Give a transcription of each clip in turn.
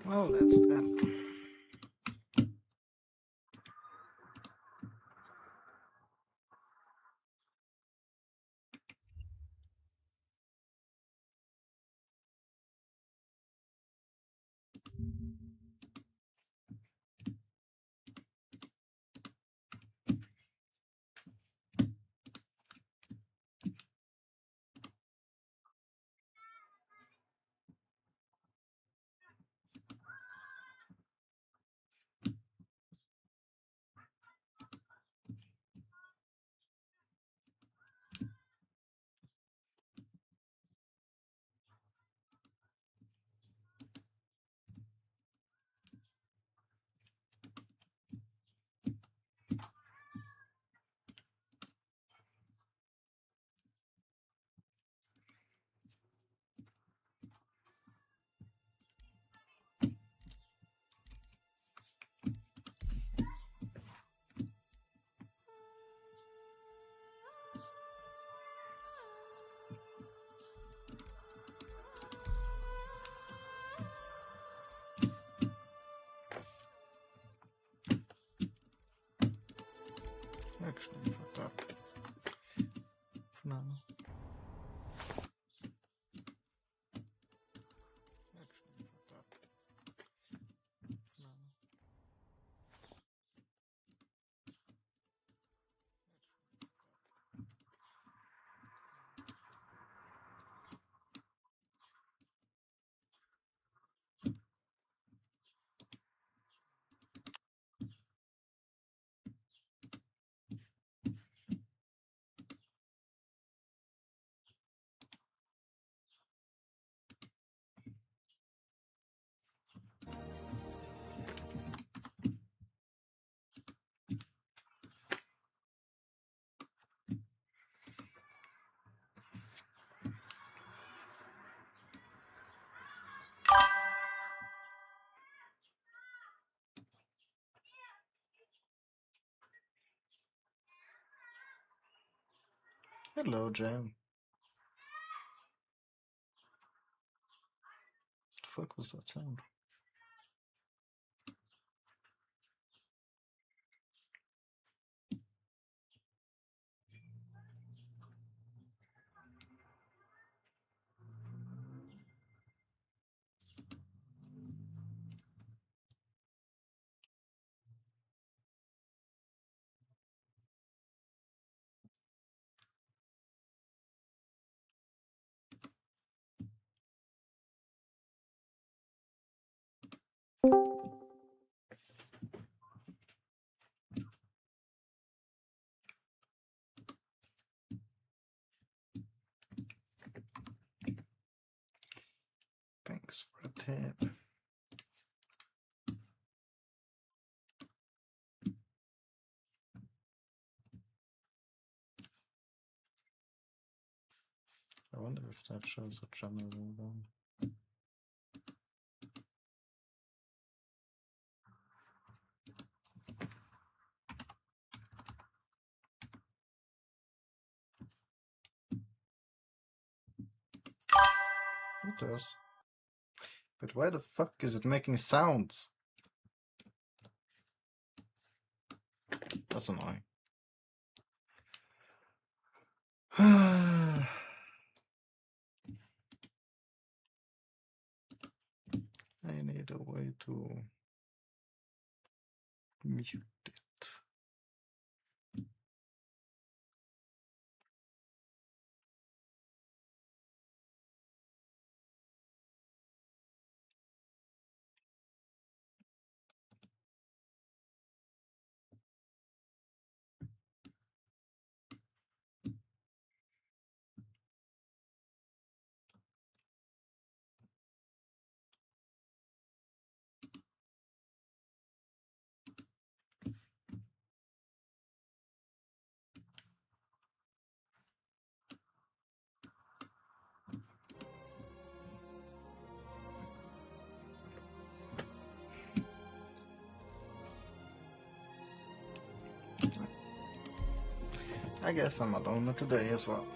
Well, that's that. Actually, fucked up. For now. Actually, fucked up. For now. Hello, Jam. What the fuck was that sound? Thanks for a tip. I wonder if that shows a channel down. It does. But why the fuck is it making sounds? That's annoying. Hey, find a way to mute it. I guess I'm alone today as well.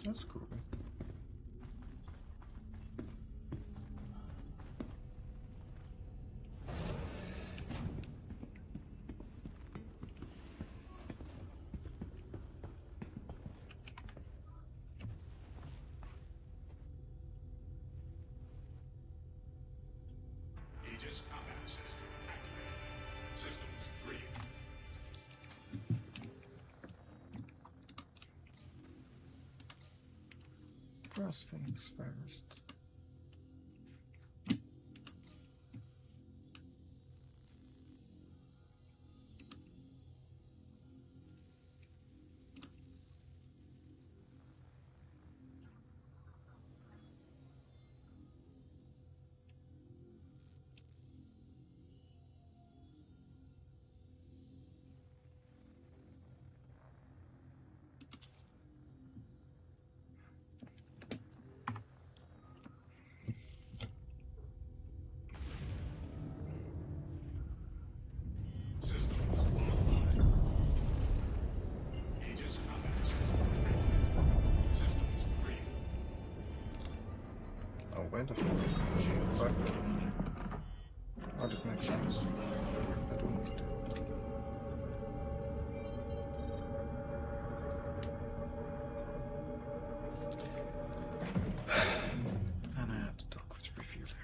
That's cool. Aegis combat system activated. Systems green. First things first. Systems offline. Aegis combat system activated. Systems green. Oh, wait a fuck. Oh, that makes sense. I don't need to do it. And I have to talk with Refueler.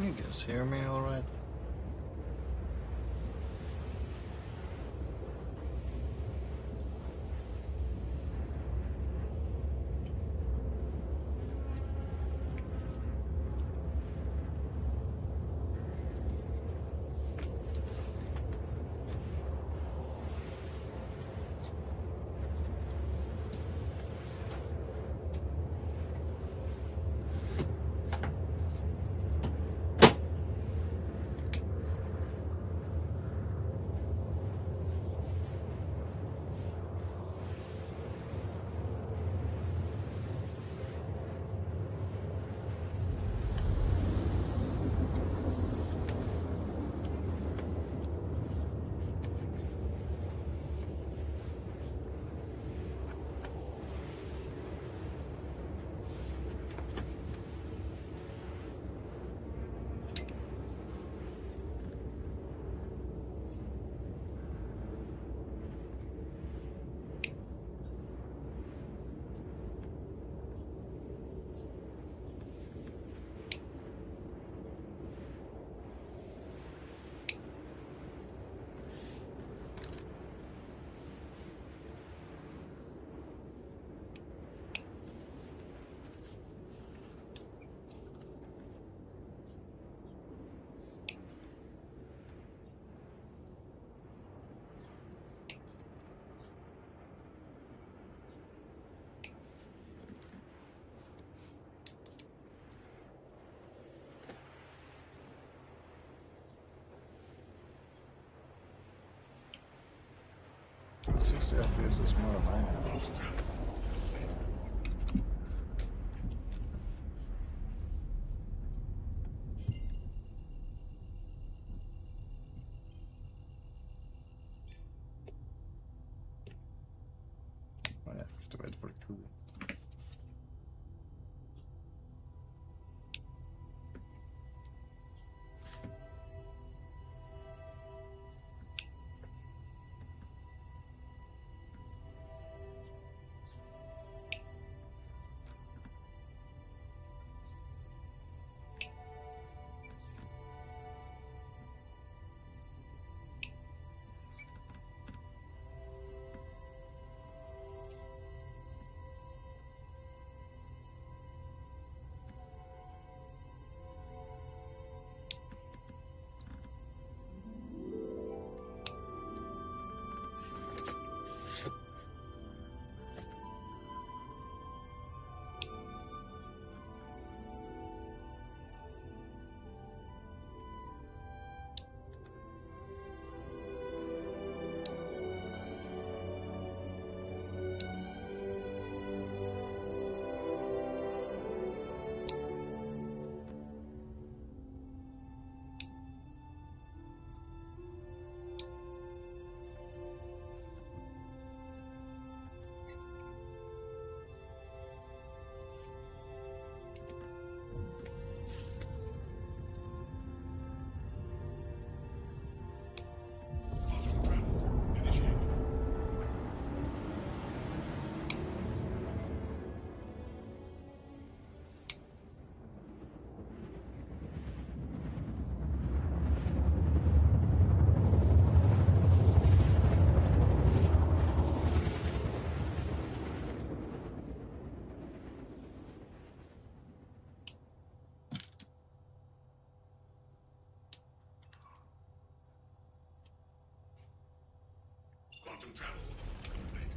You guys hear me all right? Sixty FPS is more than I have. Oh yeah, just to wait for it to. Quantum travel initiated. Quantum travel complete.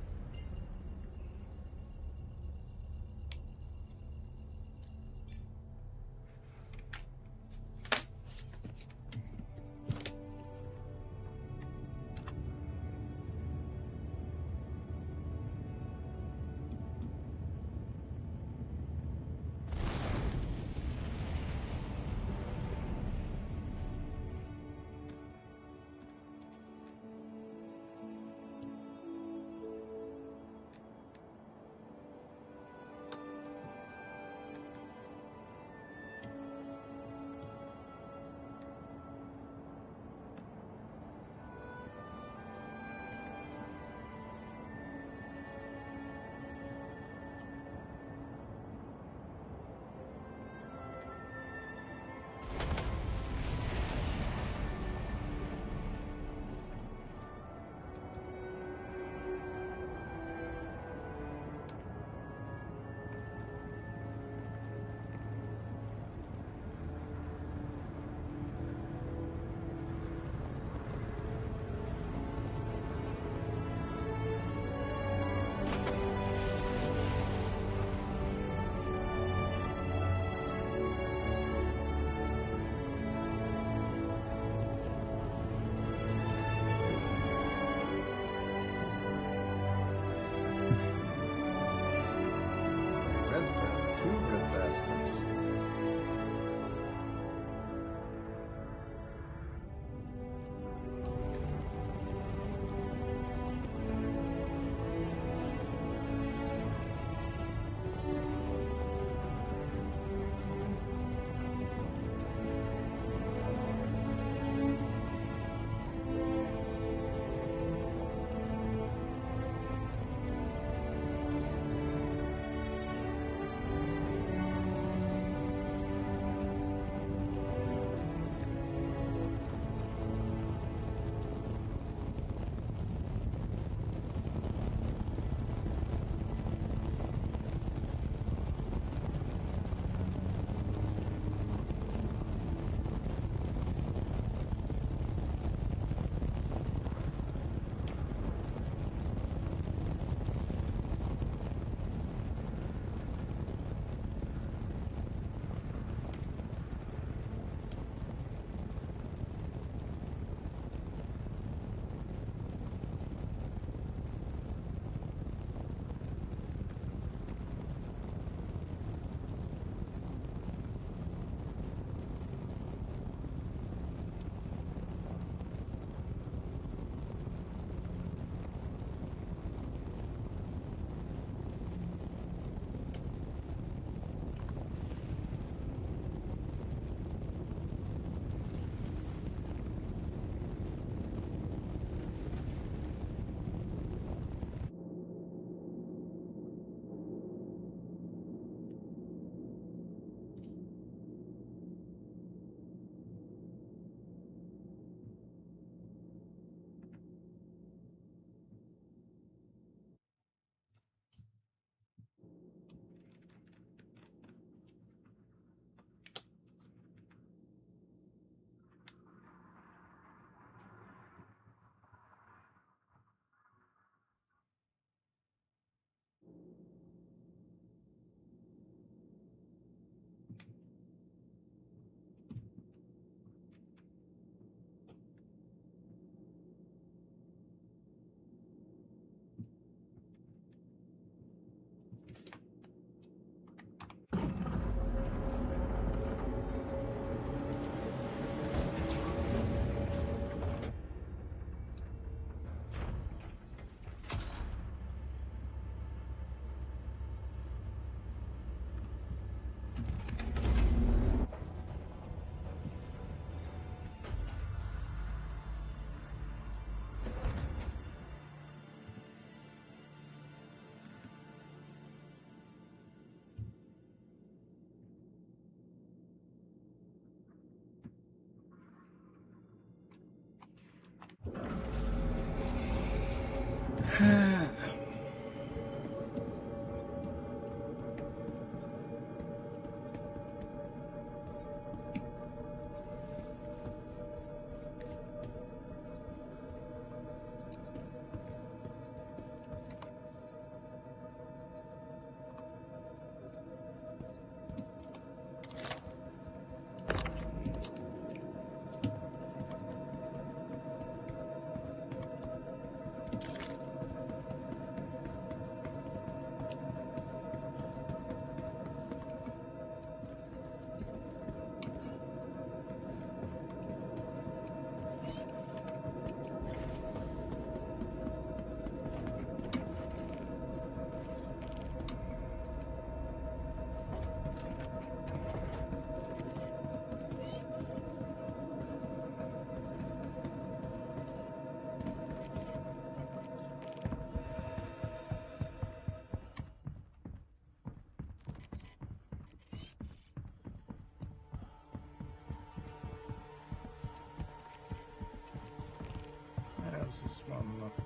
This is small enough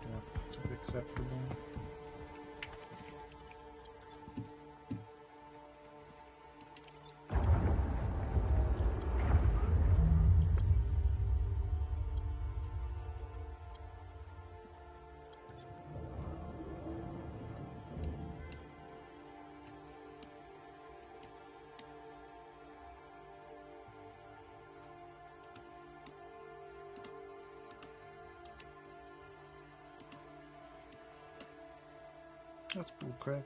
to be acceptable. That's bullcrap.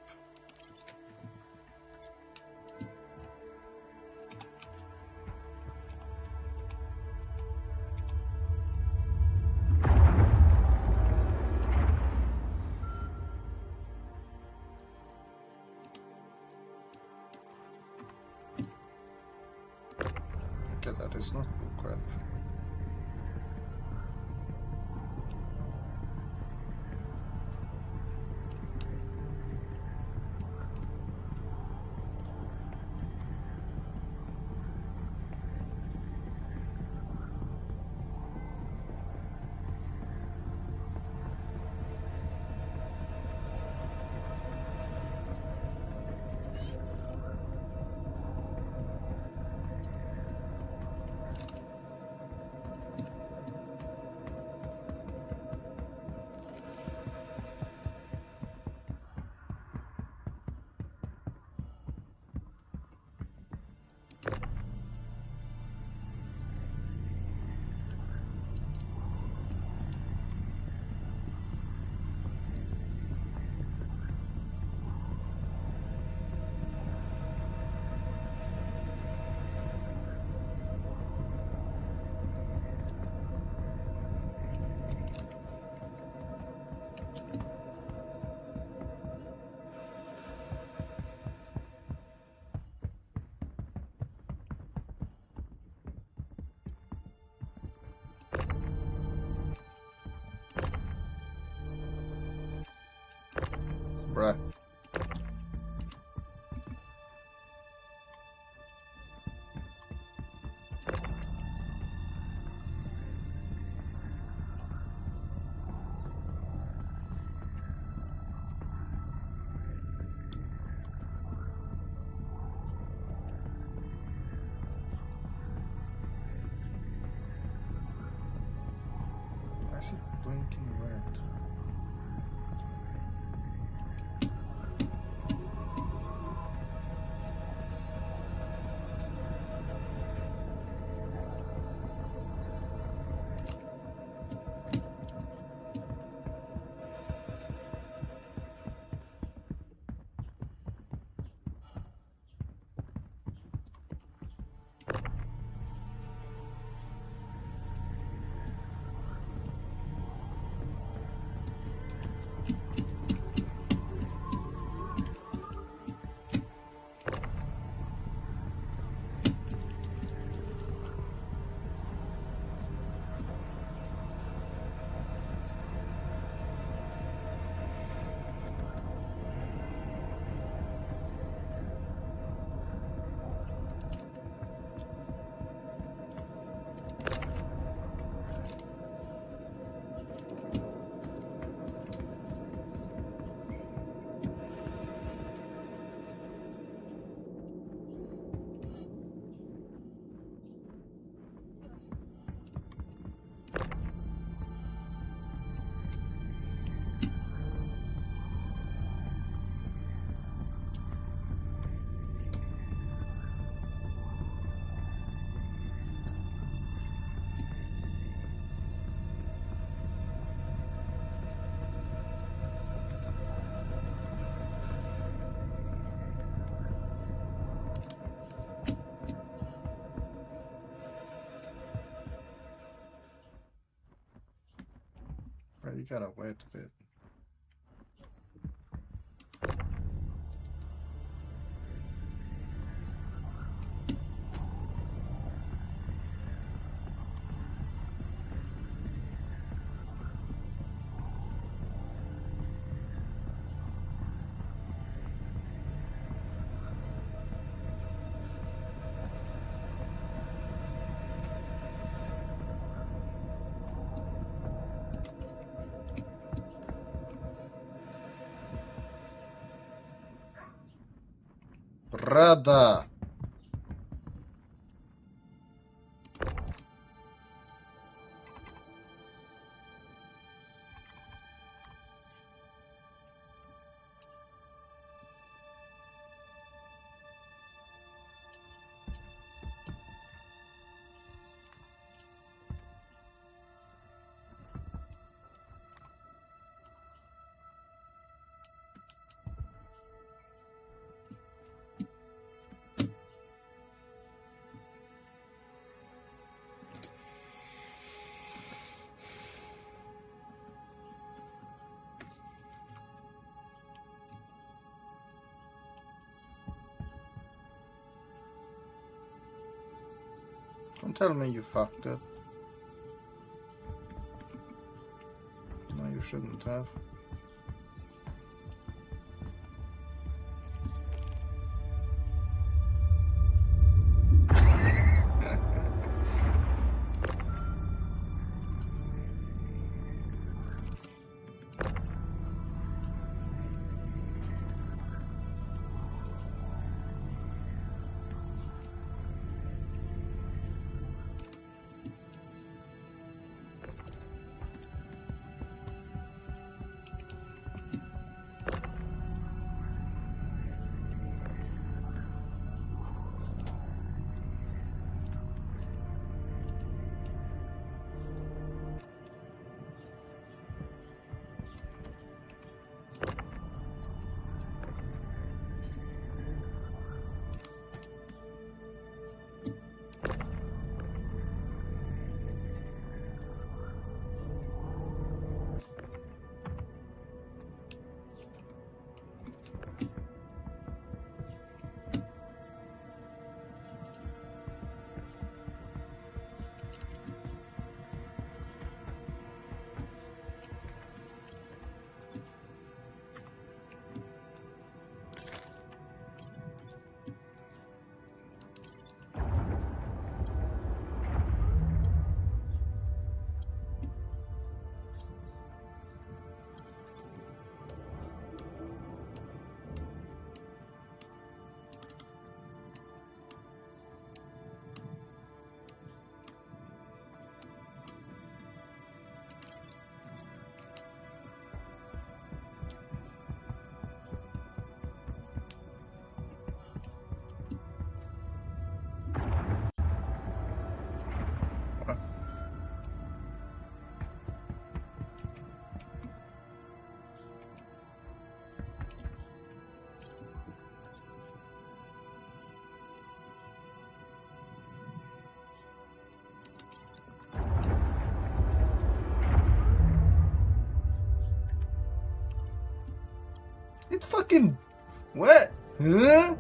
Okay, that is not bullcrap. Bruh. Why is it blinking red? You gotta wait a bit. Brother! Don't tell me you fucked it. No, you shouldn't have. It fucking... What? Huh?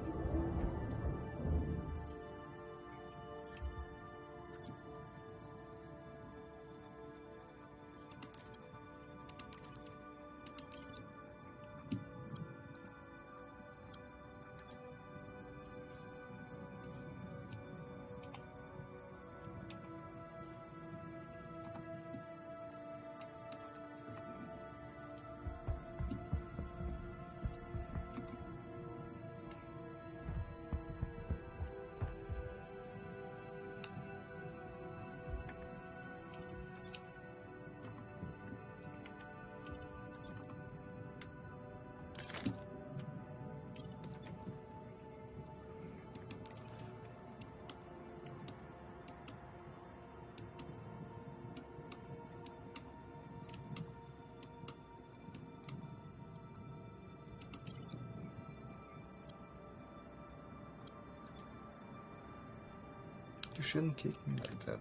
You shouldn't kick me like that.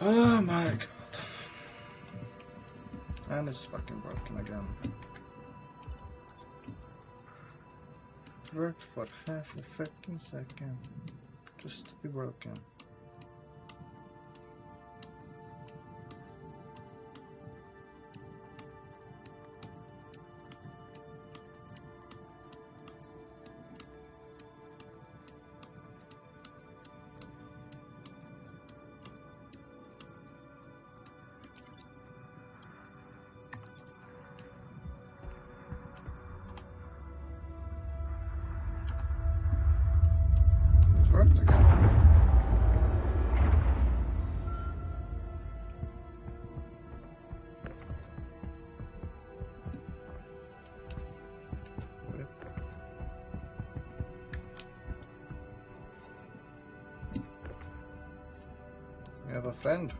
Oh my god. And it's fucking broken again. It worked for half a fucking second. Just to be broken. It worked again. Wait. We have a friend.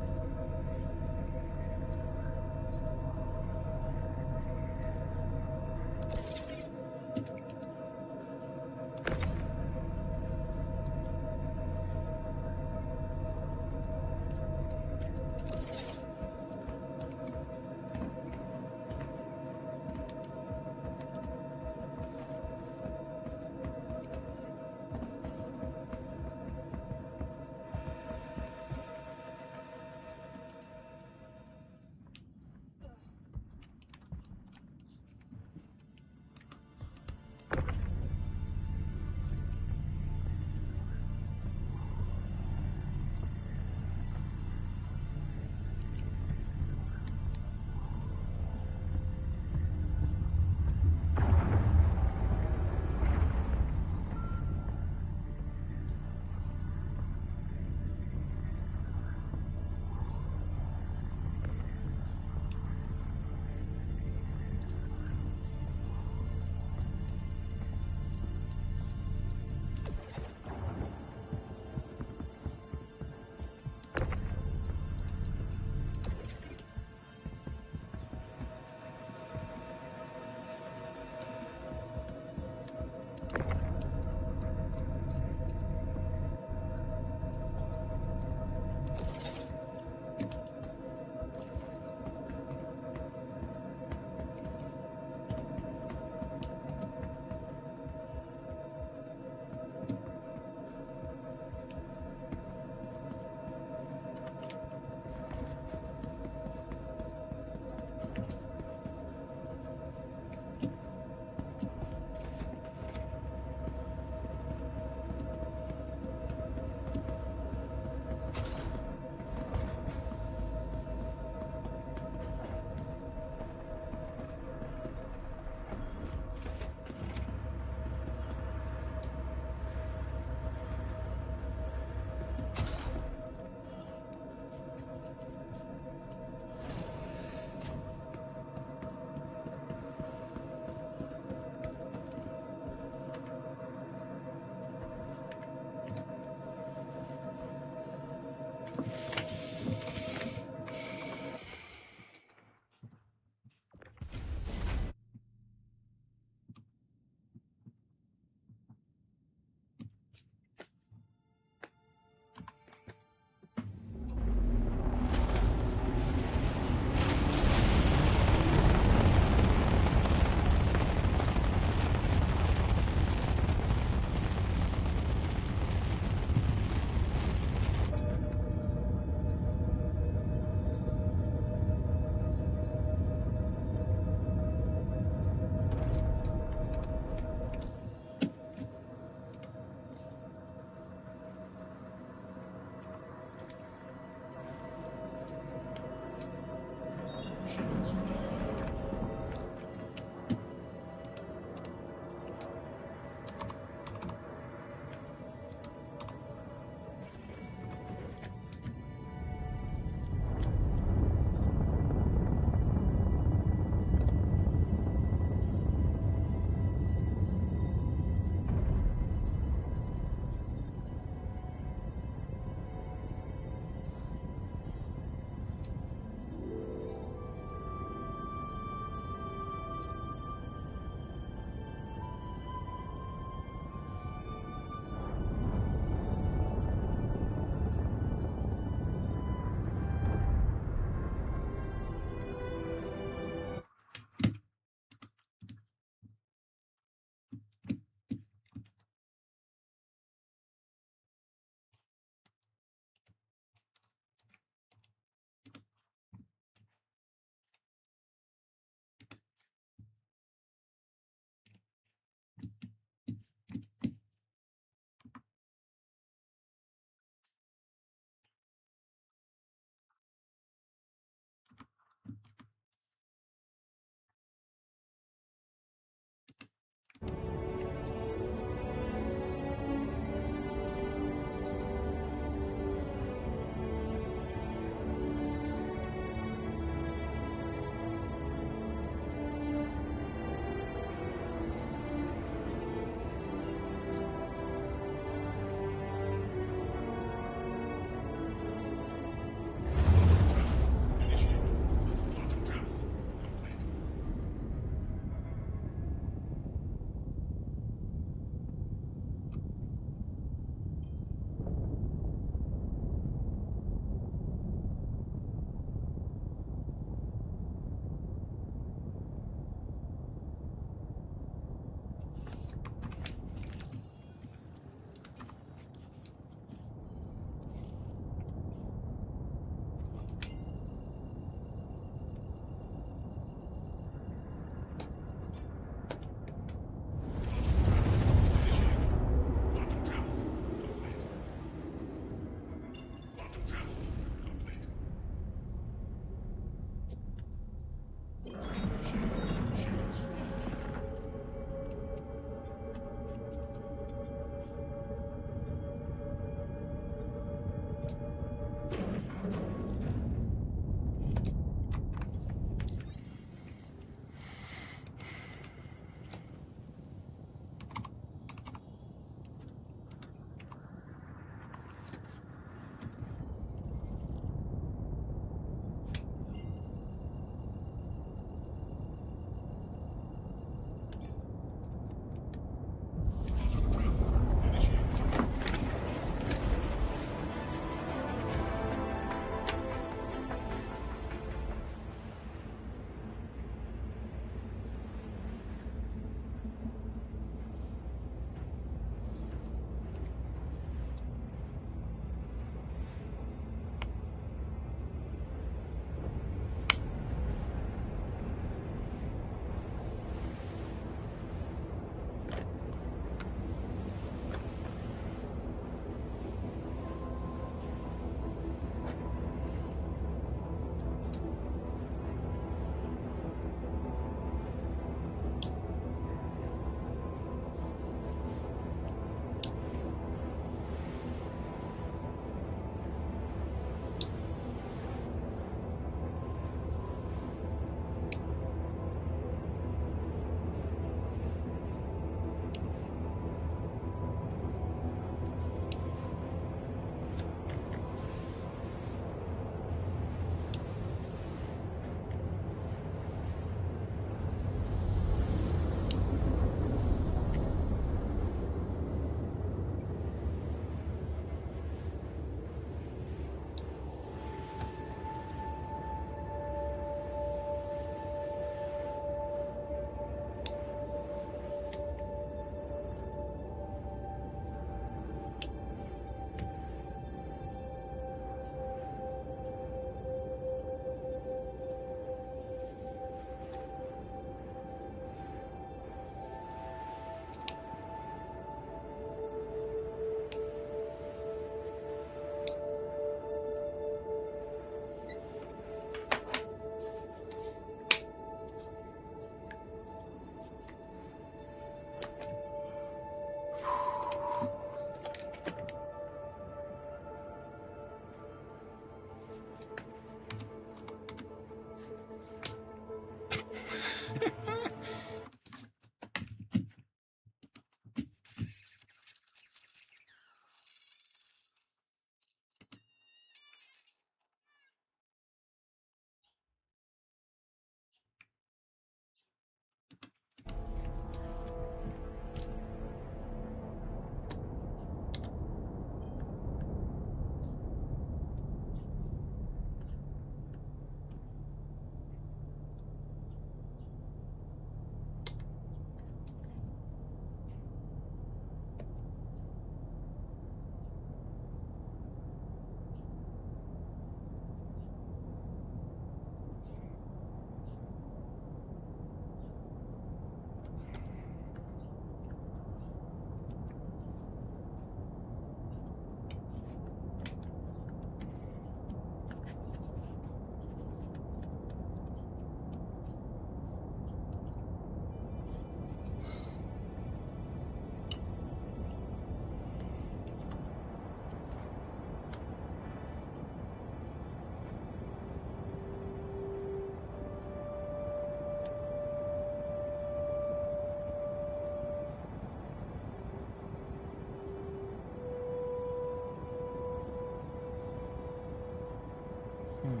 Hmm.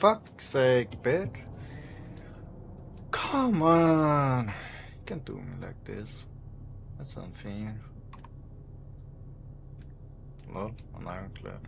Fuck's sake, bitch. Come on. You can't do me like this. That's unfair. Lol, an ironclad.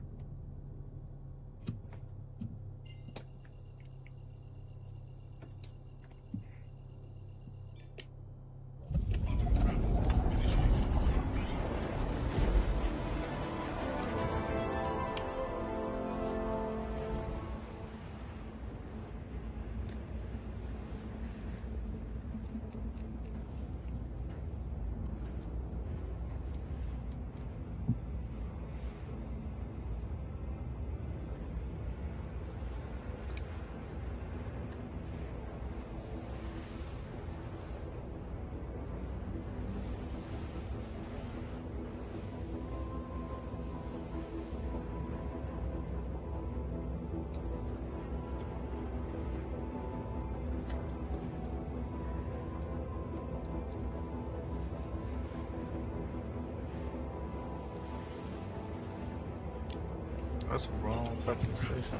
That's the wrong fucking station.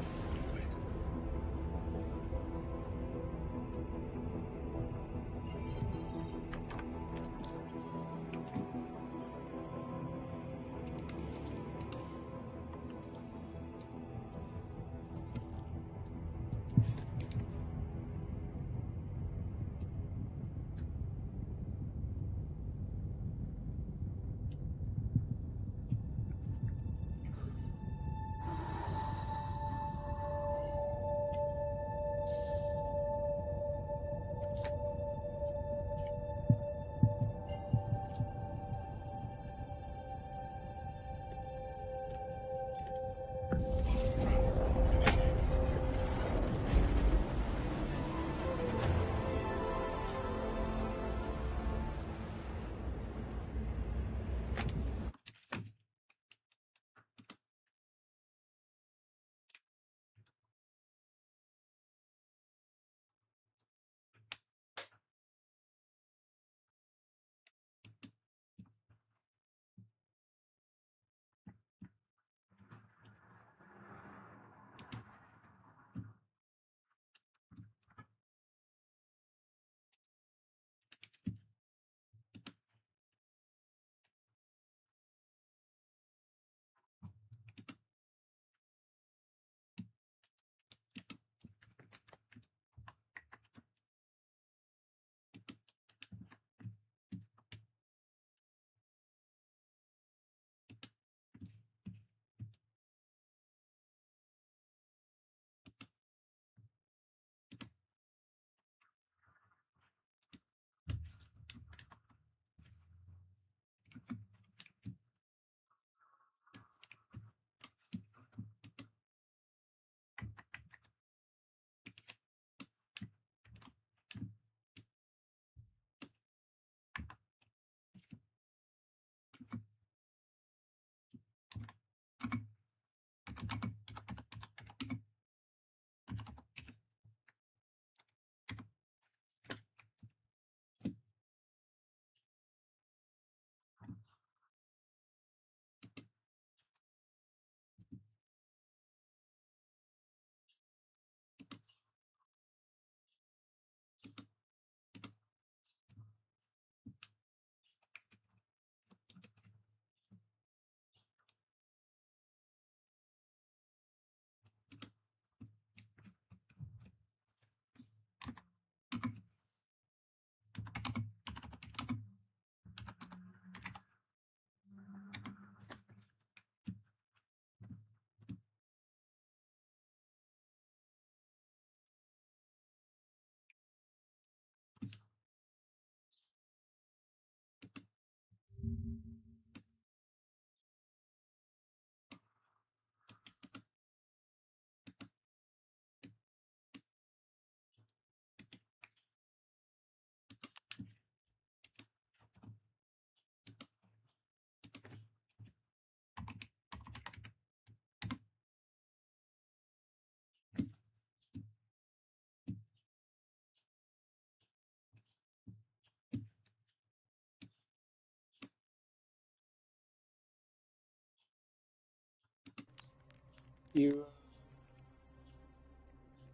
Hero.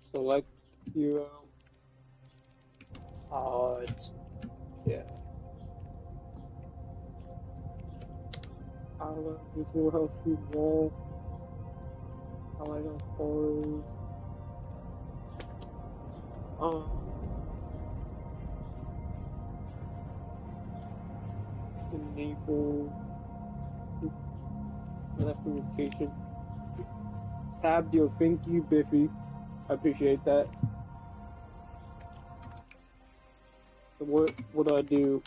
Select hero. It's yeah. I love visual health food wall. I like on colors. Um, enable left notification. Tab deal. Thank you, Biffy. I appreciate that. So what do I do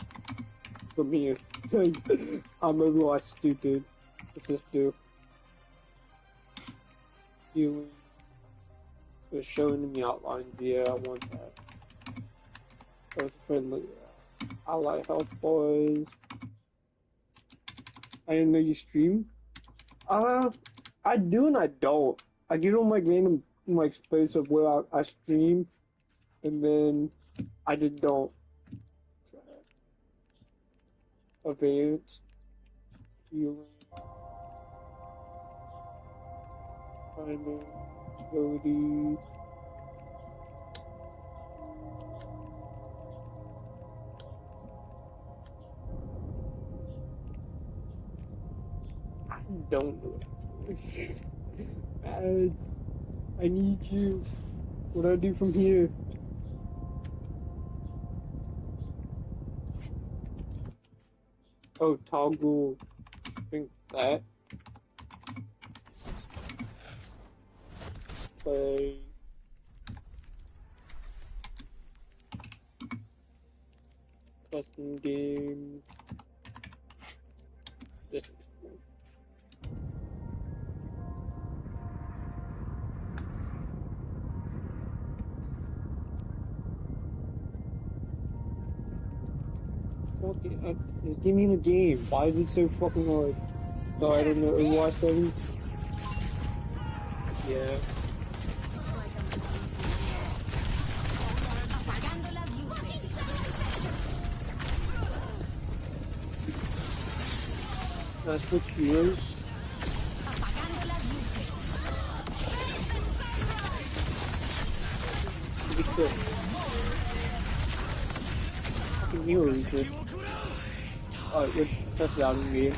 from here? I'm a lot stupid. What's this do? Healing. It's showing me outlines. Yeah, I want that. That's friendly. I like health boys. I didn't know you stream. I do and I don't. I get on like random like space of where I stream, and then I just don't. Advanced healing. Timing, ability. I don't know. Ads, I need you. What do I do from here? Oh, toggle. I think that. Play. Custom games. This is cool. Fuck it, just give me the game. Why is it so fucking hard? Oh, I don't know. Overwatch 7? Yeah. That's what heroes. It's a fucking heroes. Just you're just out of me.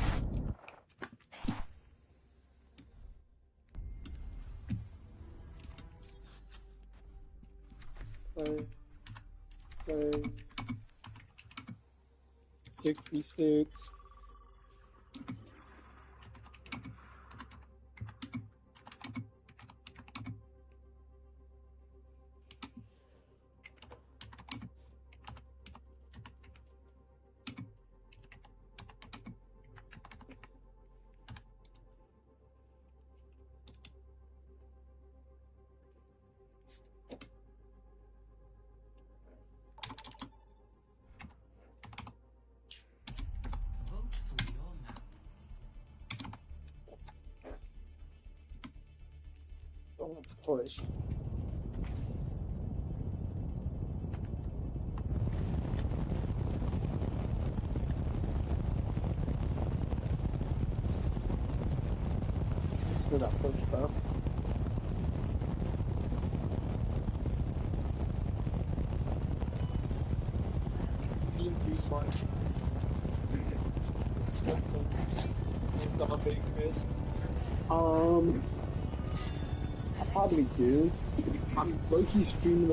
Play 66. Don't push. Still not push though. I probably do. I'm low-key streaming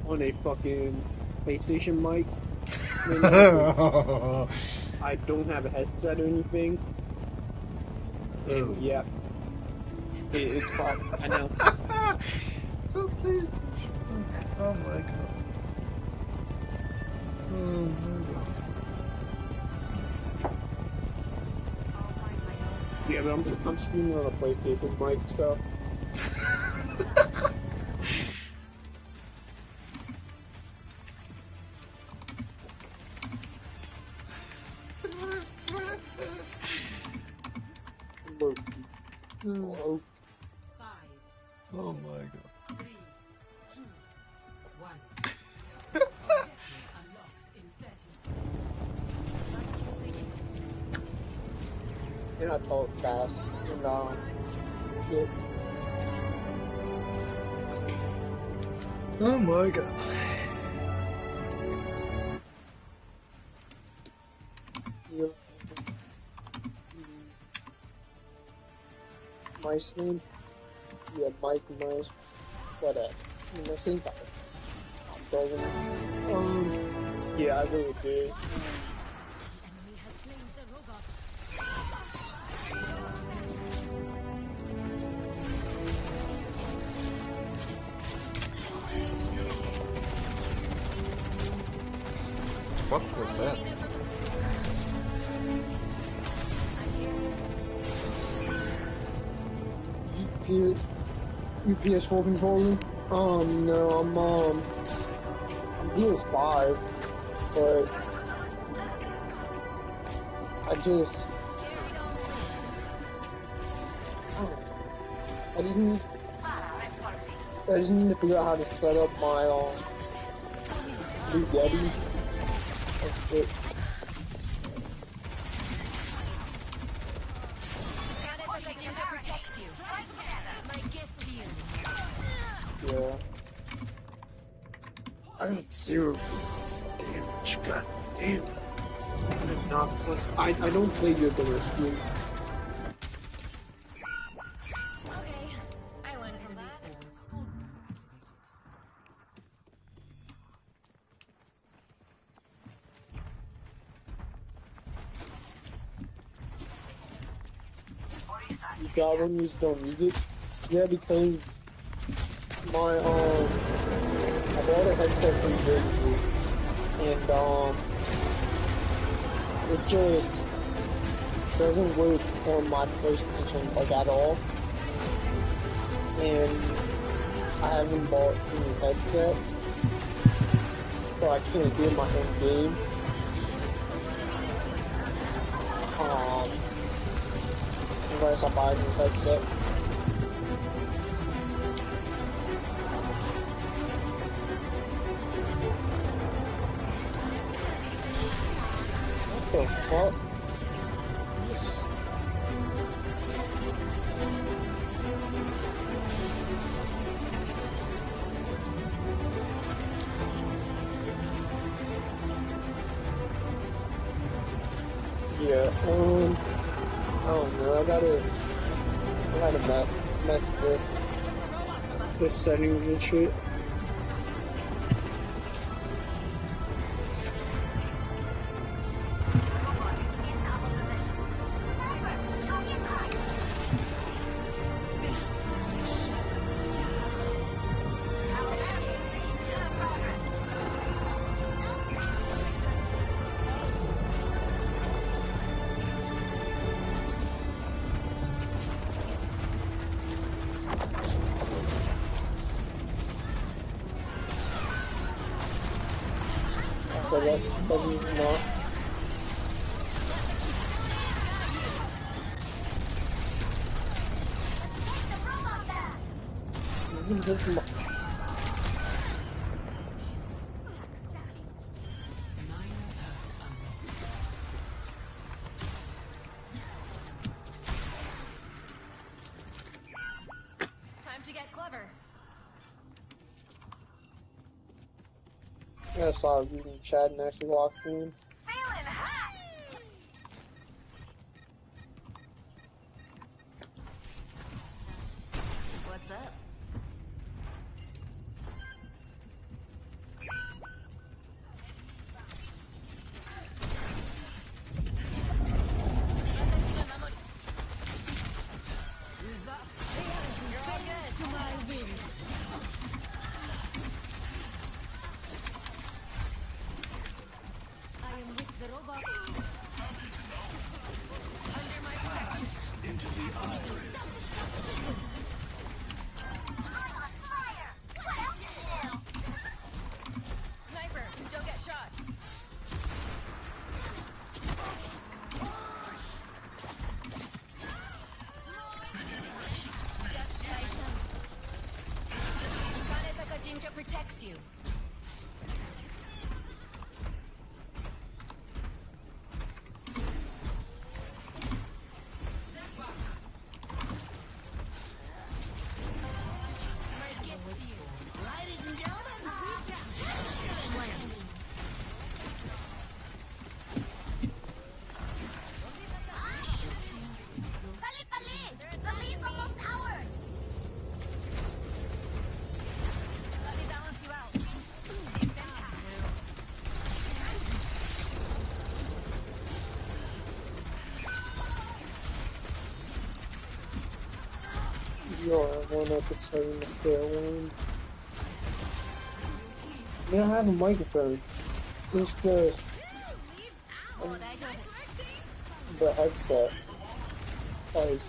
on a fucking PlayStation mic. I don't have a headset or anything. And yeah, it's probably, I know. Oh, PlayStation. Oh my god. Oh my god. Yeah, but I'm streaming on a PlayStation mic, so. Oh, Oh my god. 3, 2, 1. Objective unlocks in 30 seconds. you're not talk fast. And shit. Oh my god. Yeah. Mice name? Yeah, Mike Mice. What the same time. Yeah, I really do. The enemy has claimed the robot. What was that? You PS4 controller? No, I'm PS5, but I just need to figure out how to set up my new Yeti. That's it. 0 damage. God damn. I did not play. I don't play good the rest of you. Okay, I learned from that. You got one, you just don't use it? Yeah, because my, I bought a headset from Jersey, and, it just doesn't work on my PlayStation, like, at all. And I haven't bought a new headset, so I can't get my own game. Unless I buy a new headset. What the fuck? Yes. Yeah, I don't know, I gotta mess with the settings and shit. So that's not. Time to get clever. I saw you in chat and actually walked in. Feeling hot. What's up? Into the iris. Sniper, don't get shot. Kanetaka Jinja protects you. Ladies and gentlemen, we've got plans. The lead's almost ours. Let me balance you out. You're one episode in the fair one. They don't have a microphone. It's just the headset. Like,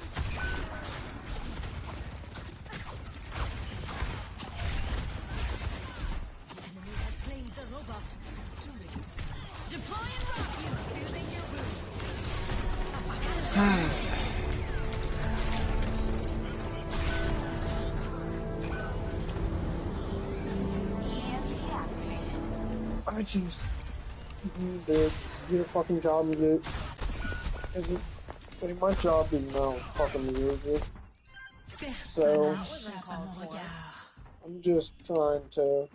Deploying rock you, soothing your I just need to get a fucking job and get. Cause my job is now fucking music. So I'm just trying to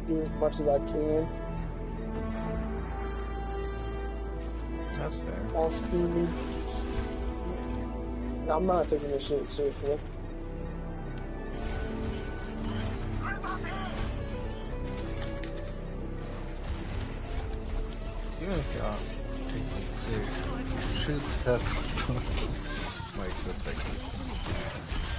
do as much as I can That's fair. while streaming. I'm not taking this shit seriously. Even if you're taking it seriously, you should have like with like this.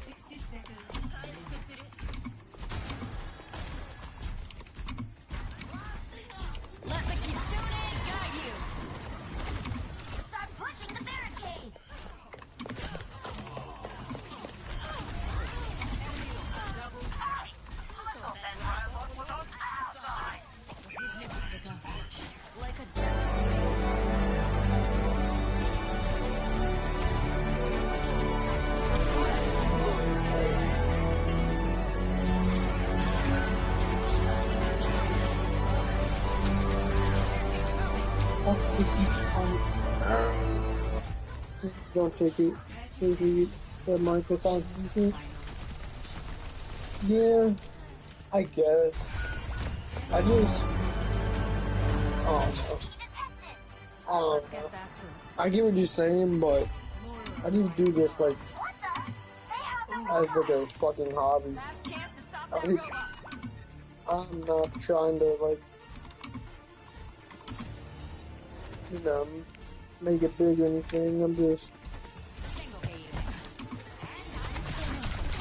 60 seconds. Let the Kitsune guide you. Start pushing the barricade. Like a gentleman. Don't take it. Take it. The market sounds decent. Yeah, I guess. I just. Oh, I don't Let's know. get back to it. I get what you're saying, but I need to do this like as like a fucking hobby. Last chance to stop I that think- robot. I'm not trying to like, you know, make it big or anything. I'm just. Single aid.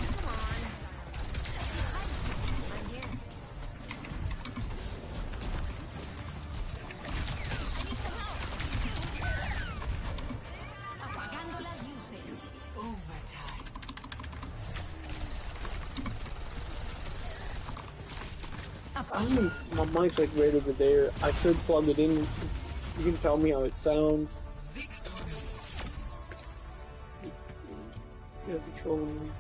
Come on. I'm here. I need some help. Apagando las luces. Overtime. I mean, my mic's like right over there. I could plug it in. You can tell me how it sounds. Yeah, controlling.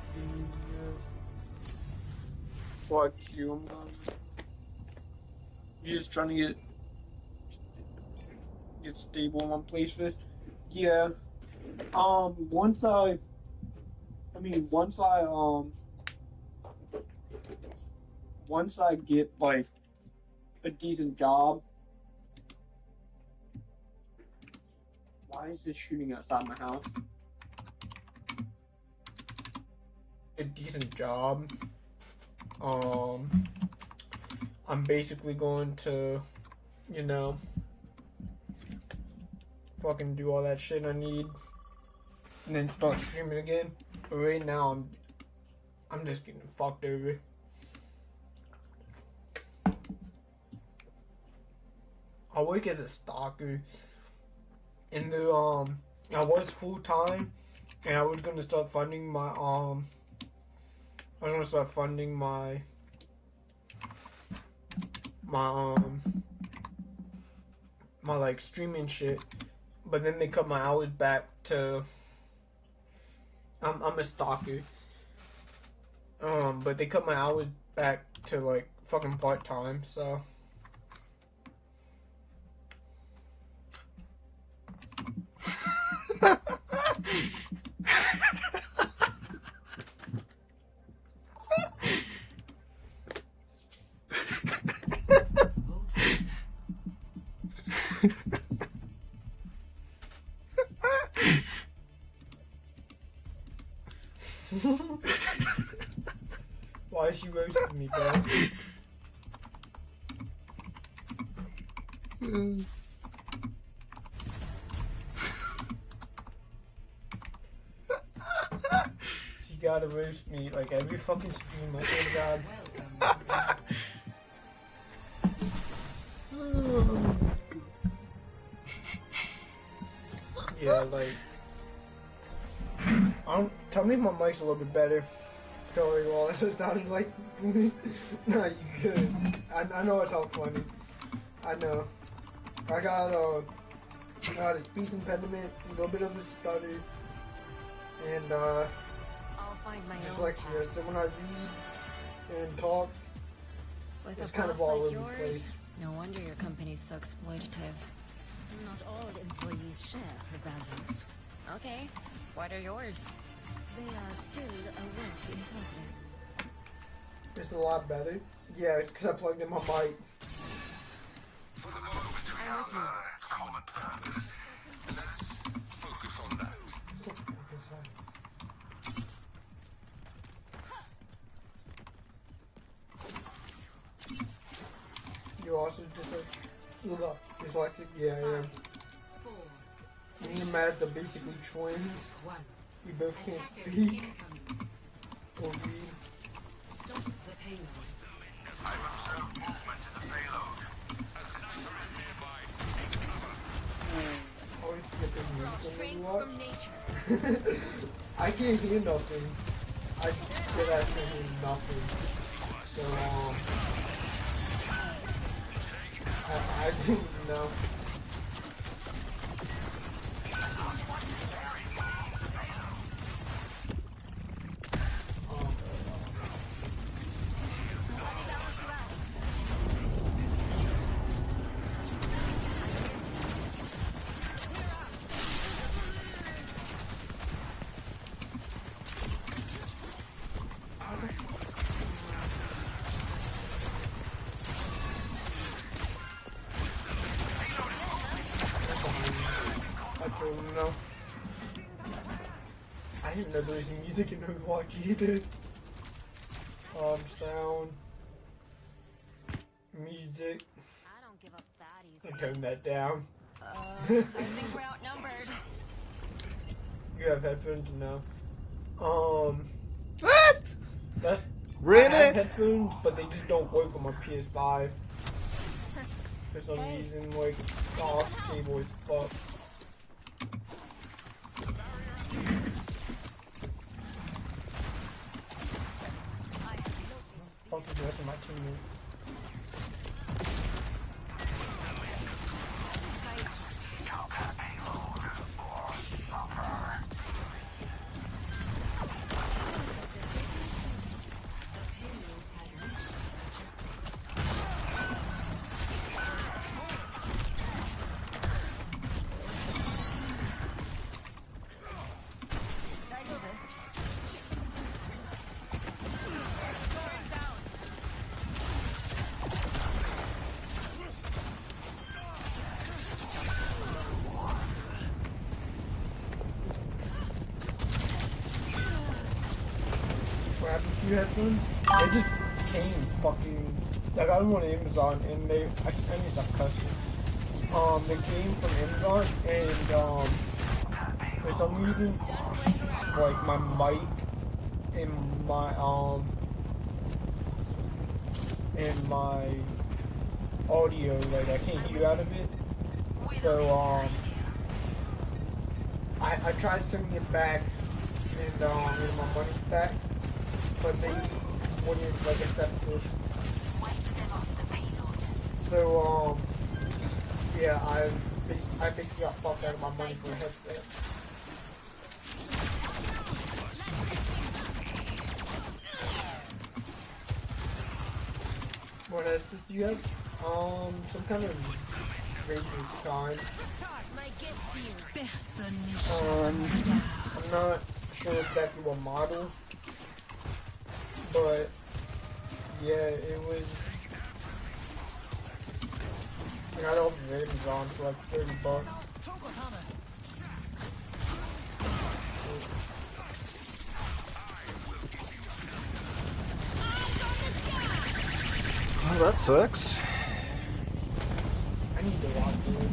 Fuck you, I'm done. You're just trying to get stable in one place with. Yeah. Once I once I get like a decent job. Why is this shooting outside my house? A decent job. I'm basically going to, you know, fucking do all that shit I need, and then start streaming again. But right now, I'm just getting fucked over. I work as a stalker, and I was full time, and I was gonna start funding my my like streaming shit, but then they cut my hours back to. I'm a stalker. But they cut my hours back to like fucking part time, so. Why is she roasting me, bro? She gotta roast me like every fucking stream, I swear to God. Yeah, like. Tell me if my mic's a little bit better. Sorry, well, that's what it sounded like. Nah, you good. I know it's all funny. I know. I got a speech impediment, a little bit of a stutter, and I'll find my own dyslexia. path. So when I read and talk, With it's a kind of boss all like over the yours, place. no wonder your company's so exploitative. Not all employees share her values. Okay, what are yours? They are still a work in progress. It's a lot better. Yeah, it's because I plugged in my mic. For the moment, we have a common purpose. Let's focus on that. You also dyslexic? Yeah, I am. 4, Me and Matt are basically twins. 1. We both can't Attackers speak incoming. or read. Stop the payload. I've observed movement in the payload. A sniper is nearby. Always get the music Strength a lot. from nature. I can't hear nothing. I did actually hear nothing. So, I didn't know. I don't know. I didn't know there was music in Overwatch either. Sound. Music. I don't give up that I easy. turned that down. I think we're outnumbered. You have headphones now. What? That's, I Really? have headphones, but they just don't work on my PS5. For some reason, like, the aux cable is fucked. Fuck is the rest of my teammates? What happened to your headphones? They just came fucking. I got them on Amazon and they. I need to stop cussing. They came from Amazon and for some reason, like my mic and my audio, like I can't hear out of it. So I tried sending it back and getting my money back, but they wouldn't like accept it. So yeah, I basically got fucked out of my money for a headset. What headsets do you have? Some kind of radio kind. My gift to you. I'm not sure exactly what model, but yeah, it was. I got it off of Amazon for like $30. Oh, that sucks. I need to watch it.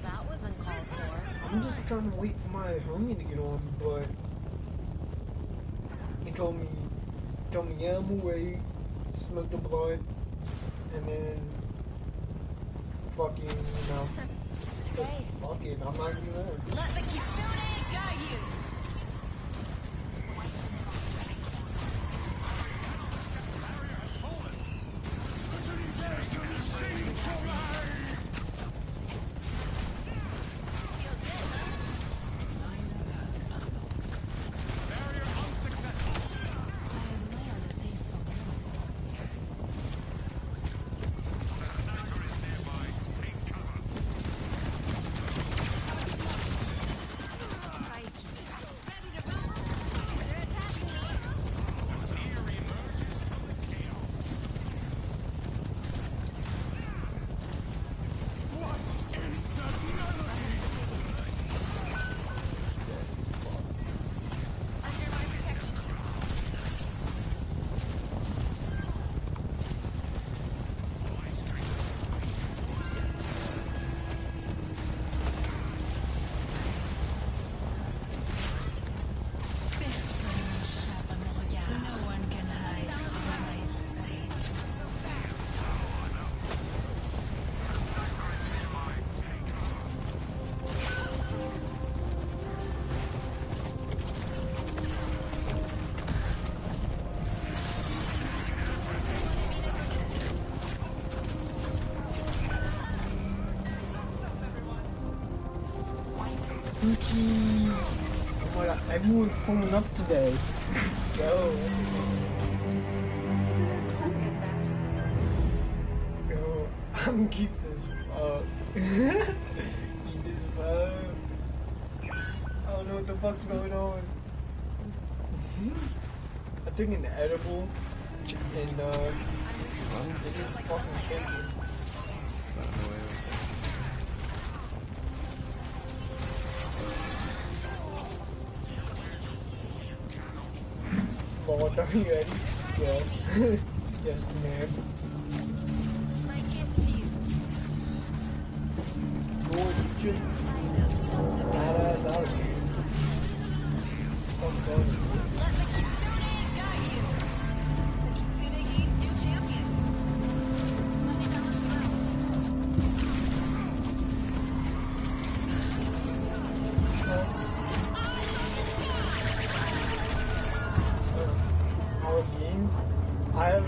That wasn't called for. I'm just trying to wait for my homie to get on, but he told me, yeah, I'm gonna wait, smoke the blunt, and then fucking, you know, Hey, fuck it, I'm not even there. let the Kitsune guide you. Cookies! Oh my god, everyone's pulling up today. Yo, Let's get back to yo, I'm keeps this up. Eat this up. I don't know what the fuck's going on. I took an edible and this is fucking crazy. Lord, are you ready? Yes. Yes, ma'am. my gift to you. Gorgeous. Badass out of here. Fuck going. Let the Kitsune guide you. The Kitsune gains new champions. Letting them flow. Our games. I have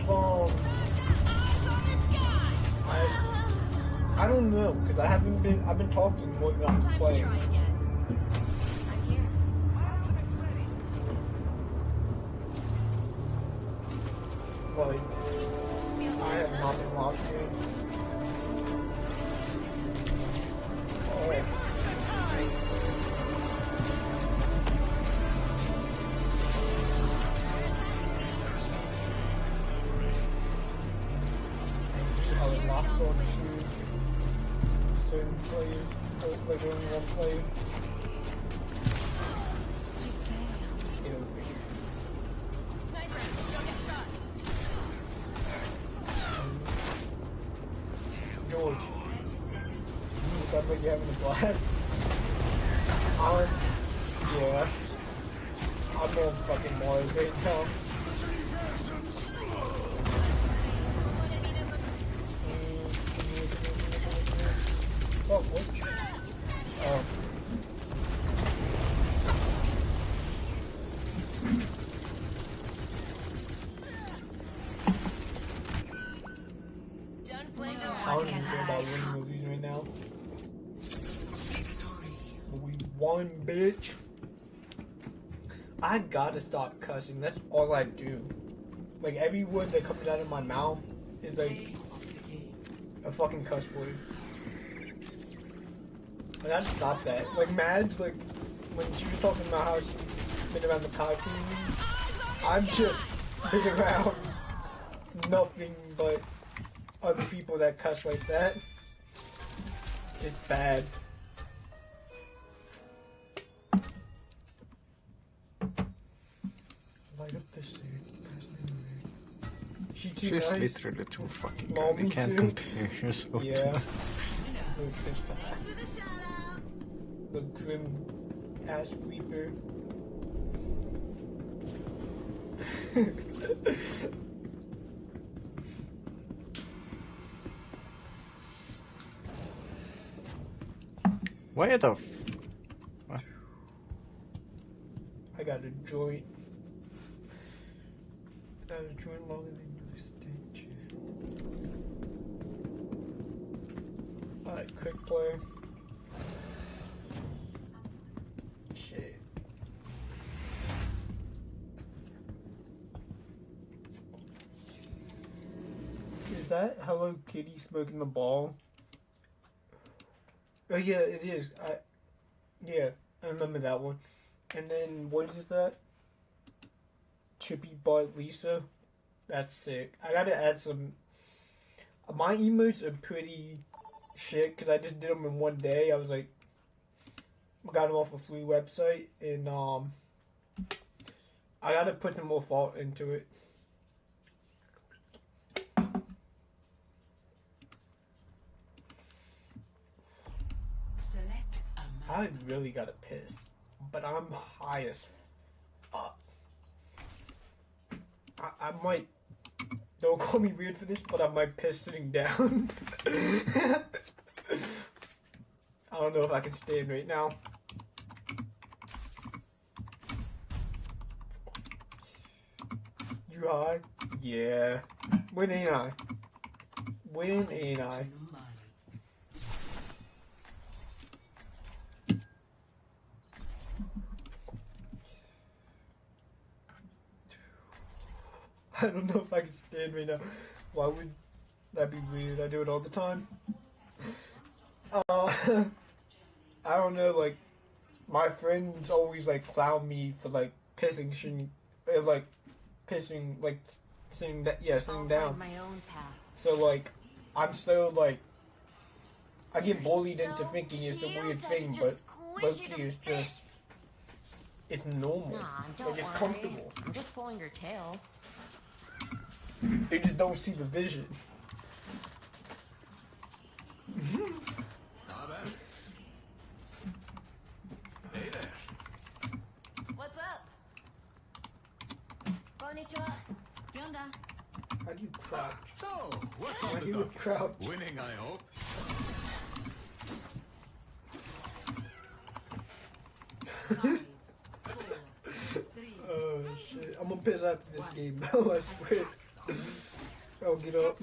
I don't know because I've been talking more than I'm Time to playing. try again. I'm here. Like I have not been watching. Oh. How it locks on to certain players, like only one player. Get over here. Sniper, don't get shot. George, you look like you're having a blast. Yeah. I'm on fucking Mars right now. Oh, what? Oh. Done playing I around. don't even care about winning movies right now. We won, bitch. I gotta stop cussing. That's all I do. Like every word that comes out of my mouth is like a fucking cuss word. I gotta stop that. Like Madge, like when she was talking about how she's been around the COD community, I've just been around nothing but other people that cuss like that. It's bad. Light up this suit. Pass me the rig. She too She's nice. literally too fucking Well, good. You me can't too. compare yourself Yeah. to her. So it's bad. The grim ass reaper. Why the f... What? I got a joint. I got a joint longer than your stitch. Alright, quick play. Shit. Is that Hello Kitty smoking the ball? Oh yeah, it is. Yeah, I remember that one. And then what is that? Chippy Butt Lisa. That's sick. I gotta add some. My emotes are pretty shit because I just did them in one day. I was like, got them off a free website, and I gotta put some more thought into it. Select a map. I really gotta piss, but I'm high as fuck. I might. Don't call me weird for this, but I might piss sitting down. I don't know if I can stand right now. You high? Yeah. When ain't I? When ain't I? I don't know if I can stand right now. Why would that be weird? I do it all the time. I don't know, like, my friends always, like, clown me for, like, pissing, pissing, like, sitting I'll down. find my own path. So, like, I'm so, like, I get bullied into thinking it's a weird thing, but Loki is just, it's normal. Nah, don't Like, it's worry. comfortable. I'm just pulling your tail. They just don't see the vision. Not bad. Hey there. What's up? Konnichiwa. Yonda. How do you crouch? So, what's Why on do the you docket? crouch? Winning, I hope. Oh shit! I'm gonna piss after this game. No, I swear. I'll get up.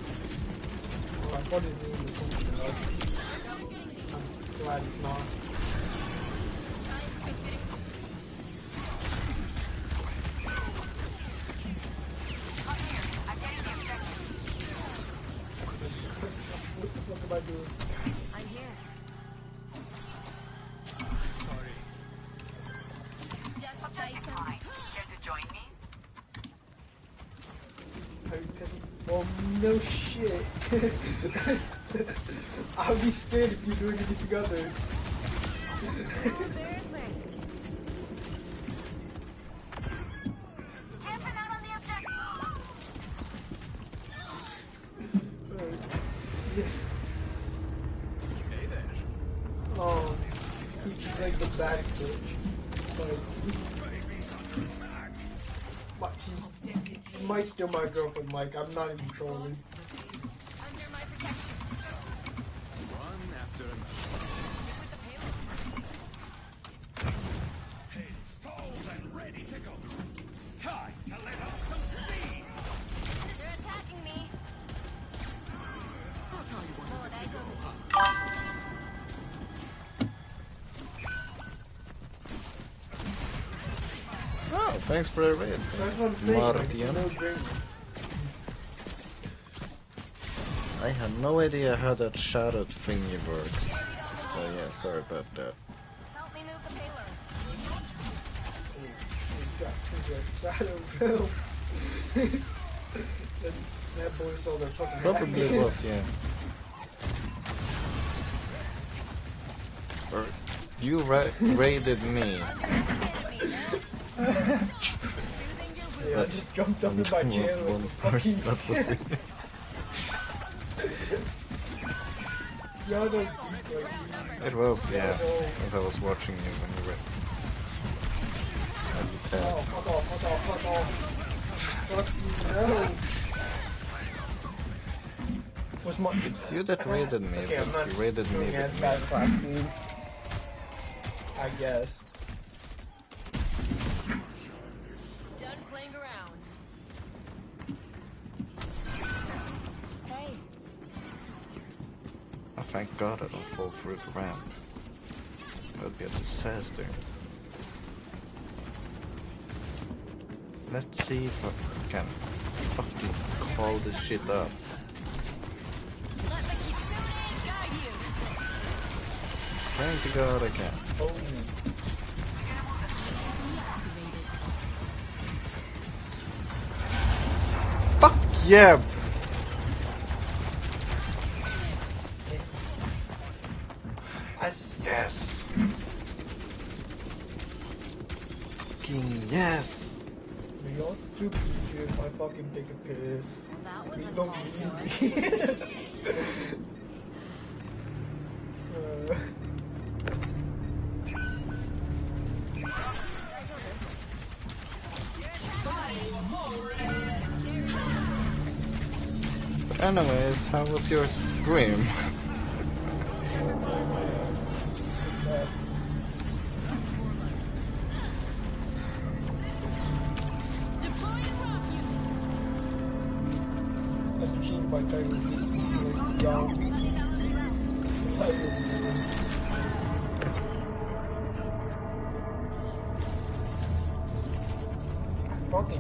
Oh, I thought his name was something else. I'm glad it's not. What the fuck am I doing? I'm here. Sorry. Just Jason. Care to join me? Are you pissing? Well, no shit. I would be scared if you're doing anything other. Embarrassing. Camping out on the objective. Hey there. Oh, he's like the bad bitch. But she might steal my girlfriend, Mike. I'm not even trolling. Under my protection. One after another. With the payload. Heads cold and ready to go. Time to let off some steam. They're attacking me. I'll tell you what. Oh, that's over. Oh, thanks for the raid. That's what I'm saying. Like, Martian. no drink. I have no idea how that shadow thingy works. So yeah, sorry about that. Help me move the payload. Shadow realm. that boy saw their fucking Probably Batman. was, yeah. Or you raided me. Yeah, I just jumped up in my chair like One a person fucking that was it. Yeah, like, It was, yeah. As I was watching you when you were. How you oh, tell? fuck off, fuck off, fuck off. Fuck you, no. Was my... It's you that raided me, Okay, I'm but not you raided me doing that with bad me. class, dude. I guess. Done playing around. Hey, Oh, thank God I don't fall through the ramp. That would be a disaster. Let's see if I can fucking call this shit up. let the Kitsune guide you. Trying to go out again. Oh, Fuck yeah! Yes! Fucking yes! We all stupid shit if I fucking take a piss. That was Please a don't call leave for. me. But anyways, how was your stream? Deploying rock unit. That's cheating by trying to be young.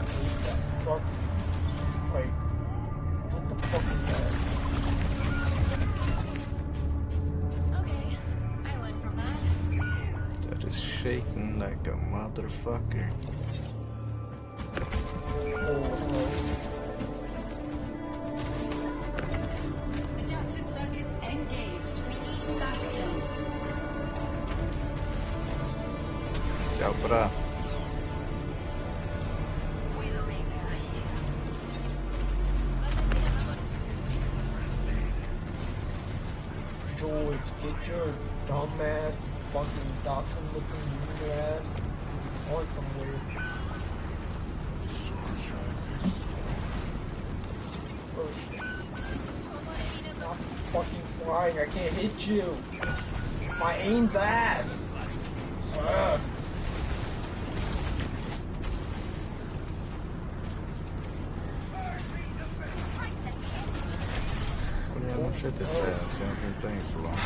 hate that. Fuck. Like, what the fuck is that? Okay, I learned from that. That is shaking like a motherfucker. Oh, Adaptive circuits engaged. We need Bastion. Ja, bra. George, get your dumbass fucking Dachshund looking unit ass on somewhere. Oh shit. Stop fucking flying, I can't hit you. My aim's ass. Ugh. Yeah, no shit, it's ass. I've been playing so long.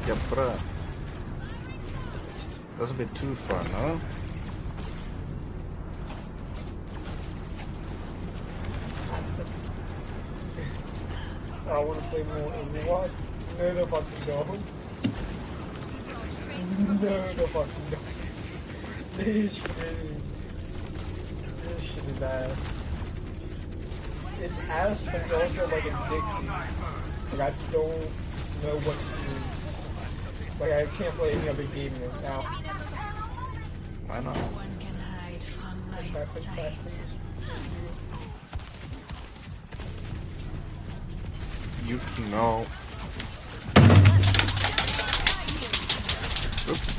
Ja, bra. That's a bit too far, no? I wanna play more Overwatch. No, the fucking don't. No, the fucking don't. This shit is ass. It's ass, but it's also like addicting. Like I don't know what to do. Like I can't play any other game right now. Why not? One can hide from my sight. You know. Oops.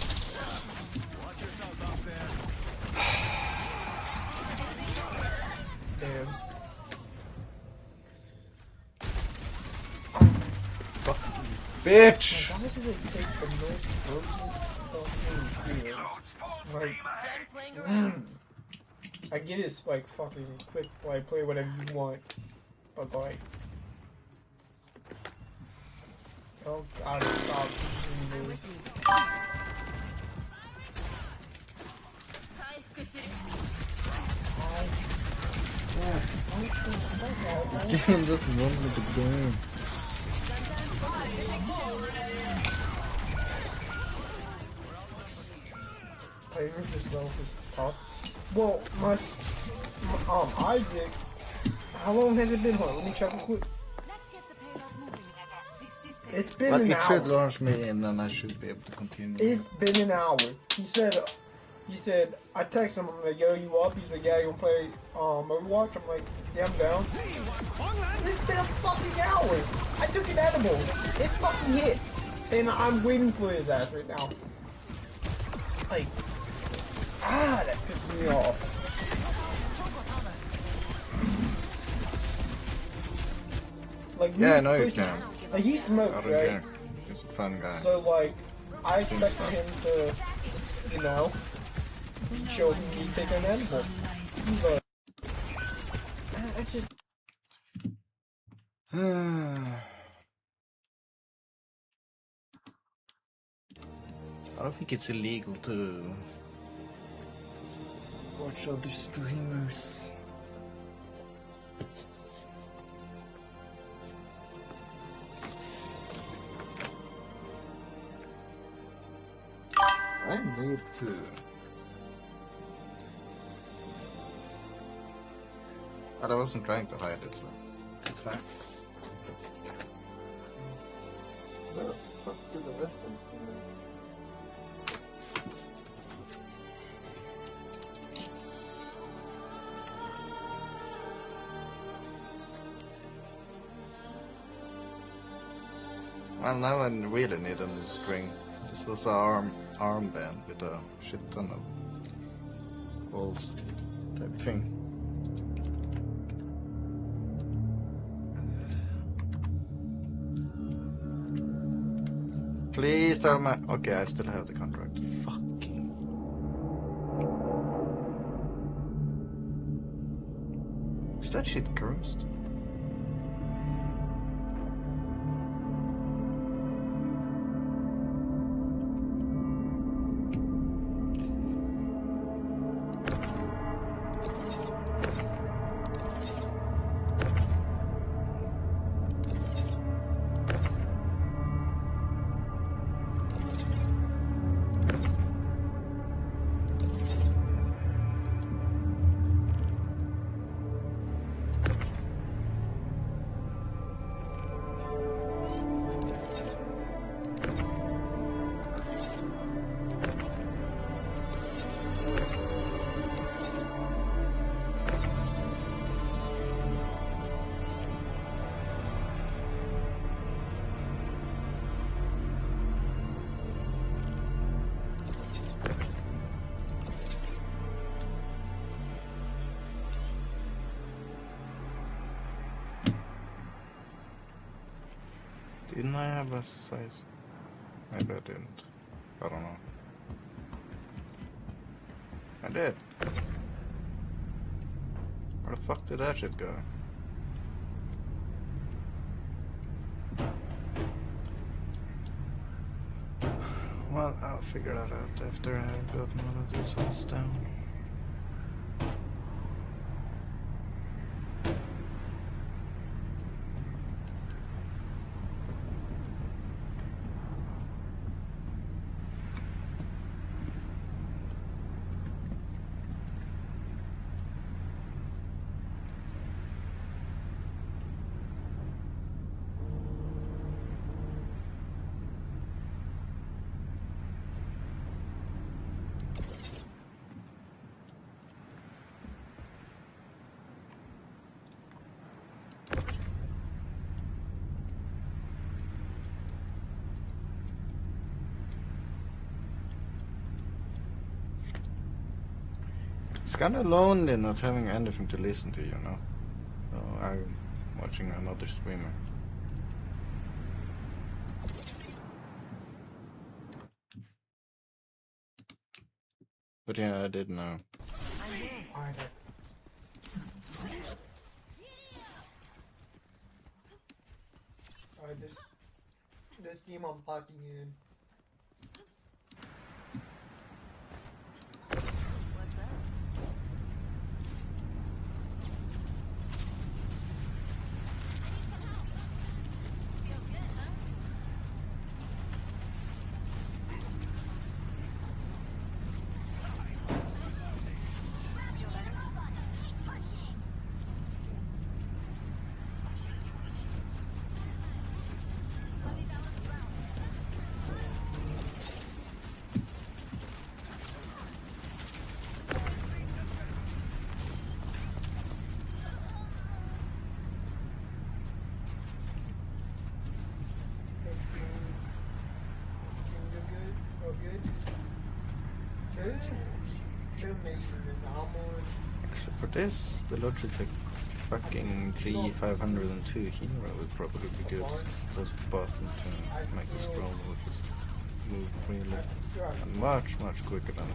Damn. Bitch! Why does it take the most broken fucking gear? Like, Done playing around. I get it's like fucking quick, like play whatever you want, but like, oh god, stop using me. Game just wrong with the game. Playing yourself is tough. Well, Isaac, how long has it been? Hold on, let me check real quick. Let's get the payload moving. 66. It's been But an it should hour. launch me and then I should be able to continue. It's been an hour. He said, I texted him, I'm like, yo, you up? He's like, yeah, you wanna play Overwatch? I'm like, yeah, I'm down. It's been a fucking hour. I took an edible. It fucking hit. And I'm waiting for his ass right now. Like, that pisses me off. Like, Yeah, I he's know you pushing- can. Like, he I smoked, don't right? care. He's a fun guy. So, like, I expected him to, you know, show me take an edible. But, I just, I don't think it's illegal to watch other streamers. I need to. But I wasn't trying to hide it, so it's fine. Where the fuck did the rest of it? Well, now I really need a new string. This was an armband with a shit ton of balls type thing. Please tell me. Okay, I still have the contract. Fucking. Is that shit cursed? Didn't I have a size? Maybe I didn't. I don't know. I did. Where the fuck did that shit go? Well, I'll figure that out after I've gotten one of these holes down. It's kind of lonely not having anything to listen to, you know. So I'm watching another streamer. But yeah, I did know. I'm here. Alright. Alright, this game I'm locking in. What's up? Feels good, huh? Feel better? Keep pushing. Let me balance around. Good. Oh, good. Good. Good amazing. Almost. Actually, for this, the Logitech fucking G502 Hero would probably be good. It has a button to make the scroll or just move freely. And much quicker than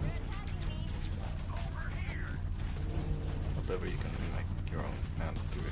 whatever you can make your own hand do it.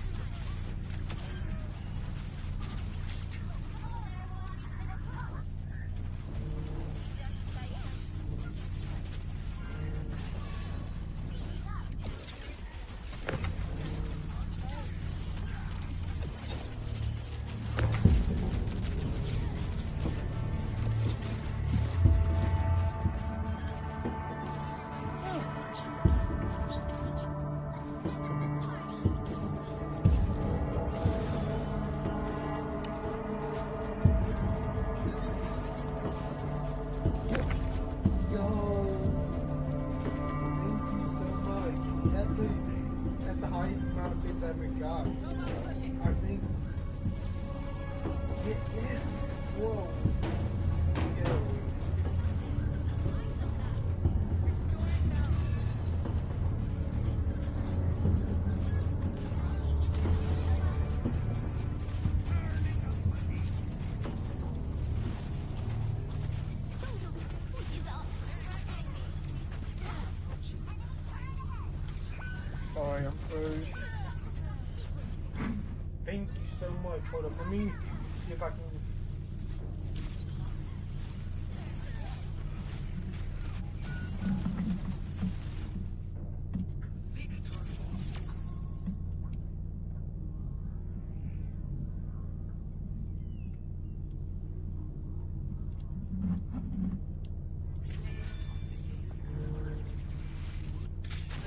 Yo, thank you so much. That's the highest amount of bits I ever got. I think. Yeah. Whoa. Yo. Sorry, I'm froze. Thank you so much. Hold up, let me see if I can.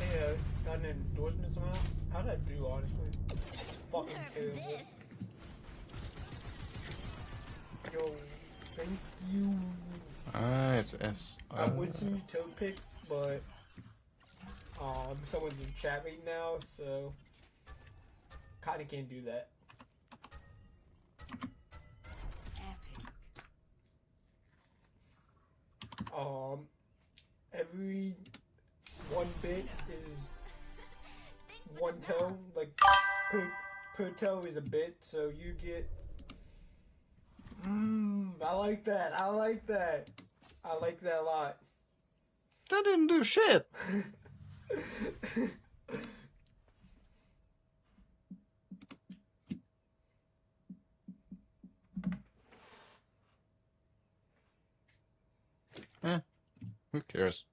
Yeah, got an endorsement somehow. How did I do, honestly? Fucking Nerf terrible. this. Yo, thank you. Ah, it's S. I would see you toe pick, but someone's in chat right now, so kinda can't do that. Epic. Every one bit is one toe, like per toe is a bit, so you get I like that. I like that. I like that a lot. That didn't do shit. Who cares?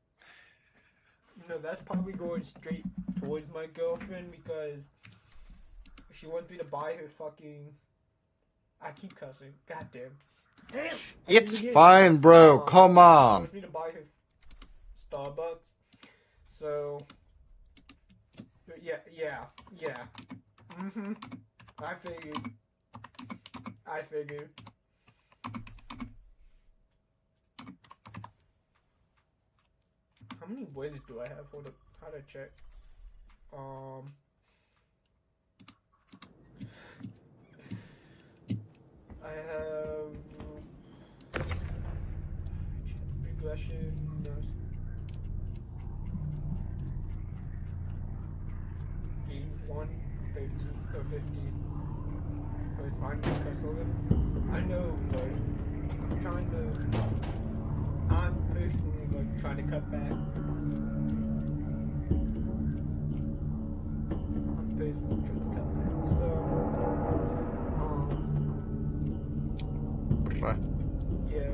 No, that's probably going straight towards my girlfriend because she wants me to buy her fucking. I keep cussing. Goddamn. Damn. It's fine, bro. Come She on. wants me to buy her Starbucks. So. Yeah. I figured. How many wins do I have? Hold up. How to check? I have regression. No. Games 1, 32 or 50. So it's fine because of it. I know, but I'm personally like trying to cut back. So, Bye. yeah,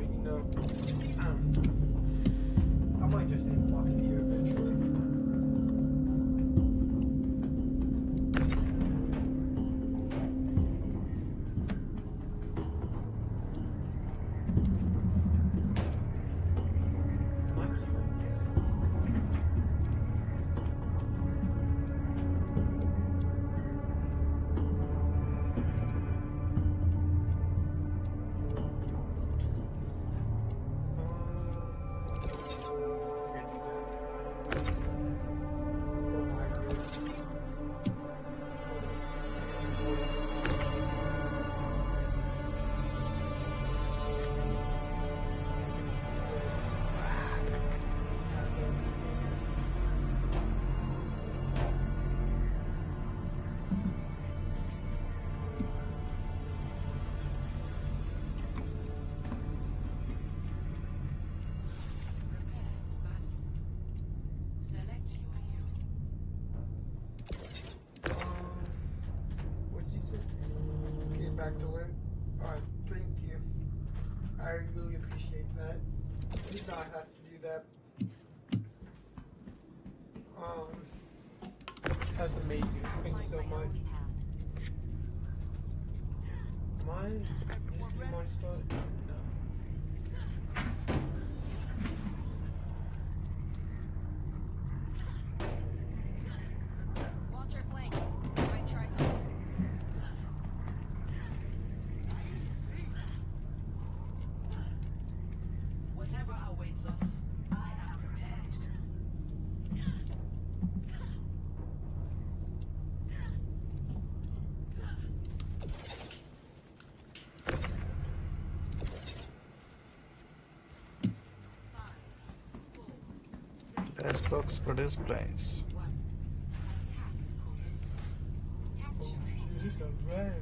I might just end walking here eventually. Select your hero. What's he say? Okay, back to it. Alright, thank you. I really appreciate that. Did not have to do that. That's amazing. Thank you so Find my much. own path. Mine? Just do my stuff? No. Watch your flanks. Might try something. Whatever awaits us, I am prepared. There's books for this place. He's so bad.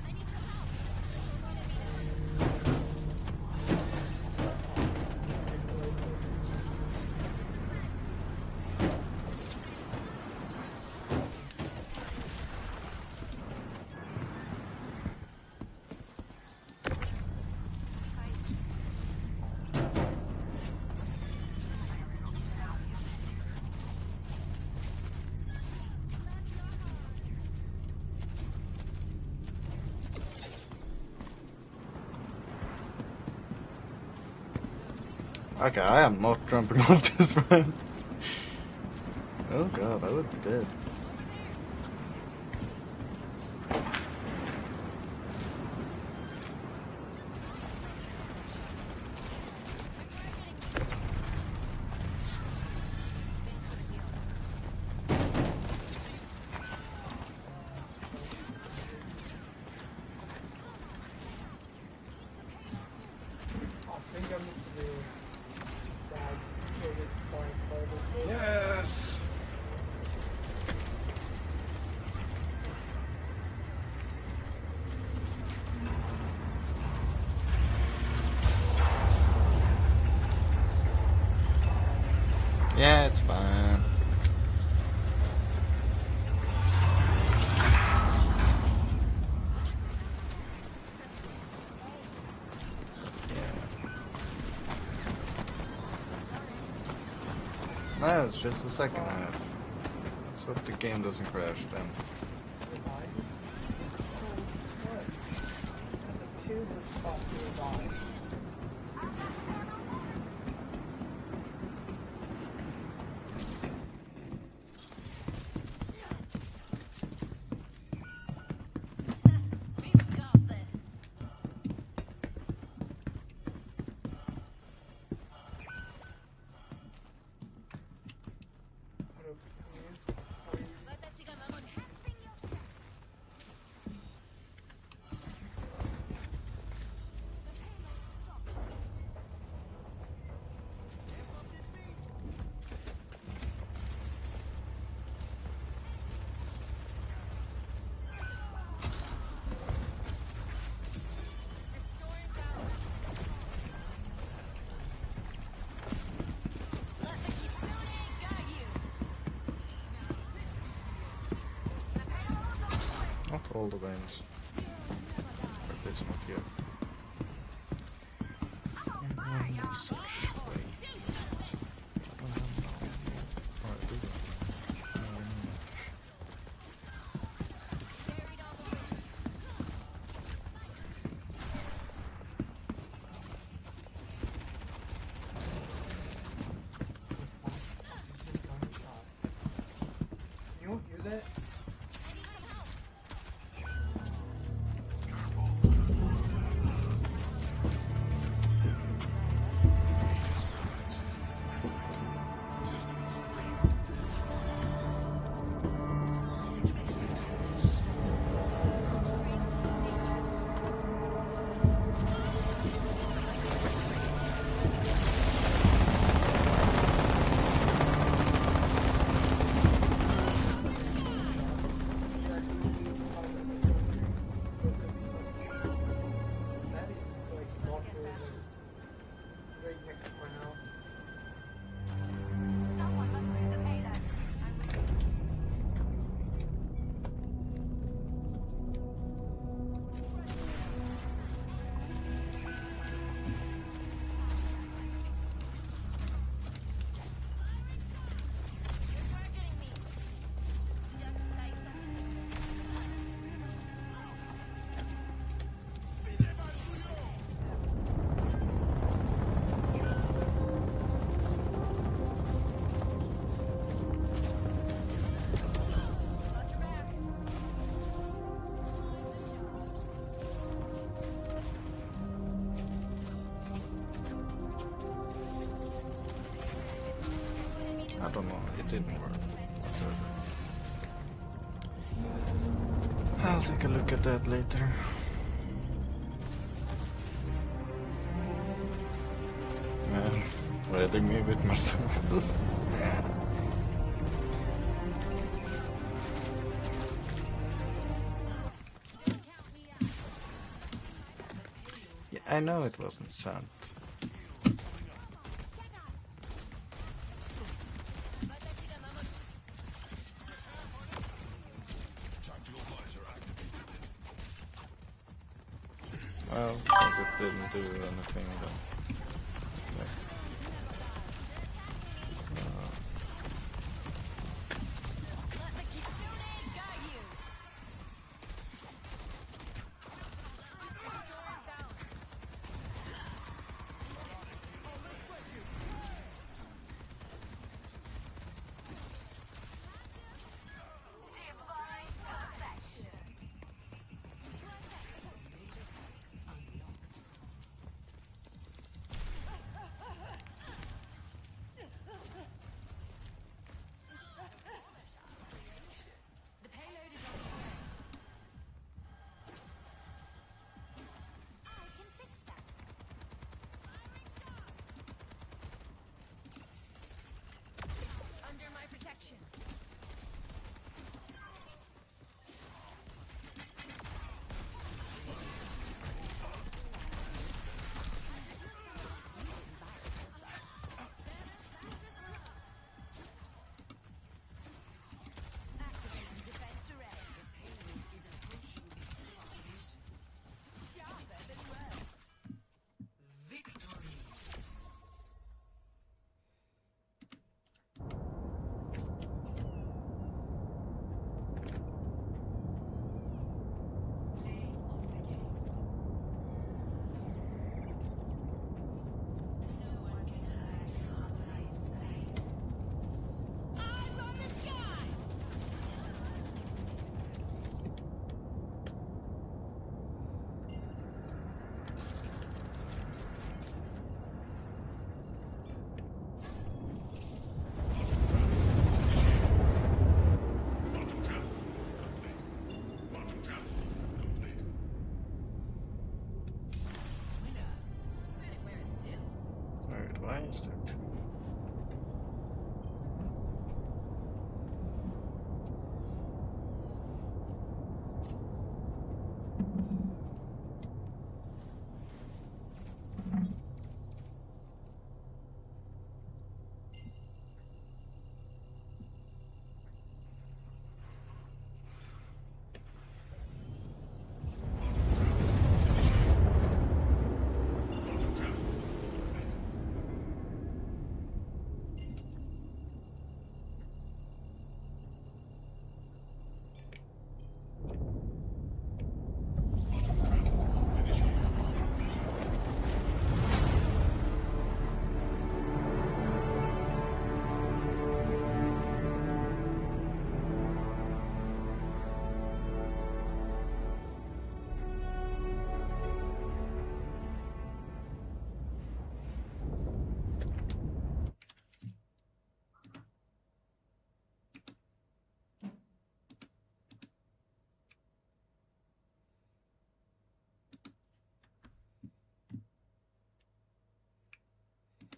I need some help. Okay, I am not jumping off this man. Oh god, I would be dead. I think I'm into the bag. Kill this fine fireball. Yes! Yeah, it's fine. No, it's just the second half. So if the game doesn't crash, then We've got this. Restoring balance. Let the Kitsune guide you. not all the wins. At least not yet. In such way. Do something. Alright, do that. Buried on the way. You won't use it? I need some help. That is like right next to my house. Someone must move the payload. You're targeting me. I don't know, it didn't work. Whatever. I'll take a look at that later. Man, letting me with myself. Yeah, I know it wasn't sent. Well, since it didn't do anything then. Yeah. Let the Kitsune guide you. Restoring balance. Divine perfection. Is there two?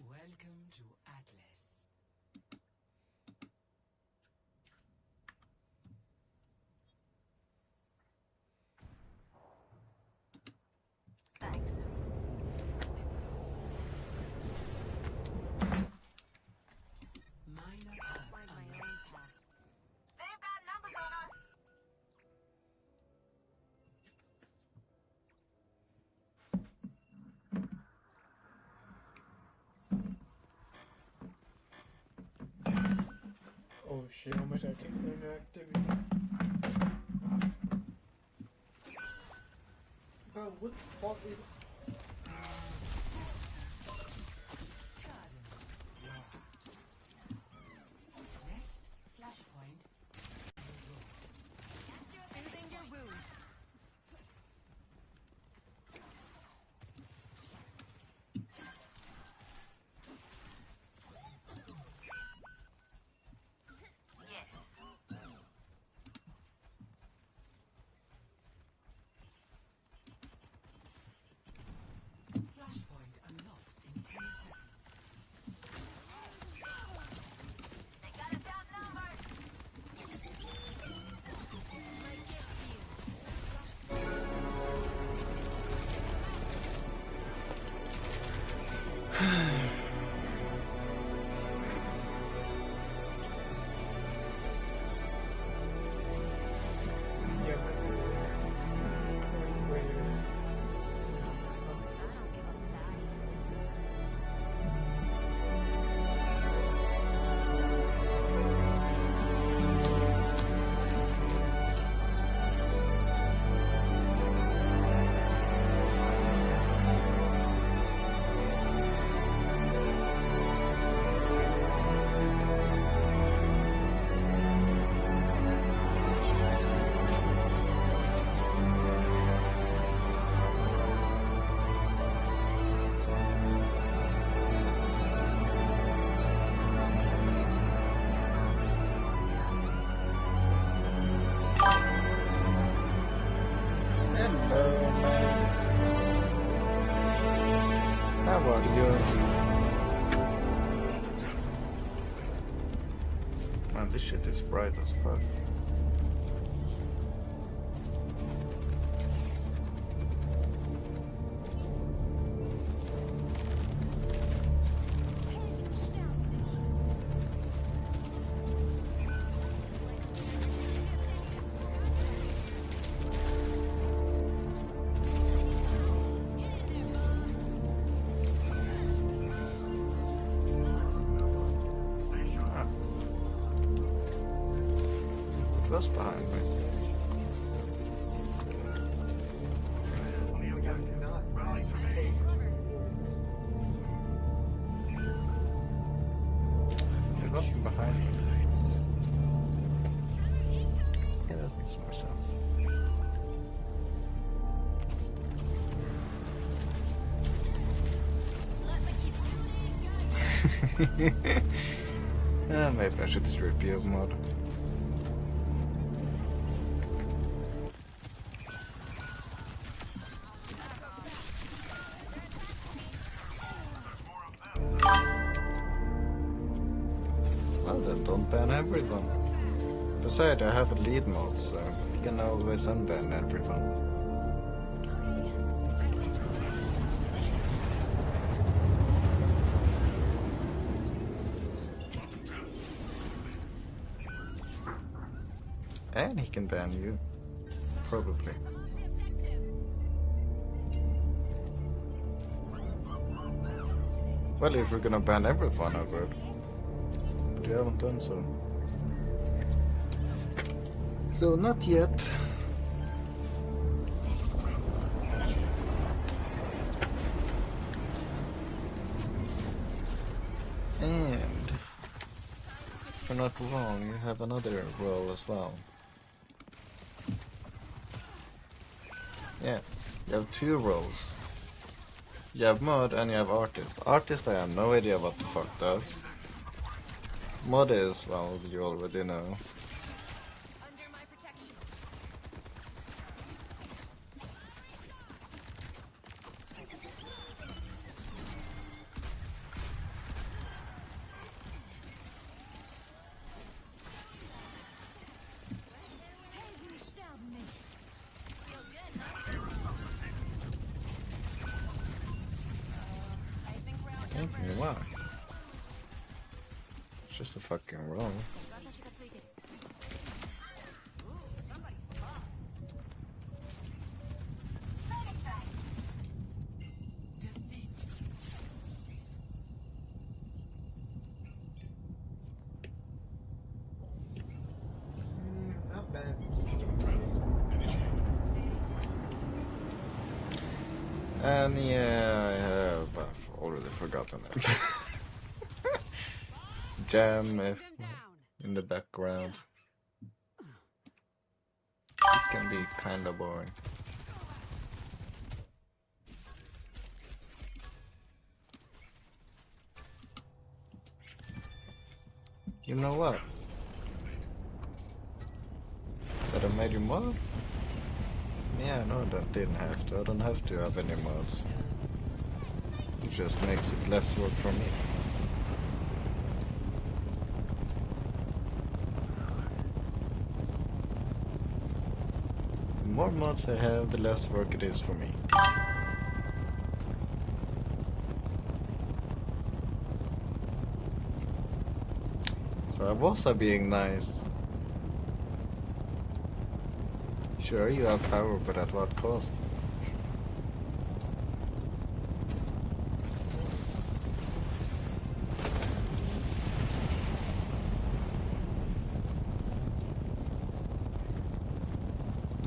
Welcome to Atlas. Thanks. Minor path Find my unlocked. own path. They've got numbers on us. Oh shit, almost got kicked in activity. Oh, what the fuck is... Garden lost. Next flashpoint resolved. Soothing your wounds. Yes. Flashpoint unlocks in 10 seconds. They got us outnumbered. My gift to you. Yeah, but... Wait, I don't give up that easily. Hello, mates. How are you? Man, this shit is bright as fuck. Ah. What's behind me? we got not take There's nothing behind me. Yeah, that makes more sense. Let me keep guide you. Maybe I should strip you of mod. Then don't ban everyone. Besides, I have a lead mode, so you can always unban everyone. And he can ban you. Probably. Well, if we're gonna ban everyone, I would. But you haven't done so. So, not yet. And, if you're not wrong, you have another role as well. Yeah, you have two roles. You have mod and you have artist. Artist, I have no idea what the fuck does. Mod is, well, you already know. Under my protection. Feels good, huh? I think we're Thank outnumbered. you, wow. It's just a fucking roll. 私がついてる。Ooh, somebody's tough. Not bad. And yeah, I have. I've already forgotten it. Jam if in the background. It can be kinda boring. You know what? That I made you mod? Yeah, no, that didn't have to. I don't have to have any mods. It just makes it less work for me. The more mods I have, the less work it is for me. So I was being nice. Sure, you have power, but at what cost?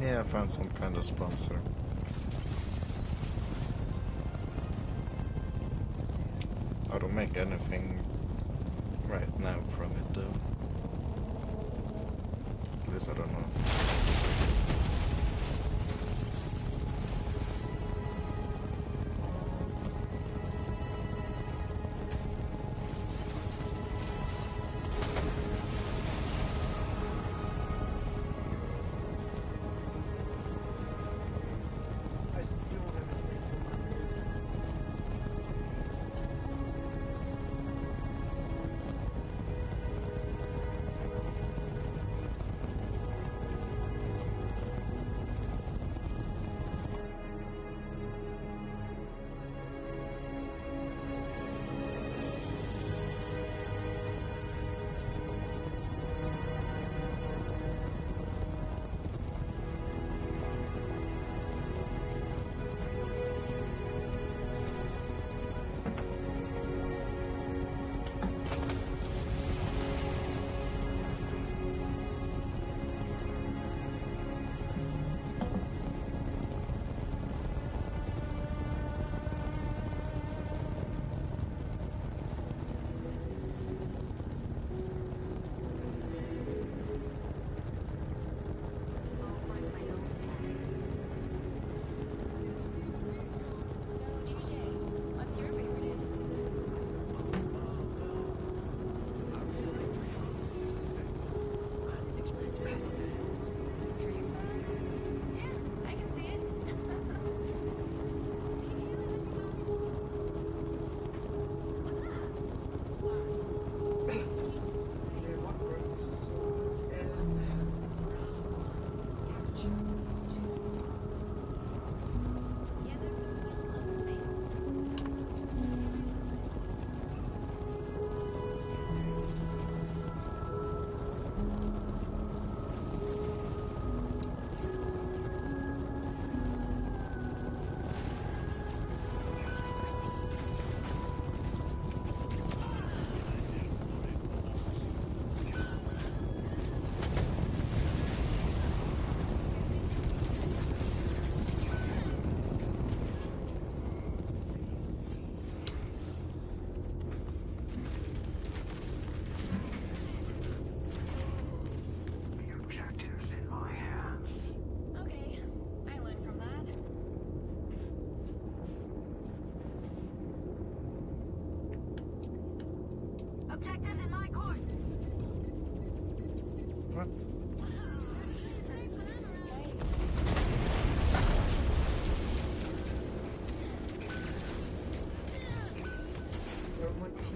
Yeah, I found some kind of sponsor. I don't make anything right now from it though. At least I don't know. I still don't have a screen.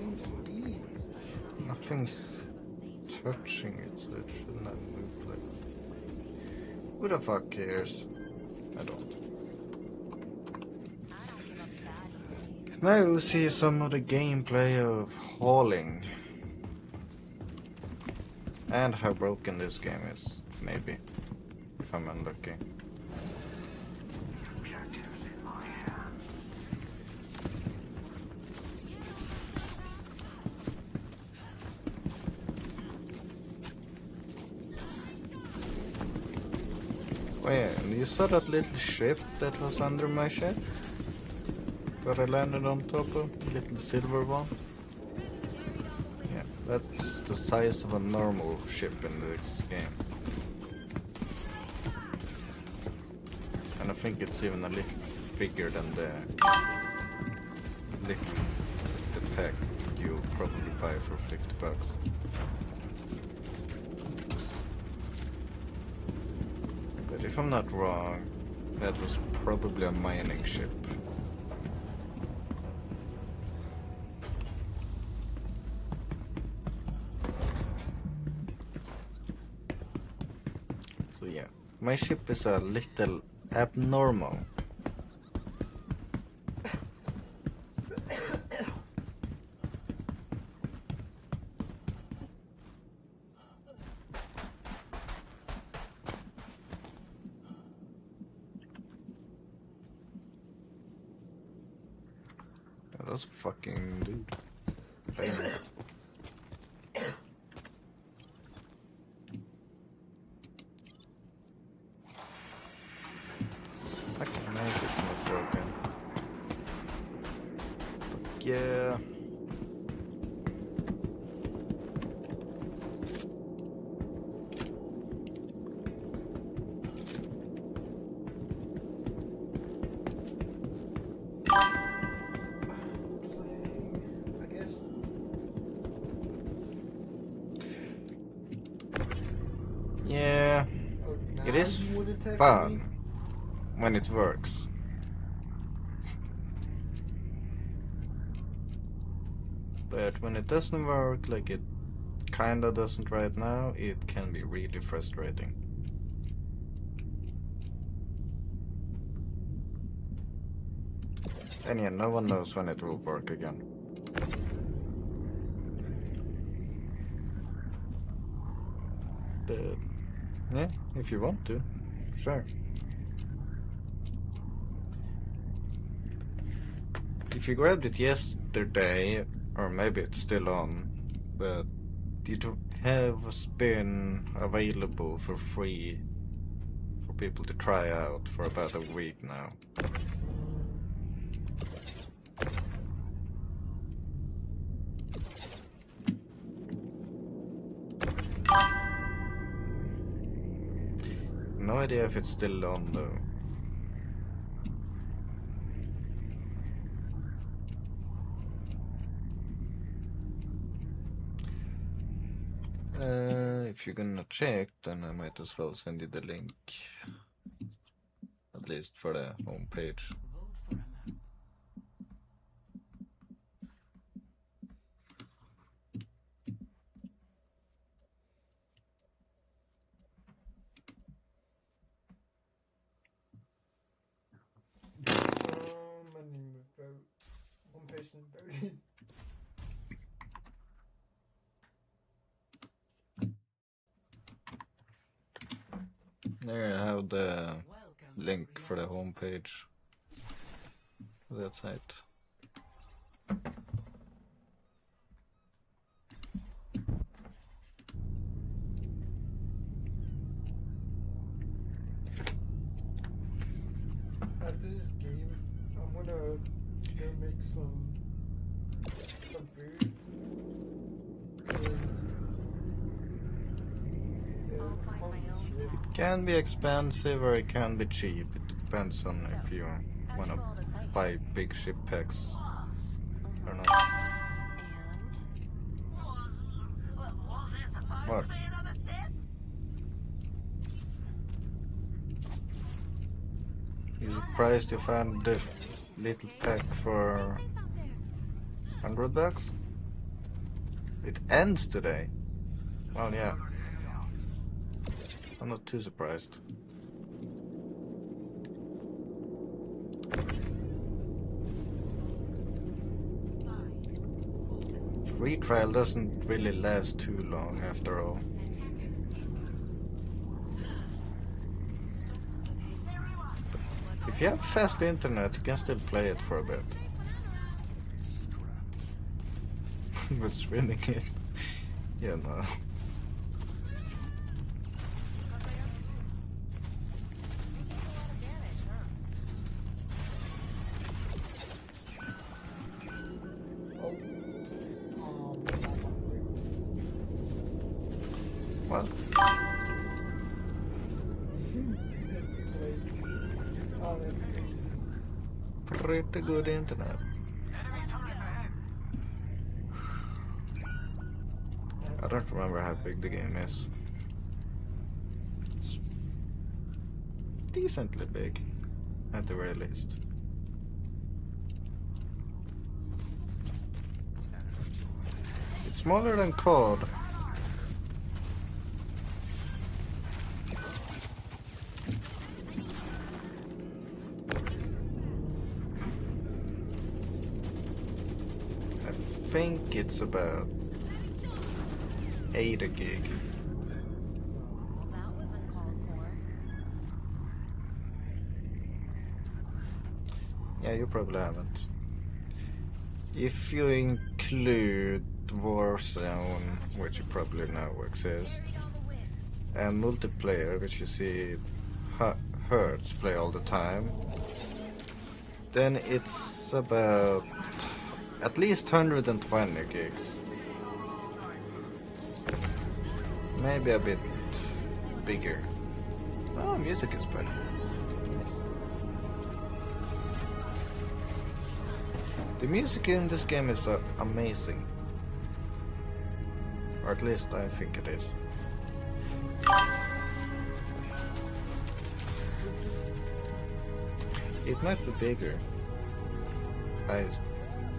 game just leaves. Nothing's touching it, so it shouldn't have moved like that. Who the fuck cares? I don't. I don't give up that easy. Now we'll see some of the gameplay of hauling. And how broken this game is, maybe. If I'm unlucky. Objectives in my hands. Wait, you saw that little ship that was under my ship? That I landed on top of? Little silver one? Yeah, that's the size of a normal ship in this game. And I think it's even a little bigger than the pack you'll probably buy for $50. But if I'm not wrong, that was probably a mining ship. So yeah, my ship is a little abnormal. That's a fucking dude. Playing it. Fucking nice, it's not broken. Fuck yeah. I guess. Yeah, Oh, it now is you wanna attack fun me? when it works. But when it doesn't work, like it kinda doesn't right now, it can be really frustrating. And yeah, no one knows when it will work again. But yeah, if you want to, sure. If you grabbed it yesterday, or maybe it's still on, but it has been available for free for people to try out for about a week now. No idea if it's still on though. If you're gonna check, then I might as well send you the link. At least for the home page. Vote for a man. I didn't even vote. One person voted. There I have the Welcome link to for the reality. home page of that site. After this game, I'm gonna go make some food. I'll find my own Shit. path. Can be expensive or it can be cheap. It depends on if you How'd wanna you pull this heist? buy big ship packs or not. And What? You surprised you found the little pack for $100? It ends today. Well, yeah. I'm not too surprised. Free trial doesn't really last too long after all. If you have fast internet, you can still play it for a bit. But spinning it, yeah, no. Well, pretty good internet. I don't remember how big the game is. It's decently big, at the very least. It's smaller than COD. I think it's about 80 gig. That wasn't called for. Yeah, you probably haven't. If you include Warzone, which you probably know exists, and multiplayer, which you see Hertz play all the time, then it's about at least 120 gigs. Maybe a bit bigger. Oh, music is better. Yes. The music in this game is amazing. Or at least I think it is. It might be bigger. I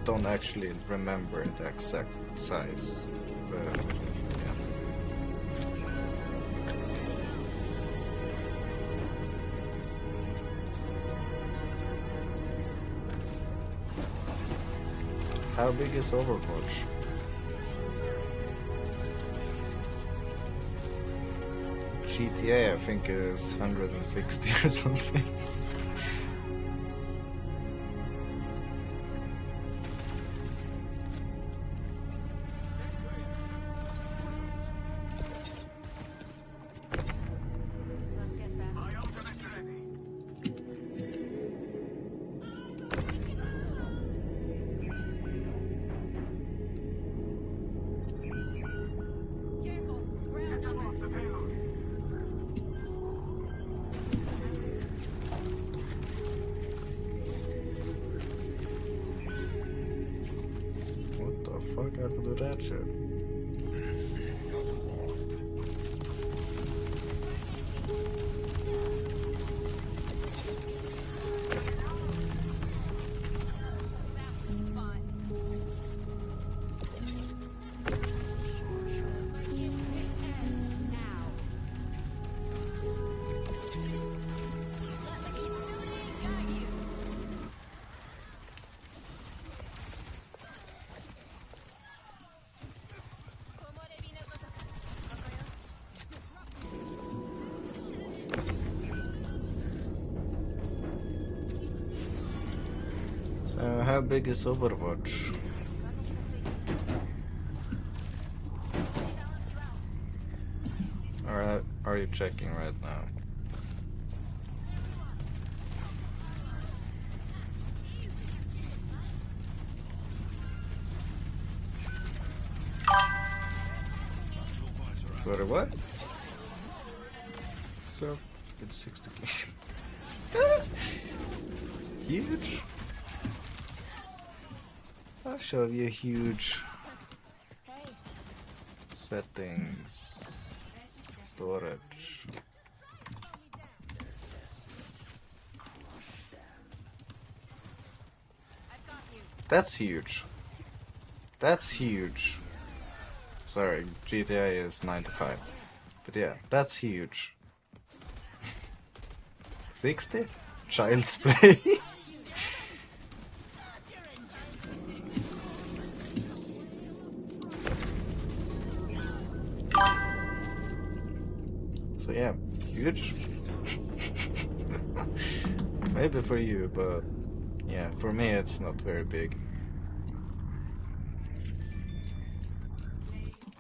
don't actually remember the exact size, but yeah. How big is Overwatch? GTA, I think, is 160 or something. Let's get back. Careful. Grab number. What the fuck? How to do that shit? Spot. This ends now. Let the Kitsune guide you. So, how big is Overwatch? Or are you checking right now? Sorry, what? So, it's 60 gigs. Huge? I'll show you huge. Settings. Storage. I've got you. That's huge. That's huge. sorry, GTA is 95. But yeah, that's huge. 60? Child's Play. So yeah, huge. Maybe for you, but yeah, for me it's not very big.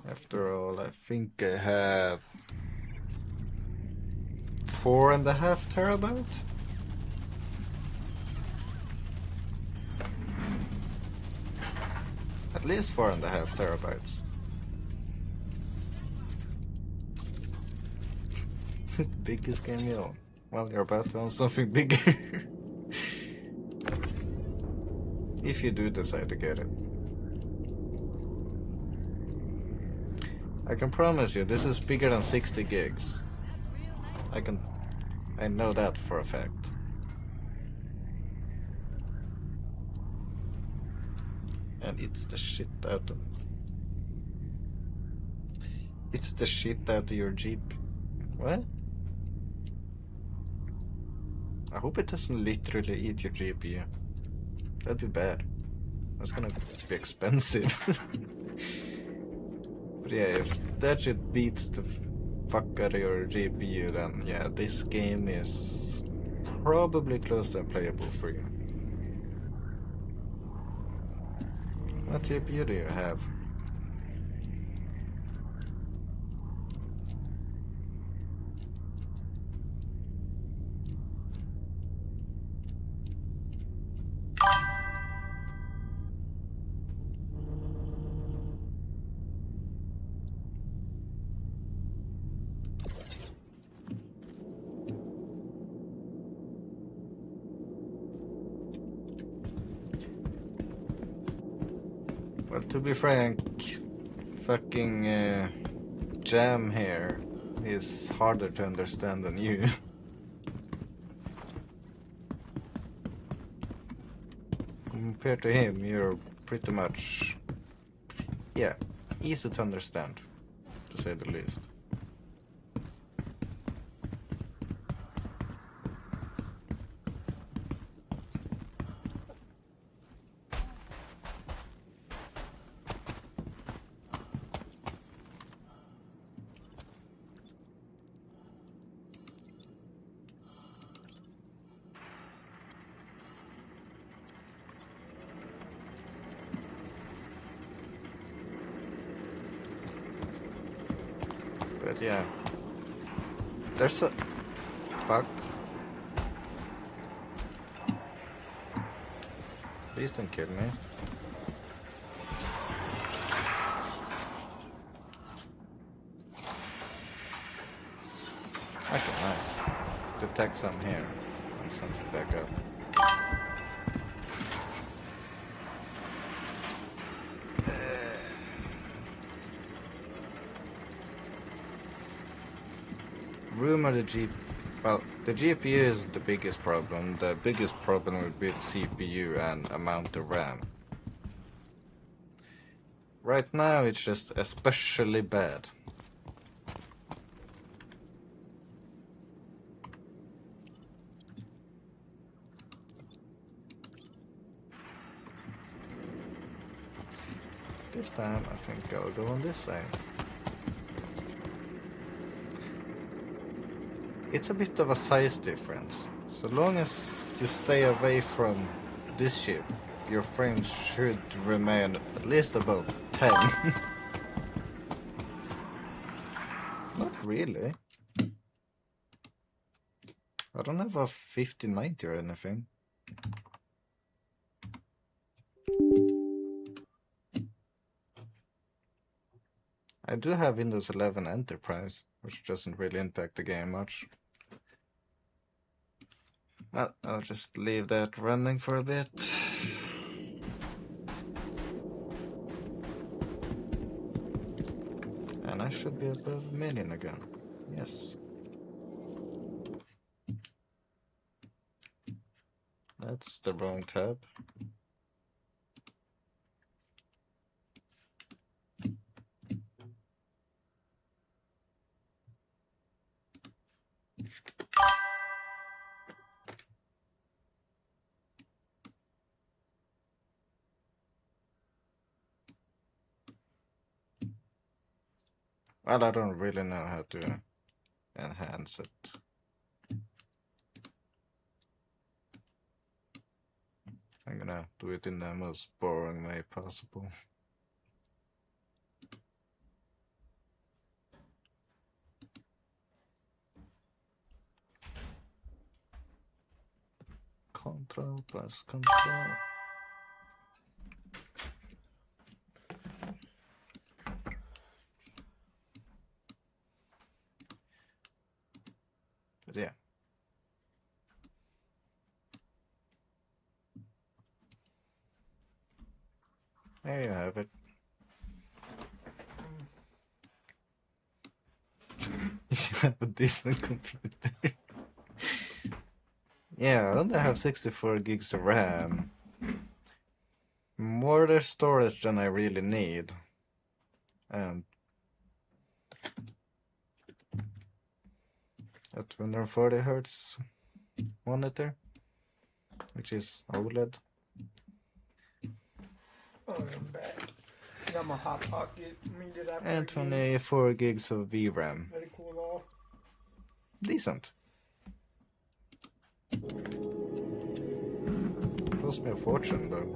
After all, I think I have 4.5 terabytes. At least 4.5 terabytes. Biggest game you own. Well, you're about to own something bigger. If you do decide to get it. I can promise you, this is bigger than 60 gigs. I know that for a fact. And it's the shit out of... It's the shit out of your Jeep. What? I hope it doesn't literally eat your GPU. That'd be bad. That's gonna be expensive. But yeah, if that shit beats the fuck out of your GPU, then yeah, this game is probably close to unplayable for you. What GPU do you have? Well, to be frank, fucking Jam here is harder to understand than you. Compared to him, you're pretty much, yeah, easy to understand, to say the least. But yeah, there's a... Fuck. Please don't kill me. Okay, nice. To attack some here. Sends it back up. Rumor the GPU is the biggest problem. The biggest problem would be the CPU and amount of RAM. Right now it's just especially bad. This time I think I'll go on this side. It's a bit of a size difference. So long as you stay away from this ship, your frames should remain at least above 10. Not really. I don't have a 5090 or anything. I do have Windows 11 Enterprise, which doesn't really impact the game much. Well, I'll just leave that running for a bit. And I should be above 1 million again. Yes. That's the wrong tab. Well, I don't really know how to enhance it. I'm gonna do it in the most boring way possible. Control plus control. But yeah. There you have it. You have a decent computer. Yeah, I only have 64 gigs of RAM. More storage than I really need. And a 240 hertz monitor, which is OLED. Oh, I'm back. Got my hot pocket. Did that And for a game. 24 gigs of VRAM. Let it cool off. Decent. Cost me a fortune though.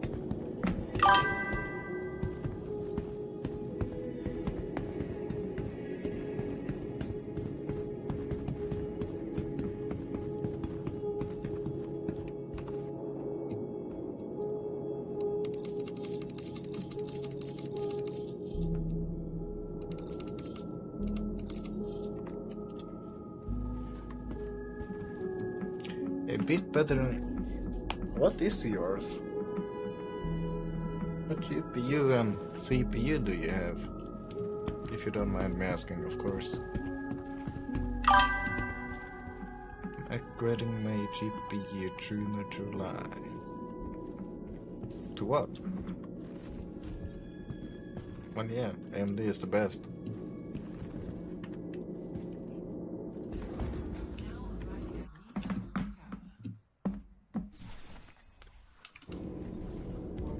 A bit better than... What is yours? What GPU and CPU do you have? If you don't mind me asking, of course. I'm upgrading my GPU June or July. To what? Well, yeah, AMD is the best.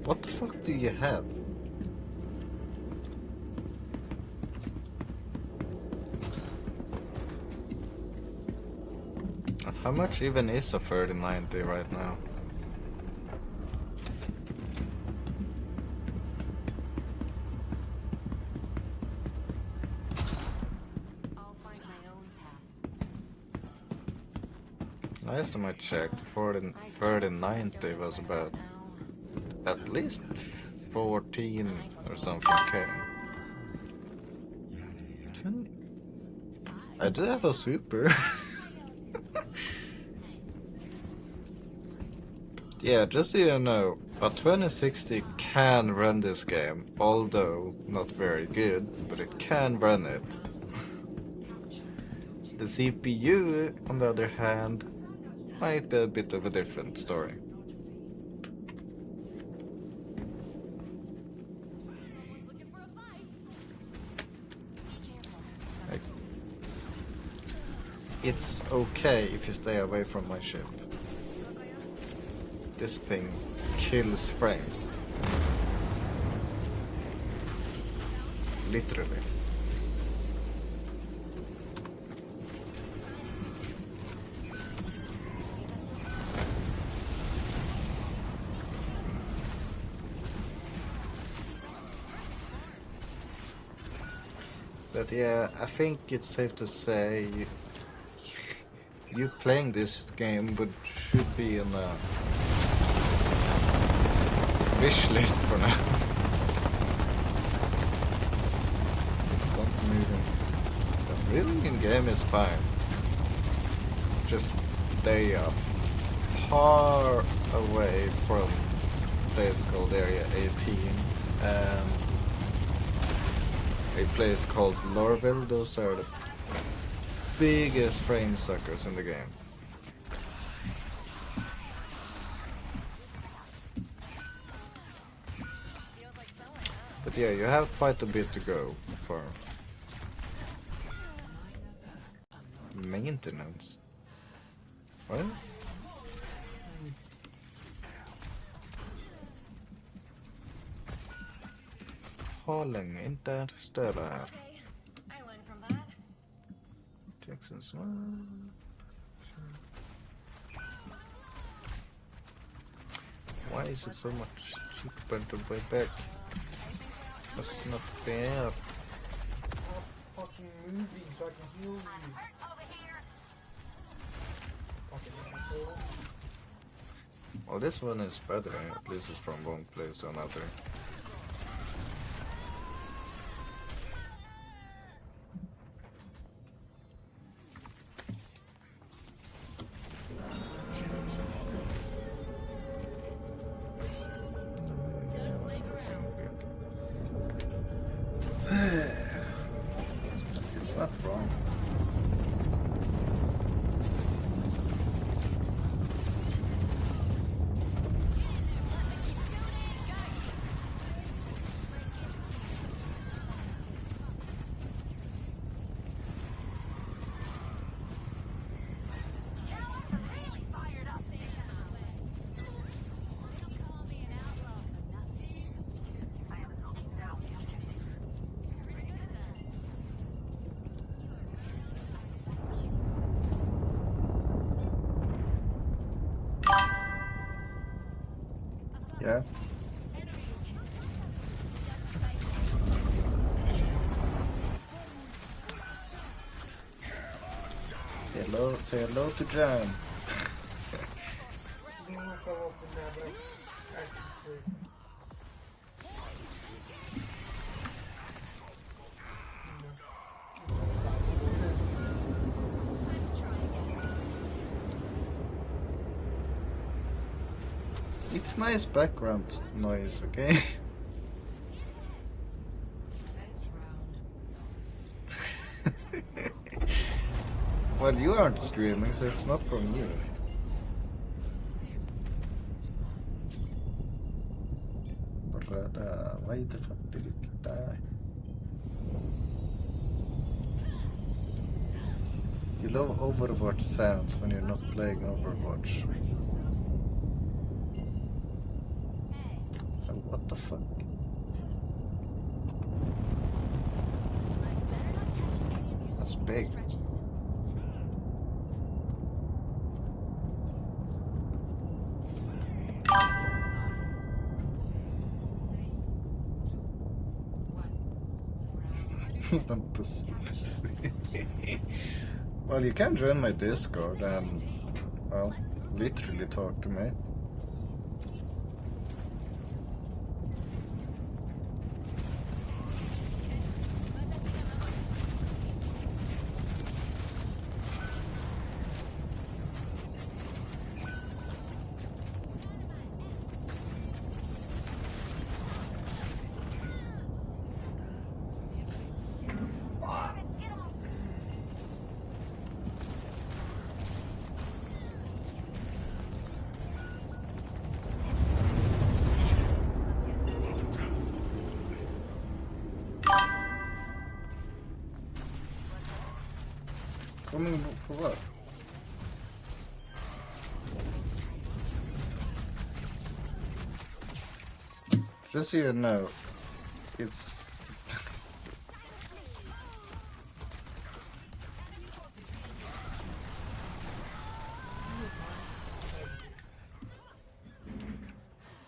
What the fuck do you have? How much even is a 3090 right now? I'll find my own path. Last time I checked, 3090 was about at least 14 or something K. I do have a super. Yeah, just so you know, a 2060 can run this game, although not very good, but it can run it. The CPU, on the other hand, might be a bit of a different story. Looking for a fight. Like, it's okay if you stay away from my ship. This thing kills frames. Literally. But yeah, I think it's safe to say you playing this game should be on a wish list for now. Don't move him. The moving in game is fine. Just they are far away from a place called Area 18 and a place called Lorville. Those are the biggest frame suckers in the game. But yeah, you have quite a bit to go for maintenance. What? Falling Interstellar. Okay, I learned accents. Why is it so much cheaper to buy back? That's not fair. Fucking movie so I can heal you. Over here. Fucking asshole. Well, this one is better. At least it's from one place to another. It's not wrong. Really fired up there. Don't call me an outlaw for nothing. I am looking down the objective. Pretty good at that. Yeah. Hello, say hello to John. I don't know if I'll open that, but I can see. It's nice background noise, okay? Best round. Well, you aren't streaming, so it's not from you. Brother, why the fuck did it die? You love Overwatch sounds when you're not playing Overwatch. Oh, what the fuck? That's big. I'm pussy. Well, you can join my Discord and, well, literally talk to me. Coming for what? Just so you know, it's...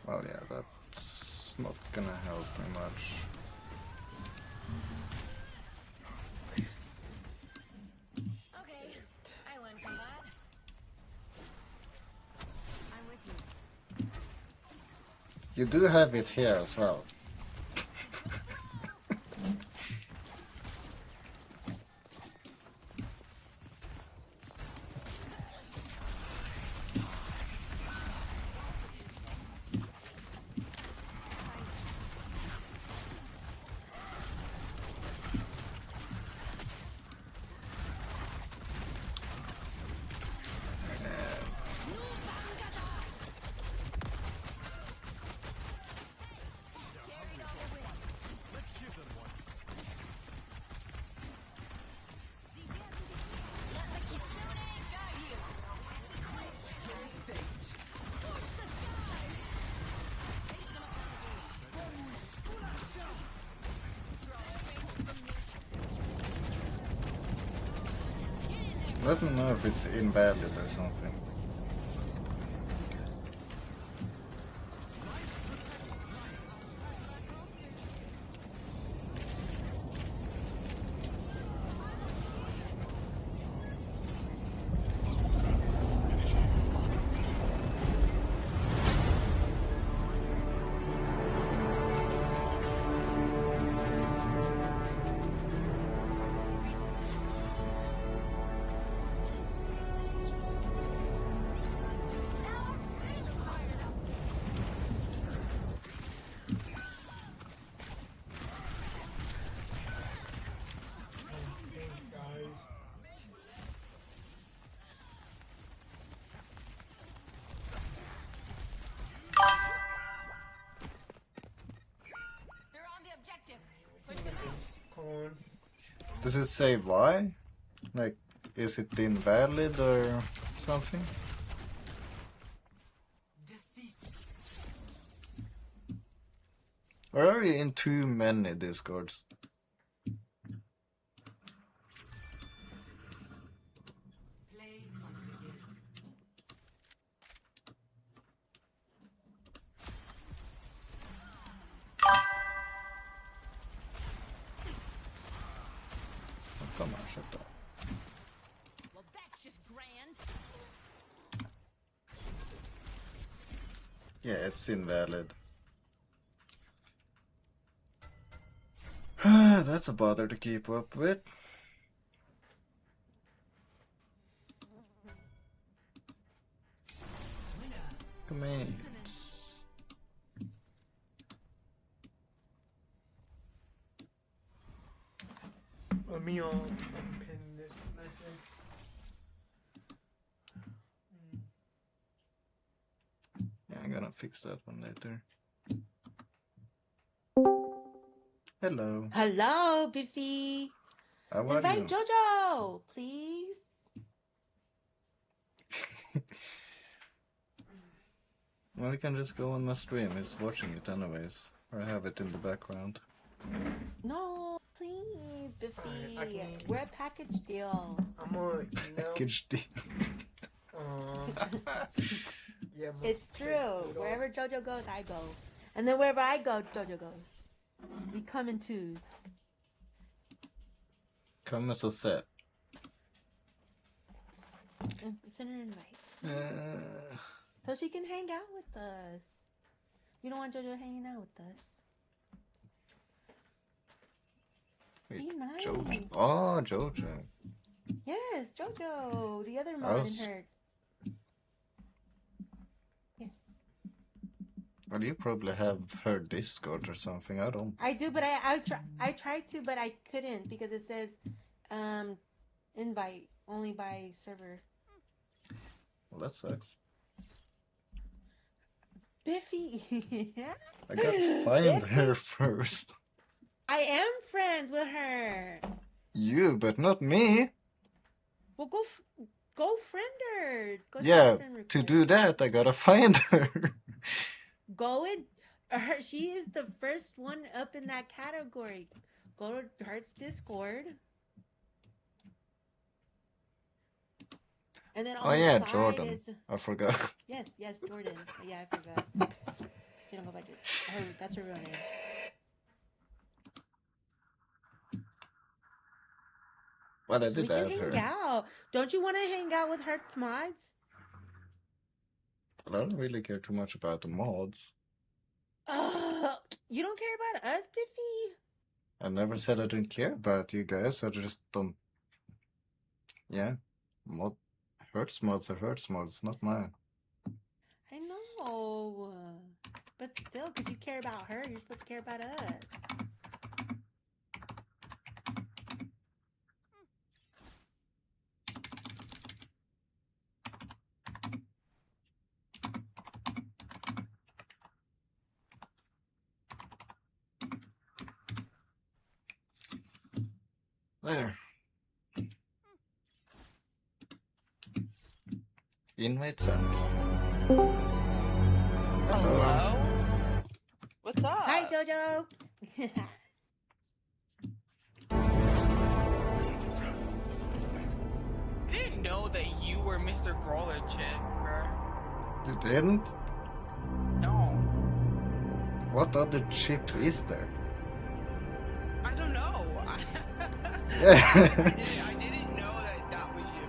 Well, yeah, that's not gonna help me much. Okay, I learned from that. I'm with you. You do have it here as well. Let me know if it's invalid or something. Guys. They're on the objective. Push them out. Corn. Does it say why? Like, is it invalid or something? Defeat. Or are you in too many discords? Play of the game. Oh, come on, shut up. Well, that's just grand. Yeah, it's invalid. That's a bother to keep up with. Winner. Commands. Let me pin this message. Yeah, I'm gonna fix that one later. Hello. Hello, Biffy. How are Invite you? Jojo, please. Well, you can just go on my stream. It's watching it anyways. Or I have it in the background. No, please, Biffy. I can- We're a package deal. I'm on, Package deal. yeah. It's true. Wherever Jojo goes, I go. And then wherever I go, Jojo goes. We come in twos. Come as a set. Send her an invite. Uh, So she can hang out with us. You don't want Jojo hanging out with us. wait, Be nice. Jojo. Oh, Jojo. Yes, Jojo. The other mod in was- Hertz. Yes. Well, you probably have her Discord or something. I don't. I do, but I tried to, but I couldn't because it says invite only by server. Well, that sucks. Biffy. I gotta find Biffy. her first. I am friends with her. You, but not me. Well, go friend her. Go send Yeah, a friend to request. do that, I gotta find her. Go in. Her, she is the first one up in that category. Go to Hearts Discord. And then on Oh the yeah, side Jordan. is I forgot. yes, Jordan. Yeah, I forgot. Oops. She don't go by Jordan. That's her real name. Well, I We did can add hang her. out. Don't you want to hang out with Hertz mods? But I don't really care too much about the mods. You don't care about us, Biffy? I never said I didn't care about you guys. I just don't. Yeah, Hertz mods are Hertz mods, not mine. I know. But still, because you care about her, you're supposed to care about us. There. Invite sent. Hello. What's up? Hi, Jojo. roll a chip, bro. You didn't? No. What other chip is there? I don't know. Yeah. I didn't know that was you.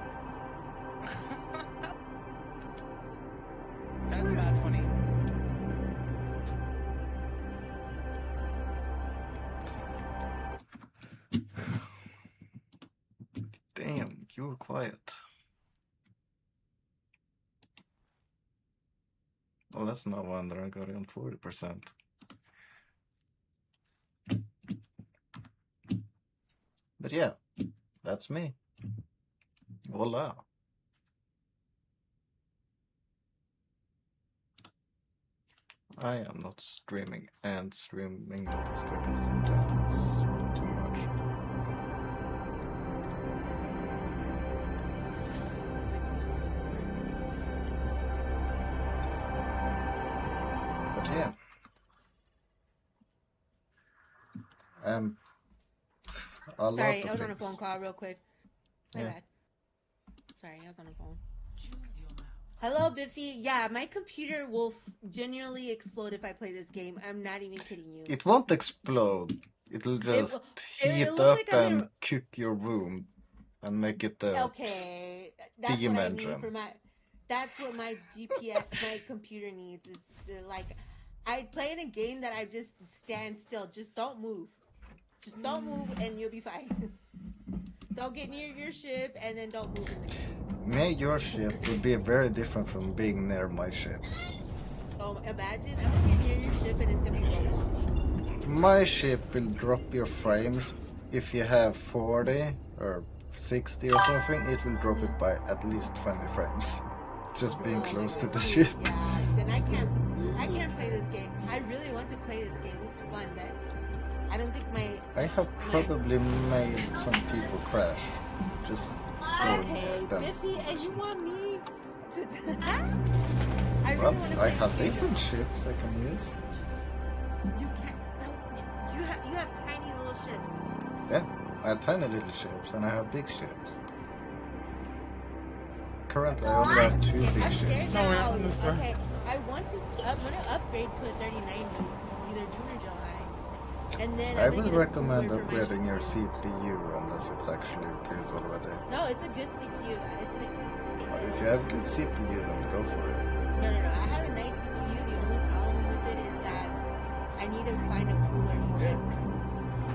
That's mad funny. Damn, you were quiet. Well, that's no wonder I got it on 40%. But yeah, that's me. Voila. I am not streaming and streaming sometimes. Too much. But yeah. A lot Sorry, of I was on a things. phone call real quick. My Yeah. bad. Sorry, I was on a phone. Hello, Biffy. Yeah, my computer will genuinely explode if I play this game. I'm not even kidding you. It won't explode. It'll just heat looks up like I'm and in- cook your room and make it the Okay, that's steam what I need engine. for my. That's what my GPS, my computer needs. Is like, I play in a game that I just stand still. Just don't move. Just don't move, and you'll be fine. Don't get near your ship, and then don't move in the game. Near your ship would be very different from being near my ship. Oh, imagine I'm gonna get near your ship, and it's gonna be broken. My ship will drop your frames if you have 40 or 60 or something. It will drop it by at least 20 frames. Just being Oh my close to the goodness. ship. Yeah, then I can't play this game. I really want to play this game. It's fun, but I don't think my. I have probably made some people crash. Just going Okay, them. Biffy, and you want me to? I really Well, want to. I have different ships I can use. You can't. No, you have tiny little ships. Yeah, I have tiny little ships and I have big ships. Currently, I only have two big I'm ships. scared No, we're now. not in the store. Okay, I want to upgrade to a 3090, either June or July, and then I I'm gonna would get a recommend cooler for my upgrading your CPU. CPU unless it's actually good already. No, it's a good CPU. It's But if you have good CPU, then go for it. No. I have a nice CPU. The only problem with it is that I need to find a cooler for it.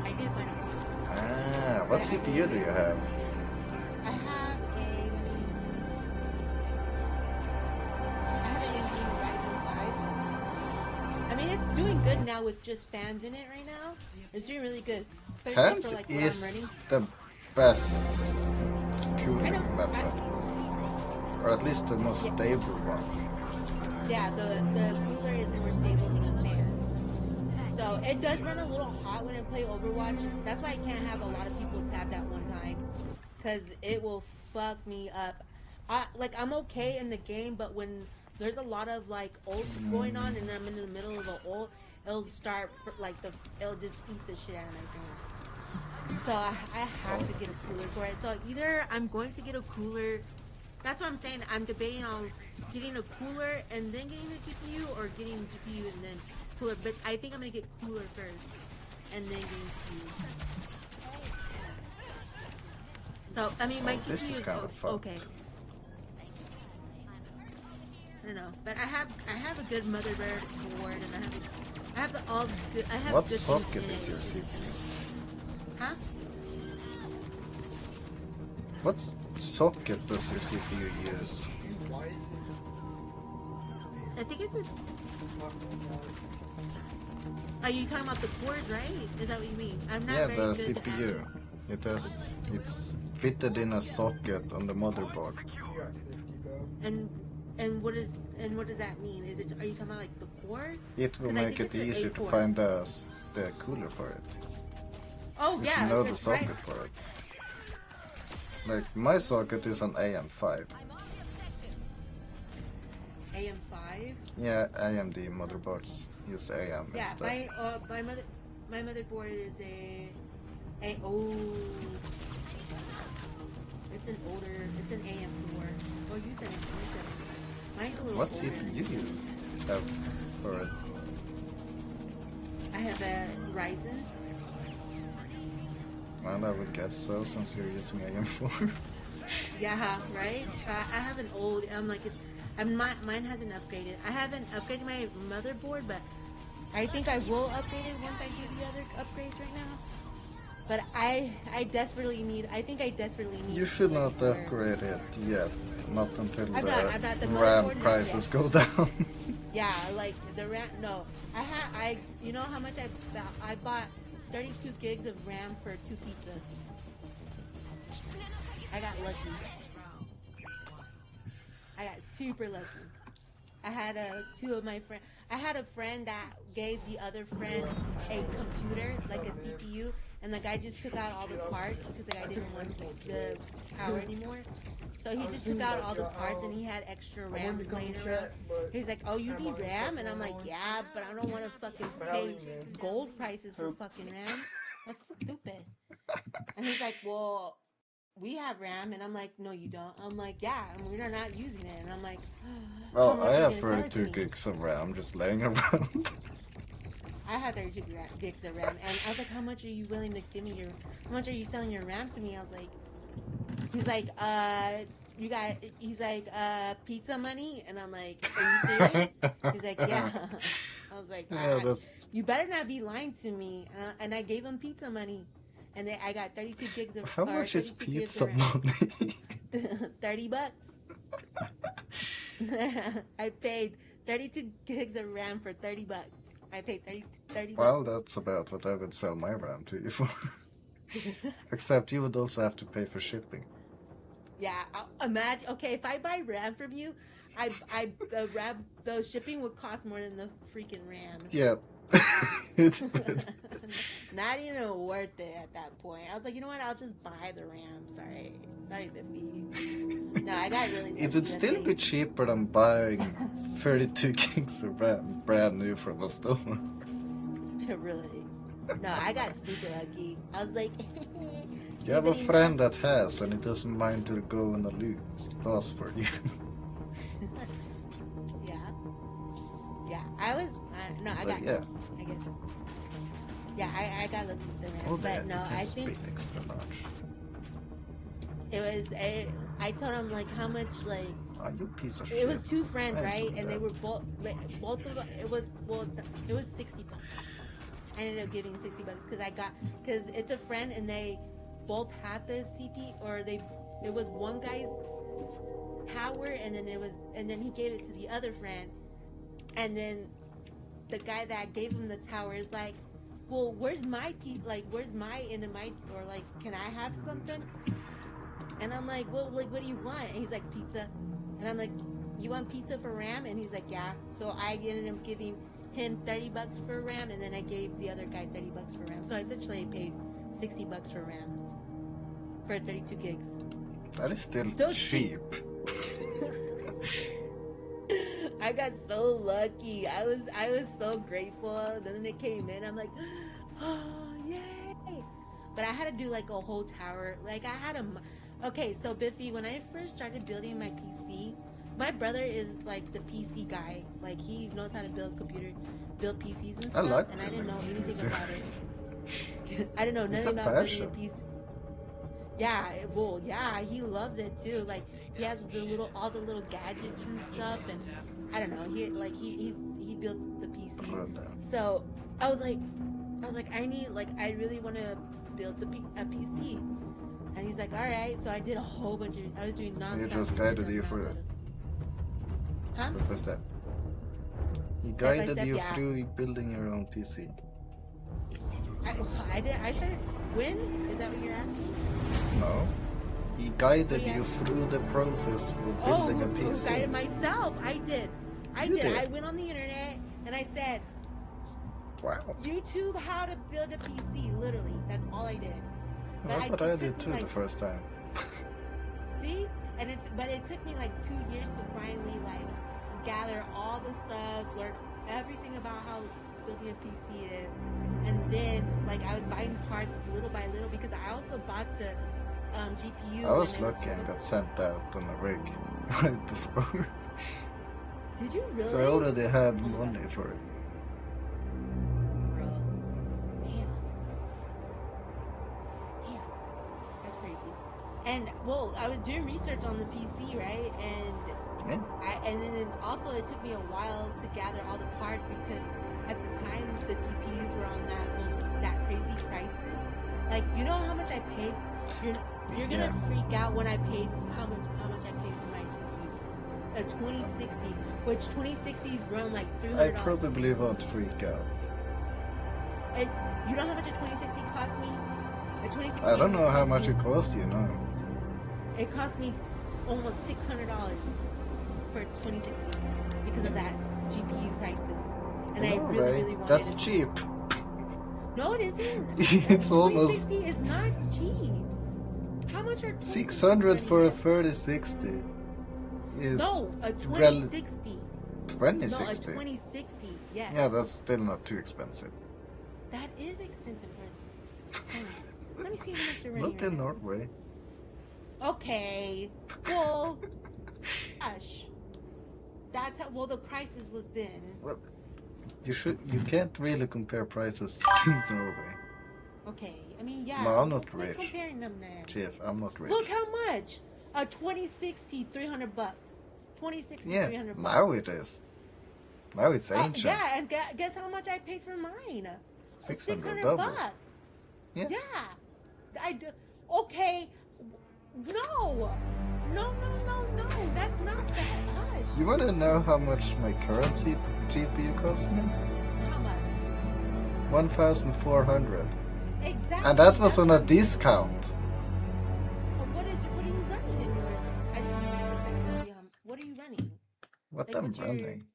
I did find a cooler. Ah, what CPU do you have? I have a NVIDIA Ryzen 5. I mean, it's doing good now with just fans in it right now. It's doing really good, especially Fans for like what I'm running. is the best I cooling know. method, or at least the most stable one. Yeah, the cooler is more stable than the fans. So it does run a little hot when I play Overwatch. That's why I can't have a lot of people tabbed at one time, because it will fuck me up. I'm okay in the game, but when there's a lot of like ults going on and I'm in the middle of an ult, it'll start it'll just eat the shit out of my fans. So I have to get a cooler for it. So either I'm going to get a cooler. That's what I'm saying. I'm debating on getting a cooler and then getting a GPU, or getting GPU and then cooler. But I think I'm gonna get cooler first and then getting GPU. So I mean, my GPU This is kind of fucked. okay. I don't know, but I have a good motherboard board, and I have all good. I have What good socket things is in your it. CPU? Huh? What socket does your CPU use? I think it's a. Are you talking about the cord, right? Is that what you mean? I'm not Yeah, very the good CPU. It's fitted in a socket on the motherboard. And what does that mean? Are you talking about like the cord? It will 'Cause I make think it it's an easier A to cord. find the cooler for it. Oh If yeah, you know the that's socket right. for it. Like my socket is an AM5. AM5. Yeah, AMD motherboards use AM Yeah, instead. my motherboard is a oh. It's an AM4. Well, you said it. Mine's a little What older. CPU you have for it? I have a Ryzen. Well, I would guess so, since you're using AM4. Yeah, right? I have an old, mine hasn't upgraded. I haven't upgraded my motherboard, but I think I will update it once I do the other upgrades right now. But I desperately need, You should not for- upgrade it yet, not until I'm not the the motherboard RAM not prices yet. go down. Yeah, like the RAM, no. You know how much I bought 32 gigs of RAM for 2 pizzas. I got lucky. I got super lucky. I had I had a friend that gave the other friend a computer, like a CPU, and the guy just took out all the parts because the guy didn't want the power anymore. So he just took out all the parts and he had extra RAM laying around. He's like, "Oh, you need RAM?" And I'm like, "Yeah, but I don't want to fucking pay gold prices for fucking RAM. That's stupid." And he's like, "Well, we have RAM," and I'm like, "No, you don't." I'm like, "Yeah, and we're not using it." And I'm like, "How Well, much I are you have gonna sell it to 32 me?" gigs of RAM just laying around. I had 32 gigs of RAM, and I was like, "How much are you willing to give me how much are you selling your RAM to me?" I was like, he's like, pizza money? And I'm like, "Are you serious?" He's like, "Yeah." I was like, Yeah, that's "You better not be lying to me." And I gave him pizza money, and then I got 32 gigs of how much is 32 gigs pizza of RAM. money? $30. I paid 32 gigs of RAM for $30. I paid 30 Well, bucks. that's about what I would sell my RAM to you for. Except you would also have to pay for shipping. Yeah, imagine. Okay, if I buy RAM from you, the shipping would cost more than the freaking RAM. Yeah. Not even worth it at that point. I was like, you know what? I'll just buy the RAM. Sorry, Biffy. No, I got really. It would still be lucky. cheaper than buying 32 gigs of RAM brand new from a store. Really. No, I got super lucky. I was like, You have a anybody friend know? that has, and it doesn't mind to go on a loss for you. Yeah. Yeah, I So, got, yeah. I guess. Yeah, I got lucky with the RAM. Oh, but yeah, no, it I has think been extra large. it was, I told him, like, how much, like, Ah, you piece of shit. it was 2 friends, I right? do And they that. were both of them, it was $60. I ended up giving $60 because it's a friend and they both had the CP, or it was one guy's tower, and then he gave it to the other friend, and then the guy that gave him the tower is like, "Well, where's my where's my end of my, or like, can I have something?" And I'm like, "Well, like, what do you want?" And he's like, "Pizza." And I'm like, "You want pizza for RAM?" And he's like, "Yeah." So I ended up giving him $30 for RAM, and then I gave the other guy $30 for RAM. So I essentially paid $60 for RAM for 32 gigs. That is still Still cheap. I got so lucky. I was so grateful. Then it came in. I'm like, "Oh, yay!" But I had to do like a whole tower. Like I had okay, so Biffy, when I first started building my PC, my brother is like the PC guy. Like he knows how to build PCs and I stuff. like And I didn't know building anything about it. I didn't know It's a nothing about building a passion. PC. Yeah, well, yeah, he loves it too. Like he has all the little gadgets and stuff, and I don't know. He builds the PCs. Rundown. So I was like, I really want to build a PC. And he's like, all right. So I did a whole bunch of, I was doing nonstop. He just research guided on you how through to- it. Huh? Step by step. He by guided step, you yeah. through building your own PC. I started, when? Is that what you're asking? No. He guided Yes. you through the process of Oh, building a who guided PC. myself? I did. You did? I went on the internet and I said, Wow. YouTube how to build a PC. Literally, that's all I did. That's what I did too the first time. See, but it took me like 2 years to finally like gather all the stuff, learn everything about how building a PC is, and then like I was buying parts little by little because I also bought GPU. I was when it lucky and got sent out on a rig right before. Did you really? So I already had money for it. Bro. Damn. Damn. That's crazy. And well, I was doing research on the PC, right? And Yeah. and then also it took me a while to gather all the parts because at the time the GPUs were on that crazy prices. Like, you know how much I paid? You're gonna freak out when I paid how much I paid for my GPU. A 2060, which 2060s run like I $300. probably won't freak out. And you know how much a 2060 cost me? A 2060. I don't know how cost much me- it cost, you know. It cost me almost $600 for 2060 because of that GPU prices. And I No really, way. really wanted That's it. cheap. No, it isn't. It's almost 2060 is not cheap. How much are 600 for a 2060s 3060. Is No, a rel- 2060. No, a 2060. 2060. Yes. Yeah, that's still not too expensive. That is expensive for. Let me see how much they're running. Not in right now. Norway. Okay. Well, gosh. That's how. Well, the crisis was then. Well, you can't really compare prices in Norway. Okay. I mean, yeah. No, I'm not quit rich. comparing them then. Chief, I'm not rich. Look how much. A 2060, $300. 2060, Yeah, $300. now it is. Now it's Oh, ancient. yeah, and guess how much I paid for mine? 600 double. bucks. Yeah. I do. Okay. No. No. That's not that much. You wanna know how much my current GPU cost me? How much? 1,400. Exactly. And that was that's on a what- discount. What are you running in yours? I didn't even see what are you running? What Like, I'm what's your- running?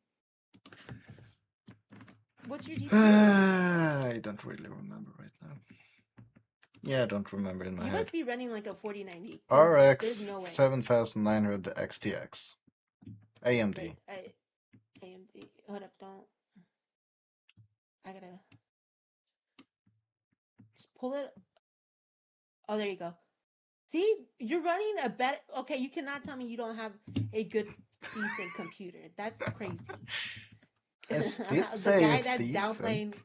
What's your GPU? I don't really remember right now. Yeah, I don't remember in my You head. must be running like a 4090. 'cause RX There's no way. 7900 XTX. AMD. Wait, AMD. Hold up, don't. I gotta just pull it. Oh, there you go. See, you're running a better. Okay, you cannot tell me you don't have a good, decent computer. That's crazy. I The did say guy it's that's decent. downplaying.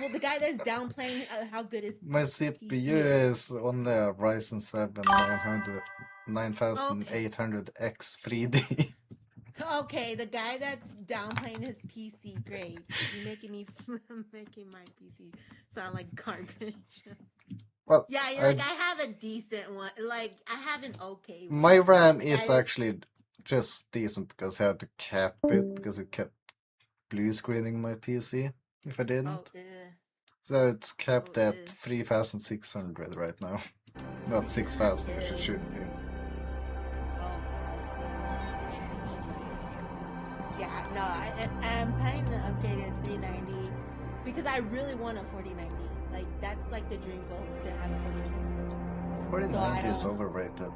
Well, the guy that's downplaying how good is My CPU PC. is on the Ryzen 7 9800X 3D. Okay, the guy that's downplaying his PC, great. You're making me making my PC sound like garbage. Well, Yeah, you're like I have a decent one. Like I have an okay one. my RAM The is guy actually just decent because I had to cap it because it kept blue screening my PC if I didn't. Oh, So it's capped Oh, at 3,600 right now. Not 6,000, which it should be. oh god. Yeah, no, I'm planning to upgrade it 390 because I really want a 4090. Like that's like the dream goal to have a 4090. 4090 is don't- overrated.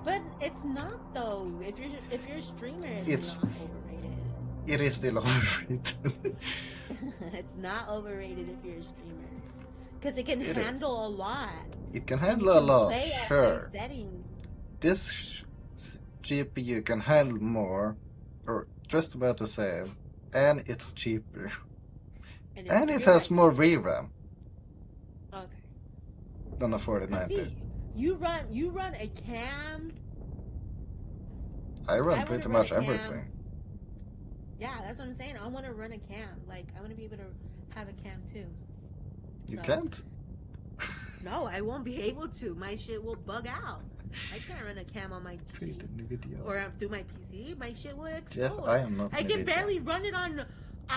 But it's not though. If you're a streamer, It's- not overrated. It is still overrated. It's not overrated if you're a streamer because it can It is. handle a lot. It can You handle a can lot, play at sure. high settings. This GPU can handle more, or just about the same, and it's cheaper. And it you're has right. more VRAM Okay. than a 'Cause 4090. see, you run a cam. I run I pretty wanna run much a cam. everything. Yeah, that's what I'm saying. I want to run a cam. Like I want to be able to have a cam too. You So- can't? No, I won't be able to. My shit will bug out. I can't run a cam on my Create TV a new video. or through my PC. My shit will explode. Jeff, I am not I can NVIDIA. barely run it on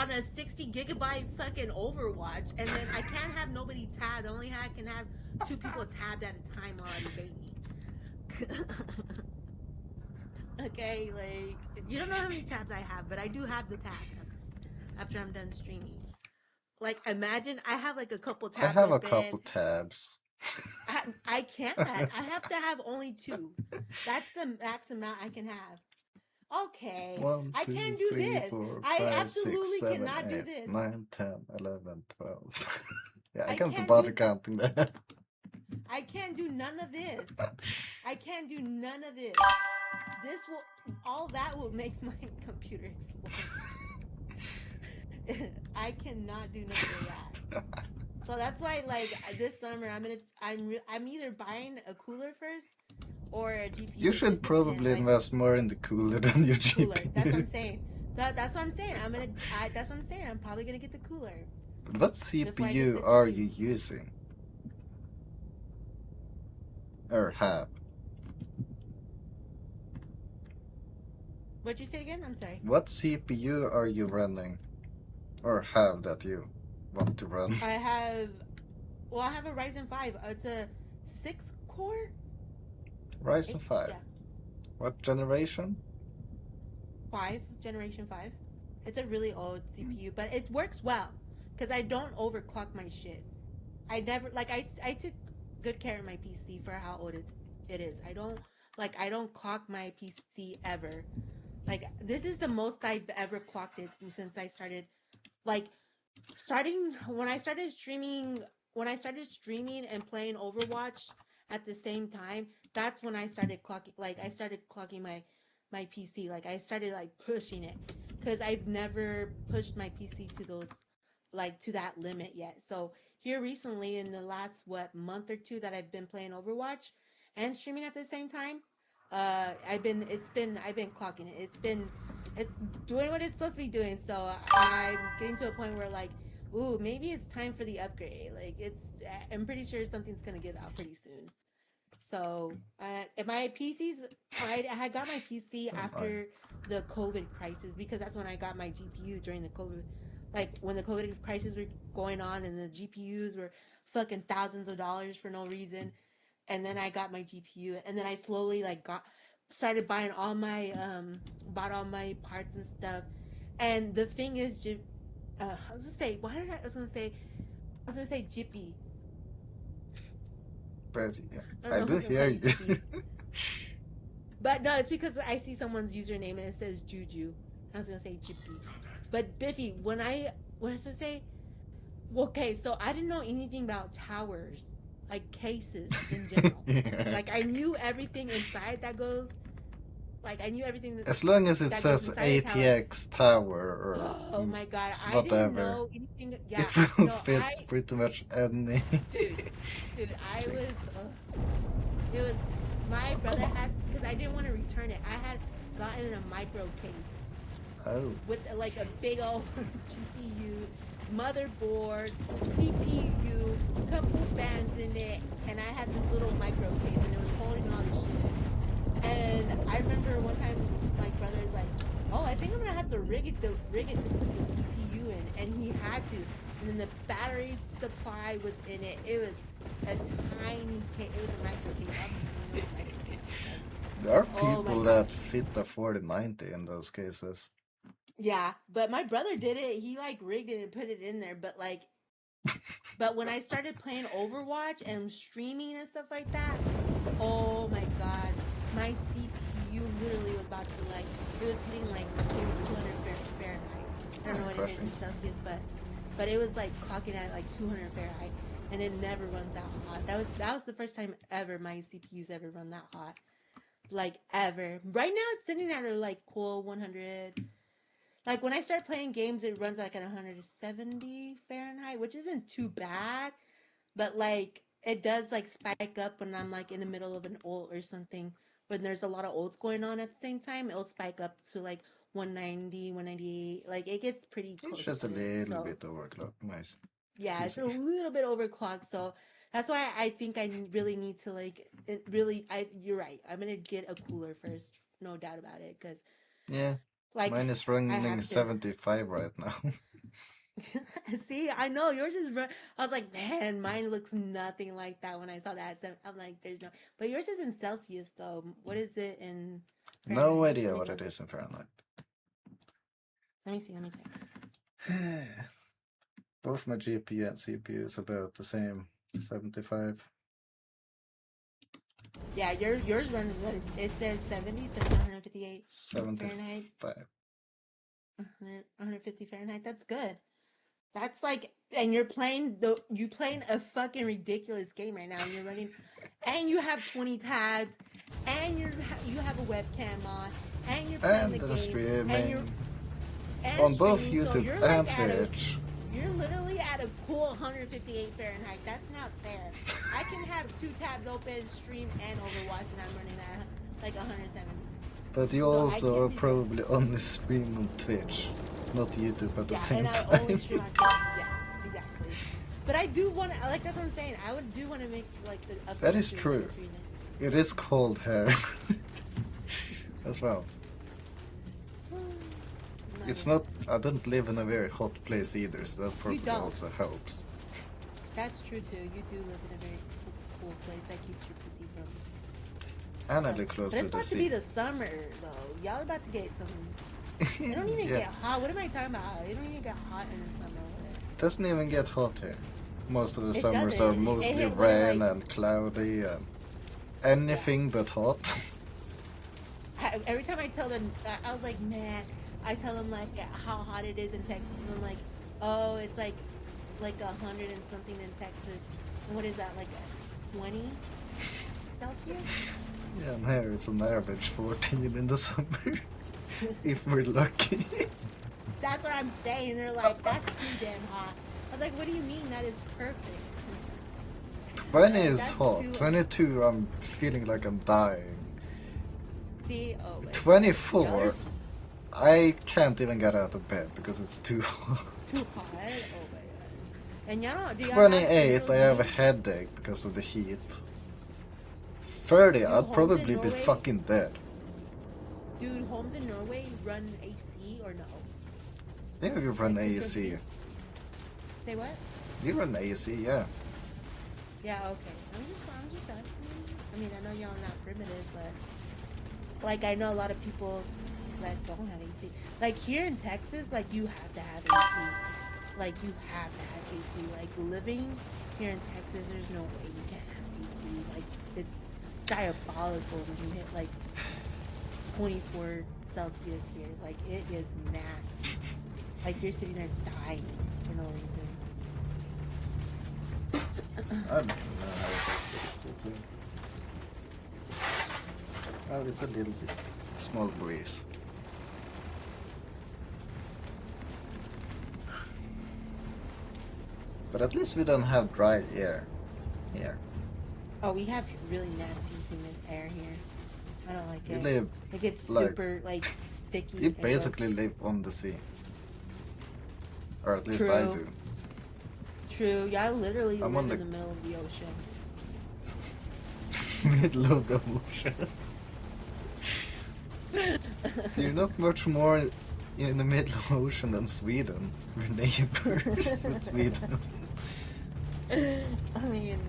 a 60 gigabyte fucking Overwatch, and then I can't have nobody tabbed. Only I can have 2 people tabbed at a time while I'm baby. Okay, like you don't know how many tabs I have, but I do have the tabs after I'm done streaming. Like imagine I have like a couple I tabs. have a open. couple tabs. I can't. I have to have only 2. That's the max amount I can have. Okay. 1, I 2, can't do 3, this. 4, I 5, absolutely 6, 7, cannot do 8, this. 9, 10, 11, 12. Yeah, I I can't can't bother do- counting that. I can't do none of this. I can't do none of this. This will, all that will make my computer explode. I cannot do none of that. So that's why, like this summer, I'm either buying a cooler first or a GPU. You It should just probably depends, like, invest more in the cooler than your cooler. That's what I'm GPU. saying. That's what I'm saying. That's what I'm saying. I'm probably gonna get the cooler. But what Before I get CPU the are GPU. you using? Or have? What'd you say again? I'm sorry. What CPU are you running? Or have that you want to run? I have a Ryzen 5. It's a 6-core. Ryzen 5. Yeah, What generation? 5, generation 5. It's a really old CPU, but it works well because I don't overclock my shit. I never, like, I took good care of my PC for how old it is. I don't clock my PC ever. Like, this is the most I've ever clocked it since I started, like, when I started streaming and playing Overwatch at the same time. That's when I started clocking my PC. Like, I started, like, pushing it because I've never pushed my PC to those, like, to that limit yet. So here recently, in the last month or two that I've been playing Overwatch and streaming at the same time, I've been clocking it. It's doing what it's supposed to be doing. So I'm getting to a point where, like, ooh, maybe it's time for the upgrade. Like, I'm pretty sure something's gonna get out pretty soon. So my PC's, I had got my PC after the COVID crisis because that's when I got my GPU during the COVID, like when the COVID crisis were going on and the GPUs were fucking thousands of dollars for no reason. And then I got my GPU, and then I slowly, like, started buying bought all my parts and stuff. And the thing is, I was gonna say, I was gonna say Jippy. But yeah, I I don't do know if hear I'm you. calling But no, it's because I see someone's username and it says Juju. I was gonna say Jippy. But Biffy, what I was gonna say, okay, so I didn't know anything about towers, like cases in general. Like, I knew everything inside that goes. Like, I knew everything that. As long as it that goes says inside a tower. ATX tower or Oh my god, I didn't whatever, know anything. Yeah, it will no, fit pretty much any. dude, I was. It was my brother had, because I didn't want to return it. I had gotten a micro case Oh, with, like, a big old GPU, motherboard, CPU, couple fans in it, and I had this little micro case, and it was holding all this shit. And I remember one time my brother's like, "Oh, I think I'm gonna have to rig it to put the CPU in," and he had to. And then the battery supply was in it. It was a tiny case. It was a micro case. Obviously, it was a micro case. there are Oh my people God. that fit a 4090 in those cases. Yeah, but my brother did it. He, like, rigged it and put it in there. But, like, but when I started playing Overwatch and streaming and stuff like that, oh my god, my CPU literally was about to, like, it was hitting, like, 200 Fahrenheit. I don't know what it is in Celsius, but it was, like, clocking at, like, 200 Fahrenheit, and it never runs that hot. That was the first time ever my CPU's ever run that hot, like, ever. Right now it's sitting at a, like, cool 100. Like, when I start playing games, it runs like at 170 Fahrenheit, which isn't too bad. But, like, it does, like, spike up when I'm, like, in the middle of an ult or something. When there's a lot of ults going on at the same time, it'll spike up to, like, 190, 198. Like, it gets pretty close. It's just a to it, little so. bit overclocked. Nice. Yeah, it's a Easy. little bit overclocked. So that's why I think I really need to, like, you're right. I'm going to get a cooler first. No doubt about it. Because, Yeah, like, mine is I running have to. 75 right now. See, I know yours is. I was like, man, mine looks nothing like that when I saw that. So I'm like, there's no. But yours is in Celsius, though. What is it in? No Fahrenheit? idea Let me what look. it is in Fahrenheit. Let me see. Let me check. Both my GPU and CPU is about the same, 75. Yeah, yours runs. It says 70, so it's 158 Fahrenheit. 75. 150 Fahrenheit. That's good. That's like, and you're playing a fucking ridiculous game right now. And you're running, and you have 20 tabs, and you have a webcam on, and you're playing And the the game, and you're streaming on both streaming, so YouTube you're and like at Twitch. you're literally at a cool 158 Fahrenheit. That's not fair. I can have 2 tabs open, stream and Overwatch, and I'm running at like 170. But you So I also can't be- probably only stream on Twitch, not YouTube at the Yeah, same and I time. only stream on Twitch. Yeah, exactly. But I do want to, like, that's what I'm saying. I do want to make like the update That is to true. stream it. It is cold here as well. It's not. I don't live in a very hot place either, so that probably don't. also helps. That's true too. You do live in a very cool place that keeps your PC from. And I live close But to it's the about to be sea. the summer though. Y'all about to get some. It don't even Yeah. get hot. What am I talking about? It don't even get hot in the summer. Doesn't even get hot here. Most of the It summers doesn't. are It mostly hit rain like- and cloudy and anything but hot. Every time I tell them, I was like, man, I tell them like how hot it is in Texas, and I'm like, oh, it's like 100 and something in Texas. And what is that, like 20 Celsius? Yeah, and here it's on average 14 in the summer, if we're lucky. That's what I'm saying. They're like, that's too damn hot. I was like, what do you mean? That is perfect. 20 is That's hot. too- 22, I'm feeling like I'm dying. See, oh, wait. 24, Y'all I can't even get out of bed because it's too hot. are too hot. Oh my god. And y'all, do y'all 28, I actually- have a headache because of the heat. 30, Dude, I'd homes in probably be Norway- fucking dead. Dude, homes in Norway run AC or no? Yeah, you run Like AC. Say what? You run AC, yeah. Yeah, okay. I'm just asking. I mean, I know y'all not primitive, but like I know a lot of people that don't have AC. Like here in Texas, like you have to have AC. Like you have to have AC. Like living here in Texas, there's no way you can't have AC. Like it's diabolical when you hit like 24 Celsius here. Like it is nasty. Like you're sitting there dying for no reason. I don't know how it is. Oh, it's a little bit small breeze. But at least we don't have dry air here. Oh, we have really nasty humid air here. I don't like We it. live, It gets like- super like sticky. we and basically gross. live on the sea. Or at least I True. do. True, y'all literally I'm live on in the- the middle of the ocean. Middle of the ocean. You're not much more in the middle of the ocean than Sweden. We're neighbors with Sweden. I mean,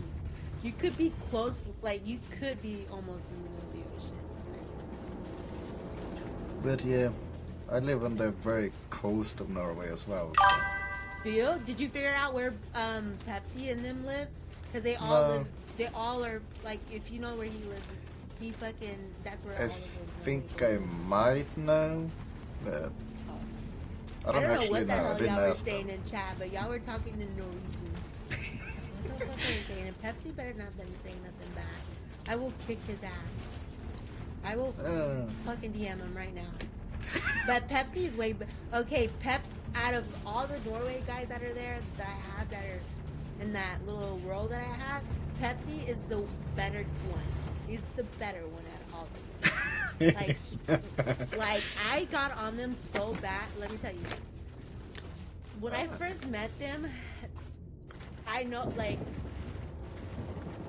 you could be close, like you could be almost in the middle of the ocean. But yeah, I live on the very coast of Norway as well. So. Do you? Did you figure out where Pepsi and them live? Because they all No. live. They all are like, if you know where he lives, he fucking. That's where I all of those. think Norway I live. might know, but Oh. I don't know actually what the know. I hell didn't y'all were ask saying them. in chat, but y'all were talking in Norwegian. What the fuck are you saying? And Pepsi better not been saying nothing bad. I will kick his ass. I will fucking DM him right now. But Pepsi is way okay. Peps, out of all the Norway guys that are there that I have that are in that little world that I have, Pepsi is the better one. He's the better one out of all of them. Like I got on them so bad. Let me tell you, when I first met them, I know like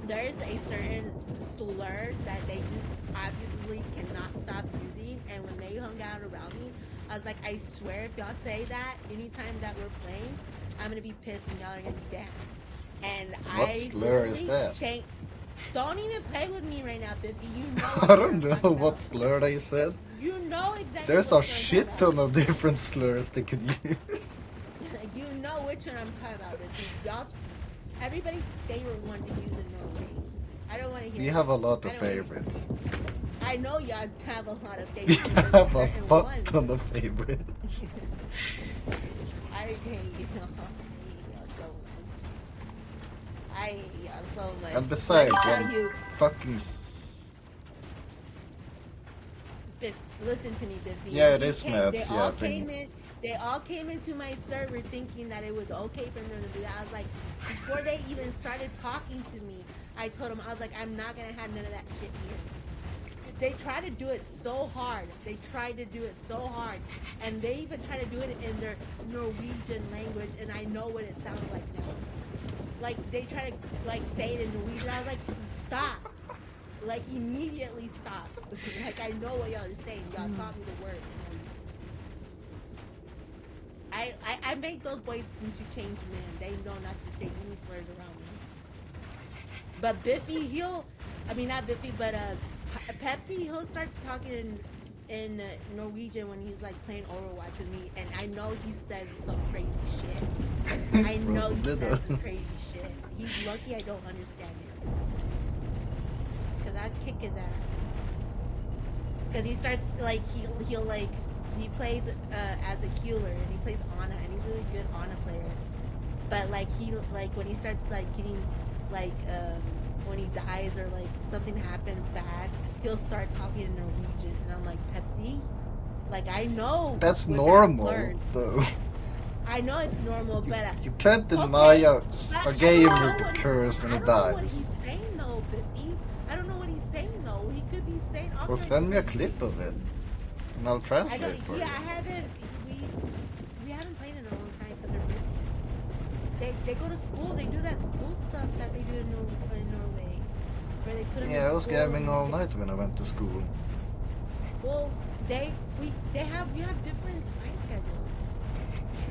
there's a certain slur that they just obviously cannot stop using, and when they hung out around me, I was like, I swear if y'all say that anytime that we're playing, I'm gonna be pissed and y'all are gonna be down. And What I slur is literally that? Don't even play with me right now, Biffy. You know I what don't I'm know talking what about. slur they said. You know exactly. There's what a I'm shit talking ton of different slurs they could use. about. You know which one I'm talking about. This is y'all's everybody's favorite one to use in Norway. I don't want to hear. We it. have a lot I of don't wanna- favorites. I know y'all have a lot of We favorites. but have a certain fuck ones. ton of favorites. I hate you. I hate you so much. And besides, Let me I'm tell you, fucking. listen to me, Biffy. Yeah, it He is came- maths, They yeah, all I think. came in. They all came into my server thinking that it was okay for them to do that. I was like, before they even started talking to me, I told them I was like, I'm not gonna have none of that shit here. They tried to do it so hard. They tried to do it so hard, and they even tried to do it in their Norwegian language, and I know what it sounded like now. Like they try to like say it in Norwegian. I was like, stop. Like immediately stop. Like I know what y'all are saying. Y'all taught me the word. I make those boys into changed men. They know not to say any slurs around me. But Biffy, not Biffy, but Pepsi, he'll start talking in Norwegian when he's like playing Overwatch with me, and I know he says some crazy shit. I know he Probably says some does. crazy shit. He's lucky I don't understand it. Cause I kick his ass. Cause he starts like he'll like he plays as a healer and he plays Ana and he's really good Ana player. But like when he starts like getting like when he dies or like something happens bad, he'll start talking in Norwegian and I'm like, Pepsi, like I know That's what that normal, learned. though. I know it's normal, but You can't deny okay, a but I gamer don't know what occurs when I he don't know what dies. he's saying though, Biffy. I don't know what he's saying though. He could be saying all Well, kinds send of me a crazy clip of it, and I'll I translate don't. for Yeah, you. I haven't. We haven't played in a long time because they're busy. They go to school. They do that school stuff that they do in Norway, where they put them Yeah, I in was school gaming and all night when I went to school. Well, we have different time schedules.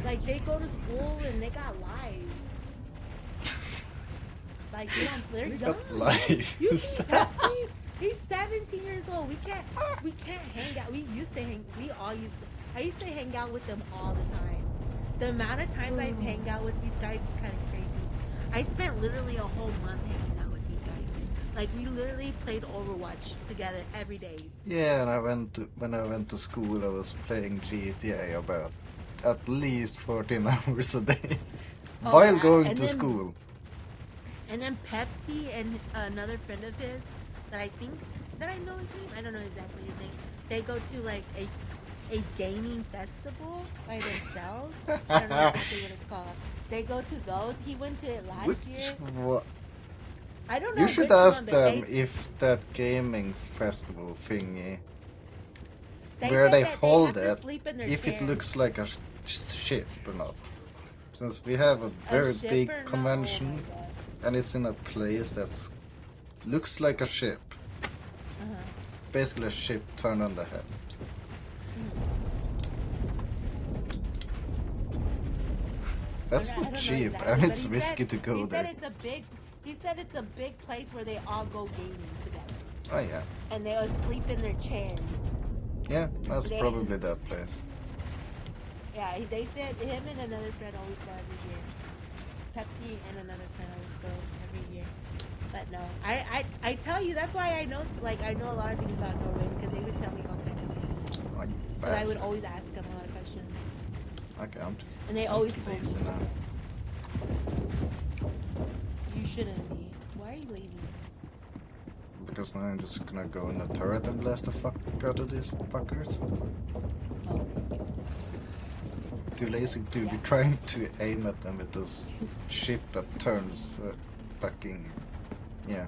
Like they go to school and they got lives. Like they're They young. got lives. You see Pepsi? He's 17 years old. We can't hang out. I used to hang out with them all the time. The amount of times I've hanged out with these guys is kind of crazy. I spent literally a whole month hanging out with these guys. Like we literally played Overwatch together every day. Yeah, and when I went to school, I was playing GTA about at least 14 hours a day Oh, while yeah, going and to then- school. And then Pepsi and another friend of his that I know his name. I don't know exactly his name. They go to like a gaming festival by themselves. I don't know exactly what it's called. They go to those. He went to it last year. What? I don't know. You should which ask one, but them if that gaming festival thingy, they where said they that hold they have it, to sleep in their if it chairs. looks like a ship or not. Since we have a very ship big or no? convention, Oh my God. and it's in a place that's looks like a ship. Uh-huh. Basically a ship turned on the head. That's I don't not know cheap, exactly, and but it's he risky said- to go he there. Said he said it's a big place where they all go gaming together, Oh yeah, and they all sleep in their chairs. yeah, that's They- probably that place. Yeah, they said him and another friend always go every year. Pepsi and another friend always go every year. But no, I tell you, that's why I know a lot of things about Norway because they would tell me all kinds of things. Like, But I would bastard. always ask them a lot of questions, I can't. and they I'm always too told lazy me. now. You shouldn't be. Why are you lazy? Because now I'm just gonna go in the turret and blast the fuck out of these fuckers. Oh, Too lazy to be Yeah. trying to aim at them with this shit that turns fucking... Yeah.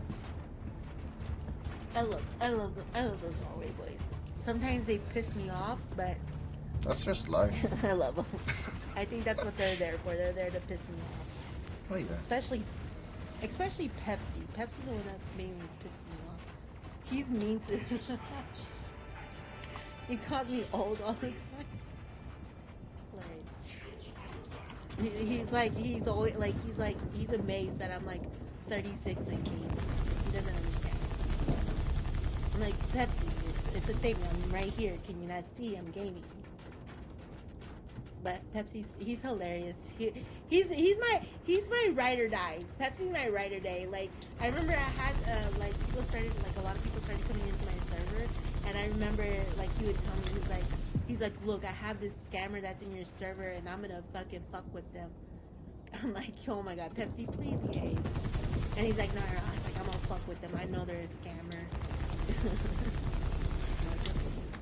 I love those Norway boys. Sometimes they piss me off, but That's just life. I love them. I think that's what they're there for. They're there to piss me off. Oh yeah. Especially Pepsi. Pepsi's the one that mainly pisses me off. He's mean to. He calls me old all the time. He's always he's amazed that I'm like 36 and gaming. He doesn't understand. I'm like, Pepsi, it's a thing. I'm right here. Can you not see I'm gaming? But he's hilarious. He's my ride or die. Pepsi's my ride or die. Like I remember I had a lot of people started coming into my server, and I remember like he would tell me, he's like, He's like, look, I have this scammer that's in your server, and I'm gonna fucking fuck with them. I'm like, oh my god, Pepsi, please behave. And he's like, no. I was like, I'm gonna fuck with them. I know they're a scammer.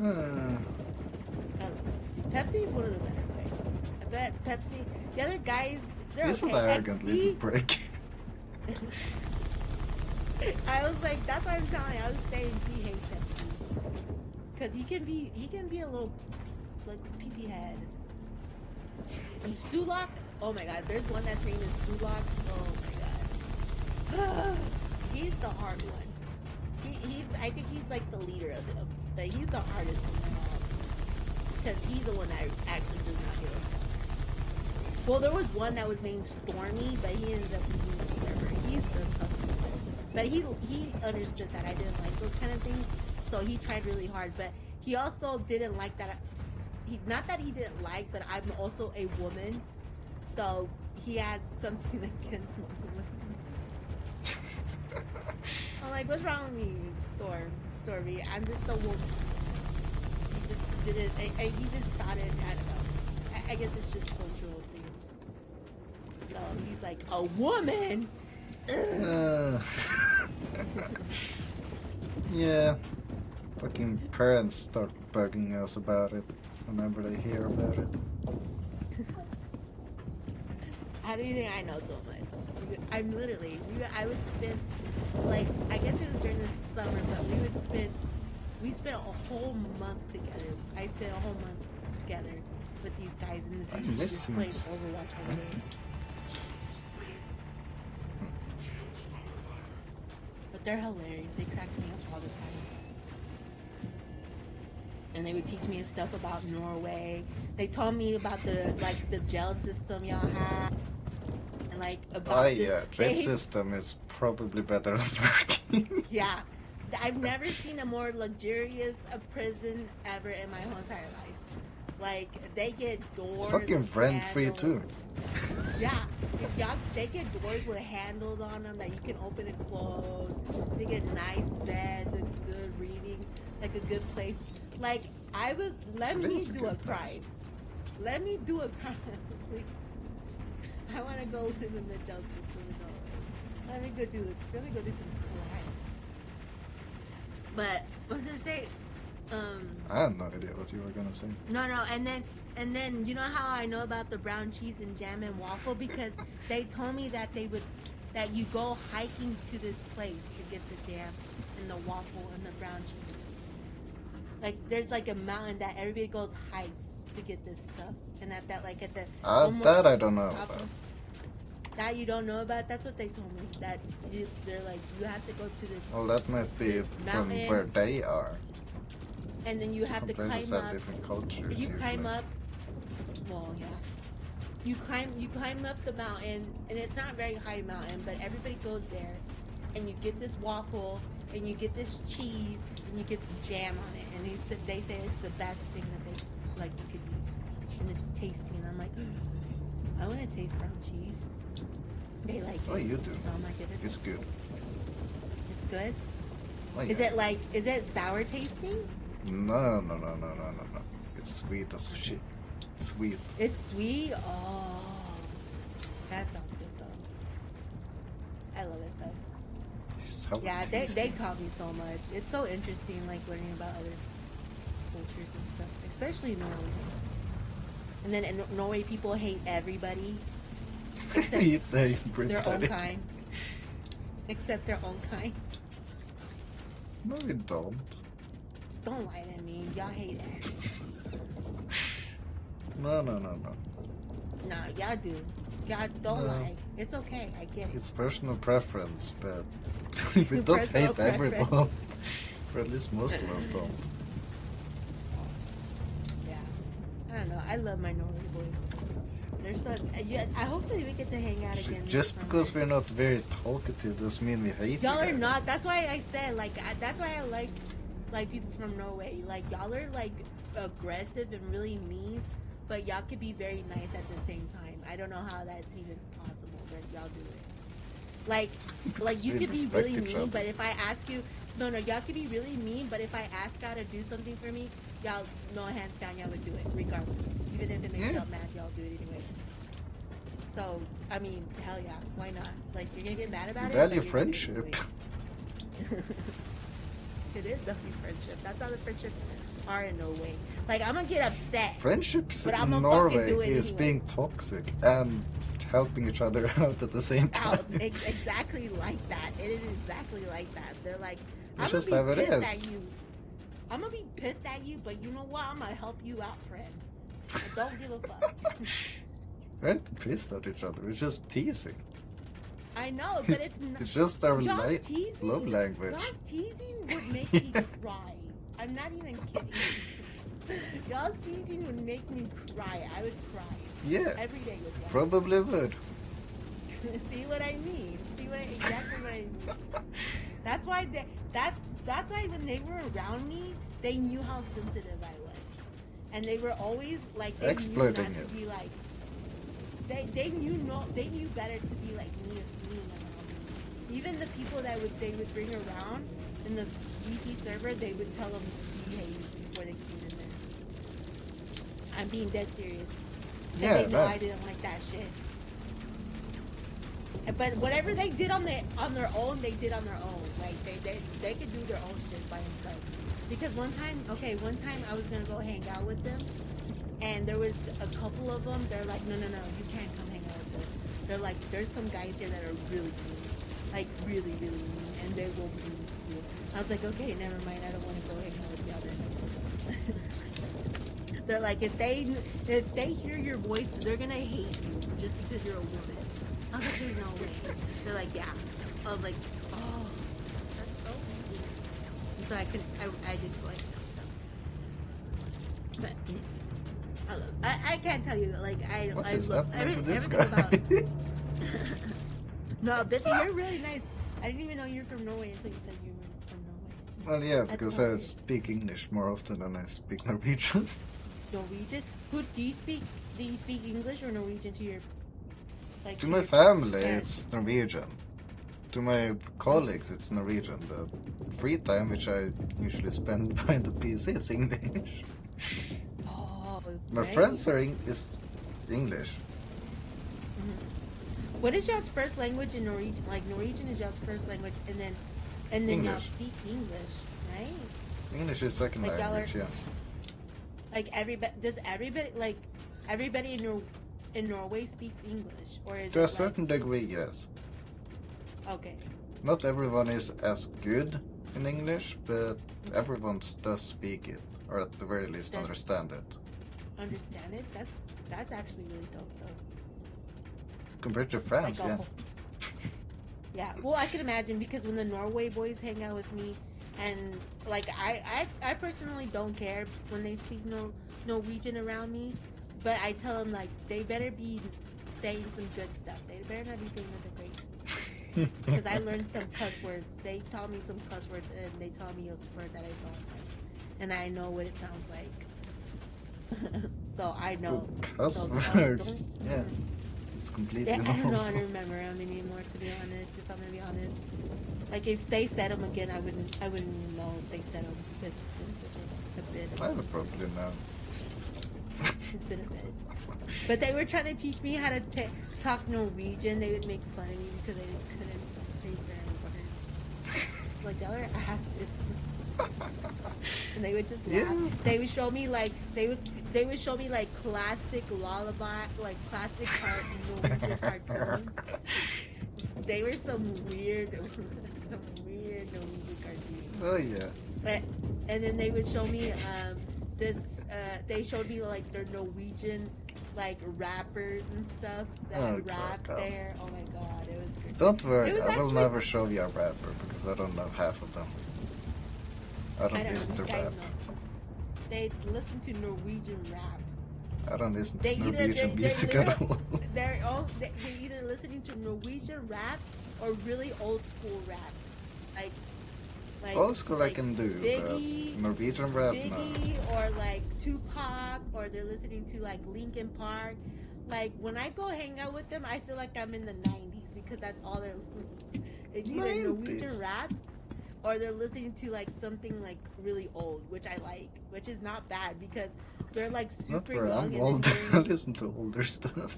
I love Pepsi. Pepsi's one of the better guys. I bet Pepsi. The other guys, they're He's an okay. arrogant XD, little prick. I was like, that's what I'm telling you. I was saying he hates Pepsi. Cause he can be a little like pee head. And Sulak, oh my god, there's one that's named is Sulak. Oh my god. He's the hard one. I think he's like the leader of them. But he's the hardest one. Because he's the one that actually does not give a fuck. Well, there was one that was named Stormy, but he ended up leaving the server. He's the tough one. But he understood that I didn't like those kind of things, so he tried really hard. But he also didn't like that. Not that he didn't like, but I'm also a woman, so he had something against women. I'm like, what's wrong with me, Stormy? I'm just a woman. He just didn't. He just thought it. I don't know. I guess it's just cultural things. So he's like, a woman. Yeah. Fucking parents start bugging us about it whenever they hear about it. How do you think I know so much? I'm literally, I would spend, like, I guess it was during the summer, but we spent a whole month together. I spent a whole month together with these guys in the beach, just playing Overwatch all day. But they're hilarious. They crack me up all the time. And they would teach me stuff about Norway. They told me about the jail system y'all have. And like about Oh yeah, trade system is probably better than working. Yeah. I've never seen a more luxurious prison ever in my whole entire life. Like they get doors. It's fucking rent free handles. too. Yeah, they get doors with handles on them that you can open and close. They get nice beds and good reading, like a good place. Like let me do a crime. Let me do a crime, please. I want to go live in the jail system. Let me go do some crime. But what was I gonna say? I have no idea what you were gonna say. No, and then you know how I know about the brown cheese and jam and waffle, because they told me that that you go hiking to this place to get the jam and the waffle and the brown cheese. Like there's like a mountain that everybody goes hikes to get this stuff, and at that like at the that I don't know about. That you don't know about? That's what they told me. That they're like you have to go to this. Well, that might be from mountain, where they are. And then you have to Different places climb have up. different cultures. You usually. climb up. Well, yeah. You climb up the mountain, and it's not a very high mountain, but everybody goes there, and you get this waffle, and you get this cheese, and you get the jam on it, and they say it's the best thing that they like you could eat, and it's tasty, and I'm like, I want to taste brown cheese. They like it. Oh, you do. So I'm like, It's good. It's good. Oh, Is yeah. is it sour tasting? No. It's sweet as shit. Sweet. It's sweet? Oh. That sounds good though. I love it though. It's so Yeah, they tasty. taught me so much. It's so interesting like learning about other cultures and stuff. Especially Norway. And then in Norway people hate everybody. Except Eat their own everybody. kind. Except their own kind. No, we don't. Don't lie to me. Y'all hate everybody. No. No, y'all do. Y'all don't No. lie. It's okay. I get it. It's personal preference, but we don't Personal hate preference. everyone. Or at least most of us don't. Yeah. I don't know. I love my Norway boys. They're so. I hope that we get to hang out again. Just this because summer. we're not very talkative doesn't mean we hate Y'all you are guys. not. That's why I said that's why I like people from Norway. Like y'all are like aggressive and really mean, but y'all could be very nice at the same time. I don't know how that's even possible, but y'all do it. Like Because you we could be respect really each mean, other. but if I ask you, No, y'all could be really mean, but if I ask y'all to do something for me, y'all, no hands down, y'all would do it, regardless. Even if it makes Yeah. y'all mad, y'all do it anyways. So, I mean, hell yeah, why not? Like, you're gonna get mad about it? Value but you're gonna do it friendship. anyways. It is definitely friendship. That's how the friendships are in Norway. Like, I'm gonna get upset. Friendships But in I'm gonna fucking Norway do it is anyways. being toxic and helping each other out at the same time. Out. Exactly like that. It is exactly like that. They're like, I'm It's gonna just be how it pissed is. at you. I'm gonna be pissed at you, but you know what? I'm gonna help you out, friend. I don't give a fuck. We're not pissed at each other. We're just teasing. I know, but it's not. It's just our Y'all's teasing. love language. Y'all's teasing would make me cry. I'm not even kidding. Y'all's teasing would make me cry. I would cry Yeah, every day with y'all. probably would. See what I mean? Exactly what I mean? That's why that's why when they were around me, they knew how sensitive I was, and they were always like they Exploiting knew not it. to be like they knew better to be like me around me. Even the people they would bring around in the VC server, they would tell them to behave before they came in there. I'm being dead serious. 'Cause Yeah, they know man. I didn't like that shit. But whatever they did on their own, they did on their own. Like they could do their own shit by themselves. Because one time I was gonna go hang out with them, and there was a couple of them. They're like, no, you can't come hang out with us. They're like, there's some guys here that are really mean, like really mean, and they will be mean to you. I was like, okay, never mind. I don't want to go hang out with y'all then. They're like, if they hear your voice, they're gonna hate you just because you're a woman. I was like, there's no way. They're like, yeah. I was like, oh, that's so easy. And so I did go like that. But anyways, I can't tell you, like, What I is love happening to this everything guy? about. No, Biffy, you're really nice. I didn't even know you were from Norway until you said you were from Norway. Well, yeah, That's because lovely. I speak English more often than I speak Norwegian. Norwegian? Who do you speak? Do you speak English or Norwegian to your like? To to my your family, parents? it's Norwegian. To my colleagues, it's Norwegian. The free time, which I usually spend behind the PC, is English. Oh, My right. friends is English. What is y'all's first language in Norwegian? Like Norwegian is y'all's first language, and then y'all English. speak English, right? English is second Like y'all language, are- yeah. Like everybody in Norway speaks English, or is To a it certain degree, yes. like okay? Not everyone is as good in English, but everyone does speak it, or at the very least Does- understand it. Understand it? That's actually really dope, though. Compared to France, Like a yeah. whole- Yeah, well, I can imagine because when the Norway boys hang out with me, and like I personally don't care when they speak Norwegian around me, but I tell them like they better be saying some good stuff. They better not be saying nothing crazy. Because I learned some cuss words. They taught me some cuss words, and they taught me a word that I don't like, and I know what it sounds like. So I know. Cuss So, words. don't- Yeah. It's completely Yeah, I don't know. I normal. don't remember them anymore, to be honest. If I'm gonna be honest, like if they said them again, I wouldn't know if they said them because it's been such a bit. I would probably know. It's been a bit. But they were trying to teach me how to talk Norwegian. They would make fun of me because I couldn't say certain words. Like y'all are asses. And they would just laugh. Yeah. They would show me like they would show me like classic lullaby, like classic Norwegian cartoons. They were some weird Norwegian cartoons. Oh yeah. And then they would show me they showed me like their Norwegian like rappers and stuff that Oh, rap God. there. Oh my god, it was great. Don't worry, It was I will actually- never show you a rapper because I don't know half of them. I don't listen to these guys rap. know. They listen to Norwegian rap. I don't listen to They either Norwegian they're music at all. they're either listening to Norwegian rap or really old school rap, like Old school I like can do, Biggie, but Norwegian rap, no. Biggie or like Tupac, or they're listening to like Linkin Park. Like when I go hang out with them, I feel like I'm in the '90s because that's all they're. It's either 90s? Norwegian rap, or they're listening to like something like really old, which I like, which is not bad because they're like Not super where young I'm and old. then I hearing- listen to older stuff.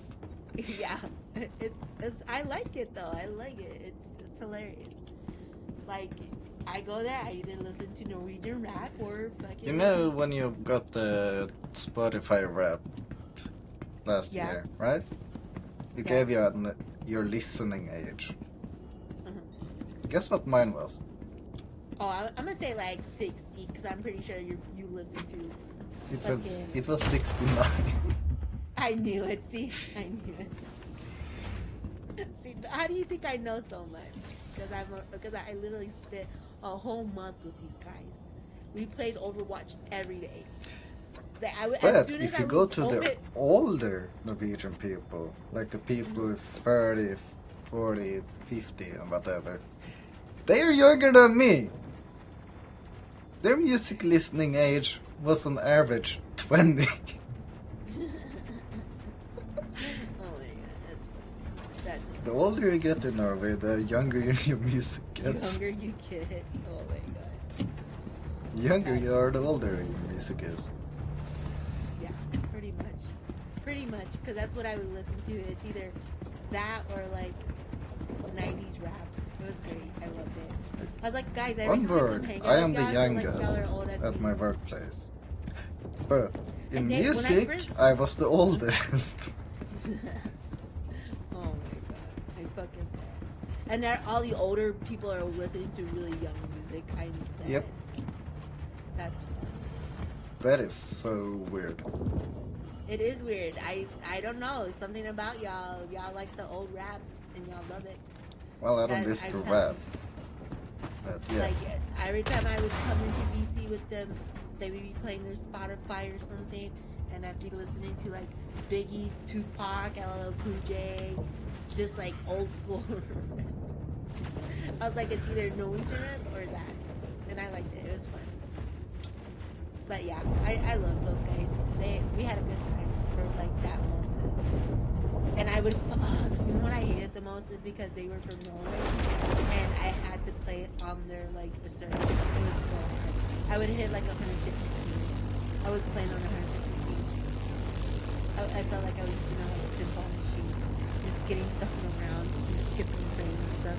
yeah, it's I like it though. I like it. It's hilarious. Like I go there, I either listen to Norwegian rap or fucking. You know when you got the Spotify Wrapped last Yeah. year, right? It Yeah. gave you your listening age. Mhm. Guess what mine was? Oh, I'm gonna say like 60 because I'm pretty sure you listen to. It said Okay. it was 69. I knew it. See, I knew it. See, how do you think I know so much? Because I literally spent a whole month with these guys. We played Overwatch every day. As But soon as if I you go would to the open- older Norwegian people, like the people with 30, 40, 50 and whatever, they are younger than me. Their music listening age was on average 20. Oh my god, that's funny. That's The older you get in Norway, the younger your music the gets. younger you get. Oh my god. Younger you are, the older your music is. Yeah, pretty much. Pretty much, because that's what I would listen to. It's either that or like 90s rap. It was great. I loved it. I was like, guys, every One time I come word, hang out I am with the y'all, I feel like y'all youngest are old as at me. my workplace. But in And then when I music, first- I was the oldest. Oh my god, I fucking bet. And then all the older people are listening to really young music. I bet. Yep. That's fun. That is so weird. It is weird. I don't know. Something about y'all. Y'all like the old rap and y'all love it. Well, I don't That- listen to I'm rap. telling But yeah. Like every time I would come into BC with them, they would be playing their Spotify or something, and I'd be listening to like Biggie, Tupac, LL Cool J, just like old school. I was like, it's either Norwegian rap or that, and I liked it. It was fun. But yeah, I love those guys. We had a good time for like that month. And I would, what I hated the most is because they were from Norway, and I had to play it on their like a server. It was so hard. I would hit like 150 feet. I was playing on 150 feet. I felt like I was, like a pinball machine, just getting stuff around, and skipping frames and stuff.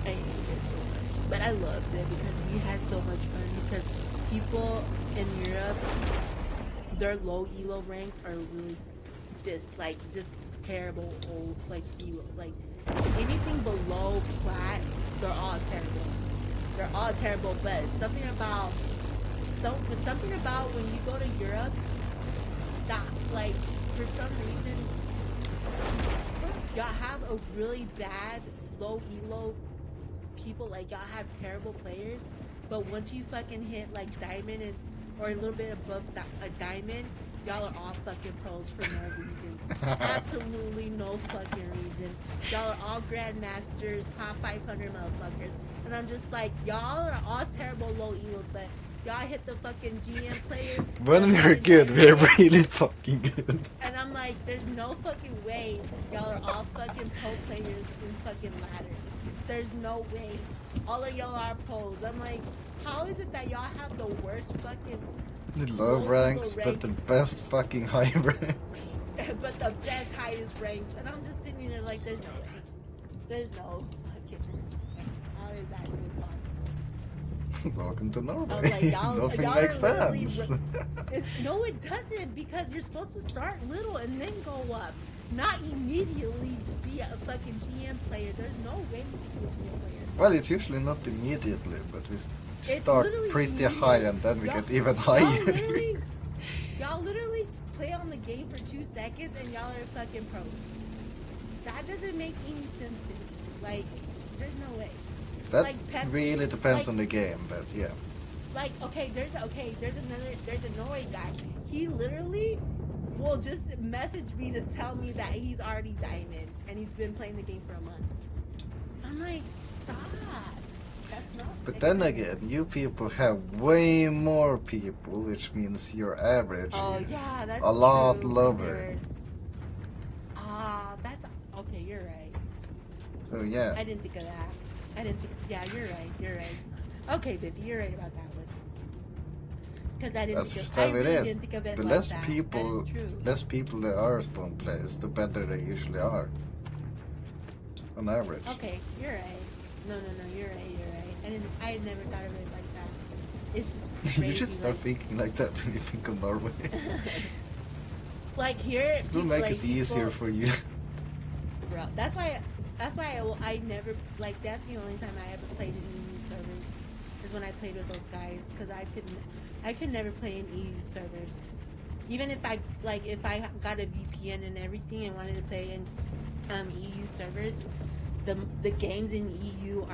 I hated it so much, but I loved it because we had so much fun. Because people in Europe, their low elo ranks are really just terrible old elo. Like anything below plat, they're all terrible. They're all terrible. But something about when you go to Europe, that like for some reason y'all have a really bad low elo people. Like y'all have terrible players. But once you fucking hit like diamond or a little bit above a diamond, y'all are all fucking pros for no reason. Absolutely no fucking reason. Y'all are all grandmasters, top 500 motherfuckers. And I'm just like, y'all are all terrible low elos, but y'all hit the fucking GM player. When and we're fucking good, we're diamond. really fucking good. And I'm like, there's no fucking way y'all are all fucking pro players in fucking ladder. There's no way. All of y'all are pros. I'm like, how is it that y'all have the worst fucking, The low Low ranks, elo but the best fucking high ranks. but the best highest ranks? And I'm just sitting there like, there's no way. There's no fucking way. How is that even possible? Welcome to I was Norway. like, y'all, Nothing y'all makes are literally sense. No, it doesn't, because you're supposed to start little and then go up. Not immediately be a fucking GM player. There's no way you can be a GM player. Well, it's usually not immediately, but we It's start literally pretty immediate. high and then we Y'all- get even Y'all higher. literally play on the game for 2 seconds and y'all are fucking pros. That doesn't make any sense to me. Like, there's no way. That like Pep- really depends like- on the game, but yeah. Like, there's a Norway guy. He literally will just message me to tell me that he's already diamond and he's been playing the game for a month. I'm like, stop. That's not. But then again, you people have way more people, which means your average Oh is yeah, that's a lot true, lower. nerd. Ah, that's okay. You're right. So yeah, I didn't think of that. I didn't think. Yeah, you're right. You're right. Okay, Biffy, you're right about that one. Because I didn't. That's think just of, I how it really is. didn't think of it The like less that. people, That is true. less people there are spawn players, the better they usually are. On average. Okay, you're right. No, you're right. You're right. I never thought of it like that. It's just crazy. You should start like, thinking like that when you think of Norway. like here, It'll people, make like, it easier people- for you. Bro, that's why I never like. That's the only time I ever played in EU servers is when I played with those guys because I could never play in EU servers. Even if I got a VPN and everything and wanted to play in EU servers, the games in EU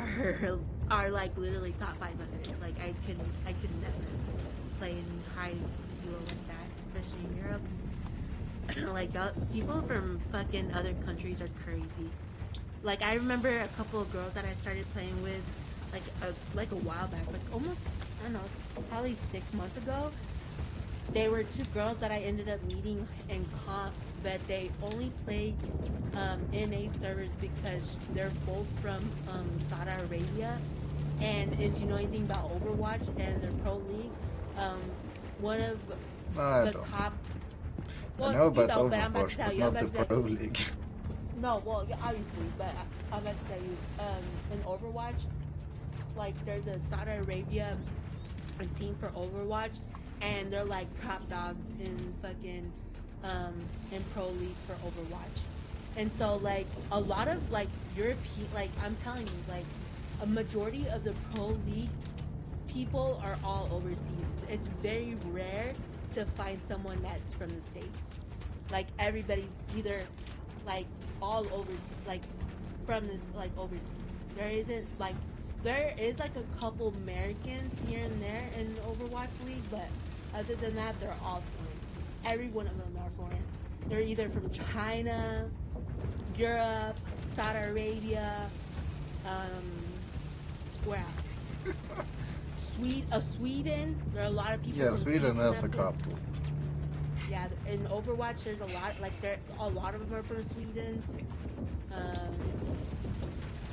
are like literally top 500. Like I could never play in high elo like that, especially in Europe. Like people from fucking other countries are crazy. Like I remember a couple of girls that I started playing with, like a while back, like almost I don't know, probably 6 months ago. They were two girls that I ended up meeting in comp, but they only played NA servers because they're both from Saudi Arabia. And if you know anything about Overwatch and their pro league, one of I the don't. top. I know about you but I'm about Overwatch, to tell but you. I'm not the about to Pro tell- League. No, well, yeah, obviously, but I'm about to tell you, in Overwatch, like there's a Saudi Arabia team for Overwatch, and they're like top dogs in fucking in pro league for Overwatch. And so like a lot of like European, like I'm telling you, like a majority of the pro league people are all overseas. It's very rare to find someone that's from the States. Like everybody's either like all overseas, like from this like overseas. There isn't like there is like a couple Americans here and there in Overwatch League, but other than that, they're all foreign. Every one of them are foreign. They're either from China, Europe, Saudi Arabia, where else? Sweden. There are a lot of people. Yeah, from Sweden has a that play. couple. Yeah, in Overwatch, there's a lot. Like a lot of them are from Sweden.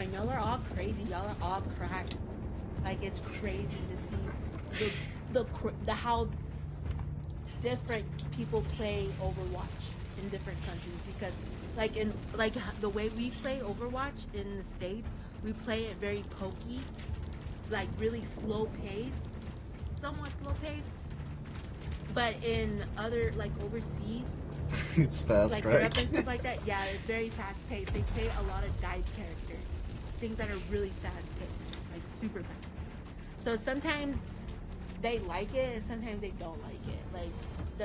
And y'all are all crazy. Y'all are all cracked. Like it's crazy to see the how different people play Overwatch in different countries because like in like the way we play Overwatch in the States, we play it very pokey, like really slow pace, somewhat slow pace. But in other like overseas, It's fast, like right? Europe and stuff like that, yeah, it's very fast paced. They play a lot of dive characters, things that are really fast paced, like super fast. So sometimes they like it and sometimes they don't like it.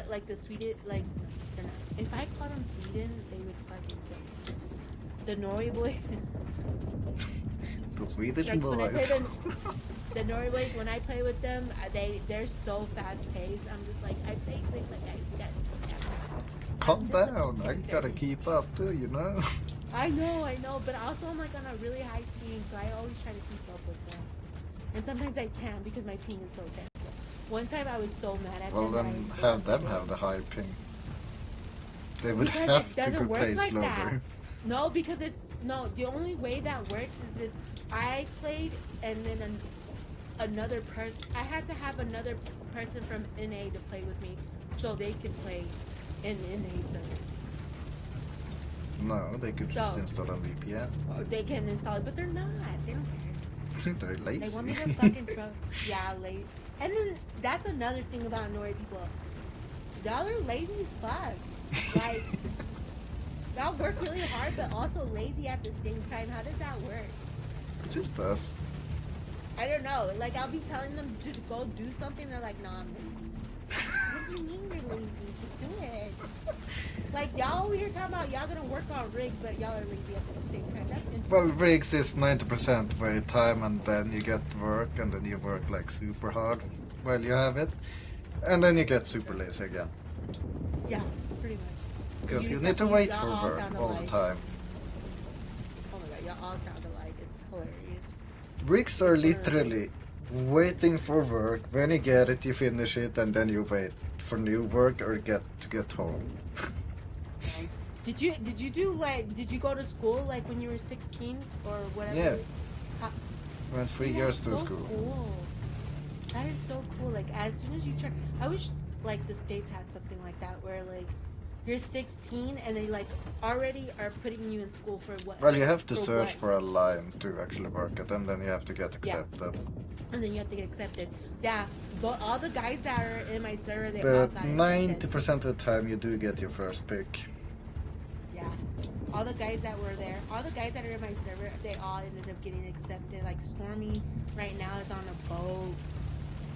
Like the Sweden, like they're not, if I called them Sweden, they would fucking kill me. The Norway boy, The Swedish like when I play boys. the Norway boys, when I play with them, they're so fast paced. I'm just like I basically like I guess. Calm down. I gotta keep up too, you know? I know, but also I'm like on a really high ping, so I always try to keep up with them. And sometimes I can't because my ping is so terrible. One time I was so mad at Well, them. then have them have the high ping. They would Because have it to doesn't work play like slower. that. No, because the only way that works is if I played and then another person. I had to have another person from NA to play with me, so they could play in NA servers. No, they could just So- install a VPN. Or they can install it, but they're not. They don't care. They're lazy. They want me to fucking yeah, lazy. And then that's another thing about Norway people. Y'all are lazy fucks. Like y'all work really hard, but also lazy at the same time. How does that work? Just us. I don't know. Like I'll be telling them to go do something. They're like, "No, I'm lazy." What do you mean you're lazy? Just do it. Like y'all over here talking about y'all gonna work on rigs, but y'all are lazy at the same time. That's interesting. Well, rigs is 90% for your time, and then you get work, and then you work like super hard while you have it, and then you get super lazy again. Yeah, pretty much. Because you just need to have- wait y'all for all work sound all the alike. time. Oh my god, y'all all sound alike. It's hilarious. Rigs are literally waiting for work. When you get it, you finish it, and then you wait for new work or get home. Did you go to school like when you were 16 or whatever? Yeah. How, Went 3 See, years that's to so school. Cool. That is so cool. Like as soon as you turn, I wish like the states had something like that where like you're 16 and they like already are putting you in school for what? Well, you have to for search what? for a line to actually work it, and then you have to get Yeah. accepted. And then you have to get accepted. Yeah, but all the guys that are in my server, they all But got 90% of the time, you do get your first pick. Yeah. All the guys that were there, all the guys that are in my server, they all ended up getting accepted. Like Stormy right now is on a boat,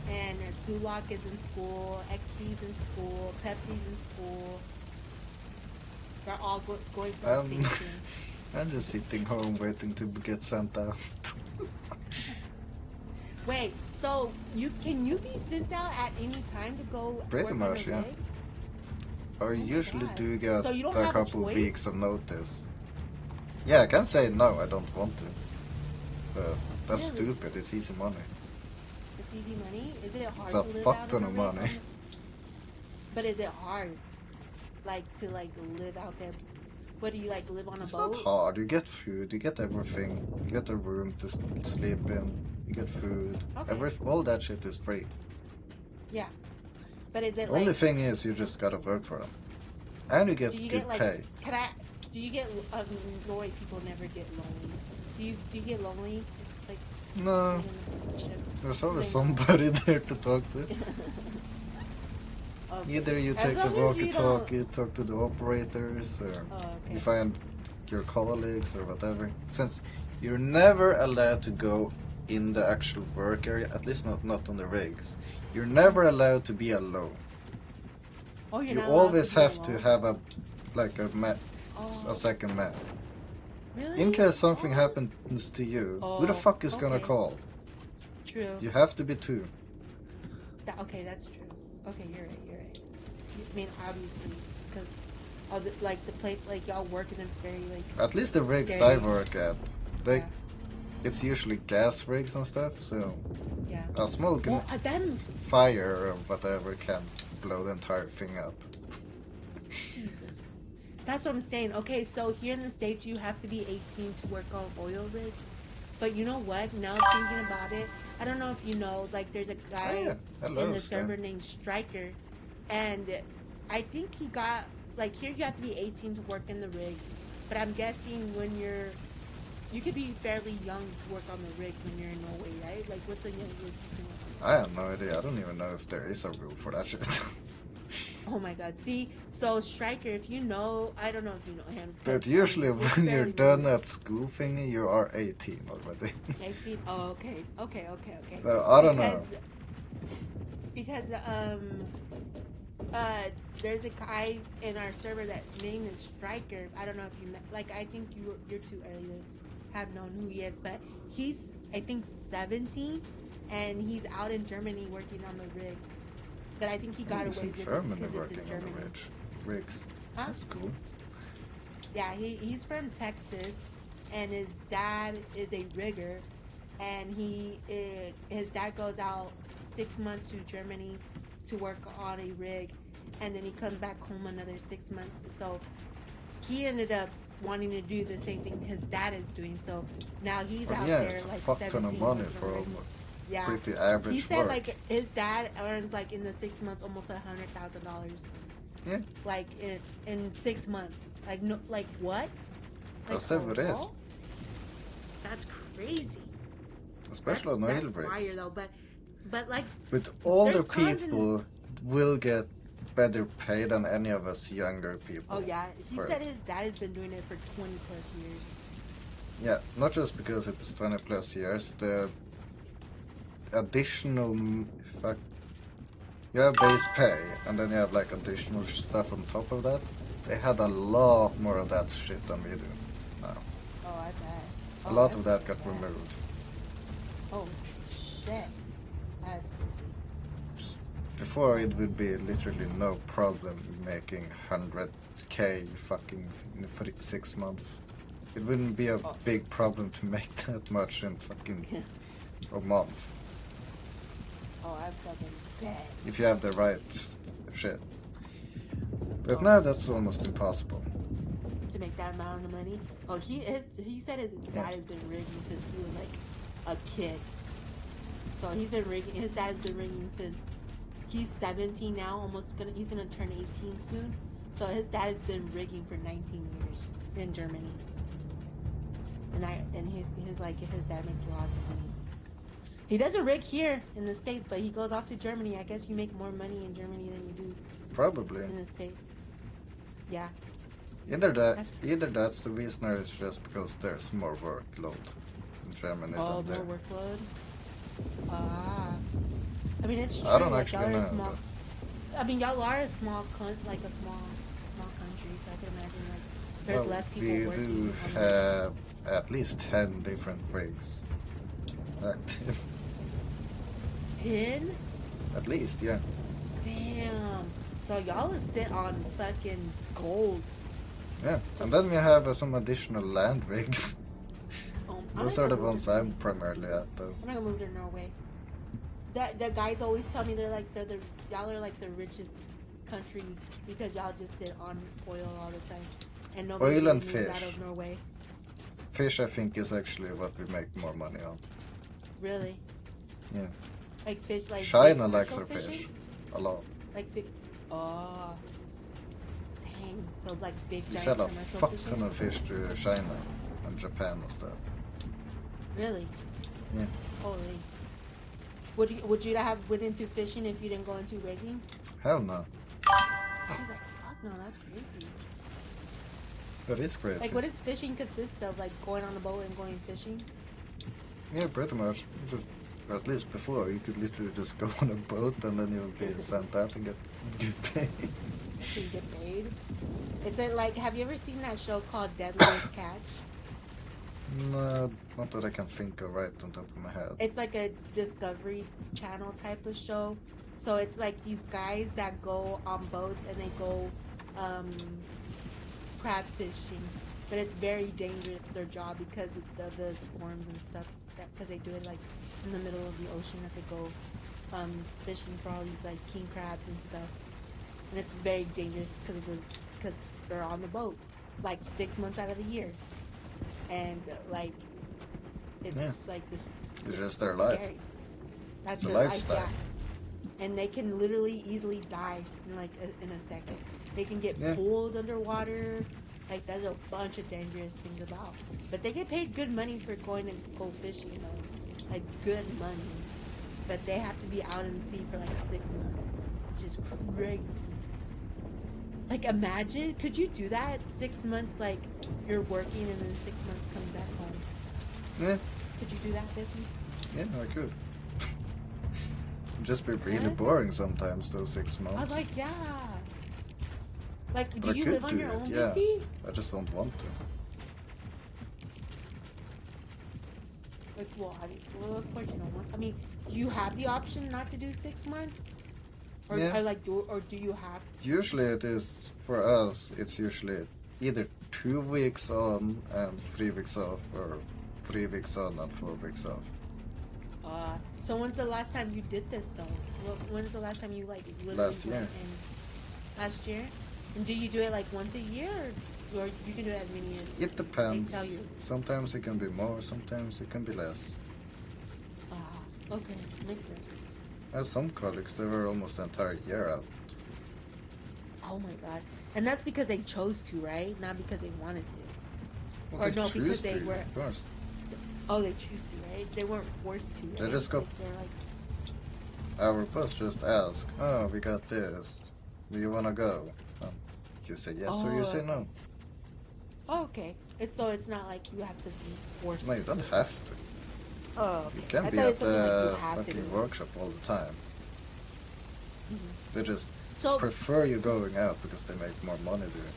and Sulak is in school, XP's in school, Pepsi's in school. They're all going for the same thing. I'm just sitting home waiting to get sent out. Wait, so can you be sent out at any time to go Pretty work on much, the yeah. rig? I usually God. do get So you don't a have a couple choice? weeks of notice. Yeah, I can say no, I don't want to. But that's Really? stupid, it's easy money. It's easy money? Is it hard It's a to live fuck out ton on of the rig? money. But is it hard? Like to like live out there? What do you like live on a It's boat? not hard, you get food, you get everything. You get a room to sleep in, you get food. Okay. All that shit is free. Yeah. But is it The only like thing is you just gotta work for them. And you get do you good get like pay. do you get Norway people never get lonely? Do you get lonely? Like No, being in a ship? there's always They know. somebody there to talk to. Okay. Either you As take the long as you walkie-talkie, talk to the operators, or Oh, okay. you find your colleagues or whatever. Since you're never allowed to go in the actual work area, at least not on the rigs. You're never allowed to be alone. Oh, you're You not allowed always be have to alone? have a Oh, second man. really? In case something Oh, happens to you, who the Oh, fuck is gonna okay. call? True. You have to be two. Okay, that's true. Okay, you're right. You're right. I mean, obviously, because of the place, like y'all work in a very like. At least the rigs Scary. I work at, they Yeah. it's usually gas rigs and stuff, so Yeah. a small Well, then fire or whatever can blow the entire thing up. Jesus. That's what I'm saying. Okay, so here in the States, you have to be 18 to work on oil rigs. But you know what? Now thinking about it, I don't know if you know, like there's a guy Oh, yeah. Hello, in the Stan. server named Striker, and I think he got like here you have to be 18 to work in the rig. But I'm guessing when you could be fairly young to work on the rigs when you're in Norway, right? Like what's the youngest you can work on? I have no idea. I don't even know if there is a rule for that shit. Oh my God! See, so Striker, if you know, I don't know if you know him. But 'cause, usually we're when you're fairly done new. at school thingy, you are 18 already. 18. Oh, okay. Okay. So I don't know. Because there's a guy in our server that name is Striker. I don't know if you met. Like, I think you're too early to have known who he is, but he's I think 17, and he's out in Germany working on the rigs. But I think he got He's away in with it Germany because it's working in on the Germany. rigs. Huh? That's cool. Yeah, he's from Texas, and his dad is a rigger, and his dad goes out 6 months to Germany to work on a rig, and then he comes back home another 6 months. So he ended up wanting to do the same thing his dad is doing. So now he's Well, out yeah, there it's a like fuck ton 17 of money working for on rigs. almost Yeah. pretty average He said work. like his dad earns like in the 6 months almost $100,000. Yeah. Like in 6 months. Like no, like what? That's Like, how it is. overall? That's crazy. Especially on That's oil fire rigs. though, but like But older There's cons and- people will get better pay than any of us younger people. oh yeah, he For- said his dad has been doing it for 20 plus years. Yeah, not just because it's 20 plus years, the additional fuck. You have base pay, and then you have like additional stuff on top of that. They had a lot more of that shit than we do now. Oh, I bet. A Oh, lot that's of that got bad. removed. Oh shit, that's crazy. Before it would be literally no problem making 100k fucking for 6 months. It wouldn't be a Oh. big problem to make that much in fucking a month Oh, I fucking bet. if you have the right shit. But now that's almost impossible. To make that amount of money. Oh, he said his dad has been rigging since he was like a kid. So he's been rigging. His dad's been rigging since he's 17 now. He's gonna turn 18 soon. So his dad has been rigging for 19 years in Germany. And his dad makes lots of money. He doesn't rig here in the States, but he goes off to Germany. I guess you make more money in Germany than you do Probably. in the States. Yeah. Either That's- that's the reason, or it's just because there's more workload in Germany Oh, than there. more workload. Ah. I mean, it's true. I don't like, actually y'all are know. a small. I mean, y'all are a small country, small country. So I can imagine like there's Well, less people we working. do on the- have at least 10 different rigs active. 10? At least, yeah. Damn. So y'all would sit on fucking gold. Yeah. And then we have some additional land rigs. I'm Those not are the gonna move ones to I'm Norway. primarily at, though. I'm not gonna move to Norway. The guys always tell me y'all are like the richest country because y'all just sit on oil all the time. And nobody Oil and moves fish. out of Norway. Fish, I think, is actually what we make more money on. Really? Yeah. Like fish, like China big likes commercial our fish fishing? a lot. Like big. Oh. Dang. So like big. We giant sell a commercial fuck fishing? ton of fish to China and Japan and stuff. Really? Yeah. Holy. Would you have went into fishing if you didn't go into rigging? Hell no. She's like, fuck no, that's crazy. That is crazy. Like, what does fishing consist of? Like going on a boat and going fishing? Yeah, pretty much. Just, or at least before, you could literally just go on a boat and then you would be sent out and get paid. So you get paid. It's like, have you ever seen that show called Deadliest Catch? No, not that I can think of right on top of my head. It's like a Discovery Channel type of show. So it's like these guys that go on boats and they go crab fishing, but it's very dangerous their job because of the storms and stuff. Because they do it like in the middle of the ocean that they go fishing for all these like king crabs and stuff, and it's very dangerous because they're on the boat like 6 months out of the year, and like it's Yeah. like this. It's just their life. scary. That's It's a their life, lifestyle. yeah. And they can literally easily die in like in a second. They can get Yeah. pulled underwater. Like there's a bunch of dangerous things about. But they get paid good money for going and go fishing, though. Like good money. But they have to be out in the sea for like 6 months, which is crazy. Like imagine, could you do that? 6 months, like you're working and then 6 months coming back home. Yeah, Could you do that, Biffy? yeah, I could. Just be really Yes. boring sometimes, those 6 months. I was like, yeah. Like, But do I you could live on do your it, own, yeah. Biffy? I just don't want to. Like, well, of course you don't want. I mean, do you have the option not to do 6 months? Or, Yeah. or do you have? Usually it is, for us, it's usually either 2 weeks on and 3 weeks off, or 3 weeks on and 4 weeks off. So when's the last time you did this though? When's the last time you like literally Last went year. Last year? And do you do it like once a year, or you can do it as many as? It depends. tell you. Sometimes it can be more, sometimes it can be less. Okay, makes sense. I have some colleagues that were almost the entire year out. Oh my god, and that's because they chose to, right? Not because they wanted to. Well, Or they no, choose because they to, were- of course. Oh, they choose to, right? They weren't forced to. They right? just got- Like, they're like, Our boss just asked, "Oh, we got this. Do you wanna go?" You say yes or you say no. oh, okay. It's not like you have to be forced. No, you don't have to. Oh, okay. You can I be thought at it's something like the you have to fucking do. workshop all the time. They just So prefer you going out because they make more money doing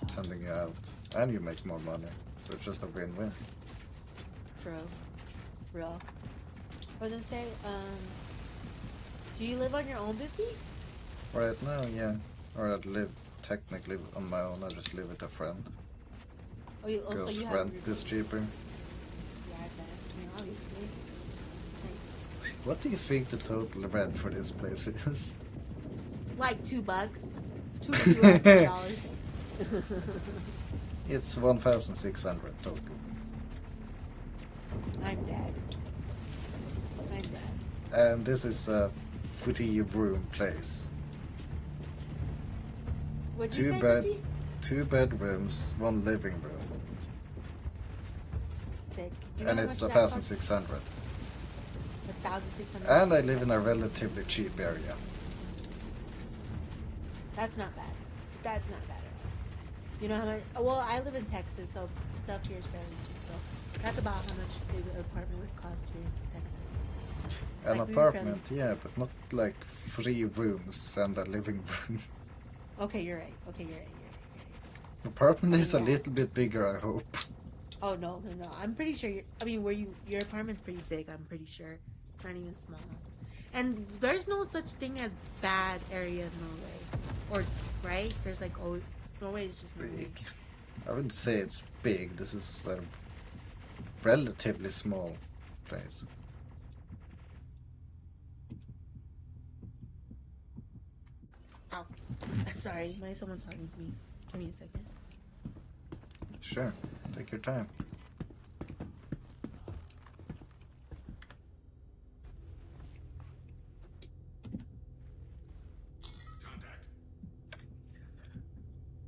sending you out, and you make more money. So it's just a win-win. true, real. I was gonna say, do you live on your own, Biffy? Right now, yeah. Or I live technically on my own. I just live with a friend. Oh, you also Because you have rent your- is cheaper. Yeah, I bet. I mean, obviously. Nice. What do you think the total rent for this place is? Like $2. $2 It's 1,600 total. I'm dead. and this is a 3-room place. What'd Two you say, bed- Buffy? 2 bedrooms, 1 living room, Thick. You know and how it's much that costs? 1,600. 1,600. And I live in a relatively cheap area. That's not bad. That's not bad at all. You know how much? Well, I live in Texas, so stuff here is fairly cheap. So that's about how much an apartment would cost here in Texas. An Like, we were apartment, yeah, but not like 3 rooms and a living room. Okay, you're right. You're right. Apartment is a Yeah. little bit bigger, I hope. Oh no. I'm pretty sure. Your apartment's pretty big. I'm pretty sure it's not even small. And there's no such thing as bad area in Norway, or right? There's like Norway is just Norway. Big. I wouldn't say it's big. This is a relatively small place. Ow. Sorry, someone's talking to me. Give me a second. Sure, take your time.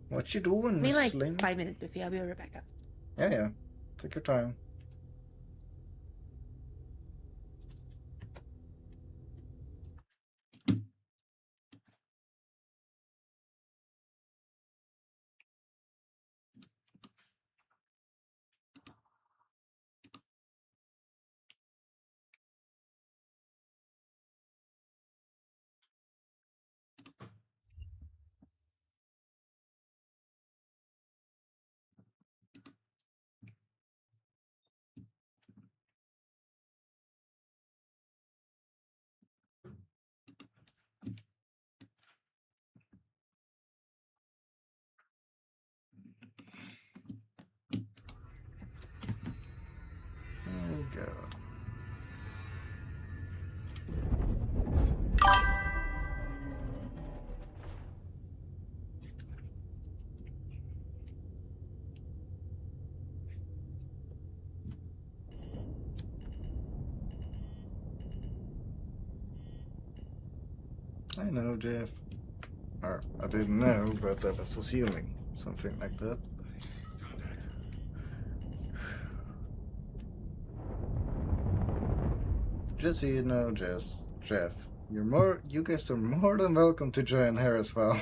What you doing, Give me like Slim? 5 minutes, Biffy. I'll be right back up. Yeah. Take your time. Oh god. I know, Jeff. Or, I didn't know, but I was assuming something like that. Just so you know, Jeff, you guys are more than welcome to join here as well.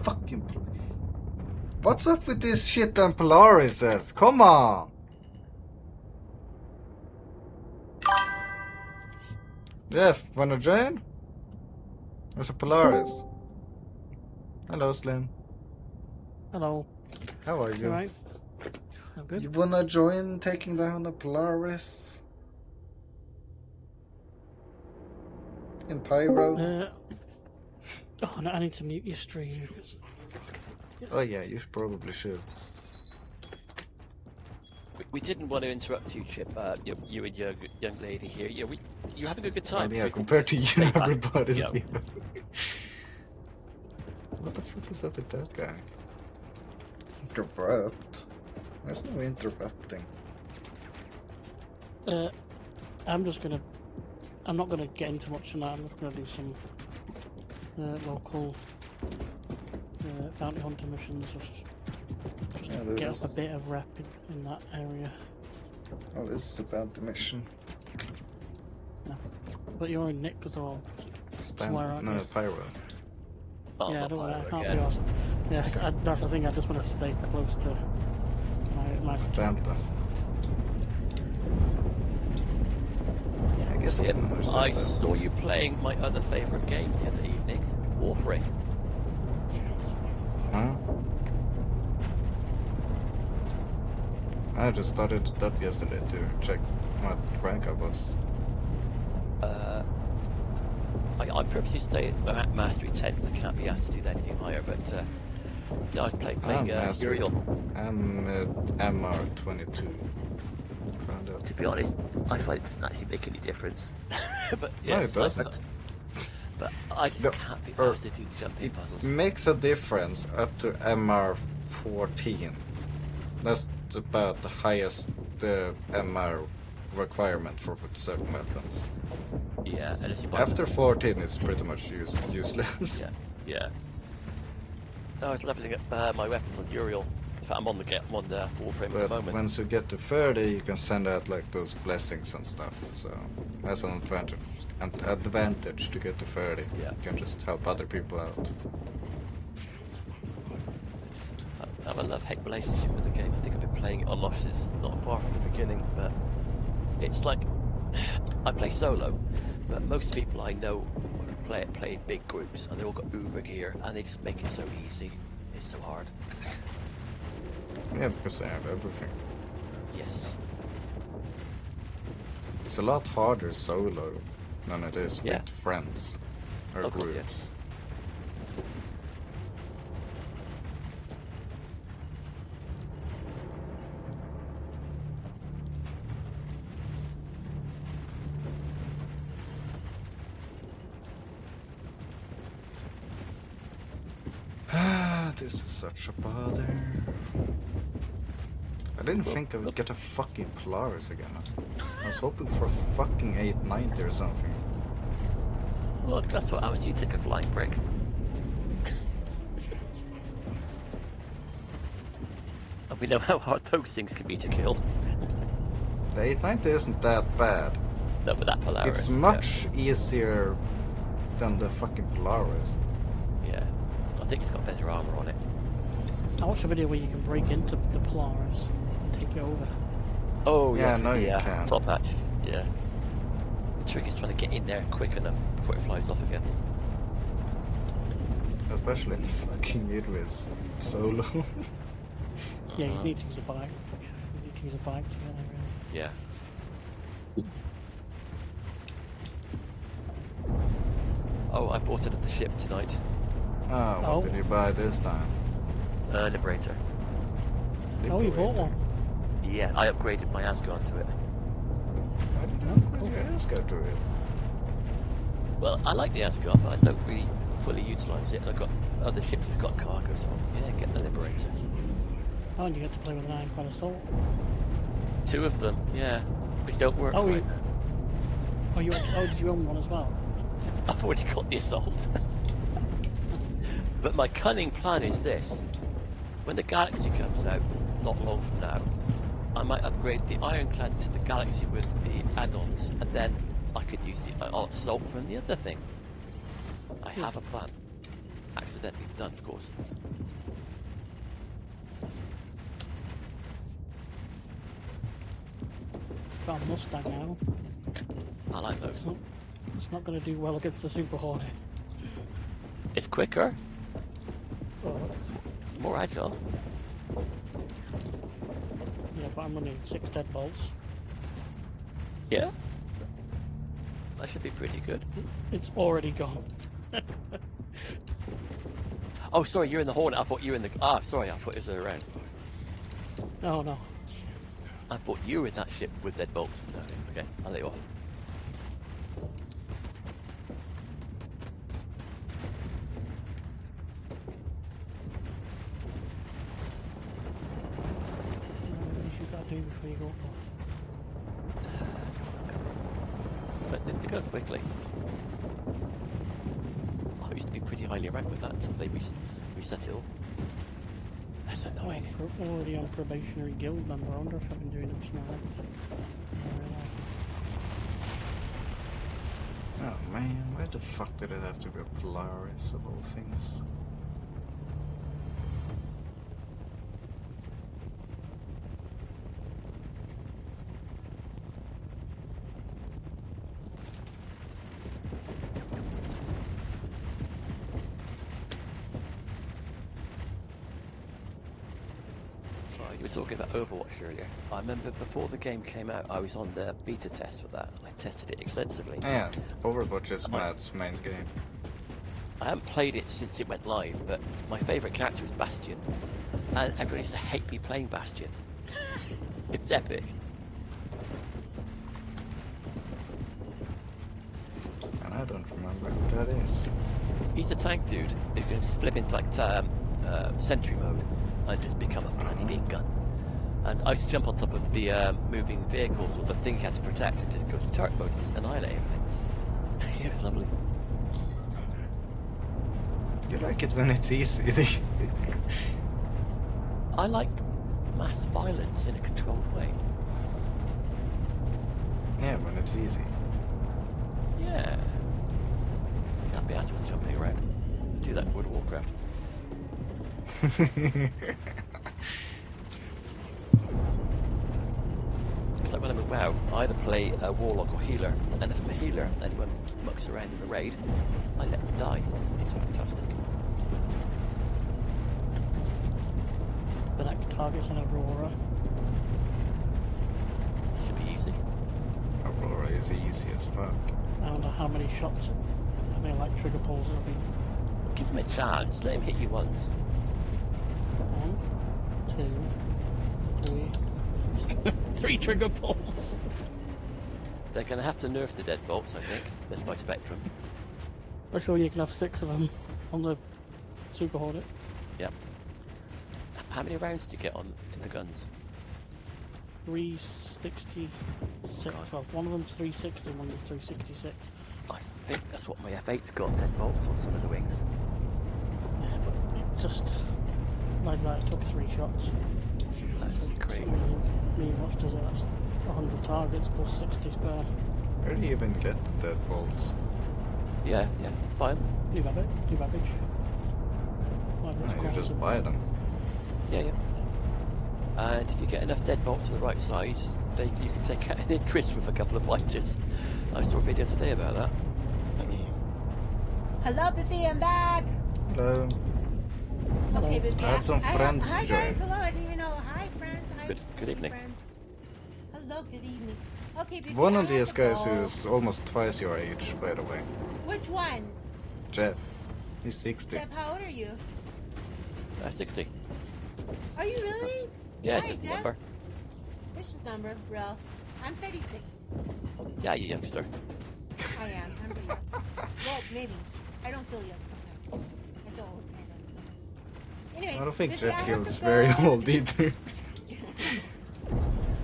Fucking what's up with this shit on Polaris says? Come on! Jeff, wanna join? There's a Polaris. Hello, Slim. Hello. How are you? You alright? I'm good. You wanna join taking down a Polaris? In Pyro? Oh, no, I need to mute your stream. Oh yeah, you probably should. We didn't want to interrupt you, Chip. You and your young lady here. Yeah, you having a good Oh, time? yeah, So compared to you, stay back. everybody's Yeah. here. What the fuck is up with that guy? Interrupt? There's no interrupting. I'm not gonna get into much tonight. I'm just gonna do some local bounty hunter missions, just Yeah, to this get is- up a bit of rep in that area. Oh, this is about the mission. But you're in Nick as well. Stand, Somewhere out no, there. Pyro. Oh, Yeah, I not don't want Pyro to. Can't again. be asked. Yeah, that's the thing. I just want to stay close to my Stanta. Yeah, I guess I Chip, can understand I that. saw you playing my other favourite game the other evening, Warframe. Huh? I just started it up yesterday to check what rank I was. I purposely stayed at Mastery 10 because I can't be asked to do anything higher, but yeah, I was playing Mastery. Uriel. I'm at MR22. Found out. To be honest, I find it doesn't actually make any difference. But No, yeah, it doesn't. But I just No, can't be or asked to do jumping It puzzles. makes a difference up to MR14. That's about the highest MR requirement for certain weapons. Yeah, and it's After 14, it's pretty much useless. Yeah, yeah. No, I was leveling up my weapons on Uriel. In fact, I'm on the Warframe at the But moment. once you get to 30, you can send out like those blessings and stuff. So that's an advantage to get to 30. Yeah. You can just help other people out. I have a love-hate relationship with the game. I think I've been playing it on off since not far from the beginning, but it's like I play solo, but most people I know who play in big groups, and they all got Uber gear, and they just make it so easy. It's so hard. Yeah, because they have everything. Yes. It's a lot harder solo than it is Yeah. with friends or Of course, yeah. groups. This is such a bother. I didn't think I would get a fucking Polaris again. I was hoping for a fucking 890 or something. Well, that's what happens. You take a flying brick. And we know how hard those things can be to kill. The 890 isn't that bad. No, but that Polaris. It's much easier than the fucking Polaris. Yeah. I think it's got better armor on it. I watched a video where you can break into the Polaris and take it over. Oh, Yeah, yeah. no, you can. Top hatch. Yeah. The trick is trying to get in there quick enough before it flies off again. Especially in the fucking Idris solo. Yeah, you need to use a bike. You need to use a bike to get there, really. Yeah. Oh, I bought it at the ship tonight. Oh, what did you buy this time? Liberator. Oh, you bought one? Yeah, I upgraded my Asgard to it. I didn't upgrade your Asgard to it. Well, I like the Asgard, but I don't really fully utilise it. And I've got other ships that got cargo, so yeah, get the Liberator. Oh, and you get to play with an Ironclad Assault. 2 of them, yeah, which don't work Oh, right. Did you own one as well? I've already got the Assault. But my cunning plan is this. When the Galaxy comes out, not long from now, I might upgrade the Ironclad to the Galaxy with the add-ons, and then I could use the Assault from the other thing. I have a plan. Accidentally done, of course. Got a Mustang now. I like those. It's not going to do well against the Super Hornet. It's quicker. Oh, It's more agile. yeah, but I'm running 6 deadbolts. Yeah. That should be pretty good. It's already gone. Oh, sorry, you're in the Hornet. I thought you were in the... Ah, sorry, I thought it was around. Oh, no. I thought you were in that ship with deadbolts. No, okay, I'll let you off. What you got to do before you go up? But they go quickly. I used to be pretty highly ranked with that until they reset it all. That's annoying. I'm already on probationary guild member. I wonder if I've been doing it smart. Oh man, why the fuck did it have to be a Polaris of all things? You were talking about Overwatch earlier. I remember before the game came out, I was on the beta test for that. I tested it extensively. Yeah, Overwatch is Matt's main game. I haven't played it since it went live, but my favourite character is Bastion. And everyone used to hate me playing Bastion. It's epic. I don't remember who that is. He's a tank dude who can flip into like sentry mode and just become a bloody big gun. And I used to jump on top of the moving vehicles or the thing you had to protect and just go to turret mode and annihilate everything. Yeah, it was lovely. You like it when it's easy. I like mass violence in a controlled way. Yeah, when it's easy. Yeah. Happy ass when jumping around. I do that in World of Warcraft. It's like when I'm at WoW, I either play a warlock or healer, and if I'm a healer and anyone mucks around in the raid, I let them die. It's fantastic. The next target's an Aurora. Should be easy. Aurora is easy as fuck. I don't know how many shots, how many like trigger pulls it'll be. Give him a chance, let him hit you once. 1, 2, 3. 3 trigger pulls. They're going to have to nerf the deadbolts, I think. That's my spectrum. I'm sure you can have 6 of them on the Super Hornet. Yep. How many rounds do you get on in the guns? 366. Well, one of them's 360 and one of them's 366. I think that's what my F8's got, deadbolts on some of the wings. Yeah, but it just like that, it took 3 shots. That's great. Me, what does it? That's 100 targets plus 60 spare. Where do you even get the deadbolts? Yeah, buy them. New Babbage. No, you just buy them. Yeah. And if you get enough deadbolts to the right size, then you can take out an Idris with a couple of fighters. I saw a video today about that. Hello, Biffy, I'm back. Hello. Okay, Biffy. I had some friends Hi, join. guys. Hello. I didn't even know. Hi, friends. Hi, Good evening. friends. Hello, good evening. Okay, Biffy. One I of have these to guys go. is almost twice your age, by the way. Which one? Jeff. He's 60. Jeff, how old are you? 60. Are you really? Yeah, it's Hi, just a Jeff. number. It's just a number, bro. I'm 36. Yeah, you youngster. I am. I'm pretty young. Well, maybe. I don't feel young sometimes. I feel old kind of sometimes. Anyways, I don't think Biffy, Jeff I have feels to very go. old either.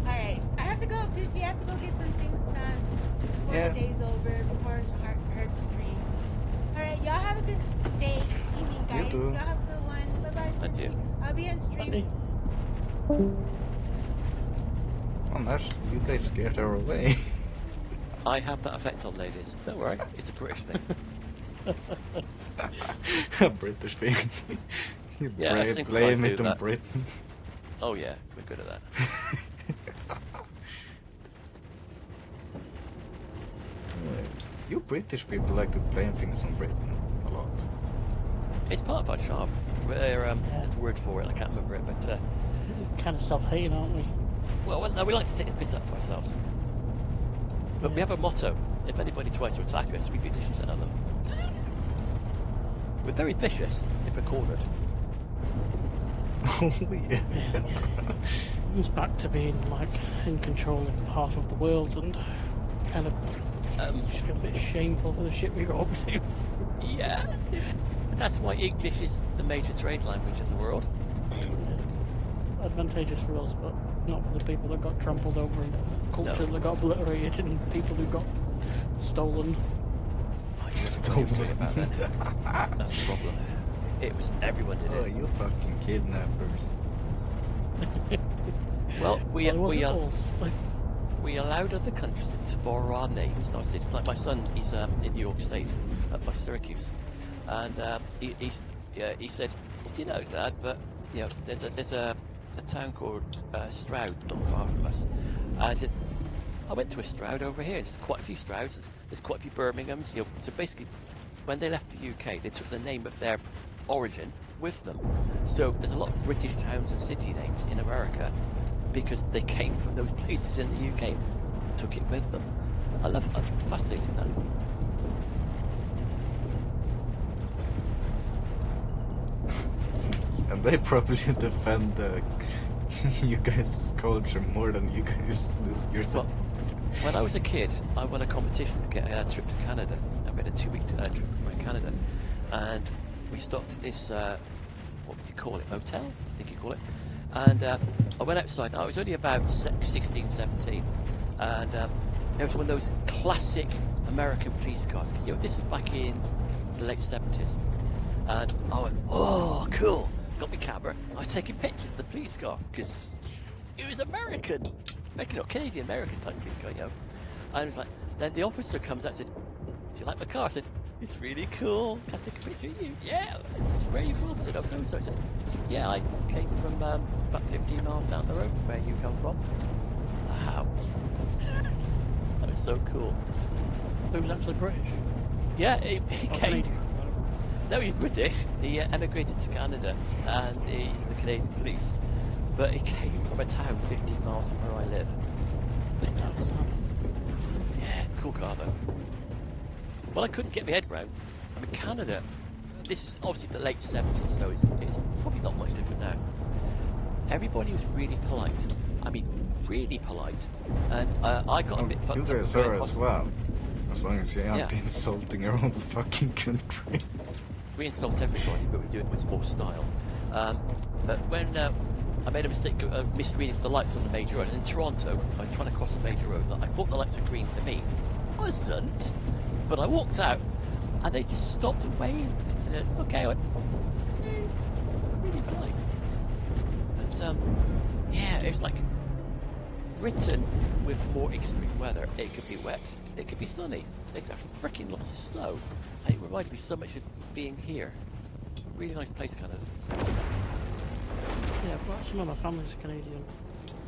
Alright, I have to go, Biffy. I have to go get some things done before Yeah. the day's over, before her streams. Alright, y'all have a good day, evening, You guys. too. Y'all have a good one. Bye-bye. And you. I'll be on stream. Oh, nice. You guys scared her away. I have that effect on ladies. Don't worry, it's a British thing. A British thing. You Yeah, I think we blame might it do on that. Britain. Oh yeah, we're good at that. You British people like to blame things on Britain a lot. It's part of our charm. We're, there's a word for it, I can't remember it, but Kind of self-hating, aren't we? well, no, we like to take the piss out of ourselves. But we have a motto: if anybody tries to attack us, we beat the shit out of them. We're very vicious if we're cornered. Oh, yeah. It's back to being like in control of half of the world and kind of just feel a bit shameful for the shit we got up to. Yeah. But that's why English is the major trade language in the world. Advantageous for us, but not for the people that got trampled over and cultures that got obliterated and people who got stolen. Oh, stolen about that. That's the problem. It was everyone did Oh, it. you fucking kidnappers. Well, we Like, we allowed other countries to borrow our names. No, it's like my son. He's in New York State, up by Syracuse, and he said, "Did you know, Dad? But you know, there's a town called Stroud, not far from us." And I said, "I went to a Stroud over here. There's quite a few Strouds. There's quite a few Birminghams. You know, so basically, when they left the UK, they took the name of their origin with them. So there's a lot of British towns and city names in America because they came from those places in the UK, took it with them. I'm fascinating that. And they probably defend you guys' culture more than you guys yourself. When I was a kid, I won a competition to get a trip to Canada, and made a 2-week trip around Canada, and we stopped at this what would you call it, motel? I think you call it. And I went outside. I was only about 16, 17, and there was one of those classic American police cars. You know, this is back in the late 70s, and I went, oh, cool. Got my camera. I was taking pictures of the police car because it was American, Canadian American type police car, you know. And it was like, then the officer comes out and said, "Do you like my car?" I said, "It's really cool. Can I take a picture of you?" "Yeah." "Where are you from?" I said, "Oh, so and so." I said, "Yeah, I came from about 15 miles down the road from where you come from." Wow. That was so cool. He was actually British. Yeah, he Or came. Canadian. No, he's British. He emigrated to Canada and the Canadian police. But he came from a town 15 miles from where I live. Yeah, cool car though. Well, I couldn't get my head around. I mean, Canada, this is obviously the late 70s, so it's probably not much different now. Everybody was really polite. I mean, really polite. And I got a bit You fucked guys up. are as well. As long as you aren't Yeah. insulting your own fucking country. We insult everybody, but we do it with more style. But when I made a mistake of misreading the lights on the major road, and in Toronto, I was trying to cross a major road, I thought the lights were green for me. I wasn't. But I walked out, and they just stopped and waved. And then, okay, I went, really polite. But, yeah, it's like Britain with more extreme weather. It could be wet, it could be sunny, it's a freaking lots of snow. And it reminded me so much of being here. Really nice place, Canada. Yeah, but some of my family's Canadian.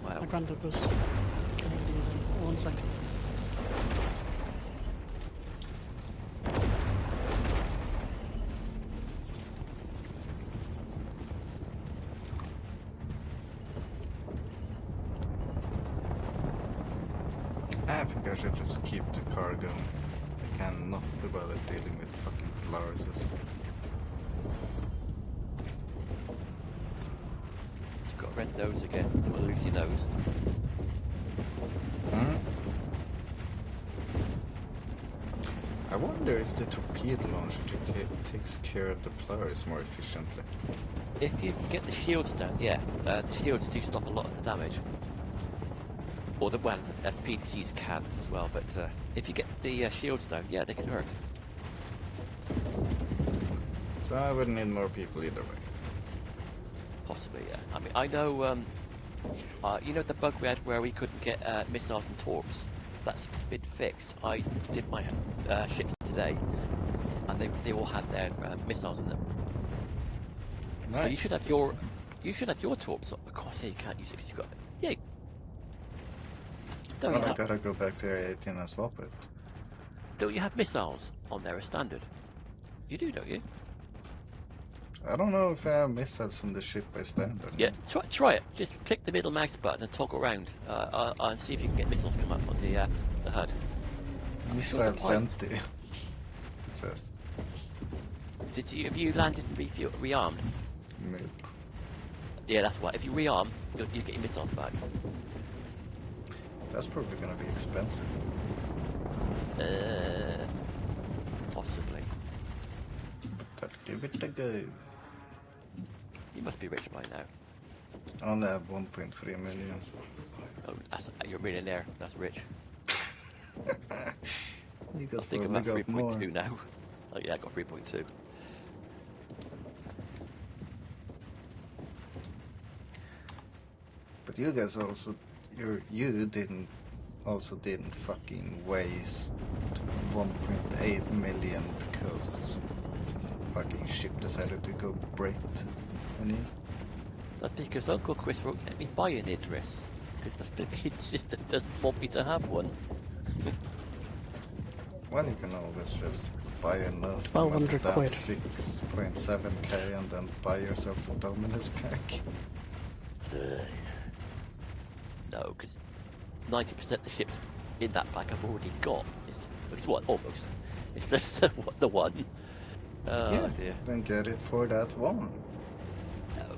Wow. My granddad was Canadian. 1 second. I think I should just keep the car going. I cannot be bothered dealing with fucking Polaris. You've got a red nose again. You don't want to lose your nose. Hmm? I wonder if the torpedo launcher takes care of the Polaris more efficiently. If you can get the shields down, yeah, the shields do stop a lot of the damage. Or the FPDCs can as well, but if you get the shields down, yeah, they can hurt. So I would need more people either way. Possibly, yeah. I mean, I know, you know the bug we had where we couldn't get missiles and torps? That's been fixed. I did my ships today, and they all had their missiles in them. Nice. So you should have your torps. Of course, yeah, you can't use it because you've got, yeah. Don't Well, you I have, gotta go back to Area 18 and swap it. don't you have missiles on there as standard? You do, don't you? I don't know if I have missiles on the ship by standard. Yeah, try it. Just click the middle mouse button and toggle around and see if you can get missiles come up on the HUD. Missiles Sure, empty. It says. Have you landed and rearmed? Nope. Yeah, that's why. If you rearm, you get your missiles back. That's probably gonna be expensive. Possibly. But give it a go. You must be rich by now. I only have 1.3 million. Oh, you're a millionaire. That's rich. You I guys think I'm probably at got more. 3.2 now. Oh yeah, I got 3.2. But you guys also, you didn't fucking waste 1.8 million because fucking ship decided to go Brit. And you? That's because Uncle Chris won't let me buy an Idris. Because the flipping system doesn't want me to have one. Well, you can always just buy enough to 1200 melt it down quid. to 6.7k and then buy yourself a Dominus pack. No, because 90% of the ships in that pack I've already got. It's what, almost. It's just the one. Oh Yeah. dear. Then get it for that one. No.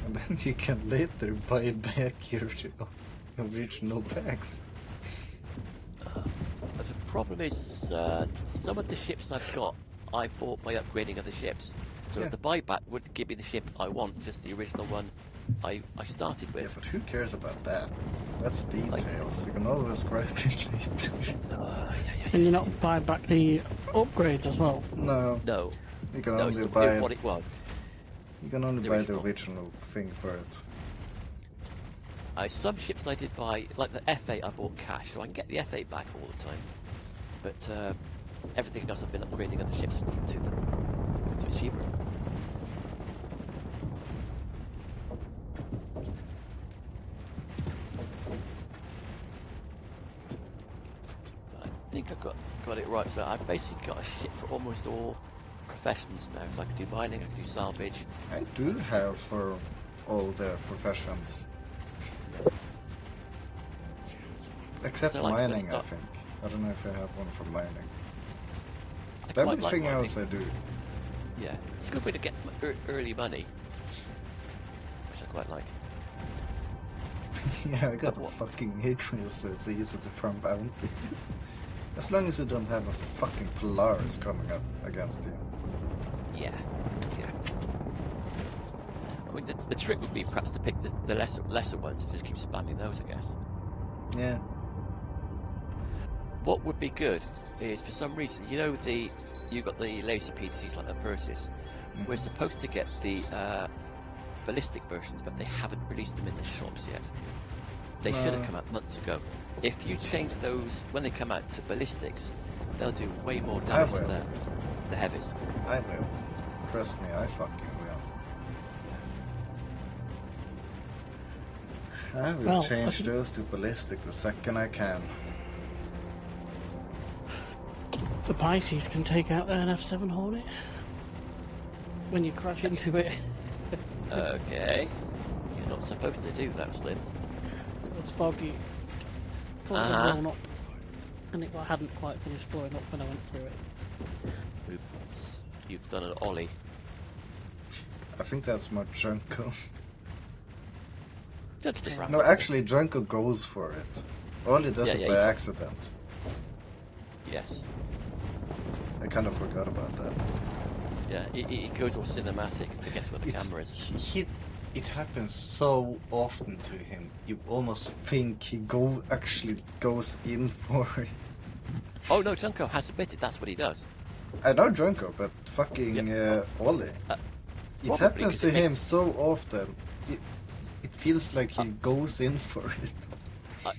And then you can later buy back your original packs. problem is, some of the ships I've got, I bought by upgrading other ships. So Yeah. the buyback would give me the ship I want, just the original one I started with. Yeah, but who cares about that? That's details. You can always scrap it later. Can you not buy back the upgrades as well? No, No, you can no, only it's buy. what it was. You can only the buy the original. original thing for it. Some ships I did buy, like the F8 I bought cash, so I can get the F8 back all the time. But everything else I've been upgrading other ships to be cheaper. I think I got it right, so I've basically got a ship for almost all professions now. So I can do mining, I can do salvage. I do have for all the professions. Except So I like to mining, I start- think. I don't know if I have one for mining. I quite like Everything mining. else I do. Yeah, it's a good way to get early money, which I quite like. Yeah, I got a What? fucking hit wheel, so it's easy to farm bounties. As long as you don't have a fucking Polaris coming up against you. Yeah, yeah. I mean, the trick would be perhaps to pick the lesser ones and just keep spamming those, I guess. Yeah. What would be good is, for some reason, you know, you got the laser PDCs like the Perseus. We're supposed to get the ballistic versions, but they haven't released them in the shops yet. They should have come out months ago. If you change those when they come out to ballistics, they'll do way more damage to will. the heavies. I will. Trust me, I fucking will. I will Well, change those to ballistic the second I can. The Pisces can take out an F7 Hornet when you crash into it. Okay. You're not supposed to do that, Slim. It's foggy. Uh-huh. Blown up, and I hadn't quite finished blowing up when I went through it. Oops. You've done an ollie. I think that's more Junko. Don't get around. No, actually, Junko goes for it. Only does Yeah, it by yeah, accident. Yes. I kind of forgot about that. Yeah, it goes all cinematic and forgets where the camera is. It happens so often to him. You almost think he actually goes in for it. Oh no, Junko has admitted that's what he does. I know Junko, but fucking Ollie. It Probably, happens 'cause to it him makes- so often. It feels like he goes in for it.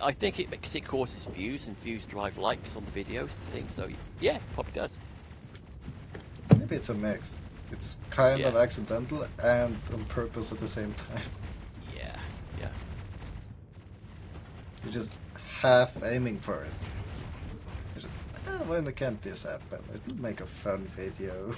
I think because it causes views, and views drive likes on the videos and things. So yeah, probably does. Maybe it's a mix. It's kind of Yeah. accidental and on purpose at the same time. Yeah, yeah. You're just half aiming for it. You're just, when can't this happen? It'll make a fun video.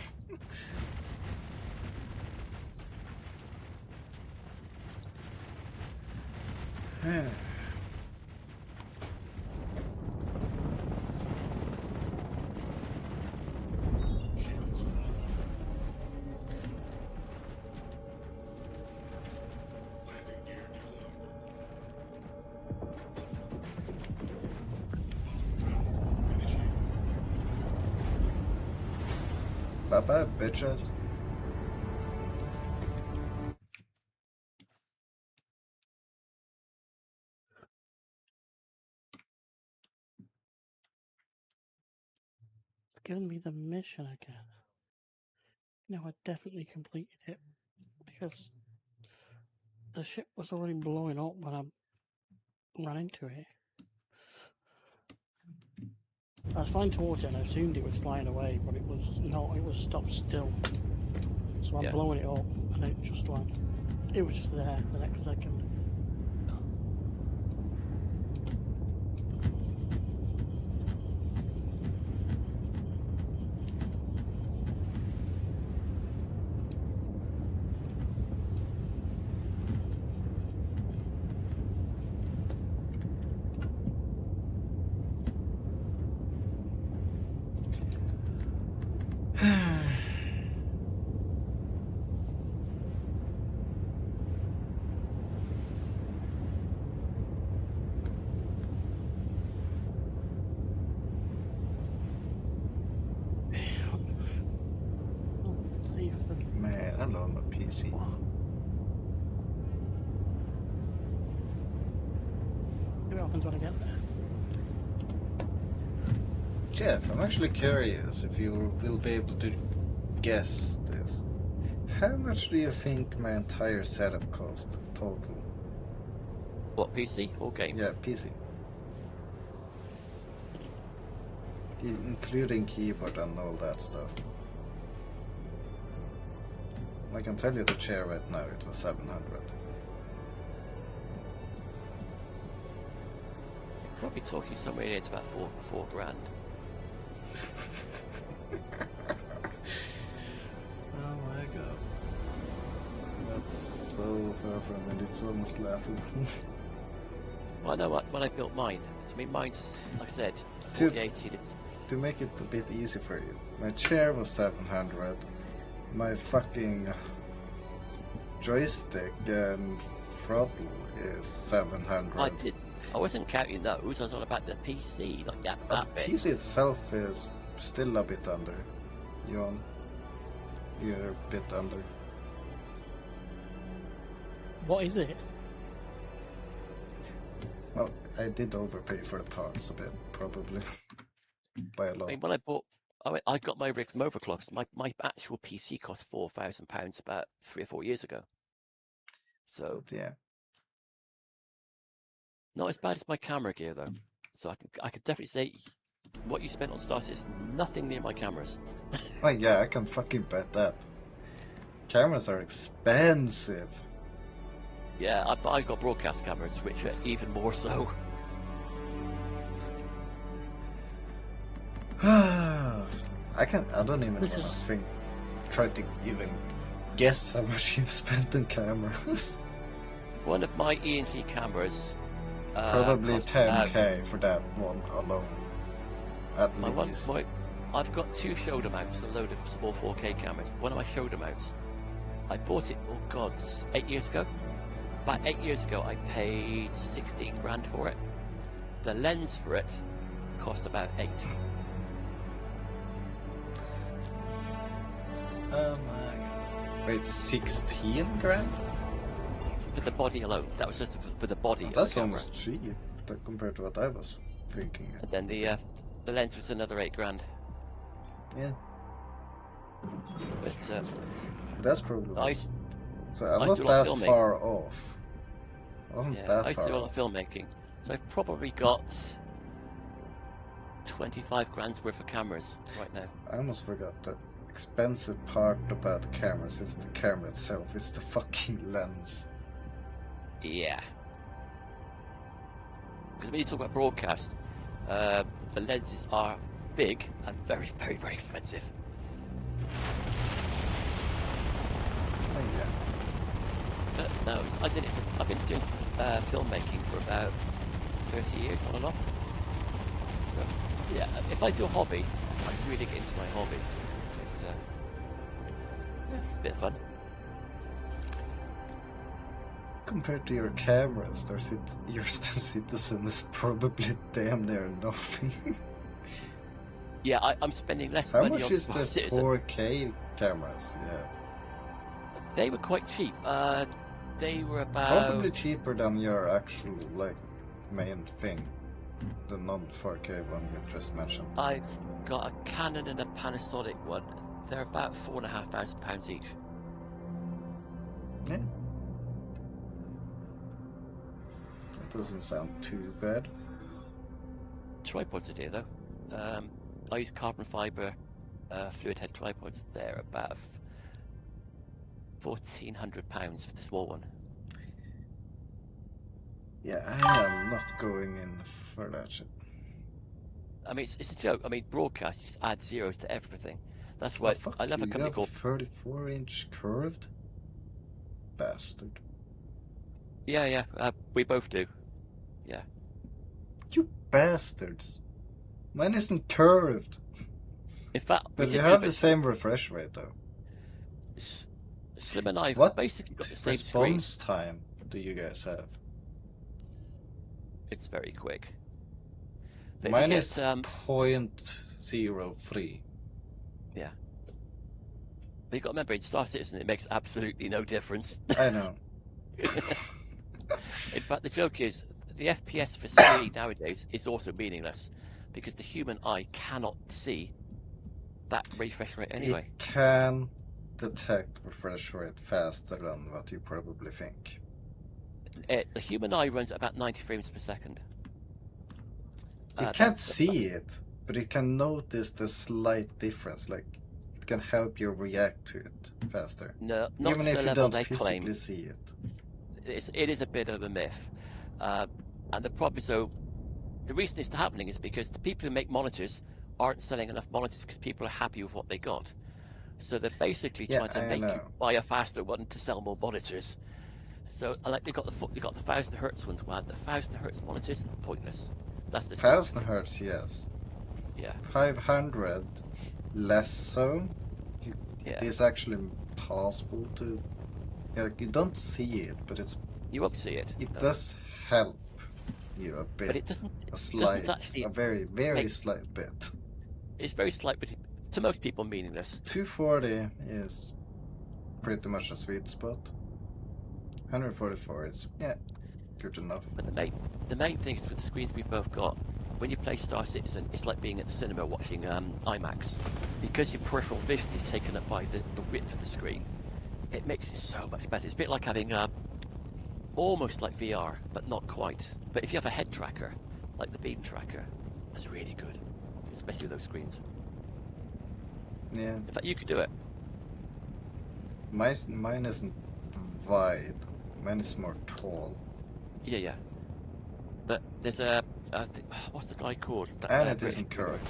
Bye bye, bitches. It's given me the mission again. No, I definitely completed it because the ship was already blowing up when I ran into it. I was flying towards it and I assumed it was flying away, but it was not, it was stopped still. So I'm Yeah. blowing it up and it just like, it was just there the next second. for the Man, I love my PC. See what happens when I get there. Jeff, I'm actually curious if you will be able to guess this. How much do you think my entire setup cost total? What, PC or game? Yeah, PC. Including keyboard and all that stuff. I can tell you the chair right now, it was 700. You're probably talking somewhere near to about four grand. Oh my god. That's so far from it, it's almost laughable. Well, I know what, when I built mine. I mean, mine's, like I said, To- 4080. To make it a bit easy for you, my chair was 700, my fucking joystick and throttle is 700. I wasn't counting those. I was on about the PC, like that The bit. PC itself is still a bit under. You're a bit under. What is it? Well, I did overpay for the parts a bit, probably. By a I lot. mean, I got my rig from Overclock. My actual PC cost £4,000 about 3 or 4 years ago. So But yeah. not as bad as my camera gear though. So I could definitely say what you spent on Starship is nothing near my cameras. Oh yeah, I can fucking bet that. Cameras are expensive. Yeah, I got broadcast cameras, which are even more so. I don't even This wanna is- try to even guess how much you've spent on cameras. One of my E&G cameras. Probably cost about- 10k for that one alone. At My one, least. I've got 2 shoulder mounts, a load of small 4K cameras. One of my shoulder mounts, I bought it, oh god, 8 years ago. About 8 years ago, I paid 16 grand for it. The lens for it cost about 8. Oh my god. Wait, 16 grand? For the body alone. That was just for the body of the That's camera. almost cheap compared to what I was thinking. And then the lens was another 8 grand. Yeah, But that's probably I- was. So I'm I not do a lot that of filming. far off. I wasn't yeah, that I used far to do a lot off. of filmmaking. So I've probably got 25 grand's worth of cameras right now. I almost forgot the expensive part about the cameras is the camera itself. It's the fucking lens. Yeah. Because when you talk about broadcast, the lenses are big and very, very, very expensive. Oh yeah. But no, I've been doing filmmaking for about 30 years on and off. So yeah, if I do a hobby, I really get into my hobby. It's a bit of fun. Compared to your cameras, your Citizen is probably damn near nothing. Yeah, I'm spending less How money much on is the Citizen. 4K cameras? Yeah, They were quite cheap. They were about probably cheaper than your actual main thing, the non-4K one you just mentioned. I've got a Canon and a Panasonic one. They're about £4,500 each. Yeah. That doesn't sound too bad. Tripods are dear though. I use carbon fibre fluid head tripods. They're about £1,400 for the small one. Yeah, I am not going in for that shit. I mean, it's a joke. I mean, broadcast just add zeros to everything. That's Well, why fuck I love a you, company have called. 34-inch curved? Bastard. Yeah. We both do. Yeah. You bastards. Mine isn't curved. In fact, we But you did have do the it. same refresh rate though. Slim and I What basically got the same screen. response time do you guys have? It's very quick. But if you Mine get, is 0.03. yeah. But you got to remember, in Star Citizen, it makes absolutely no difference. I know. In fact, the joke is the FPS for 3 nowadays is also meaningless because the human eye cannot see that refresh rate anyway. It can detect refresh rate faster than what you probably think. The human eye runs at about 90 frames per second. It can't see it, but it can notice the slight difference. Like, it can help you react to it faster. No, not even to if the you level don't they physically claim. see it. It is a bit of a myth. And the problem is, though, the reason it's happening is because the people who make monitors aren't selling enough monitors because people are happy with what they got. So they're basically Yeah, trying to I make you know. buy a faster one to sell more monitors. So, like, they got the 1,000 hertz ones. Well, the 1,000 hertz monitors, pointless. That's the 1000 hertz, yes. Yeah. 500, less so. It Yeah. is actually possible to. Yeah, you don't see it, but it's. You won't see it. It no. does help you a bit. But it doesn't. A slight, actually a very, very make- slight bit. It's very slight, but to most people meaningless. 240 is pretty much a sweet spot. 144 is, yeah, good enough. But the main thing is with the screens we've both got, when you play Star Citizen, it's like being at the cinema watching IMAX. Because your peripheral vision is taken up by the width of the screen, it makes it so much better. It's a bit like having almost like VR, but not quite. But if you have a head tracker, like the beam tracker, that's really good, especially with those screens. Yeah. In fact, you could do it. Mine isn't wide. Mine is more tall. Yeah. But there's what's the guy called? And it isn't curved.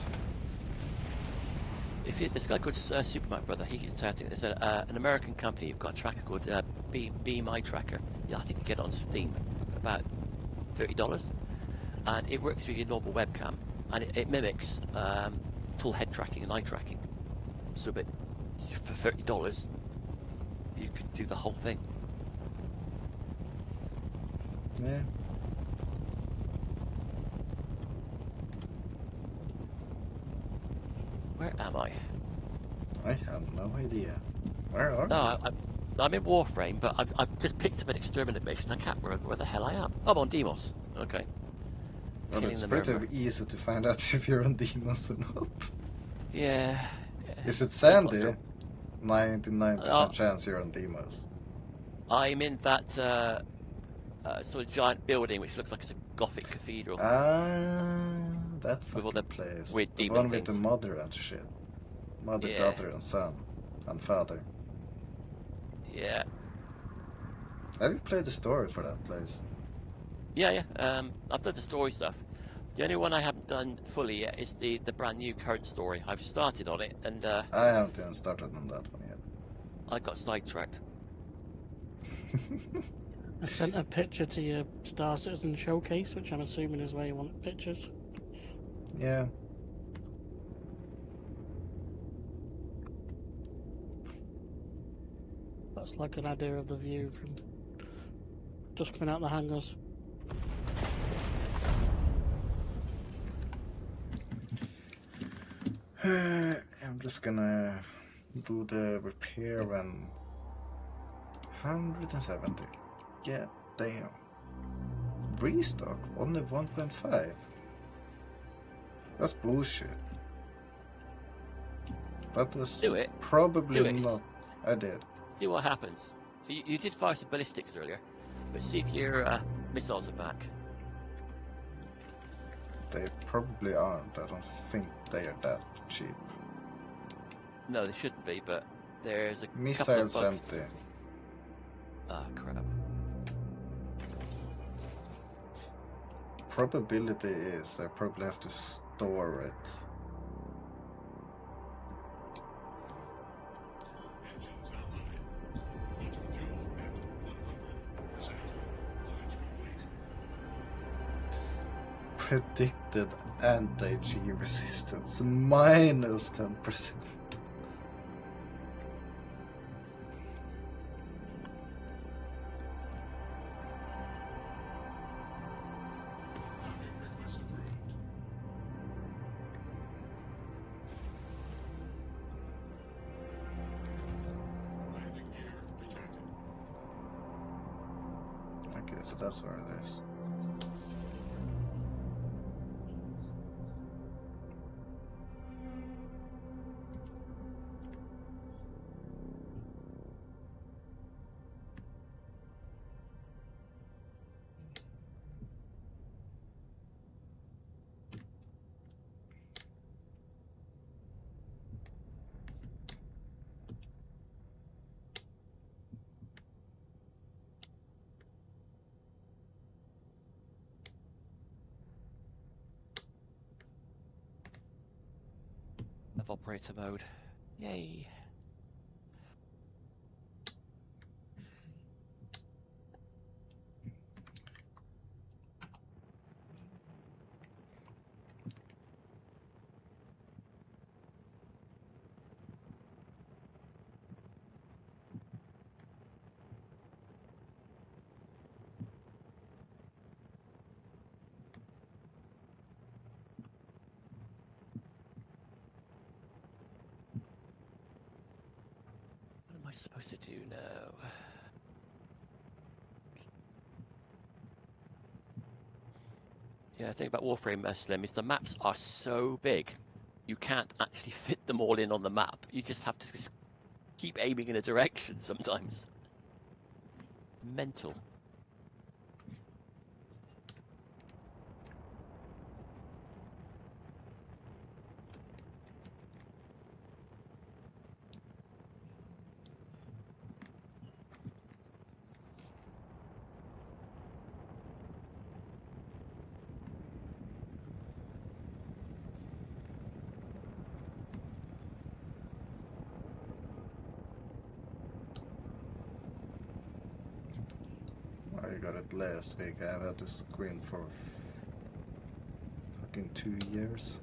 This guy called Superman Brother, he keeps chatting. There's an American company who've got a tracker called Beam Eye Tracker. Yeah, I think you get it on Steam, about $30, and it works with your normal webcam, and it mimics full head tracking and eye tracking. So, but for $30, you could do the whole thing. Yeah. Where am I? I have no idea. Where are No, I'm in Warframe, but I've just picked up an exterminate mission. I can't remember where the hell I am. I'm on Deimos. Okay. Well, Killing it's the pretty murderer. easy to find out if you're on Deimos or not. Yeah. Is it That's Sandy? not 99% chance you're on Deimos. I'm in that sort of giant building which looks like it's a Gothic cathedral. That With all fucking the place. weird The demon one with the things. mother and shit. Mother, Yeah. daughter, and son. And father. Yeah. Have you played the story for that place? Yeah. I've done the story stuff. The only one I haven't done fully yet is the brand new current story. I've started on it and I haven't even started on that one yet. I got sidetracked. I sent a picture to your Star Citizen showcase, which I'm assuming is where you want pictures. Yeah. That's like an idea of the view from just coming out the hangars. I'm just gonna do the repair when 170. Yeah, damn. Restock only 1.5. That's bullshit. That was Do it. probably Do it. not. I did. See what happens. You did fire some ballistics earlier, but see if your missiles are back. They probably aren't. I don't think they are that cheap. No, they shouldn't be, but there's a Missiles couple of bugs. empty. Ah, crap. Probability is I probably have to store it. Predicted anti-G resistance minus 10%. Okay, so that's where it is. Of operator mode. Yay. What am I supposed to do now? Yeah, the thing about Warframe Slim is the maps are so big, you can't actually fit them all in on the map. You just have to just keep aiming in a direction sometimes. Mental. I got it last week. I've had this screen for fucking 2 years.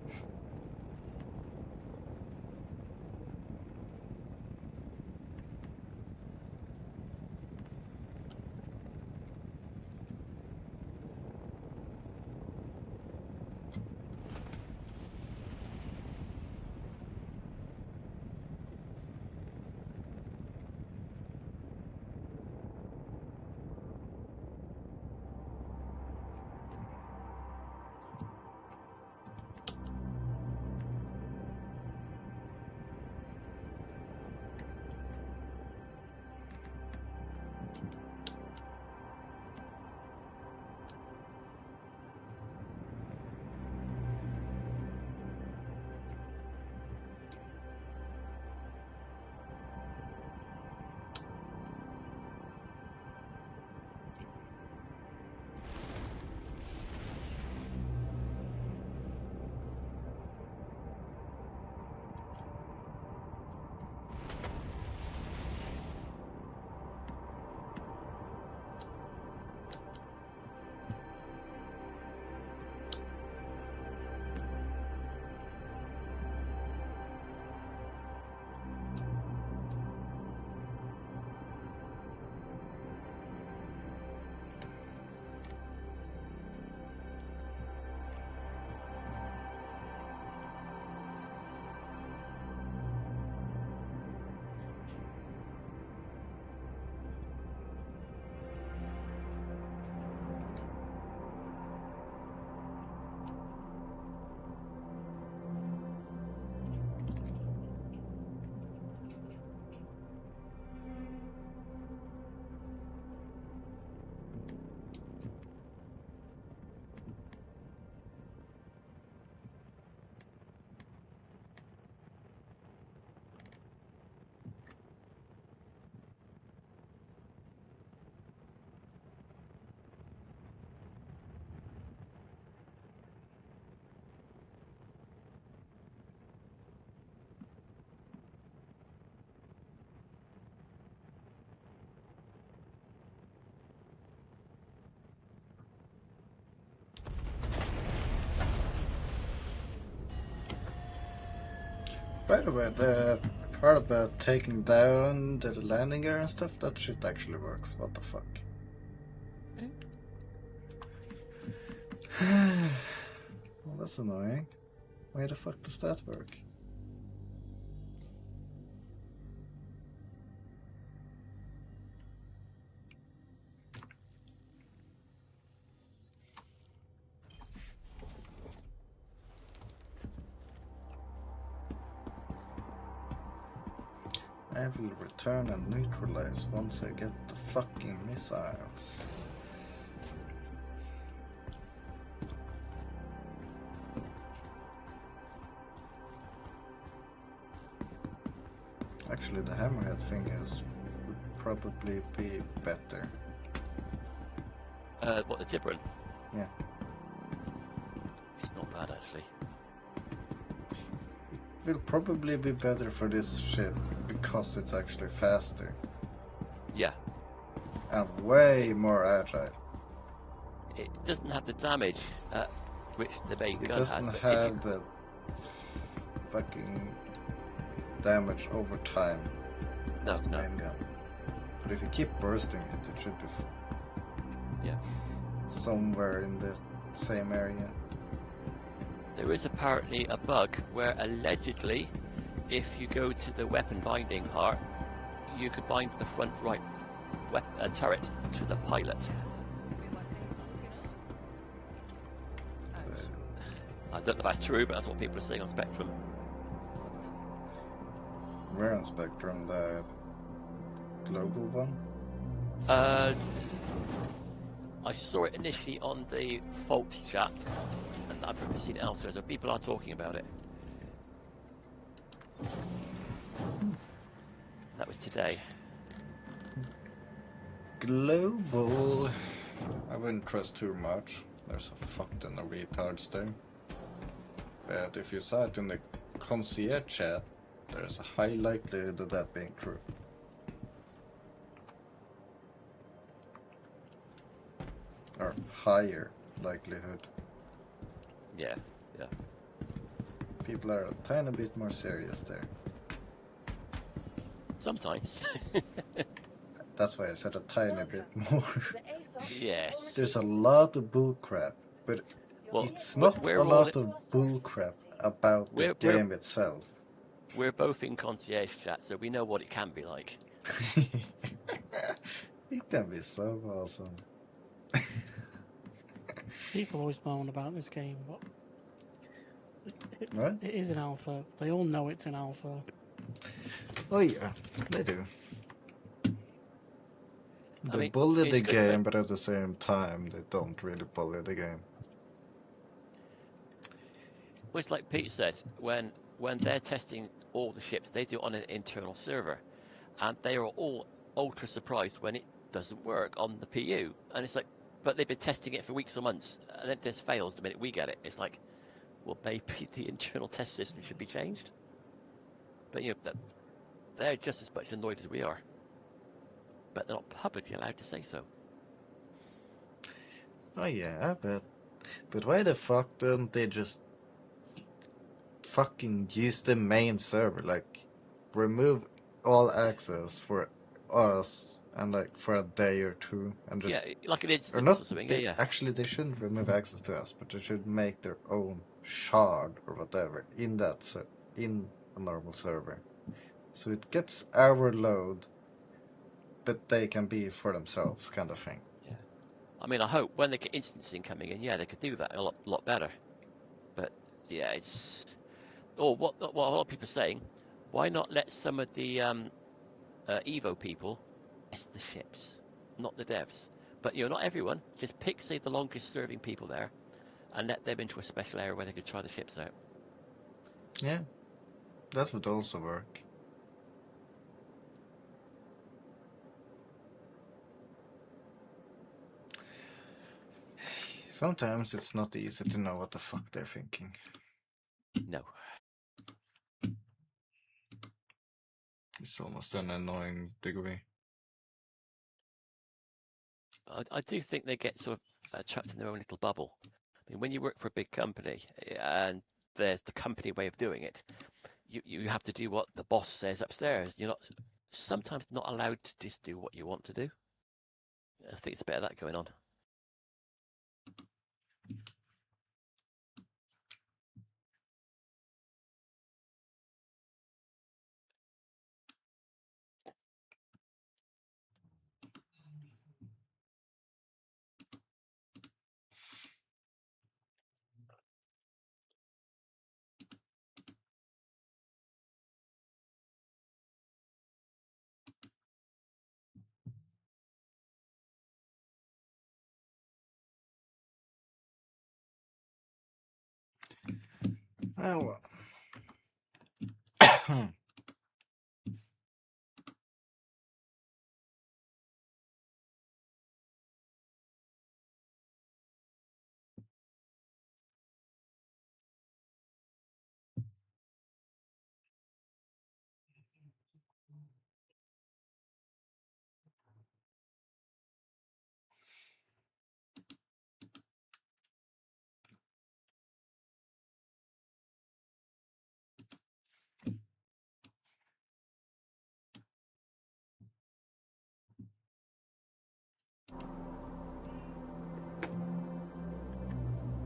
By the way, the part about taking down the landing gear and stuff, that shit actually works. What the fuck? Well, that's annoying. Why the fuck does that work? I will return and neutralize once I get the fucking missiles. Actually, the hammerhead thing would probably be better. What, the Tiburon? Yeah. It's not bad, actually. It will probably be better for this ship because it's actually faster Yeah. and way more agile. It doesn't have the damage which the main It gun doesn't has. But have the fucking damage over time No, as the no. main gun. But if you keep bursting it, it should be Yeah. somewhere in the same area. There is apparently a bug where allegedly, if you go to the weapon binding part, you could bind the front right turret to the pilot. I don't know if that's true, but that's what people are saying on Spectrum. Where on Spectrum? The global one? I saw it initially on the Faults chat, and I've never seen it elsewhere, so people are talking about it. That was today. Global. I wouldn't trust too much. There's a fuck ton of retards there. But if you saw it in the concierge chat, there's a high likelihood of that being true. Or higher likelihood. Yeah, yeah. People are a tiny bit more serious there. Sometimes. That's why I said a tiny bit more. Yes. There's a lot of bullcrap, but Well, it's not we're a all lot in- of bullcrap about the We're- game itself. We're both in concierge chat, so we know what it can be like. It can be so awesome. People always moan about this game, but What? it is an alpha. They all know it's an alpha. Oh yeah, they do. I They mean, bully it's the good, game, but at the same time, they don't really bully the game. Well, it's like Pete said, when they're testing all the ships, they do it on an internal server, and they are all ultra surprised when it doesn't work on the PU. And it's like, but they've been testing it for weeks or months, and then it just fails the minute we get it. It's like, well, maybe the internal test system should be changed. But you know, they're just as much annoyed as we are, but they're not publicly allowed to say so. Oh yeah, but why the fuck don't they just fucking use the main server? Like, remove all access for us and like for a day or two, and just Yeah, like an or instance not. or something. They, Yeah. Actually, they shouldn't remove access to us, but they should make their own shard or whatever in that in a normal server, so it gets our load, but they can be for themselves, kind of thing. I mean, I hope when they get instancing coming in, yeah, they could do that a lot better. But yeah, it's what a lot of people are saying. Why not let some of the Evo people test the ships, not the devs? But you know, not everyone. Just pick, say, the longest serving people there, and let them into a special area where they could try the ships out. Yeah, that would also work. Sometimes it's not easy to know what the fuck they're thinking. No. It's almost an annoying degree. I do think they get sort of trapped in their own little bubble. I mean, when you work for a big company and there's the company way of doing it, you have to do what the boss says upstairs. You're sometimes not allowed to just do what you want to do. I think it's a bit of that going on. Oh well.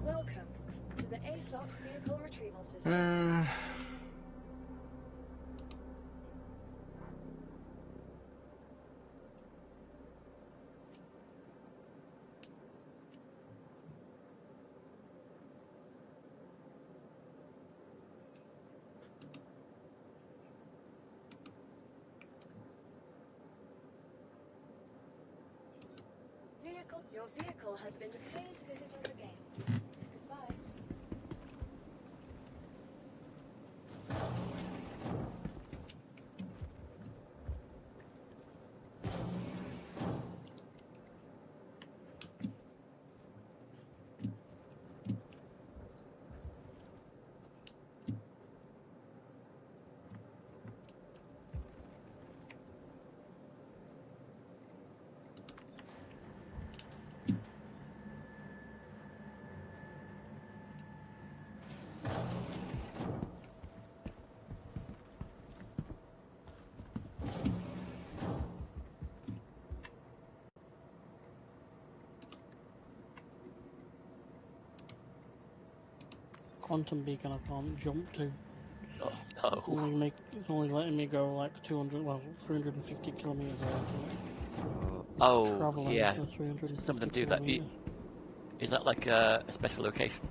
Welcome to the ASOC Vehicle Retrieval System. Your vehicle has been. Please visit us again. Goodbye. Quantum beacon I can't jump to. Oh no. It's only letting me go like 350 kilometers away. Oh, Traveling yeah. for 350 Some of them do that. kilometers. Is that like a special location?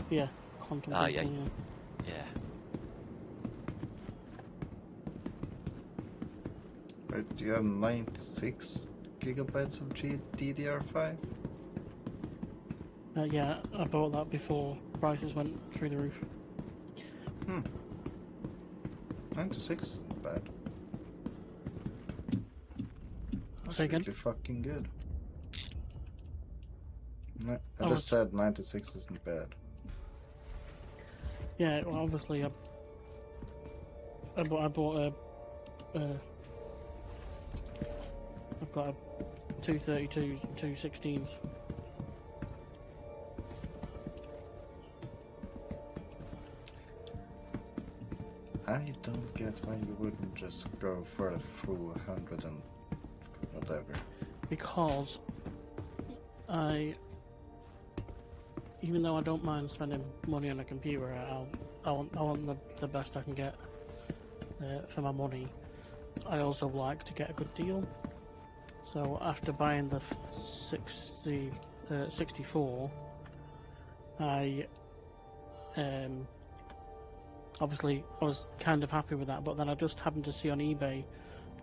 Yeah, quantum Ah, beacon. yeah. But you have 96 gigabytes of DDR5? Yeah, I bought that before prices went through the roof. 96 isn't bad. That's Say again? really fucking good. No, I Oh, just said 96 isn't bad. Yeah, well, obviously I bought I've got a 232s and 216s. I don't get why you wouldn't just go for a full 100 and whatever. Because even though I don't mind spending money on a computer, I want the best I can get for my money. I also like to get a good deal. So after buying the 64, I obviously I was kind of happy with that, but then I just happened to see on eBay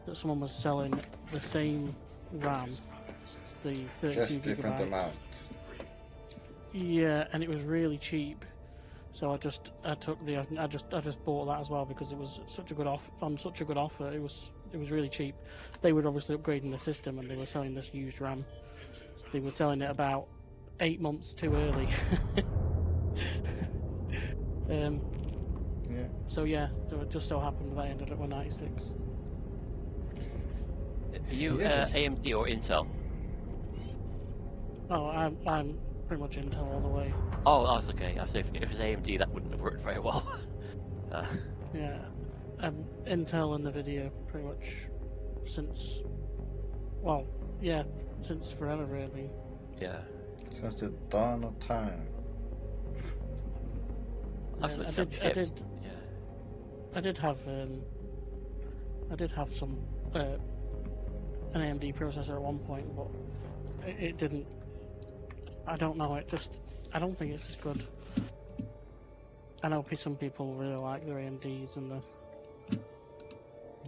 that someone was selling the same RAM, the 32 Just different gigabytes. amount. Yeah, and it was really cheap. So I just bought that as well because it was such a good offer. It was really cheap. They were obviously upgrading the system and they were selling this used RAM. They were selling it about 8 months too early. Yeah. So yeah, so it just so happened that I ended up with 96. Are you Yes. AMD or Intel? Oh, I'm pretty much Intel all the way. Oh, that's okay. I say if it was AMD, that wouldn't have worked very well. Yeah, Intel and Nvidia pretty much since forever really. Yeah. Since the dawn of time. I've I looked at did- I chips. did- Yeah. I did have some an AMD processor at one point, but it didn't. I don't know. I don't think it's as good. I know some people really like their AMDs and the.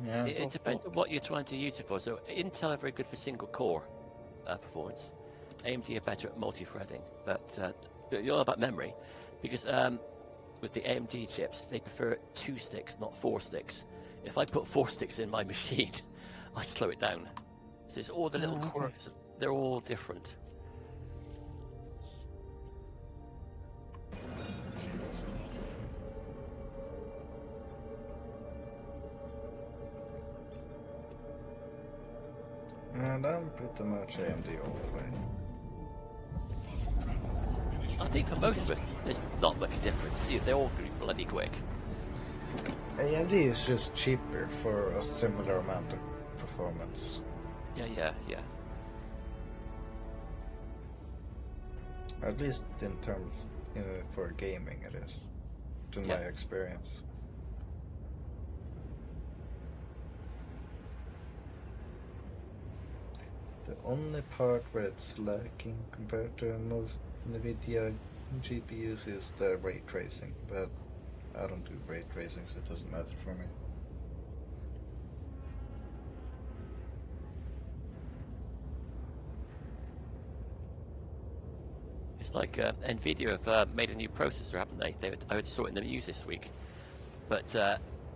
Yeah. It depends on what you're trying to use it for. So Intel are very good for single core performance. AMD are better at multi-threading, but you're all about memory, because with the AMD chips, they prefer 2 sticks, not 4 sticks. If I put 4 sticks in my machine, I slow it down. So it's all the little okay. quirks. They're all different. And I'm pretty much AMD all the way. I think for most of us, there's not much difference. They're all bloody quick. AMD is just cheaper for a similar amount of performance. Yeah. At least in terms for gaming it is, to my experience. The only part where it's lacking compared to most NVIDIA GPUs is the ray tracing, but I don't do ray tracing, so it doesn't matter for me. It's like NVIDIA have made a new processor, haven't they? I saw it in the news this week. But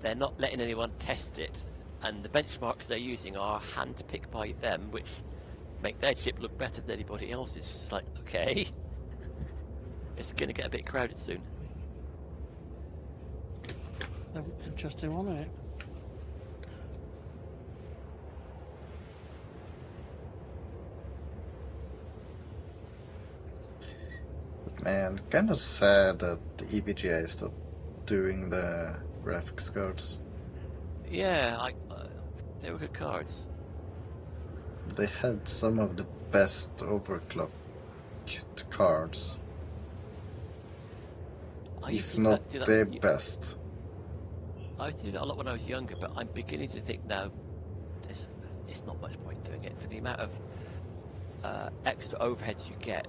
they're not letting anyone test it. And the benchmarks they're using are hand-picked by them, which make their chip look better than anybody else's. It's like, okay. It's going to get a bit crowded soon. Interesting one, isn't it? Man, kind of sad that the EVGA stopped doing the graphics cards. Yeah, they were good cards. They had some of the best overclocked cards. If not the best. I used to do that a lot when I was younger, but I'm beginning to think now it's not much point doing it for the amount of extra overheads you get.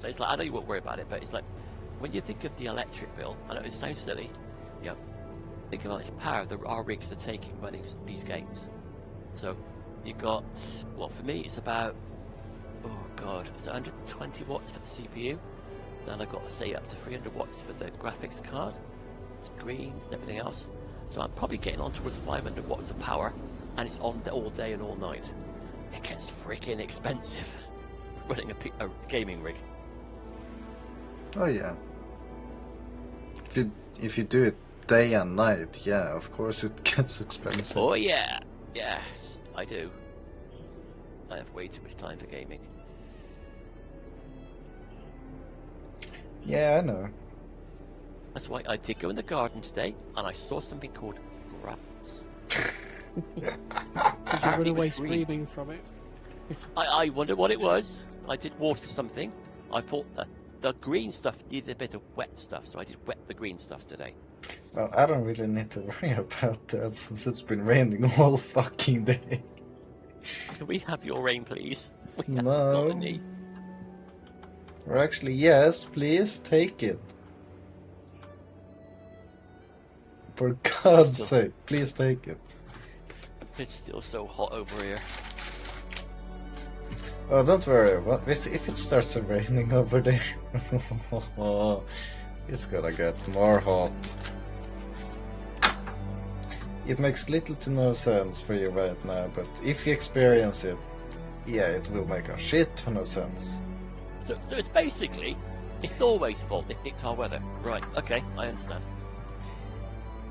It's like, I know you won't worry about it, but it's like when you think of the electric bill, I know it sounds silly, think of how much power our rigs are taking running these games. So you got, well, for me it's about, it's 120 watts for the CPU. Then I've got to say up to 300 watts for the graphics card, screens and everything else. So I'm probably getting on towards 500 watts of power, and it's on all day and all night. It gets freaking expensive running a gaming rig. Oh yeah. If you do it day and night, yeah, of course it gets expensive. Oh yeah, yes, I do. I have way too much time for gaming. Yeah, I know. That's why I did go in the garden today, and I saw something called grass. Did you run away screaming from it? I wonder what it was. I did water something. I thought the green stuff needed a bit of wet stuff, so I did wet the green stuff today. Well, I don't really need to worry about that since it's been raining all fucking day. Can we have your rain, please? No. Or actually, yes, please take it. For God's sake, please take it. It's still so hot over here. Oh, don't worry. If it starts raining over there, it's gonna get more hot. It makes little to no sense for you right now, but if you experience it, yeah, it will make a shit ton of sense. So it's basically, it's Norway's fault they picked our weather. Right, okay, I understand.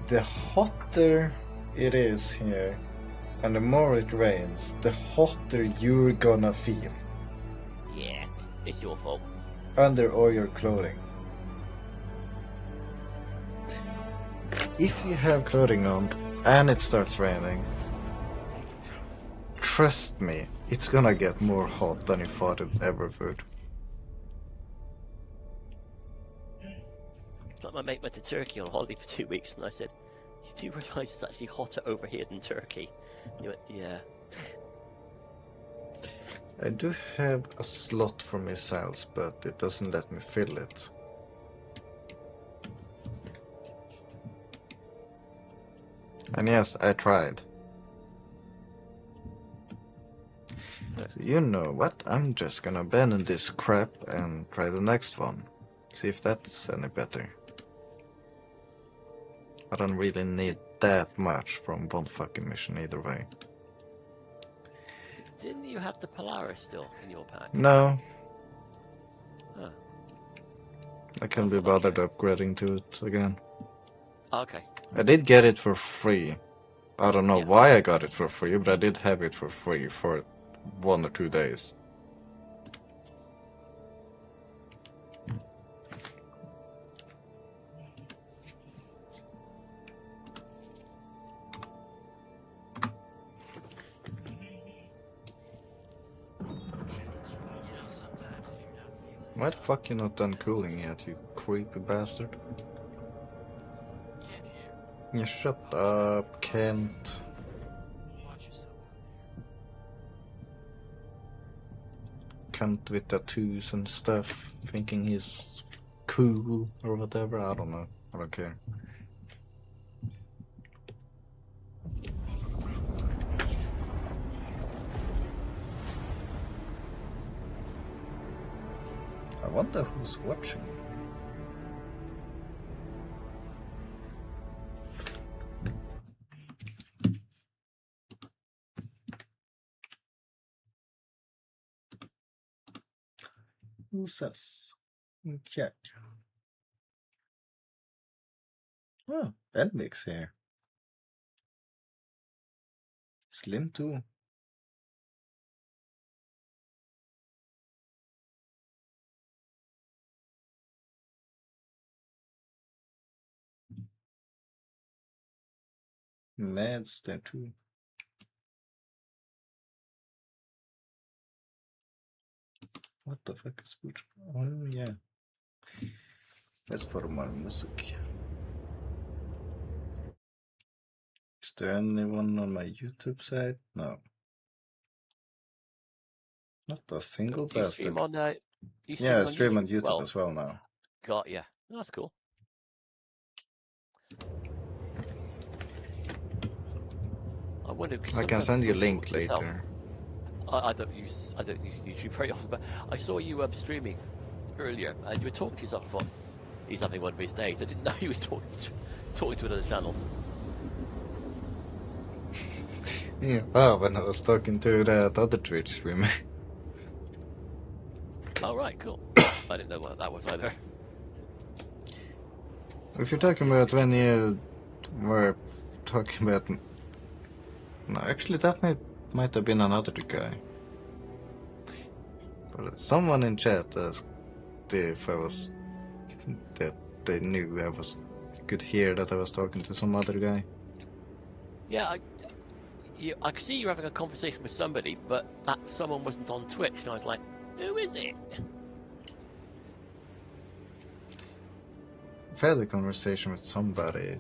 The hotter it is here, and the more it rains, the hotter you're gonna feel. Yeah, it's your fault. Under all your clothing. If you have clothing on and it starts raining, trust me, it's gonna get more hot than you thought it ever would. It's like my mate went to Turkey on holiday for 2 weeks, and I said, "You do realise it's actually hotter over here than Turkey?" And he went, "Yeah." I do have a slot for missiles, but it doesn't let me fill it. And yes, I tried. So you know what? I'm just gonna abandon this crap and try the next one. See if that's any better. I don't really need that much from one fucking mission either way. Didn't you have the Polaris still in your pack? No, Huh. I can't be I thought bothered upgrading to it again. Okay. I did get it for free. I don't know Yeah. why I got it for free, but I did have it for free for 1 or 2 days. Why the fuck you not done cooling yet, you creepy bastard? Yeah, shut up, Kent. Kent with tattoos and stuff, thinking he's cool or whatever, I don't know. I don't care. I wonder who's watching. Who's us? Okay. Oh, Edmix here. Slim too. Ned's there too. What the fuck is which? Oh yeah. That's for more music. Is there anyone on my YouTube side? No. Not a single Do you stream bastard. on? You stream Yeah, I on stream on YouTube? YouTube Well, as well now. got ya. That's cool. I wonder. 'Cause I can sometimes send you a some link people yourself- later. I don't use YouTube very often, but I saw you streaming earlier, and you were talking to yourself. I thought he's having one of his days. I didn't know he was talking to another channel. Yeah. Oh, when I was talking to that other Twitch streamer. Oh right, cool. I didn't know what that was either. If you're talking about when you were talking about... No, actually that might have been another guy. But someone in chat asked if I was... that they knew I could hear that I was talking to some other guy. Yeah, I could see you having a conversation with somebody, but that someone wasn't on Twitch, and I was like, who is it? I've had a conversation with somebody.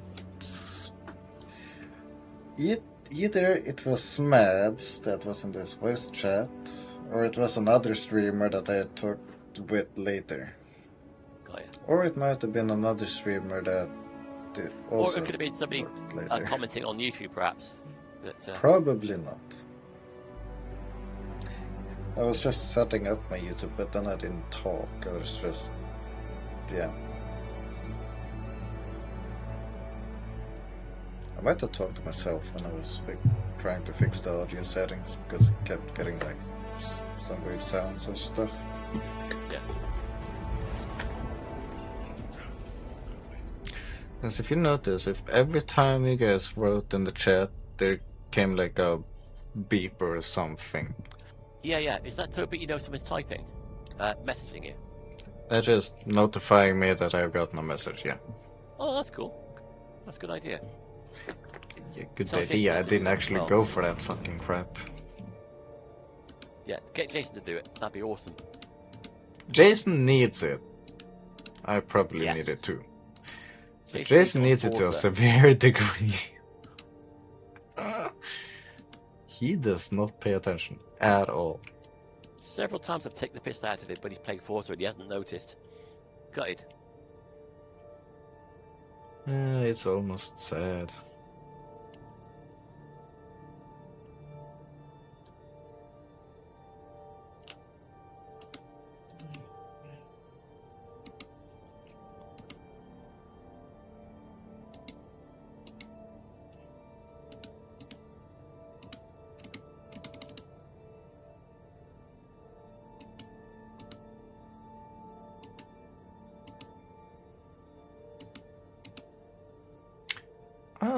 Either it was Mads that was in this voice chat, or it was another streamer that I had talked with later. Got ya. Or it might have been another streamer that did also. Or it could have been somebody talked later. commenting on YouTube, perhaps. But, Probably not. I was just setting up my YouTube, but then I didn't talk. I was just, yeah. I might have talked to myself when I was trying to fix the audio settings, because it kept getting like some weird sounds and stuff. yeah. Because if you notice, if every time you guys wrote in the chat, there came like a beeper or something. Yeah. Is that Toby? You know someone's typing, messaging you. That's just notifying me that I've gotten a message, yeah. Oh, that's cool. That's a good idea. Yeah, good Sounds idea. I Jason to didn't do it actually well. go for that fucking crap. Yeah, get Jason to do it. That'd be awesome. Jason needs it. I probably Yes. need it too. But Jason Jason needs it to a Forza. severe degree. He does not pay attention at all. Several times I've taken the piss out of it, but he's playing Forza and he hasn't noticed. Gutted. It's almost sad.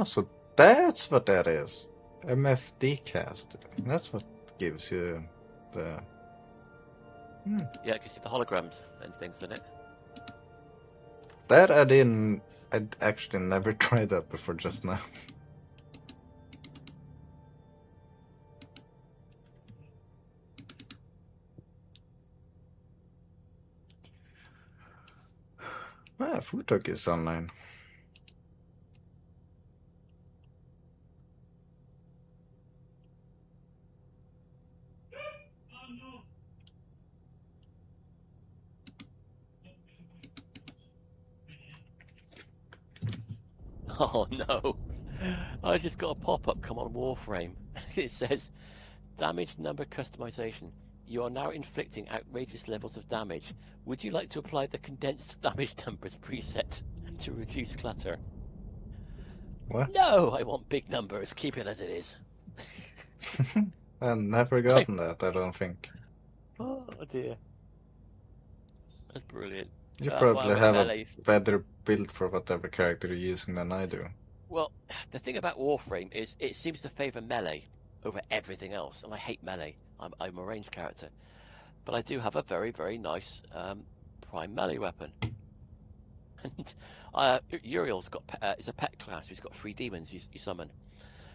Oh, so that's what that is. MFD cast. That's what gives you the. Yeah, you can see the holograms and things in it. That I didn't. I'd actually never tried that before just now. Futok is online. Oh no! I just got a pop-up come on Warframe. It says, damage number customization. You are now inflicting outrageous levels of damage. Would you like to apply the condensed damage numbers preset to reduce clutter? What? No, I want big numbers. Keep it as it is. I've never gotten that, I don't think. Oh dear. That's brilliant. You Well, probably with have melee- a better build for whatever character you're using than I do. Well, the thing about Warframe is it seems to favour melee over everything else, and I hate melee. I'm a ranged character, but I do have a very, very nice prime melee weapon. And Uriel's got is a pet class who's got 3 demons you summon.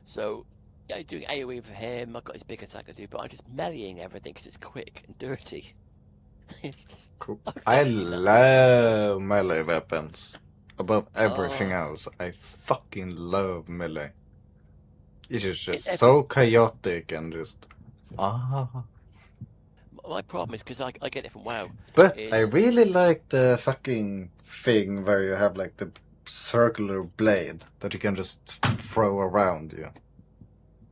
So yeah, doing AoE for him. I've got his big attack I do, but I'm just meleeing everything because it's quick and dirty. It's just- Cool. I I fancy that. love melee weapons. Above everything Oh. else, I fucking love melee. It is just It's so chaotic and just My problem is because I get it from WoW. But is, I really like the fucking thing where you have like the circular blade that you can just throw around you.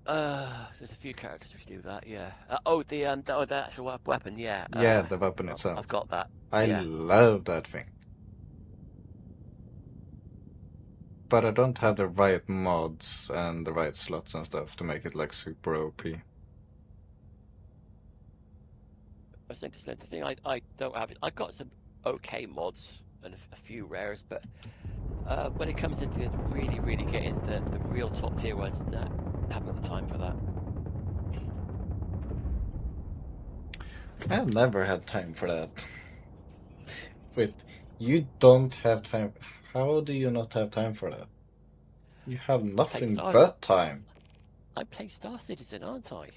There's a few characters which do that, yeah. The actual weapon, yeah. Yeah, the weapon itself. I've got that. I yeah. love that thing. But I don't have the right mods and the right slots and stuff to make it like super OP. I was thinking the thing I don't have it. I've got some okay mods and a few rares, but when it comes into really, really getting the real top tier ones, nah, haven't got the time for that. I've never had time for that. Wait, you don't have time? How do you not have time for that? You have nothing Star- but time. I play Star Citizen, aren't I?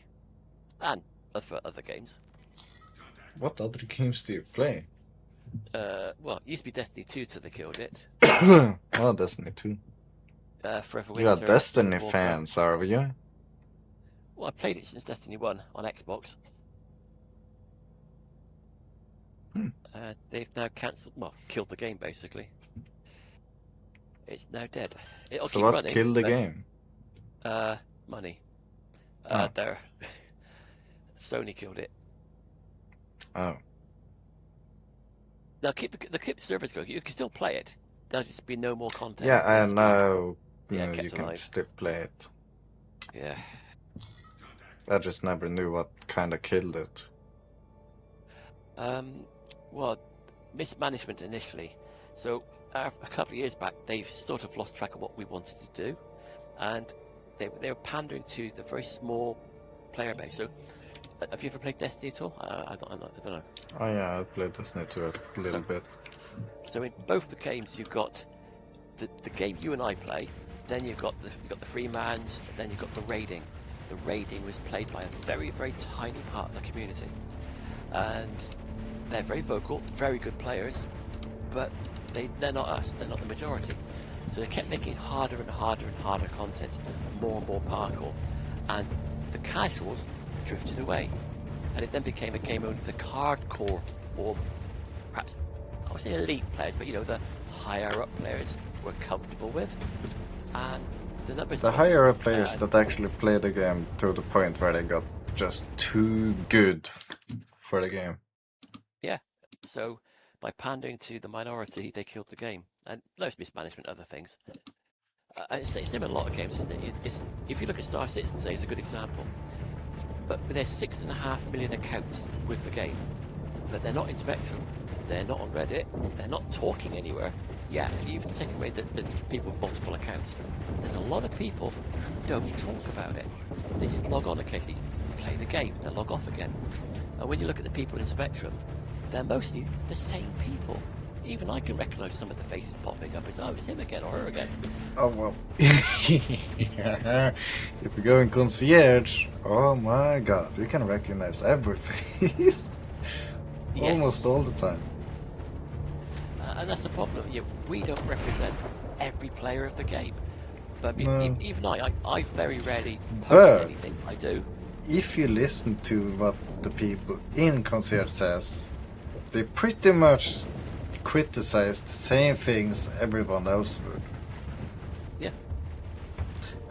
And for other games. What other games do you play? Well, it used to be Destiny 2 till they killed it. Oh, Destiny 2. Forever You are Winter, Destiny Warframe. fans, are you? Well, I played it since Destiny 1 on Xbox. They've now killed the game, basically. It's now dead. It'll So keep what running. killed the but, game? Money. Oh. There. Sony killed it. Oh. Now keep the servers going. You can still play it. There's just be no more content. Yeah, I know. Yeah, kept You can alive. still play it. Yeah. I just never knew what kind of killed it. Well, mismanagement initially. So a couple of years back, they sort of lost track of what we wanted to do, and they were pandering to the very small player base. So, have you ever played Destiny at all? I don't know. Oh yeah, I played Destiny 2 a little bit. So in both the games, you've got the game you and I play. Then you've got the free mans. Then you've got the raiding. The raiding was played by a very, very tiny part of the community, and they're very vocal, very good players, but they're not us. They're not the majority. So they kept making harder and harder and harder content, more and more parkour, and the casuals drifted away, and it then became a game only the hardcore, or perhaps I would say elite players, but the higher up players were comfortable with, and the numbers. The higher up players that actually play the game to the point where they got just too good for the game. Yeah. So by pandering to the minority, they killed the game, and loads mismanagement, other things. It's in a lot of games, isn't it? If you look at Star Citizen, say, it's a good example. But there's 6.5 million accounts with the game, but they're not in Spectrum, they're not on Reddit, they're not talking anywhere. yeah, you even take away the people with multiple accounts. There's a lot of people who don't talk about it. They just log on occasionally, play the game, then log off again. And when you look at the people in Spectrum, they're mostly the same people. Even I can recognise some of the faces popping up as, oh, it's him again or her again. Oh well. If you go in concierge, oh my god, you can recognize every face. Yes. Almost all the time. And that's the problem. We don't represent every player of the game. But No. even I very rarely post But- anything I do. If you listen to what the people in concierge says, they pretty much criticize the same things everyone else would. Yeah.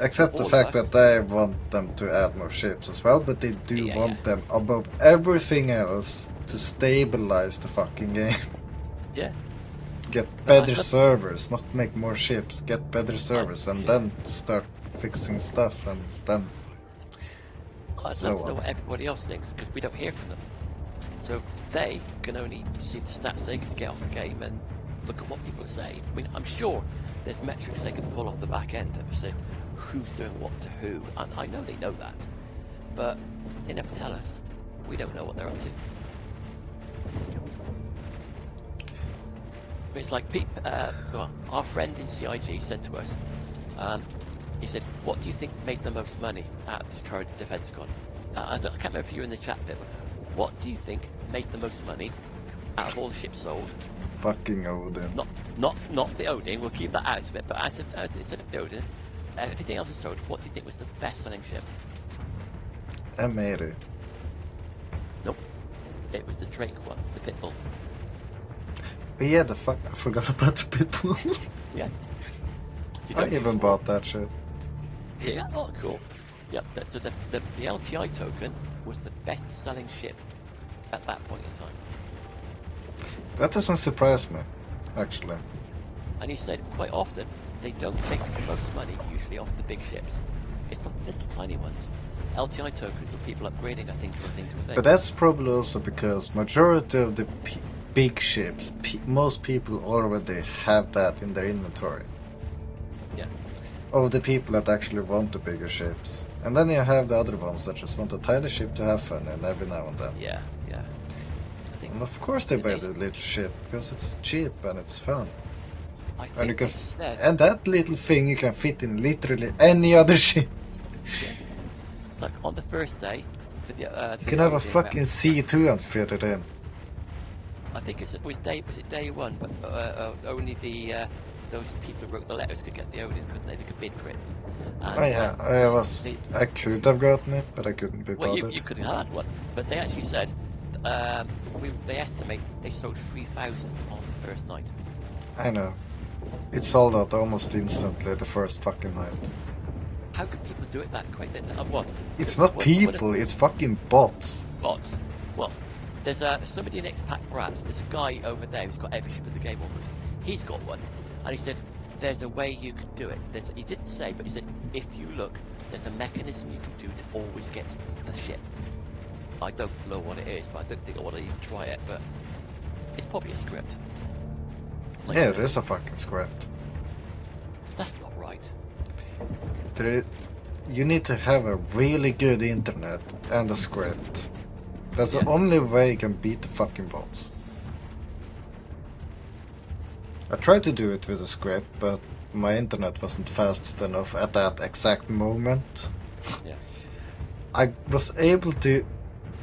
Except the All fact facts. that they want them to add more ships as well, but they do Yeah, want yeah. them above everything else to stabilize the fucking game. Yeah. Get No, better I- servers, not make more ships, get better servers, and then start fixing stuff, and then I'd So love to know on. what everybody else thinks because we don't hear from them. So they can only see the stats they can get off the game and look at what people are saying. I mean, I'm sure there's metrics they can pull off the back end of say who's doing what to who. And I know they know that, but they never tell us. We don't know what they're up to. But it's like well, our friend in CIG said to us, he said, what do you think made the most money out of this current defense con? I can't remember if you were in the chat bit, but what do you think made the most money out of all the ships sold? fucking Odin. Not the Odin, we'll keep that out of it, but instead of the Odin, everything else is sold, what do you think was the best selling ship? M80. Nope. It was the Drake one, the Pitbull. But yeah, I forgot about the Pitbull. Yeah. You I don't use even one. bought that shit. Yeah, oh cool. Yep, so the LTI token was the best selling ship at that point in time. That doesn't surprise me, actually. And he said quite often they don't make the most money usually off the big ships. It's off the little tiny ones. LTI tokens are people upgrading, I think, from thing to thing. But that's probably also because majority of the big ships, most people already have that in their inventory. Yeah. Of the people that actually want the bigger ships. And then you have the other ones that just want a tiny ship to have fun in every now and then. Yeah, yeah. I think And of course they buy It the is- little ship, because it's cheap and it's fun. I And, think you can it says, and that little thing you can fit in literally any other ship. like on the first day, for the, You can have a fucking C2 and fit it in. I think was it day one, but only the those people who wrote the letters could get the Odin, couldn't they? They could bid for it. And, Oh yeah, they- I could have gotten it, but I couldn't be well, bothered. you could have had one, but they actually said they estimate they sold 3,000 on the first night. I know. It sold out almost instantly the first fucking night. How could people do it that quick? Then what? It's not What- people, it's fucking bots. Bots. Well, there's somebody in Expat Brats. There's a guy over there who's got every ship of the game almost. He's got one, and he said there's a way you could do it. He didn't say, but he said if you look, there's a mechanism you can do to always get the ship. I don't know what it is, but I don't think I want to even try it. But it's probably a script. Like, Yeah, it is a fucking script. That's not right. You need to have a really good internet and a script. That's the Yeah. only way you can beat the fucking bots. I tried to do it with a script, but my internet wasn't fast enough at that exact moment. Yeah. I was able to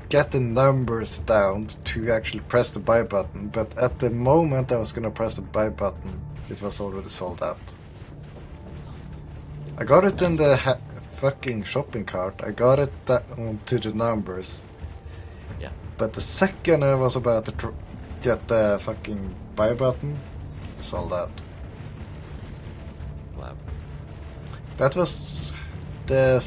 get the numbers down to actually press the buy button, but at the moment I was gonna press the buy button, it was already sold out. I got it in the fucking shopping cart, I got it down to the numbers, Yeah. but the second I was about to get the fucking buy button, sold out. Wow. That was the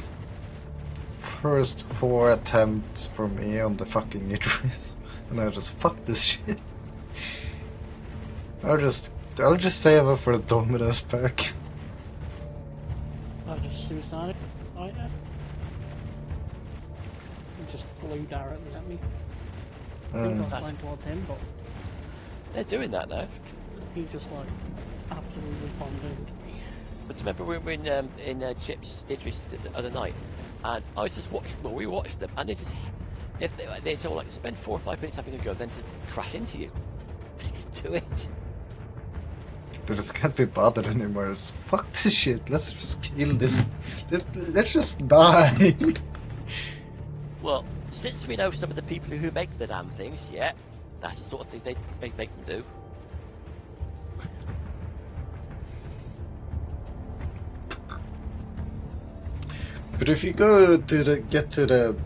first 4 attempts for me on the fucking Idris. And I just, fuck this shit. I'll just save up for the Dominus pack. I just suicided. Oh yeah. He just flew directly at me. I think I was That's- flying towards him, but They're doing that now. he just like absolutely bombing. But remember we were in Chips Idris the other night, and I was just watching. Well, we watched them, and they just they all like spend 4 or 5 minutes having a go, then just crash into you. They just do it. They just can't be bothered anymore. It's, fuck this shit. Let's just kill this. Let's just die. Well, since we know some of the people who make the damn things, yeah, that's the sort of thing they make them do. But if you go to the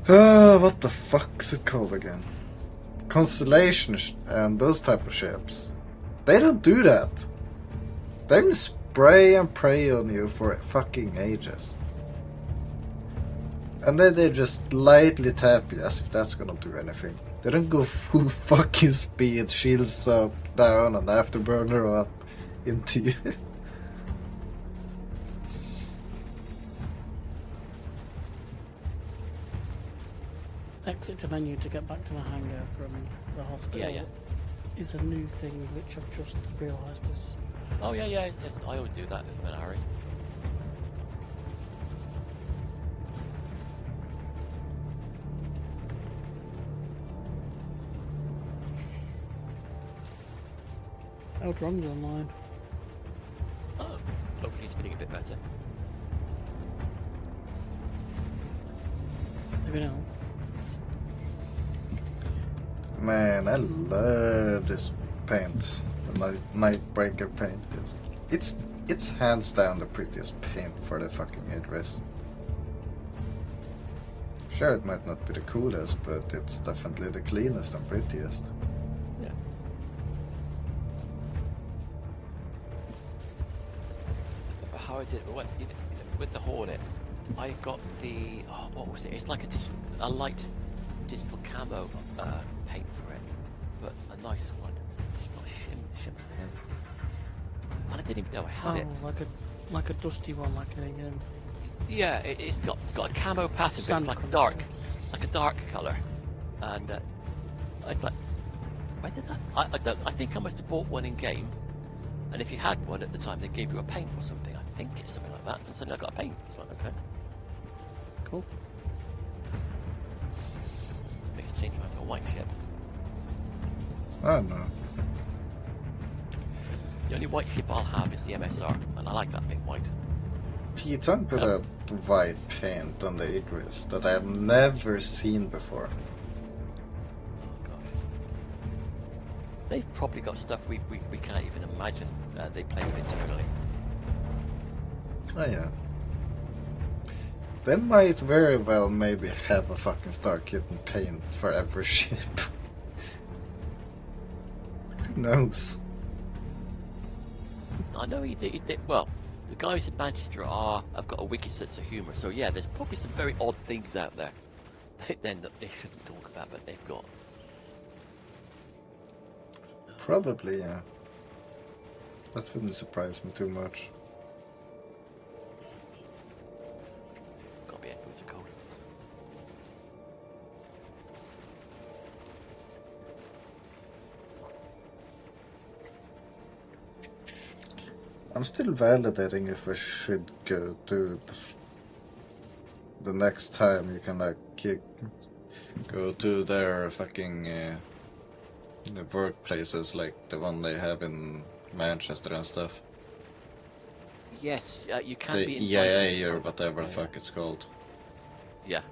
what the fuck's it called again? Constellation and those type of ships, they don't do that. They will spray and pray on you for fucking ages. And then they just lightly tap you as if that's gonna do anything. They don't go full fucking speed, shields up, down, and afterburner up into you. Exit to menu to get back to my hangar from the hospital. Yeah. Is a new thing which I've just realised is. Oh yeah, yes, I always do that if I'm in a hurry. Oh, drum's online. Oh, hopefully he's feeling a bit better. Maybe now. Man, I love this paint, the Nightbreaker paint. It's hands down the prettiest paint for the fucking Idris. Sure, it might not be the coolest, but it's definitely the cleanest and prettiest. Yeah. How I did with the Hornet, I got the what was it? It's like a light digital camo paint for it, but a nice one. It's not shim. And I didn't even know I had it. Like a dusty one, like a Yeah, it's got a camo pattern, but it's like a dark colour. And I was like, why did that? I think I must have bought one in game, and if you had one at the time, they gave you a paint or something. I think it's something like that. And suddenly I got a paint. It's like, okay, cool. Makes a change around to a white ship. I don't know. The only white ship I'll have is the MSR, and I like that being white. P-Tongue put a white paint on the Idris that I have never seen before. Oh gosh. They've probably got stuff we can't even imagine they play with internally. Oh yeah. They might very well maybe have a fucking Star Kitten paint for every ship. Who knows? I know he did well. The guys in Manchester have got a wicked sense of humour, so yeah, there's probably some very odd things out there that they shouldn't talk about, but they've got. Probably, yeah. That wouldn't surprise me too much. Gotta be headphones are cold. I'm still validating if I should go to the next time you can like go to their fucking the workplaces like the one they have in Manchester and stuff. Yes, you can The be invited. EIA or whatever the fuck it's called. Yeah.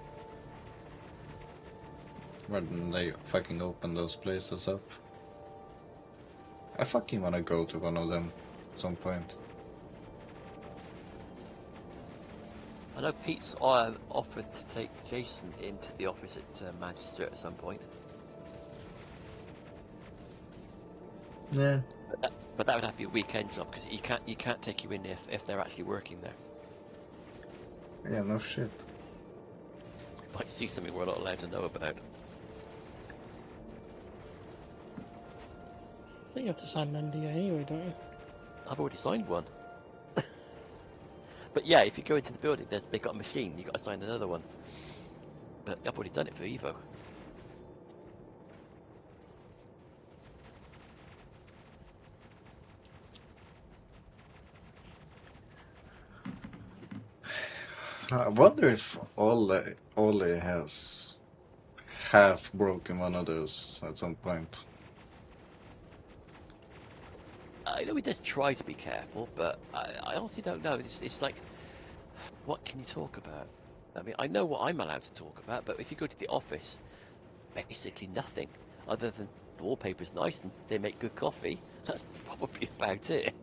When they fucking open those places up. I fucking wanna go to one of them at some point. I know Pete's offered to take Jason into the office at Manchester at some point. Yeah. But that would have to be a weekend job because you can't take you in if they're actually working there. Yeah, no shit. Might see something we're not allowed to know about. I think you have to sign an NDA anyway, don't you? I've already signed one. But yeah, if you go into the building, they've got a machine. You've got to sign another one. But I've already done it for Evo. I wonder if Ollie has half broken one of those at some point. I know he does try to be careful, but I honestly don't know. It's like, what can you talk about? I mean, I know what I'm allowed to talk about, but if you go to the office, basically nothing other than the wallpaper's nice and they make good coffee. That's probably about it.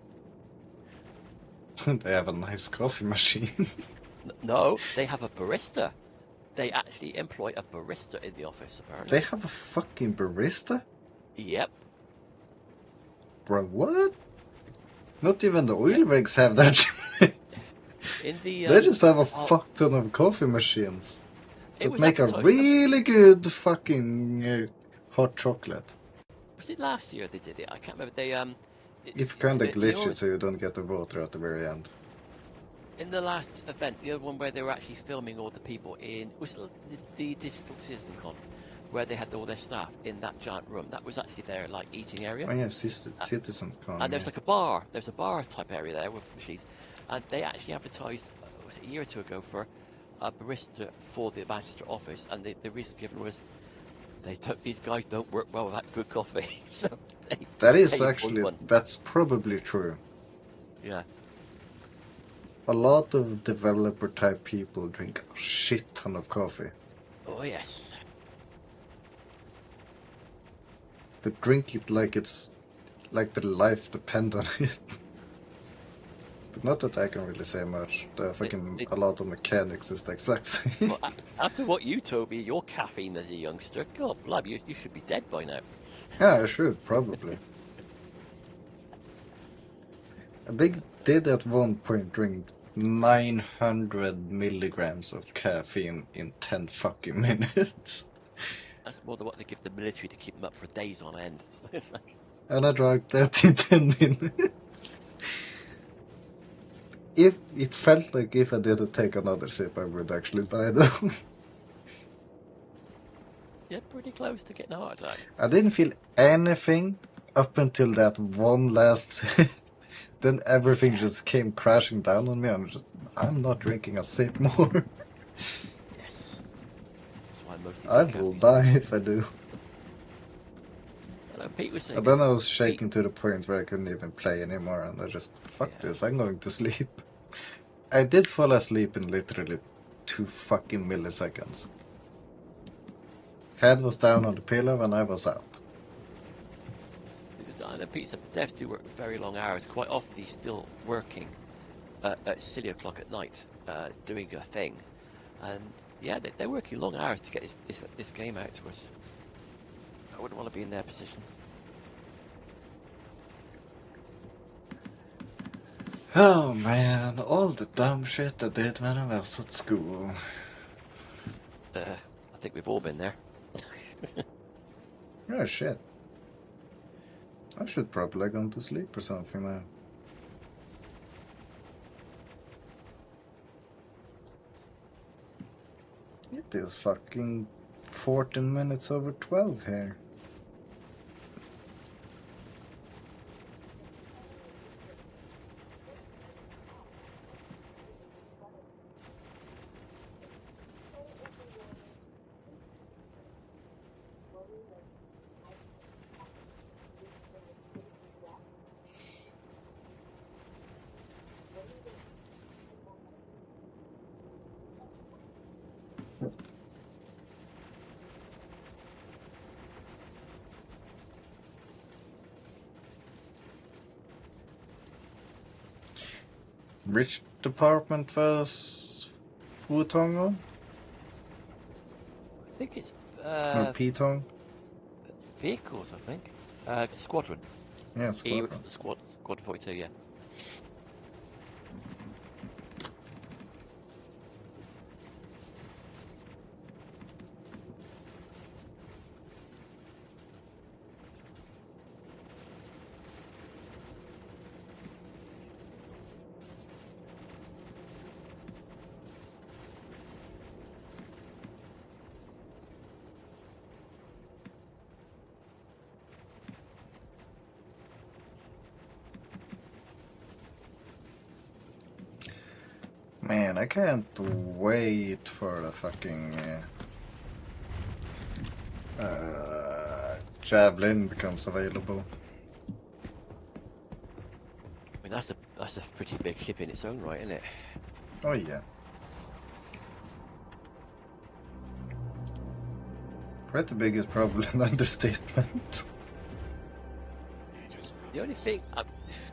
They have a nice coffee machine. No, they have a barista. They actually employ a barista in the office, apparently. They have a fucking barista? Yep. Bro, what? Not even the oil rigs have that shit. In the They just have a fuck ton of coffee machines it that was make a advertised- really good fucking hot chocolate. Was it last year they did it? I can't remember. They If you kind of you glitch know, it so you don't get the water at the very end. in the last event, the other one where they were actually filming all the people in was it the Digital Citizen Con, where they had all their staff in that giant room. That was actually their like eating area. Oh yeah, Citizen Con. And there's like a bar. There's a bar type area there with machines, and they actually advertised was it a year or two ago for a barista for the Manchester office, and the reason given was these guys don't work well without good coffee. So That is they actually, one. that's probably true. Yeah. A lot of developer type people drink a shit ton of coffee. Oh yes. They drink it like it's like their life depends on it. But not that I can really say much. The fucking a lot of mechanics is the exact same. Well, after what you told me, your caffeine as a youngster, God, blood, you should be dead by now. Yeah, I should probably. They did at one point drink 900 milligrams of caffeine in 10 fucking minutes. That's more than what they give the military to keep them up for days on end. It's like, And I drank that in 10 minutes. If it felt like if I didn't take another sip, I would actually die though. you're pretty close to getting a heart attack. I didn't feel anything up until that one last sip. Then everything just came crashing down on me. I'm not drinking a sip more. Yes. That's why most I will die if I do. Hello, Pete was saying. And then I was shaking to the point where I couldn't even play anymore, and I just, fuck this, I'm going to sleep. I did fall asleep in literally 2 fucking milliseconds. Head was down on the pillow and I was out. I know Pete said the devs do work very long hours. Quite often he's still working at silly o'clock at night, doing a thing. And yeah, they're working long hours to get this game out to us. I wouldn't want to be in their position. Oh man, all the dumb shit I did when I was at school. I think we've all been there. Oh shit. I should probably go to sleep or something now. It is fucking 14 minutes over 12 here. Which department was Futong? I think it's Or Pitong? vehicles. I think squadron. Yeah, He works Squadron. at the squad 42. Yeah. Man, I can't wait for the fucking Javelin becomes available. I mean, that's a pretty big ship in its own right, isn't it? Oh yeah. Pretty big is probably an understatement. The only thing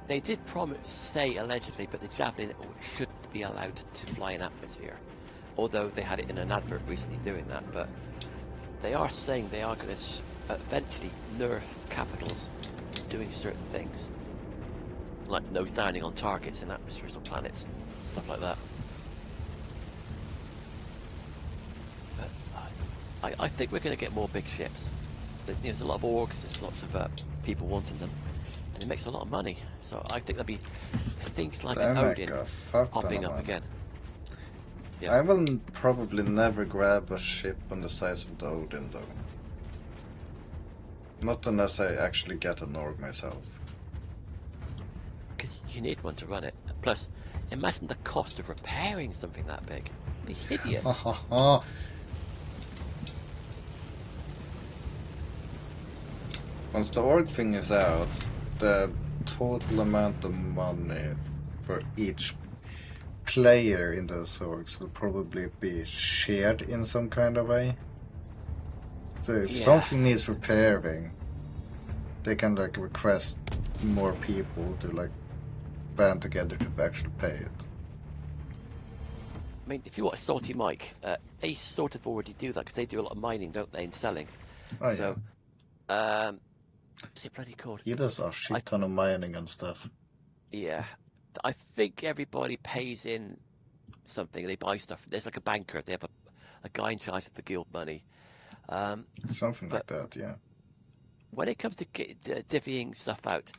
they did say allegedly, but the Javelin shouldn't be allowed to fly in atmosphere. Although they had it in an advert recently doing that, but they are saying they are going to eventually nerf capitals doing certain things, like nose downing on targets in atmospheres of planets, stuff like that. But I think we're going to get more big ships. There's a lot of orgs, there's lots of people wanting them, and it makes a lot of money. So I think there'll be things like an Odin popping up again. Yeah. I will probably never grab a ship on the size of the Odin, though. Not unless I actually get an org myself. Because you need one to run it. Plus, imagine the cost of repairing something that big. It'd be hideous. Once the org thing is out, the total amount of money for each player in those orgs will probably be shared in some kind of way. So if something needs repairing, they can like request more people to like band together to actually pay it. I mean, if you watch Salty Mike, they sort of already do that because they do a lot of mining, don't they, and selling. Oh, so, what's it bloody called? He does a shit ton of mining and stuff. Yeah. I think everybody pays in something, they buy stuff. There's like a banker, they have a guy in charge of the guild money. Something like that, yeah. When it comes to divvying stuff out,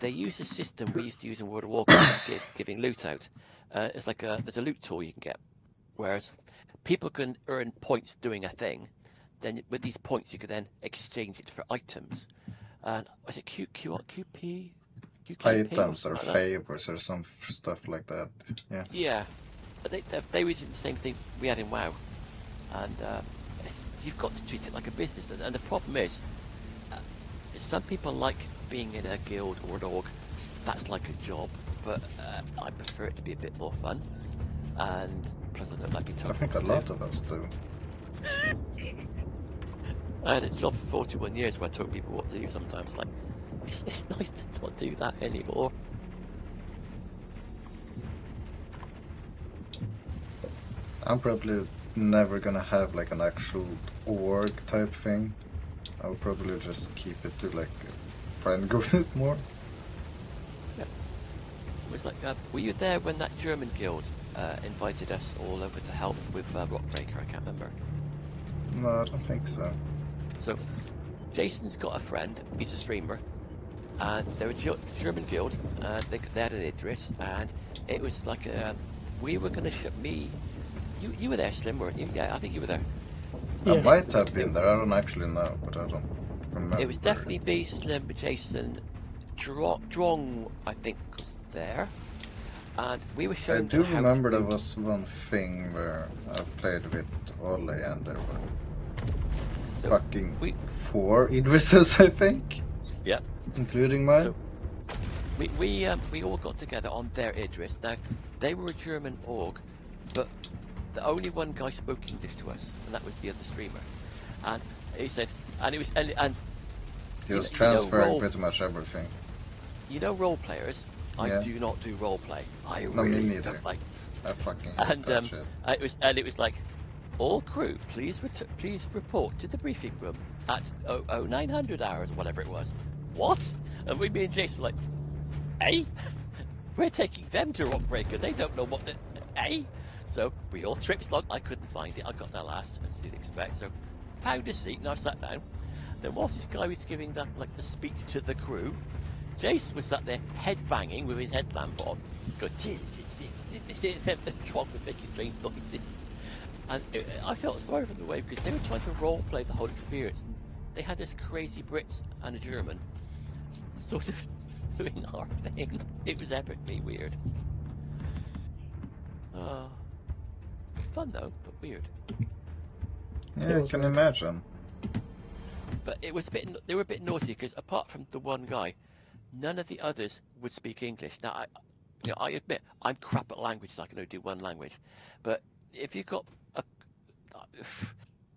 they use a system we used to use in World of Warcraft, giving loot out. It's like there's a loot tool you can get, whereas people can earn points doing a thing. Then with these points, you can then exchange it for items. And was it QP? Items or favors or some stuff like that. Yeah. Yeah, but they were using the same thing we had in WoW, and you've got to treat it like a business. And the problem is, some people like being in a guild or an org. That's like a job, but I prefer it to be a bit more fun. And plus, I don't like being told. I think a lot of us do. I had a job for 41 years where I told people what to do sometimes. Like, it's nice to not do that anymore. I'm probably never gonna have like an actual org type thing. I'll probably just keep it to like a friend group more. Yeah. It was like, were you there when that German guild invited us all over to help with Rockbreaker? I can't remember. No, I don't think so. So, Jason's got a friend, he's a streamer, and they're a German guild, and they had an Idris, and it was like, we were going to ship me, you were there, Slim, weren't you? Yeah, I think you were there. I might have been there, I don't actually know, but I don't remember. It was definitely me, Slim, Jason, Drong, I think, was there, and we were showing I do remember there was one thing where I played with Ole and there were fucking 4 Idrises, I think. Yeah. Including mine. So we all got together on their Idris. Now, they were a German org, but the only one guy spoke English to us, and that was the other streamer. And he said, and it was, and he was transferring pretty much everything. You know, role players. I do not do role play. I no, really me neither. don't like. I fucking hate that shit. It was like, all crew, please report to the briefing room at 0900 hours or whatever it was. What? And me and Jason were like, hey, we're taking them to Rockbreaker. They don't know what the hey. So we all tripped along. I couldn't find it. I got there last, as you'd expect. So found a seat and I sat down. Then whilst this guy was giving the speech to the crew, Jason was sat there headbanging with his headlamp on, going, this is wrong with making strange noises. And I felt sorry for the way because they were trying to role play the whole experience. And they had this crazy Brits and a German sort of doing our thing. It was epically weird. Fun though, but weird. Yeah, I can imagine. But it was a bit. They were a bit naughty because apart from the one guy, none of the others would speak English. Now, I admit I'm crap at languages. I can only do one language, but if you got a,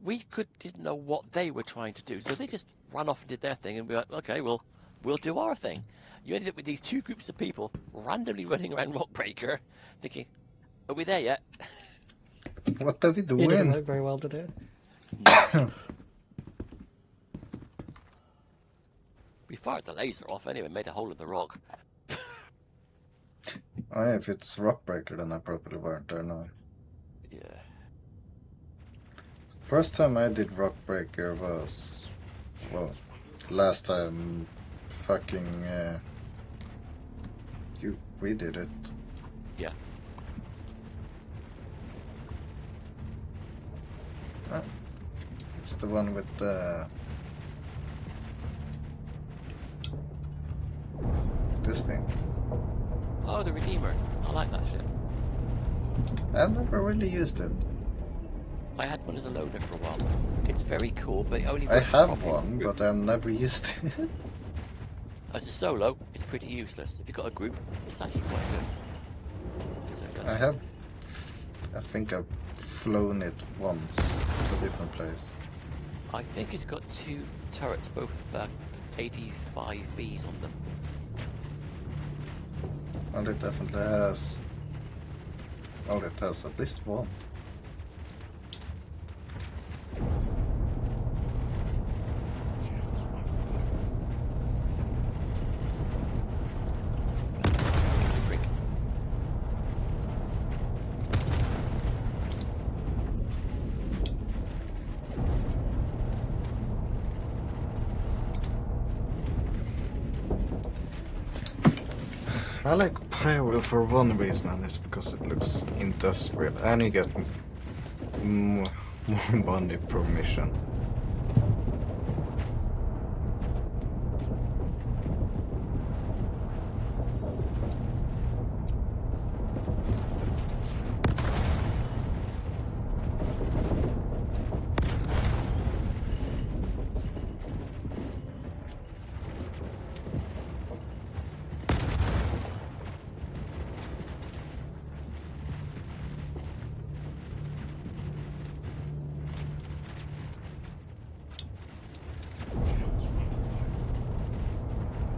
we didn't know what they were trying to do, so they just ran off and did their thing, and we were like, okay, well, we'll do our thing. You ended up with these two groups of people randomly running around Rockbreaker, thinking, "Are we there yet?" What are we It didn't doing? work very well, did it? We fired the laser off anyway, made a hole in the rock. Oh, yeah, if it's Rockbreaker, then I probably weren't there now. Yeah. First time I did Rockbreaker was, well, last time fucking, we did it. Yeah. Ah, it's the one with this thing. Oh, the Redeemer. I like that shit. I've never really used it. I had one as a loader for a while. It's very cool, but it only I works have properly one, with but I've never used it. as a solo, it's pretty useless. If you've got a group, it's actually quite good. So, I think I've flown it once to a different place. I think it's got two turrets, both 85Bs on them. And it definitely has. Well, it has at least one. Frick. I like Pyro for one reason, and it's because it looks industrial, and you get more money per mission.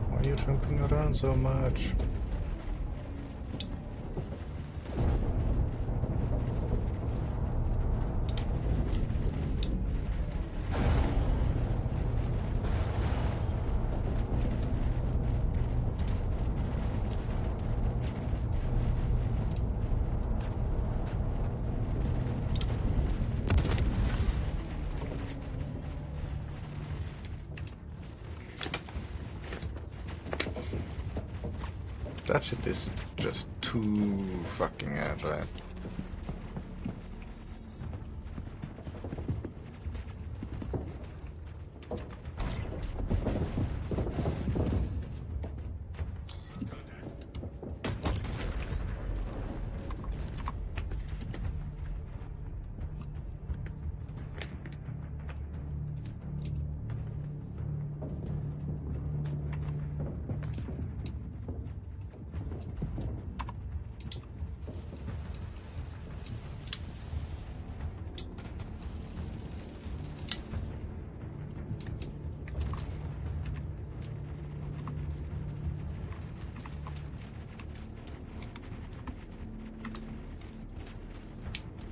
Why are you jumping around so much? That shit is just too fucking agile.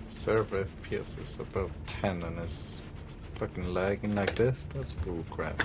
Server FPS is above 10 and it's fucking lagging like this. That's bull crap.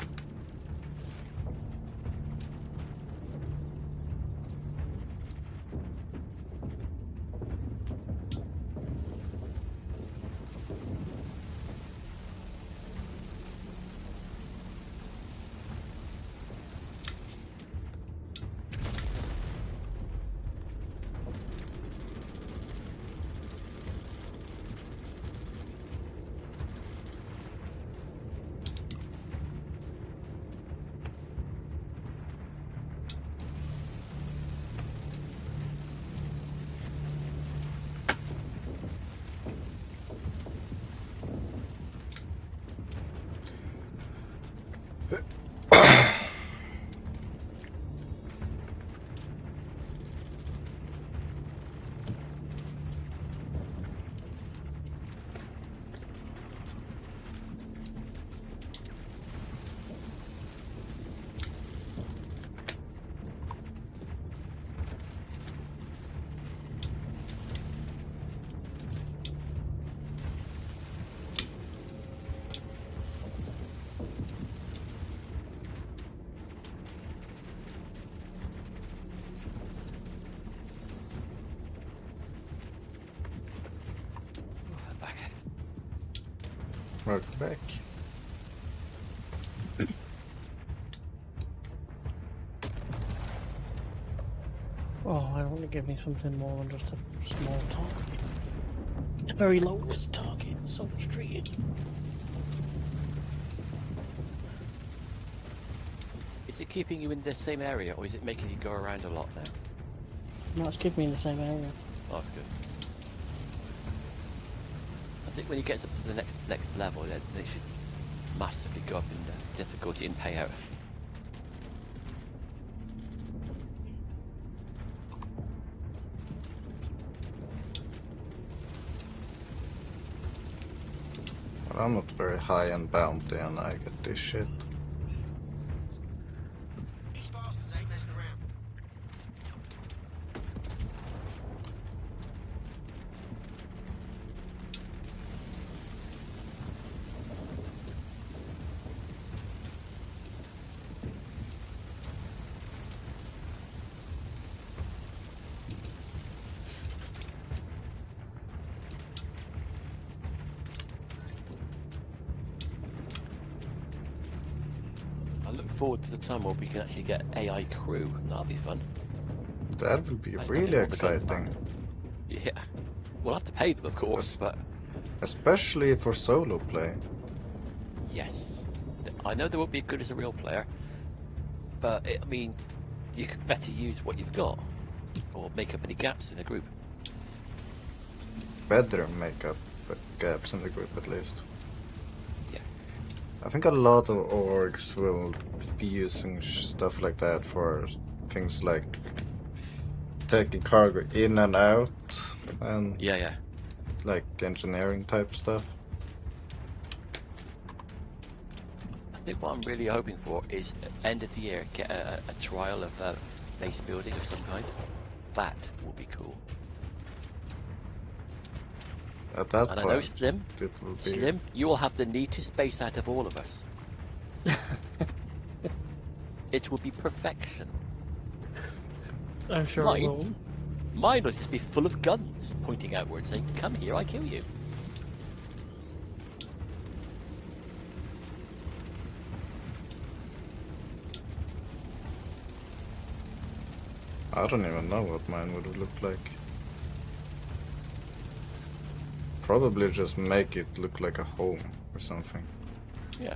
Welcome back. Oh, I want to give me something more than just a small target. A very low risk target, so much treated. Is it keeping you in the same area, or is it making you go around a lot now? No, it's keeping me in the same area. Oh, that's good. I think when you get up to the next level, then they should massively go up in difficulty and payout. But I'm not very high in bounty and I get this shit. These bastards ain't messing around. I look forward to the time where we can actually get AI crew. That'll be fun. That would be I really think all the guns exciting. Yeah. We'll have to pay them, of course, but Especially for solo play. yes. I know they won't be as good as a real player, but I mean, you could better use what you've got, or make up any gaps in the group. Better make up gaps in the group at least. Yeah. I think a lot of orgs will be using stuff like that for things like taking cargo in and out and Yeah. like engineering type stuff. I think what I'm really hoping for is end of the year get a trial of base building of some kind. That will be cool. At that And I know point, Slim, it will be Slim, you will have the neatest base out of all of us. It will be perfection. I'm sure Mine? it will. Mine will just be full of guns pointing outwards saying, "Come here, I kill you." I don't even know what mine would look like. Probably just make it look like a home or something. Yeah.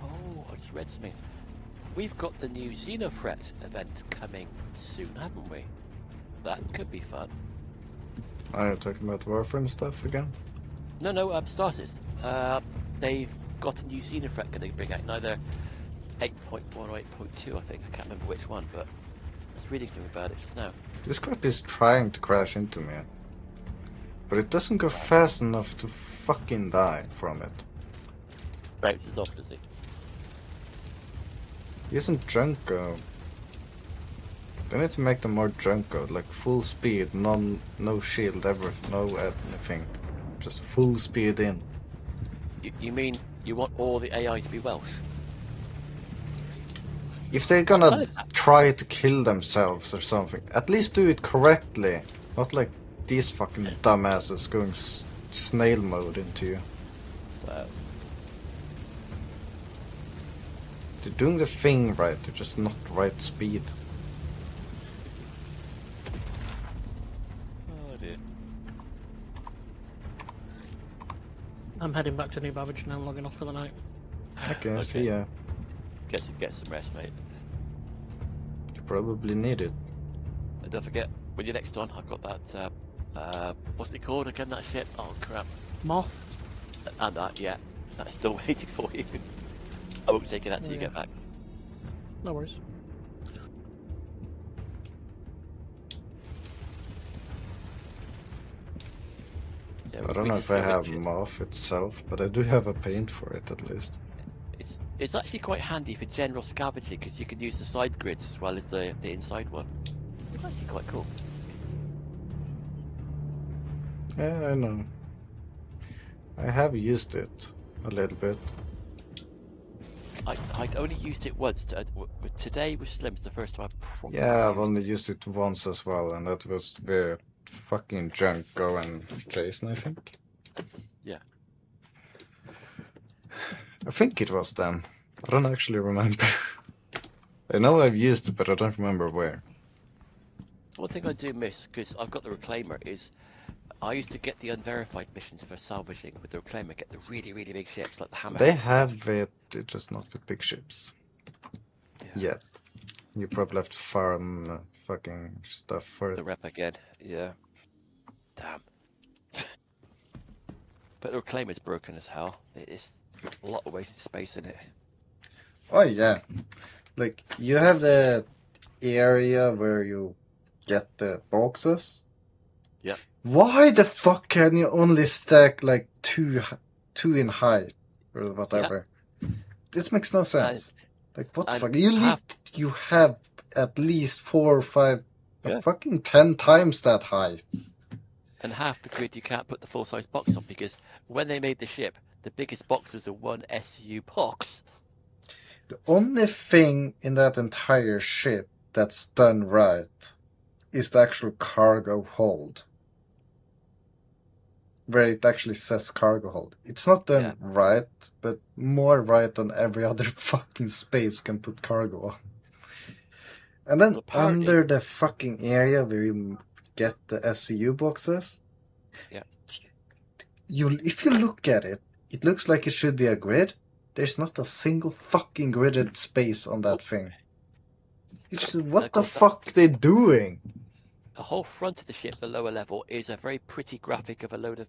Oh, I just read something. We've got the new Xenofret event coming soon, haven't we? That could be fun. Are you talking about Warframe stuff again? No, Star Citizen. They've got a new Xenofret going to bring out, either 8.1 or 8.2, I think. I can't remember which one, but I was reading something about it just now. This crap is trying to crash into me. But it doesn't go fast enough to fucking die from it. Bounces off, does it? He isn't Junko. They need to make them more Junko, like full speed, no shield, no anything. Just full speed in. You mean you want all the AI to be Welsh? If they're gonna try to kill themselves or something, at least do it correctly. Not like these fucking dumbasses going snail mode into you. Well, They're doing the thing right, they're just not the right speed. oh dear. I'm heading back to New Babbage now. I'm logging off for the night. Okay, see ya. Get some rest, mate. You probably need it. And don't forget, when you're next on, I've got that, what's it called again, that shit? Oh, crap. Moth. And that, yeah. That's still waiting for you. I won't take it out till you Yeah. get back. No worries. Yeah, I don't we know just if I go have shit. Moth itself, but I do have a paint for it at least. It's actually quite handy for general scavenging because you can use the side grids as well as the inside one. It's actually quite cool. Yeah, I know. I have used it a little bit. I'd only used it once. Today with Slim's the first time I properly Yeah, I've used only used it once as well, and that was where fucking Junko and Jason, I think. Yeah. I think it was then. I don't actually remember. I know I've used it, but I don't remember where. One thing I do miss, because I've got the Reclaimer, is I used to get the unverified missions for salvaging with the Reclaimer, get the really, really big ships like the Hammer. They have it, just not with big ships. Yeah. Yet. You probably have to farm fucking stuff for The it. rep again, yeah. Damn. But the Reclaimer's broken as hell. It's a lot of wasted space in it. Oh yeah. Like, you have the area where you get the boxes. Yep. Why the fuck can you only stack like two in height or whatever? This makes no sense. Like, what the and fuck? You half- you have at least 4 or 5, Yeah. fucking 10 times that height. And half the grid you can't put the full-size box on because when they made the ship, the biggest box was a 1 SU box. The only thing in that entire ship that's done right is the actual cargo hold. Where it actually says cargo hold. It's not done right, but more right than every other fucking space can put cargo on. And then Well, apparently- under the fucking area where you get the SCU boxes, Yeah. if you look at it, it looks like it should be a grid. There's not a single fucking gridded space on that thing. It's just, what the fuck they doing? The whole front of the ship, the lower level, is a very pretty graphic of a load of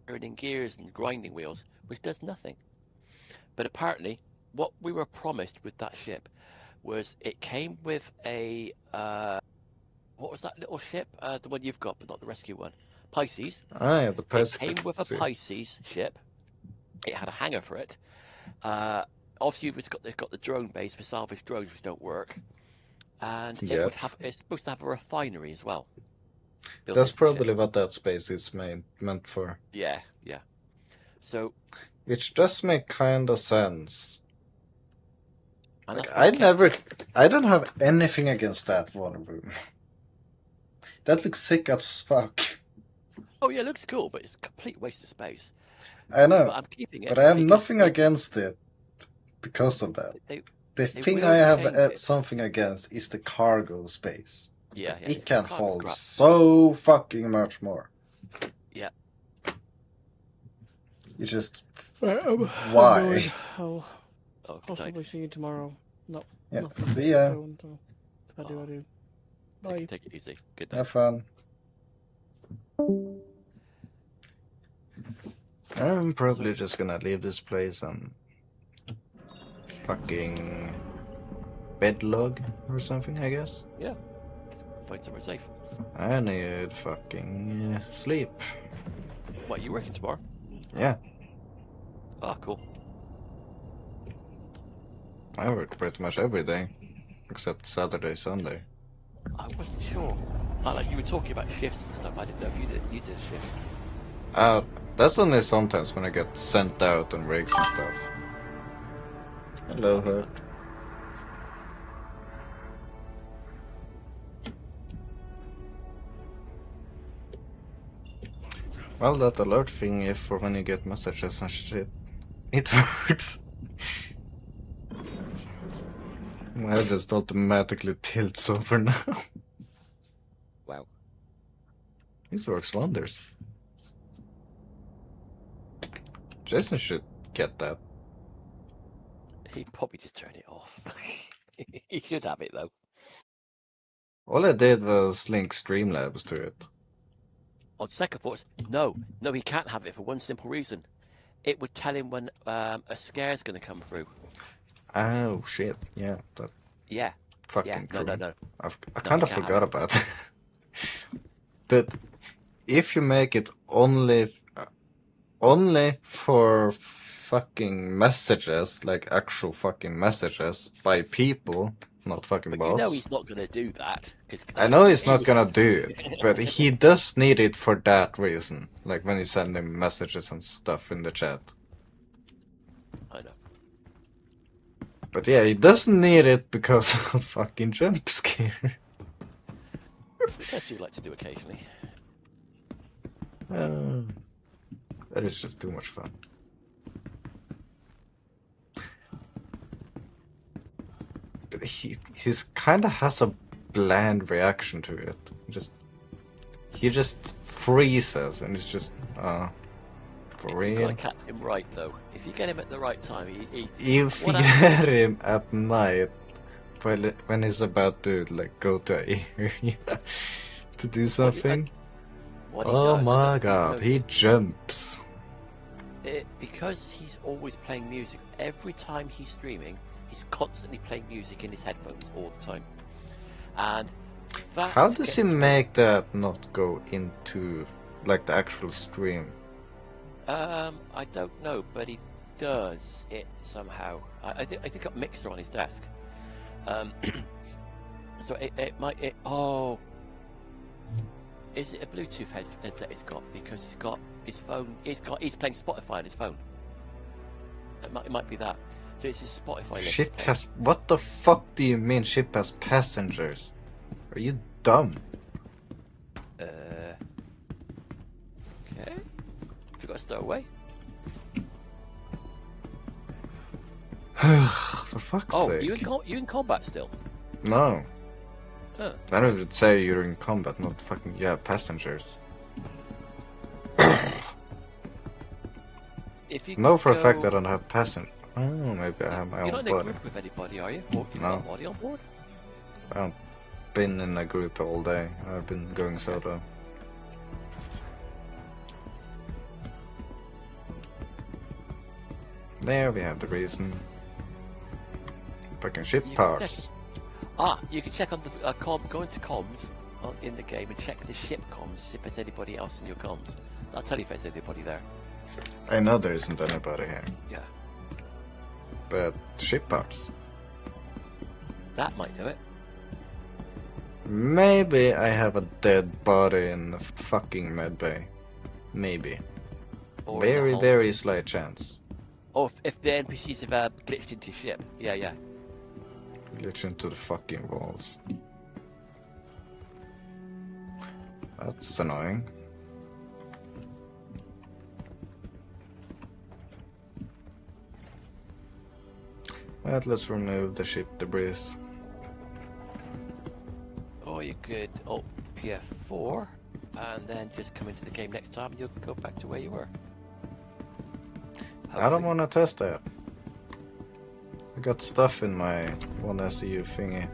turning gears and grinding wheels, which does nothing. But apparently, what we were promised with that ship was it came with a what was that little ship? The one you've got, but not the rescue one. Pisces. Ah, yeah, the Pisces. It came with a Pisces ship. It had a hangar for it. Obviously, they've got the drone base for salvage drones, which don't work. And it's supposed to have a refinery as well. That's probably what that space is meant for. Yeah. So, which does make kind of sense. Like, I don't have anything against that one room. That looks sick as fuck. Oh yeah, it looks cool, but it's a complete waste of space. I know, but I'm keeping it. But I have nothing against it because of that. The thing I have something against is the cargo space. Yeah. It can hold so fucking much more. Yeah. It's just why? I'll possibly see you tomorrow. No. Yeah. See ya. If I do. Bye. Take it easy. Good night. Have fun. I'm probably just gonna leave this place and fucking bedlog or something, I guess. Yeah. Find somewhere safe. I need fucking sleep. What, you working tomorrow? Yeah. Ah, cool. I work pretty much every day, except Sunday. I wasn't sure. Like you were talking about shifts and stuff. I didn't know if you did a shift. That's only sometimes when I get sent out on rigs and stuff. Hello, Hurt. Well, that alert thing is for when you get messages and shit. It works. My head just automatically tilts over now. Wow. This works wonders. Jason should get that. He'd probably just turn it off. He should have it though. All I did was link Streamlabs to it. On second thoughts, no, he can't have it for one simple reason. It would tell him when a scare is going to come through. Oh shit! Yeah, that Yeah. fucking Yeah. No. true. I No, kind of you can't forgot have about that. But if you make it only for fucking messages, like actual fucking messages by people, not fucking But bots. you know he's not going to do that. 'Cause I know he's not would- gonna do it, but he does need it for that reason. Like when you send him messages and stuff in the chat. I know. But yeah, he doesn't need it because of fucking jump scare. Which I do like to do occasionally. That is just too much fun. But he's kind of has a bland reaction to it. He just freezes and it's just for You've real. got to catch him right though. If you get him at the right time, he If you what happens- get him at night, when he's about to like go to an area to do something, what he oh does, my I god, don't he know, jumps. because he's always playing music. Every time he's streaming, he's constantly playing music in his headphones all the time. And that How does he gets to- make that not go into like the actual stream? I don't know, but he does it somehow. I think he's got a mixer on his desk. So it might. Oh, is it a Bluetooth headset he's got? Because he's got his phone. He's playing Spotify on his phone. It might be that. So it's his Spotify list. Ship playing. has. What the fuck do you mean ship has passengers? Are you dumb? Okay. Forgot to stow away. For fuck's Oh, sake. you in combat still? No. Oh. I would say you're in combat, not fucking passengers. If you No, for a go- fact I don't have passengers. Oh, maybe I have my You're own not in a body. group with anybody, are you? Or you've No. got a body on board? I haven't been in a group all day. I've been going solo. There we have the reason. Fucking ship You can parts. You can check on the go into comms in the game and check the ship comms if there's anybody else in your comms. I'll tell you if there's anybody there. I know there isn't anybody here. Yeah, But ship parts. that might do it. Maybe I have a dead body in the fucking medbay. Maybe. Or Very, the hull. very slight chance. Or if the NPCs have glitched into ship. Yeah. Glitch into the fucking walls. That's annoying. Right, let's remove the ship debris. Or you could alt PF4 and then just come into the game next time and you'll go back to where you were. I don't want to test that. I got stuff in my 1SEU thingy.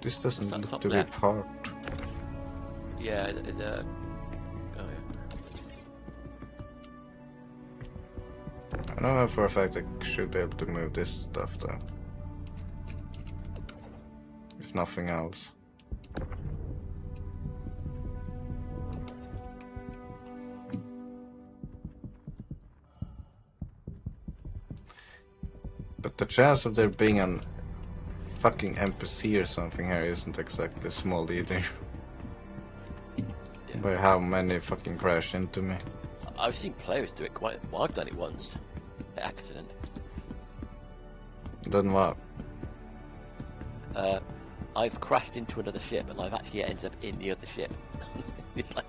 This doesn't What's that look top to be left? part. Yeah, I know for a fact I should be able to move this stuff though. If nothing else. But the chance of there being an fucking NPC or something here isn't exactly small either. Yeah. By how many fucking crash into me. I've seen players do it quite. Well, I've done it once. By accident. Then what? I've crashed into another ship and I've actually ended up in the other ship. It's like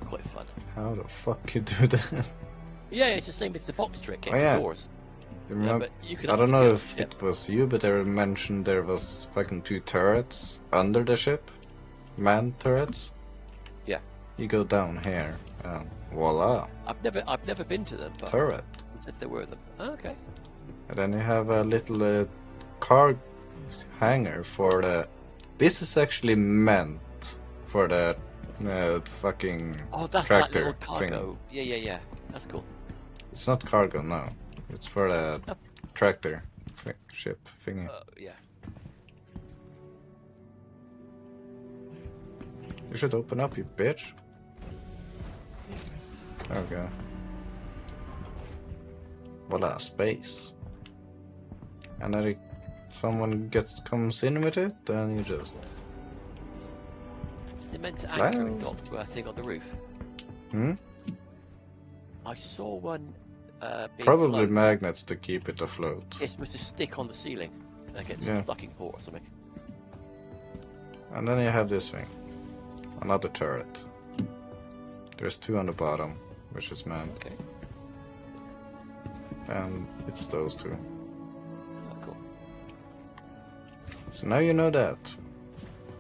quite fun. How the fuck you do that? Yeah, it's the same with the box trick. Oh, yeah. Doors. You remember? but you could I don't actually know do if it. it was you, but I mentioned there was fucking 2 turrets under the ship. Man turrets. Yeah. You go down here, and voila, I've never been to them, but turret. you said there were them. Oh, okay. And then you have a little car hangar for the. This is actually meant for the fucking Oh, that's that tractor little cargo. thing. Yeah. That's cool. It's not cargo, no. It's for the tractor ship thingy. Yeah. You should open up, you bitch. There we go. Voila, space. And then someone comes in with it, and you just. Is it meant to anchor and Closed. dock to a thing on the roof? Hmm? I saw one. Being Probably floated. magnets to keep it afloat. It's supposed to stick on the ceiling. Against Yeah. a fucking port or something. And then you have this thing. Another turret. There's two on the bottom, which is manned. Okay. And it's those two. Oh, cool. So now you know that.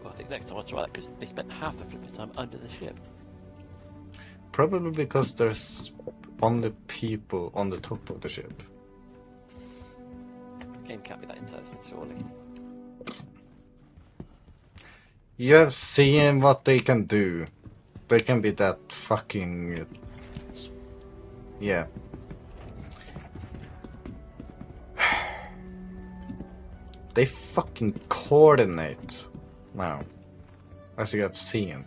Well, I think next time I'll try that because they spent half the flipping time under the ship. Probably because there's only people on the top of the ship. Game can't be that intelligent, surely. You have seen what they can do. They can be that fucking. Yeah. They fucking coordinate now. As you have seen.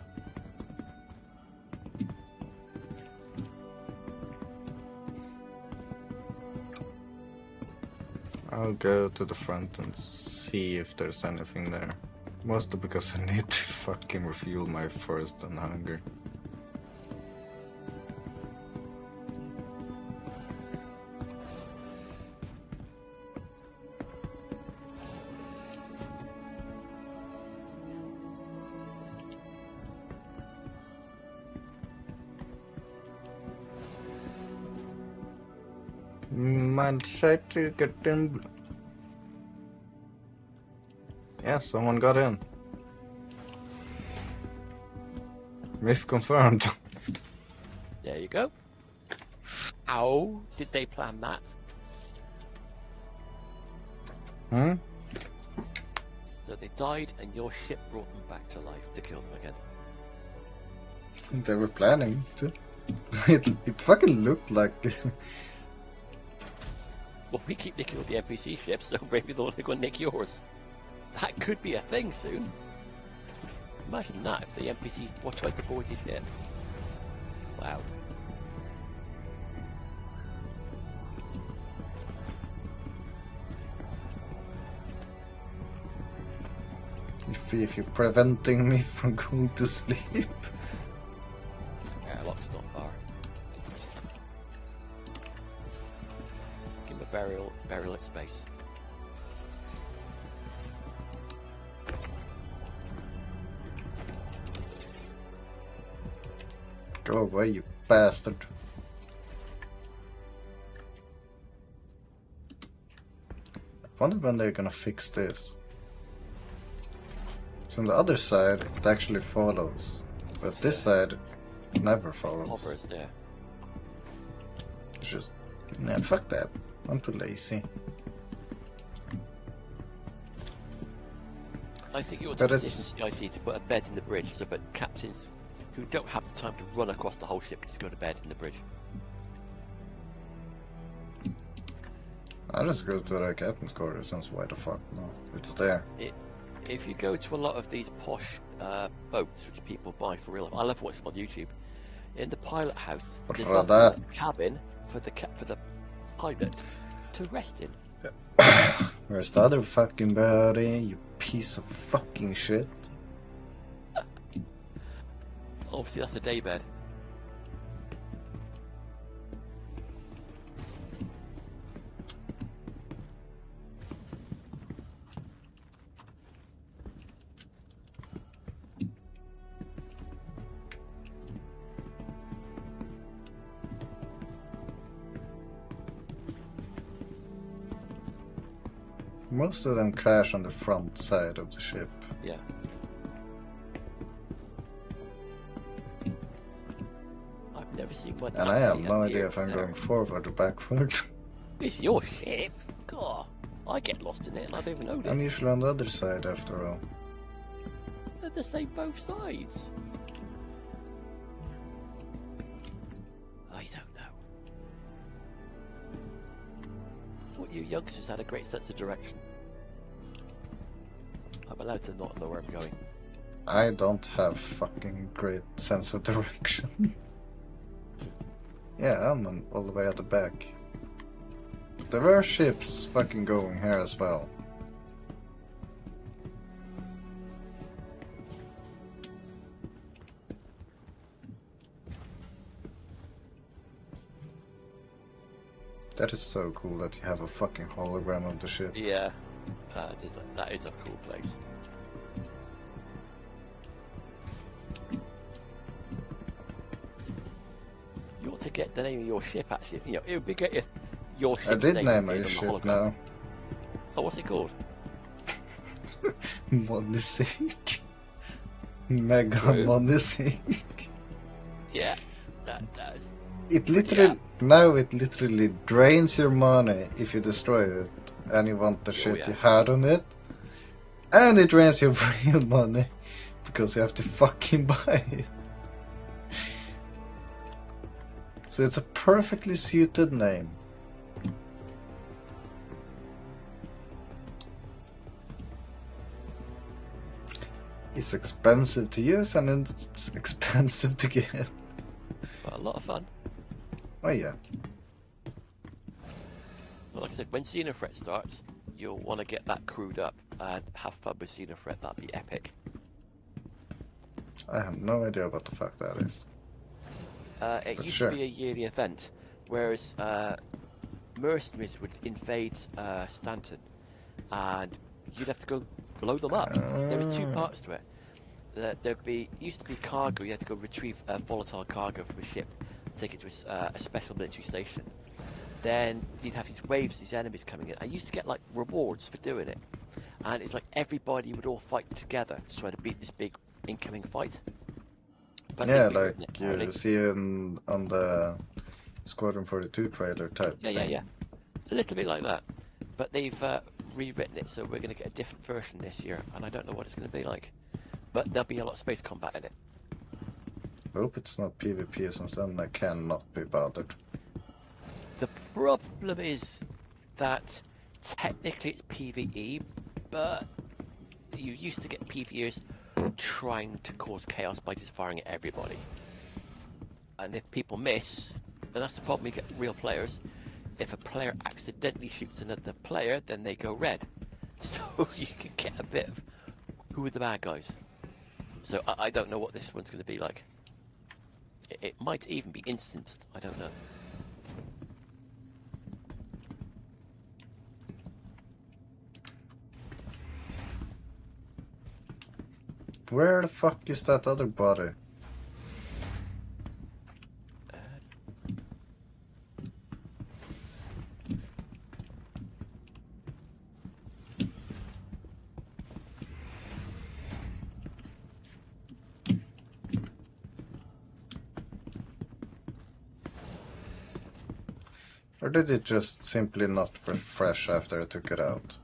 I'll go to the front and see if there's anything there. Mostly because I need to fucking refuel my thirst and hunger. Might try to get in. Yeah, someone got in. Myth confirmed. There you go. Ow! Did they plan that? Hmm? So they died, and your ship brought them back to life to kill them again. They were planning to. It fucking looked like. Well, we keep nicking all the NPC ships, so maybe they'll go nick yours. That could be a thing soon. Imagine that if the NPCs watch out to board your ship. Wow. If you're preventing me from going to sleep. Airlock's not far. Give him a burial at space. Go away, you bastard. I wonder when they're gonna fix this. So on the other side, it actually follows. But this side never follows. Hovers there. It's just... Nah, fuck that. I'm too lazy. I think you ought But to it's- petition the IC to put a bed in the bridge so that captains who don't have the time to run across the whole ship can just go to bed in the bridge. I'll just go to the captain's quarters since why the fuck no. It's there. If you go to a lot of these posh boats which people buy for real life, I love watching them on YouTube. In the pilot house, there's What a about little cabin for the pilot to rest in. Where's the other fucking body, you piece of fucking shit? Obviously, that's a daybed. Most of them crash on the front side of the ship. Yeah. see one. And I have no up idea here. if I'm There. going forward or backward. It's your ship. God, I get lost in it and I don't even know I'm this. usually on the other side after all. They're the same both sides. I don't know. I thought you youngsters had a great sense of direction. I'm allowed to not know where I'm going. I don't have fucking great sense of direction. Yeah, I'm all the way at the back. There were ships fucking going here as well. That is so cool that you have a fucking hologram of the ship. Yeah, that is a cool place. You ought to get the name of your ship, actually. You know, it would be great if your ship. I did name my ship now. Oh, what's it called? Money Sink. Mega True. Money Sink. Yeah, that does. It literally now it literally drains your money if you destroy it and you want the shit yeah. you had on it, and it drains your real money because you have to fucking buy it. So it's a perfectly suited name. It's expensive to use and it's expensive to get. But a lot of fun. Oh yeah. But like I said, when Xenofret starts, you'll want to get that crewed up and have fun with Xenofret. That'd be epic. I have no idea what the fuck that is. It But used sure. to be a yearly event, whereas mercenaries would invade Stanton, and you'd have to go blow them up. There were two parts to it. Used to be cargo. You had to go retrieve volatile cargo from a ship, take it to a special military station. Then you'd have these waves, these enemies coming in. I used to get like rewards for doing it, and it's like everybody would all fight together to try to beat this big incoming fight. But Yeah, they've like rewritten it apparently. you see on the Squadron 42 trailer type Yeah, thing. yeah. A little bit like that. But they've rewritten it, so we're going to get a different version this year, and I don't know what it's going to be like. But there'll be a lot of space combat in it. Hope it's not PvP, since then I cannot be bothered. The problem is that technically it's PvE, but you used to get PvEers trying to cause chaos by just firing at everybody. And if people miss, then that's the problem. You get real players. If a player accidentally shoots another player, then they go red. So you can get a bit of who are the bad guys. So I don't know what this one's going to be like. It might even be instanced. I don't know. Where the fuck is that other body? Or did it just simply not refresh after I took it out?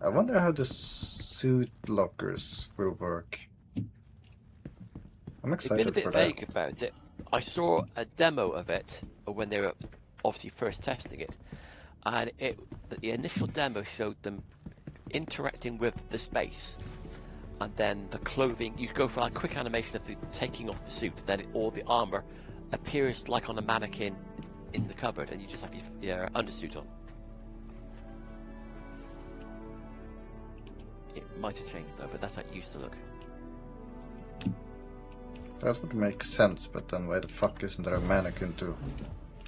I wonder how the suit lockers will work. I'm They've been a excited bit for vague that. about it. I saw a demo of it when they were obviously first testing it, and the initial demo showed them interacting with the space, and then the clothing. You go for a quick animation of the taking off the suit, then all the armor appears like on a mannequin in the cupboard, and you just have your undersuit on. It might have changed though, but that's how it used to look. That would make sense, but then why the fuck isn't there a mannequin to,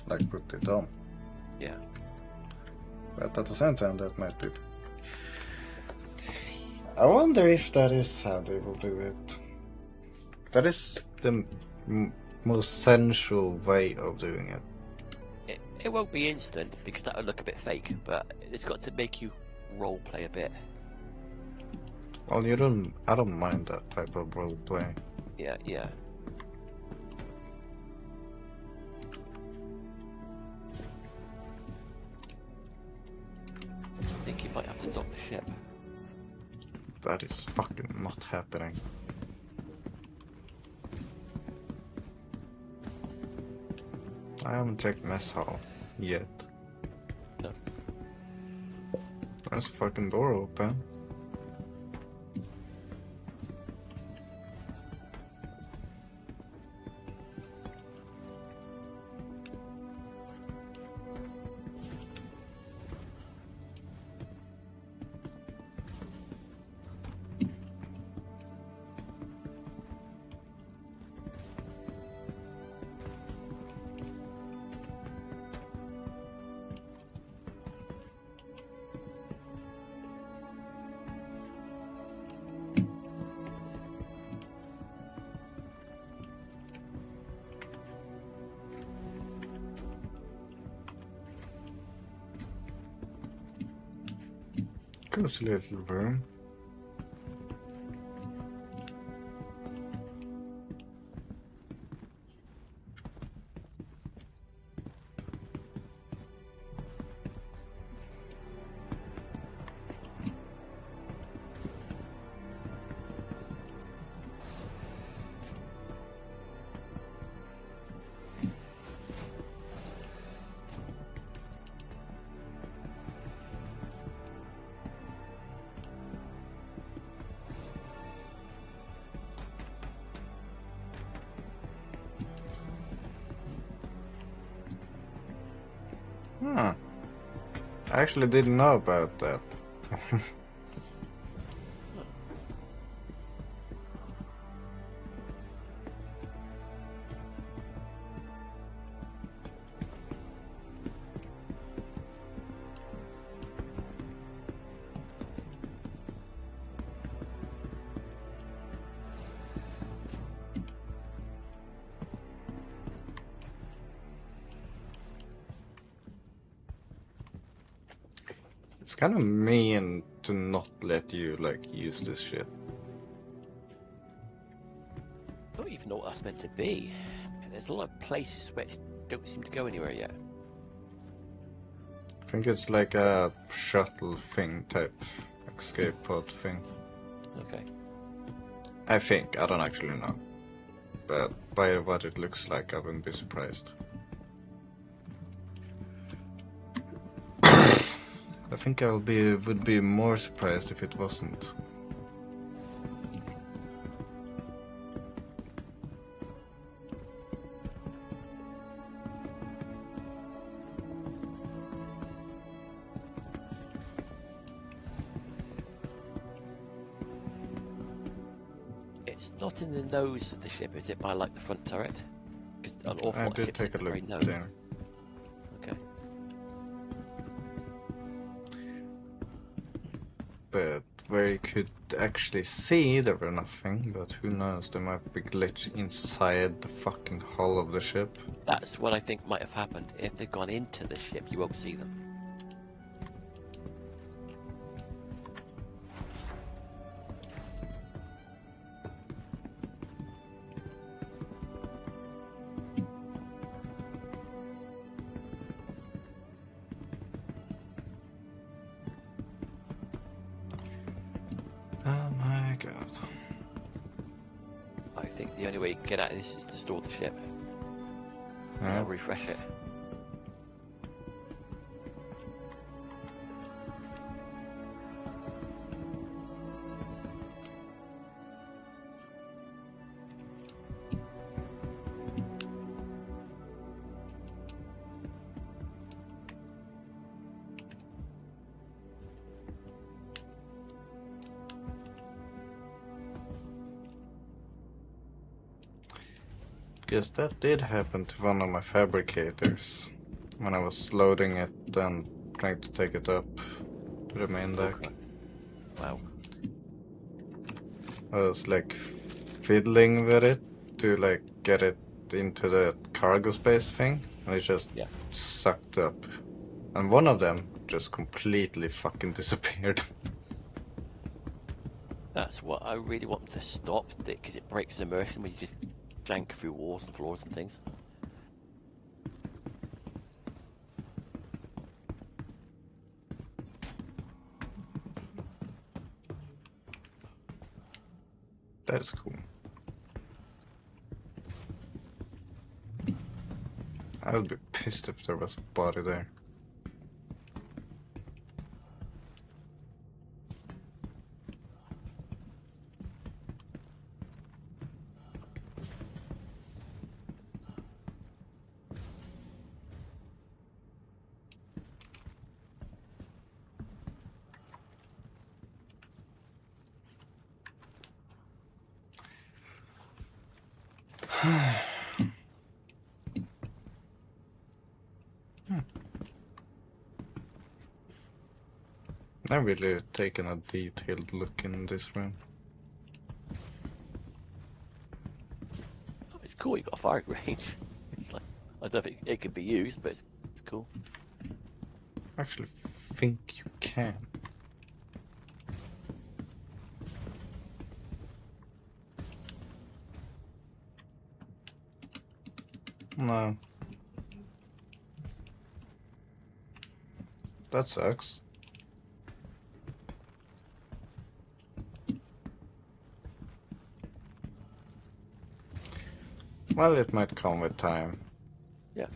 like, put it on? Yeah. But at the same time, that might be... I wonder if that is how they will do it. That is the most sensual way of doing it. It won't be instant because that would look a bit fake, but it's got to make you role play a bit. Well, I don't mind that type of role play. Yeah, yeah. I think you might have to dock the ship. That is fucking not happening. I haven't checked mess hall yet. No. There's a fucking door open. Cozy little room. Huh. I actually didn't know about that. It's kind of mean to not let you, like, use this shit. I don't even know what that's meant to be. There's a lot of places where it don't seem to go anywhere yet. I think it's like a shuttle thing type escape pod thing. Okay. I think. I don't actually know. But by what it looks like, I wouldn't be surprised. I think would be more surprised if it wasn't. It's not in the nose of the ship, is it? By like the front turret? Because an awful I lot of did ships take a at the very look nose. there. Okay. But where you could actually see, there were nothing. But who knows? There might be glitch inside the fucking hull of the ship. That's what I think might have happened. If they've gone into the ship, you won't see them. Oh my god. I think the only way you can get out of this is to store the ship. Yeah. I'll refresh it. Because that did happen to one of my fabricators when I was loading it and trying to take it up to the main deck. Wow. I was like fiddling with it to like get it into the cargo space thing, and it just Yeah. sucked up. And one of them just completely fucking disappeared. That's what I really want to stop, because it breaks immersion when you just jank through walls and floors and things. That is cool. I would be pissed if there was a body there. I've really taken a detailed look in this room. Oh, it's cool, you got a firing range. It's like, I don't think it could be used, but it's cool. I actually think you can. No. That sucks. Well, it might come with time. Yeah.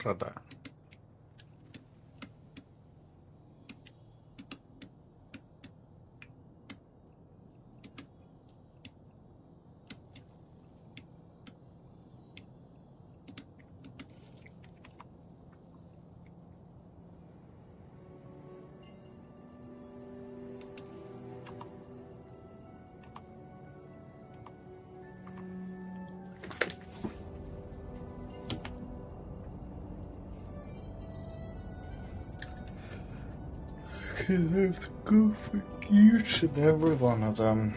Brother. I have to go for each and every one of them.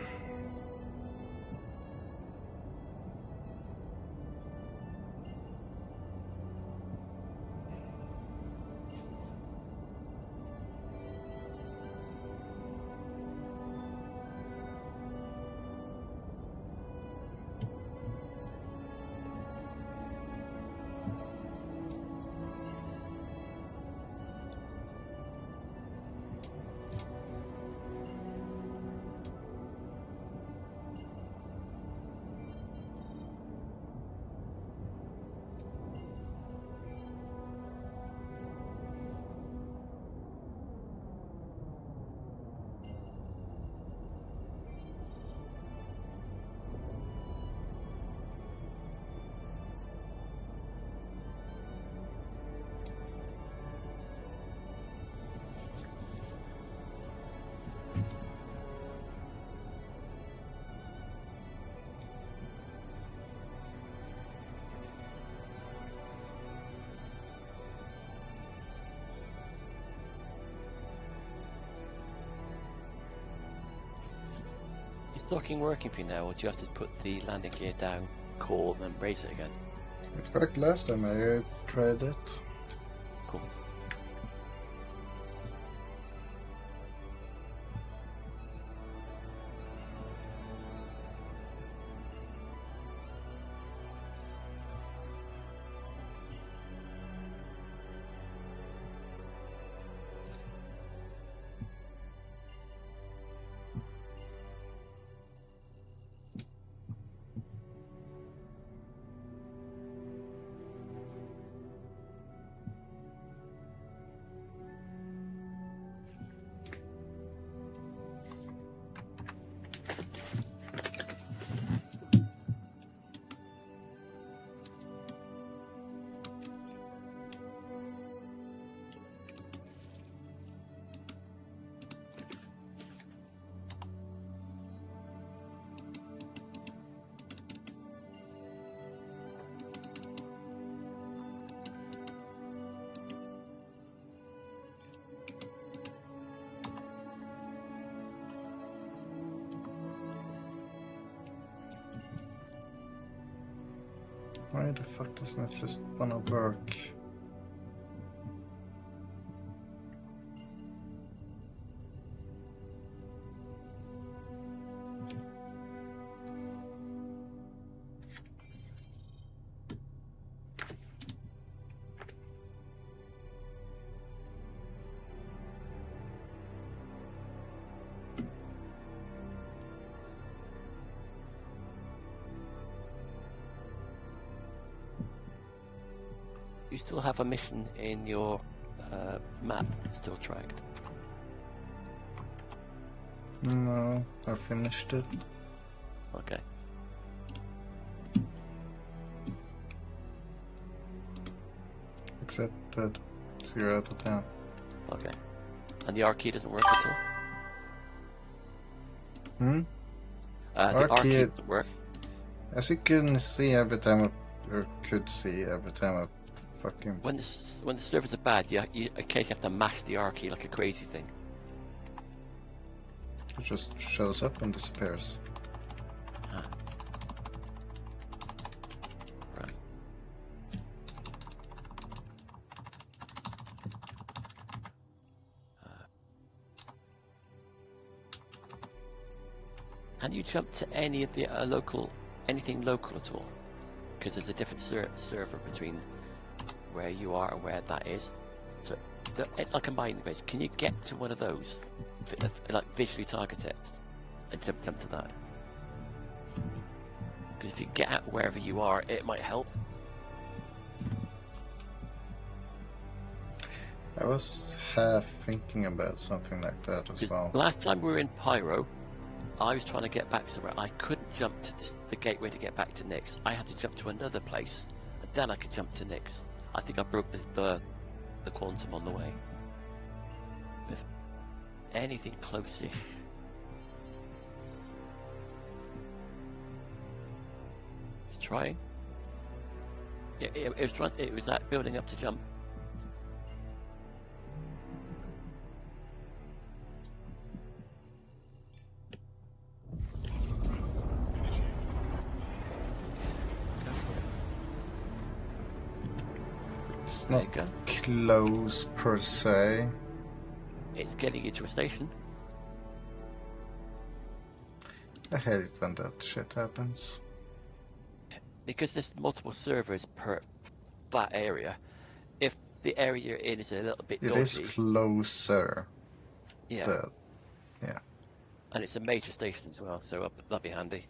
Is docking working for you now, or do you have to put the landing gear down, call, and then brace it again? It worked last time I tried it. Why the fuck doesn't it just wanna work? You still have a mission in your map still tracked. No, I finished it. Okay. Except that 0 out of 10. Okay. And the R key doesn't work at all? Hmm? The R key key- doesn't work. As you can see every time or could see every time I fucking... When the servers are bad, you occasionally have to mash the R key like a crazy thing. It just shows up and disappears. Ah. Right. Can you jump to any of the anything local at all? Because there's a different server between where you are and where that is. So, like a mining base, can you get to one of those? Like visually target it and jump to that? Because if you get out wherever you are, it might help. I was half thinking about something like that as well. Last time we were in Pyro, I was trying to get back somewhere. I couldn't jump to the gateway to get back to Nyx. I had to jump to another place, and then I could jump to Nyx. I think I broke the quantum on the way. If anything close-ish. It's trying. Yeah, it was trying. It was that building up to jump. It's There not you go. close per se. It's getting you to a station. I hate it when that shit happens. Because there's multiple servers per that area. If the area you're in is a little bit It is dodgy, closer. yeah, But, yeah. and it's a major station as well, so that'd be handy.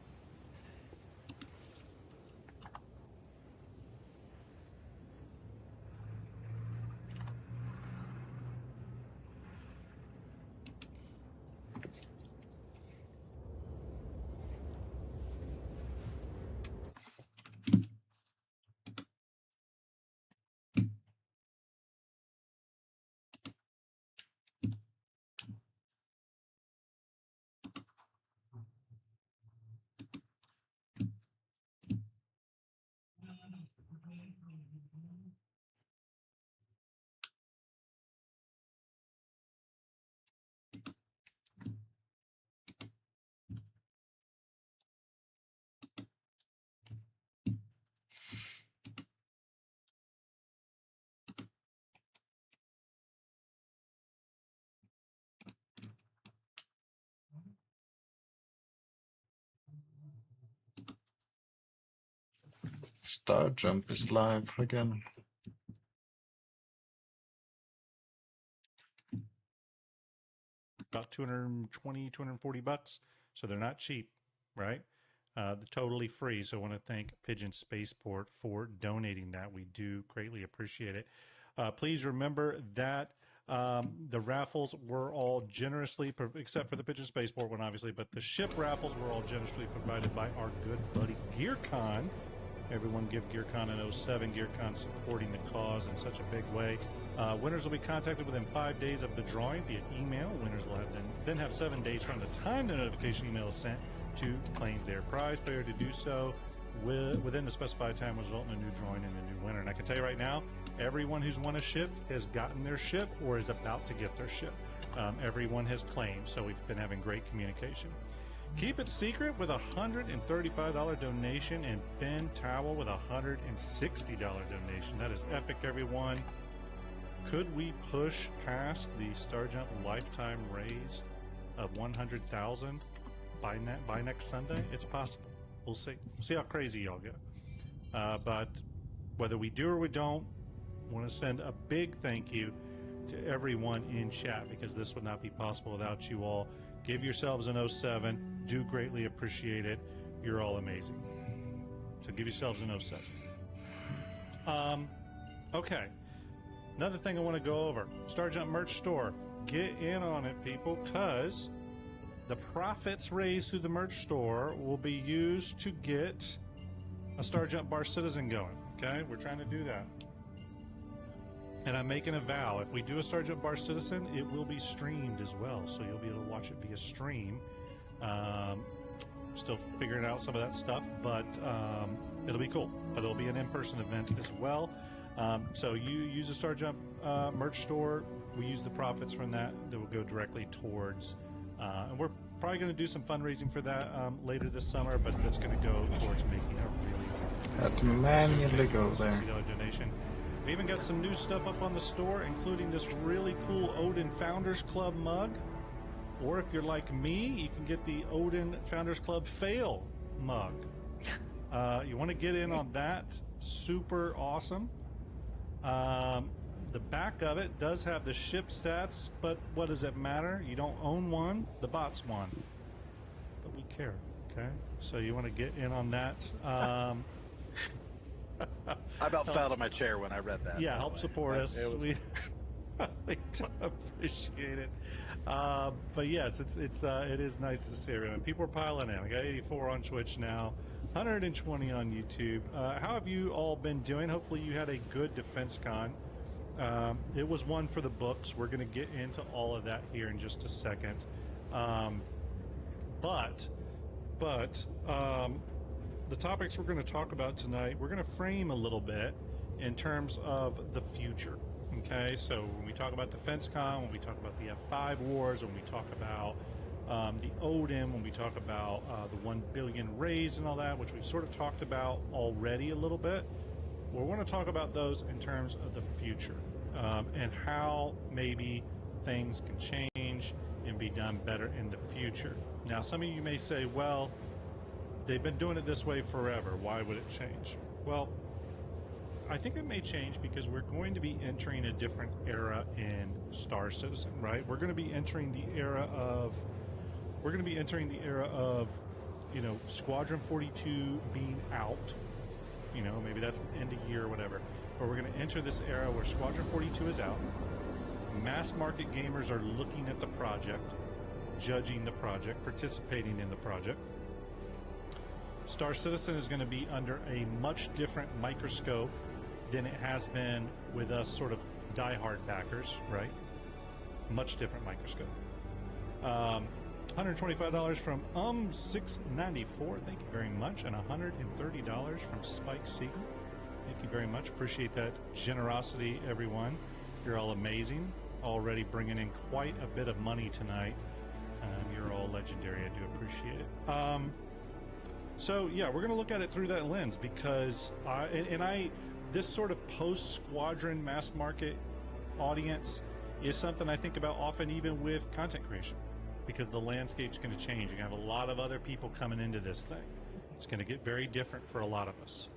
Star Jump is live again. About 220, 240 bucks. So they're not cheap, right? They're totally free. So I want to thank Pigeon Spaceport for donating that. We do greatly appreciate it. Please remember that the raffles were all generously, except for the Pigeon Spaceport one, obviously, but the ship raffles were all generously provided by our good buddy GearCon. Everyone give GearCon an 07. GearCon supporting the cause in such a big way. Winners will be contacted within 5 days of the drawing via email. Winners will then have 7 days from the time the notification email is sent to claim their prize. Failure to do so within the specified time will result in a new drawing and a new winner. And I can tell you right now, everyone who's won a ship has gotten their ship or is about to get their ship. Everyone has claimed, so we've been having great communication. Keep It Secret with a $135 donation, and Ben Towel with a $160 donation. That is epic, everyone. Could we push past the StarJump lifetime raise of 100,000 by next Sunday? It's possible. We'll see. We'll see how crazy y'all get. But whether we do or we don't, I want to send a big thank you to everyone in chat, because this would not be possible without you all. Give yourselves an 07. Do greatly appreciate it. You're all amazing. So give yourselves an 07. Okay. Another thing I want to go over. StarJump merch store. Get in on it, people, because the profits raised through the merch store will be used to get a StarJump Bar Citizen going. Okay? We're trying to do that. And I'm making a vow. If we do a StarJump Bar Citizen, it will be streamed as well. So you'll be able to watch it via stream. Still figuring out some of that stuff, but it'll be cool. But it'll be an in-person event as well. So you use the StarJump merch store. We use the profits from that will go directly towards, and we're probably going to do some fundraising for that later this summer, but that's going to go towards making a really had to manually go there. $60 donation. We even got some new stuff up on the store, including this really cool Odin Founders Club mug. Or if you're like me, you can get the Odin Founders Club Fail mug. You want to get in on that? Super awesome. The back of it does have the ship stats, but what does it matter? You don't own one, the bots won. But we care, okay? So you want to get in on that. I about fell out of my chair when I read that. Yeah, help support us. We appreciate it. But yes, it is nice to see everyone. People are piling in. I got 84 on Twitch now, 120 on YouTube. How have you all been doing? Hopefully you had a good Defense Con. It was one for the books. We're going to get into all of that here in just a second. But the topics we're going to talk about tonight, we're going to frame a little bit in terms of the future. Okay, so when we talk about DefenseCon, when we talk about the F5 wars, when we talk about the Odin, when we talk about the 1 billion raise and all that, which we've sort of talked about already a little bit, we want to talk about those in terms of the future and how maybe things can change and be done better in the future. Now, some of you may say, well, they've been doing it this way forever. Why would it change? Well, I think it may change because we're going to be entering a different era in Star Citizen, right? We're going to be entering the era of, you know, Squadron 42 being out. You know, maybe that's the end of year or whatever. But we're going to enter this era where Squadron 42 is out. Mass market gamers are looking at the project, judging the project, participating in the project. Star Citizen is going to be under a much different microscope than it has been with us sort of diehard backers, right? Much different microscope. $125 from 694, thank you very much, and $130 from Spike Siegel. Thank you very much. Appreciate that generosity, everyone. You're all amazing. Already bringing in quite a bit of money tonight. You're all legendary. I do appreciate it. So yeah, we're going to look at it through that lens because this sort of post-Squadron mass market audience is something I think about often, even with content creation, because the landscape's going to change. You're going to have a lot of other people coming into this thing. It's going to get very different for a lot of us.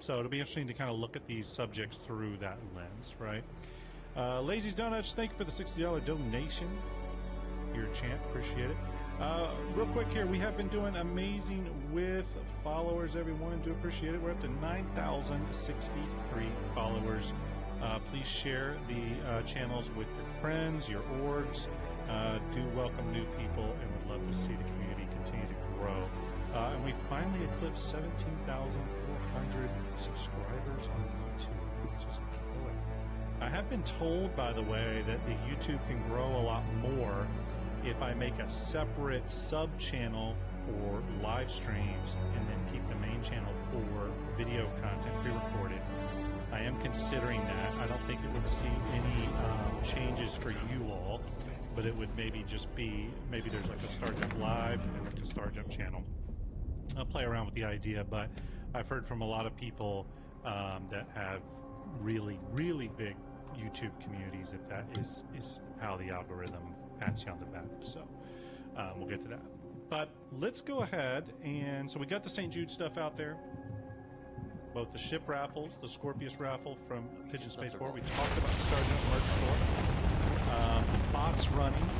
So it'll be interesting to kind of look at these subjects through that lens, right? Lazy's Donuts, thank you for the $60 donation. Your champ, appreciate it. Real quick here, we have been doing amazing with followers, everyone. Do appreciate it. We're up to 9,063 followers. Please share the channels with your friends, your orgs. Do welcome new people, and would love to see the community continue to grow. And we finally eclipsed 17,400 subscribers on YouTube, which is killer. I have been told, by the way, that the YouTube can grow a lot more if I make a separate sub-channel for live streams and then keep the main channel for video content pre-recorded. I am considering that. I don't think it would see any changes for you all. but it would maybe just be, maybe there's like a StarJump Live and like a StarJump channel. I'll play around with the idea, but I've heard from a lot of people that have really, really big YouTube communities that is how the algorithm pats you on the back. So we'll get to that. But let's go ahead, and so we got the St. Jude stuff out there. Both the ship raffles, the Scorpius raffle from Pigeon Spaceport. We talked about the StarJump merch store. The bot's running.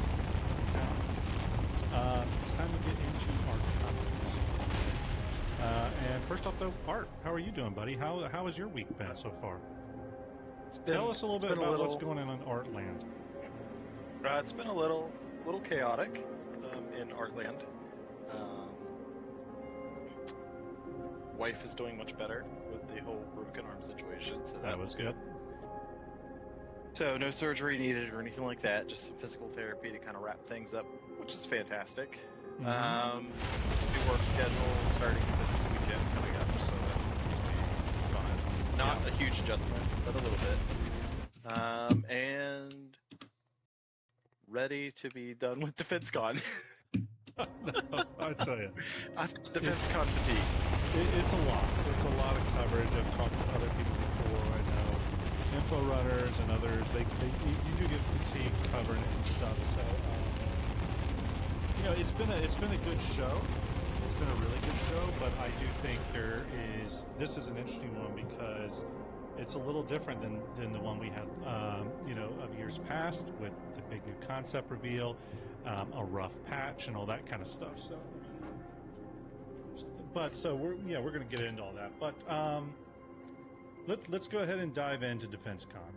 It's time to get into our topics. And first off, though, Art, how are you doing, buddy? How has your week been so far? Tell us a little bit about what's going on in Artland. It's been a little chaotic in Artland. Wife is doing much better with the whole broken arm situation, so that was good. So no surgery needed or anything like that, just some physical therapy to kind of wrap things up, which is fantastic. New work schedule starting this weekend coming up, so that's really fun. Not a huge adjustment, but a little bit. And ready to be done with DefenseCon. No, I tell you, DefenseCon fatigue. It's a lot. It's a lot of coverage. I've talked to other people before. I know info runners and others. You do get fatigue covering it and stuff. So it's been a good show. It's been a really good show. But I do think this is an interesting one because it's a little different than the one we had of years past with the big new concept reveal. A rough patch and all that kind of stuff. So we're going to get into all that. But let's go ahead and dive into DefenseCon.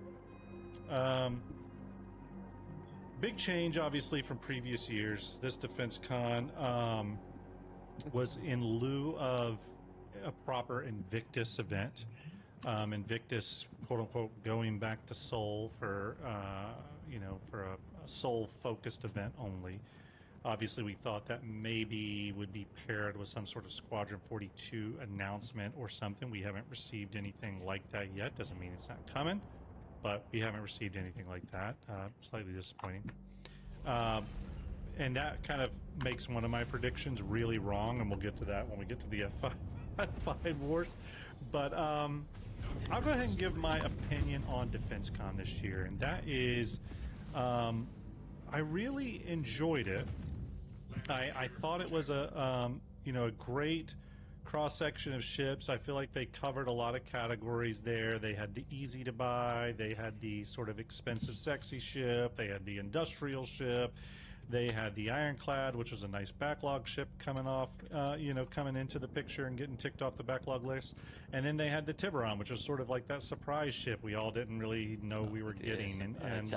Big change, obviously, from previous years. This DefenseCon was in lieu of a proper Invictus event. Invictus, quote unquote, going back to Seoul for a Seoul-focused event only. Obviously, we thought that maybe would be paired with some sort of Squadron 42 announcement or something. We haven't received anything like that yet. Doesn't mean it's not coming, but we haven't received anything like that. Slightly disappointing. And that kind of makes one of my predictions really wrong, and we'll get to that when we get to the F5 Wars. But I'll go ahead and give my opinion on DefenseCon this year, and that is I really enjoyed it. I thought it was a great cross section of ships. I feel like they covered a lot of categories there. They had the easy to buy, they had the sort of expensive sexy ship, they had the industrial ship, they had the Ironclad, which was a nice backlog ship coming off, coming into the picture and getting ticked off the backlog list. And then they had the Tiburon, which was sort of like that surprise ship we all didn't really know we were getting. And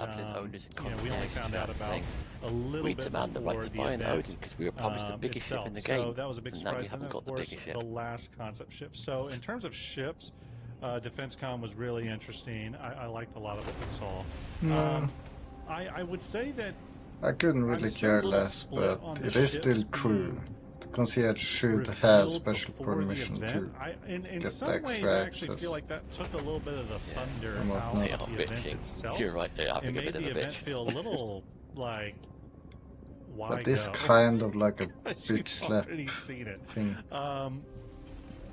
we only found out about a little bit before the event because we were promised the biggest ship in the game. So that was a big surprise. And then, of course, the last concept ship. So in terms of ships, DefenseCon was really interesting. I liked a lot of what we saw. I would say that I couldn't really care less, but it is still true. The concierge should have special permission to get the extra access. I feel like that took a little bit of the thunder out of the event itself. You're right, it made the event feel a little like, why But this go? kind of like a big slap thing.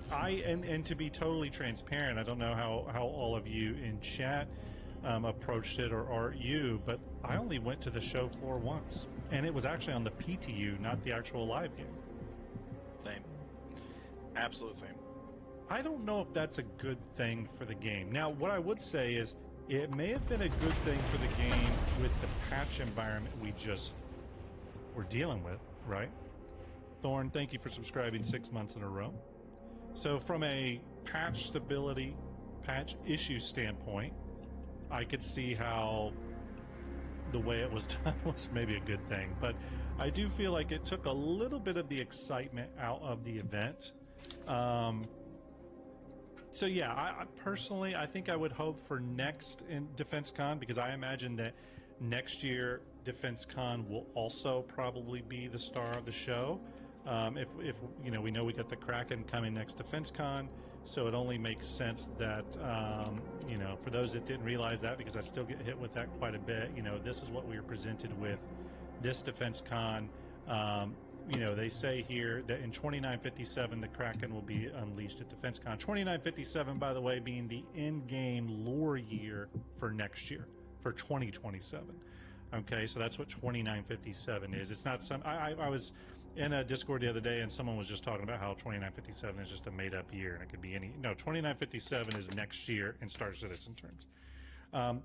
And to be totally transparent, I don't know how all of you in chat approached it or you, but I only went to the show floor once, and it was actually on the PTU, not the actual live game. Same. Absolute same. I don't know if that's a good thing for the game. Now, what I would say is it may have been a good thing for the game with the patch environment we just were dealing with, right? Thorn, thank you for subscribing 6 months in a row. So from a patch stability, patch issue standpoint, I could see how the way it was done was maybe a good thing. But I do feel like it took a little bit of the excitement out of the event. So yeah, I personally, I think I would hope for next in DefenseCon, because I imagine that next year DefenseCon will also probably be the star of the show. If we know we got the Kraken coming next DefenseCon, So it only makes sense that, you know, for those that didn't realize that, because I still get hit with that quite a bit, you know, this is what we were presented with this Defense Con. You know, they say here that in 2957, the Kraken will be unleashed at Defense Con. 2957, by the way, being the in-game lore year for next year, for 2027. Okay, so that's what 2957 is. It's not some. I was in a Discord the other day, and someone was just talking about how 2957 is just a made-up year, and it could be any. No, 2957 is next year in Star Citizen terms.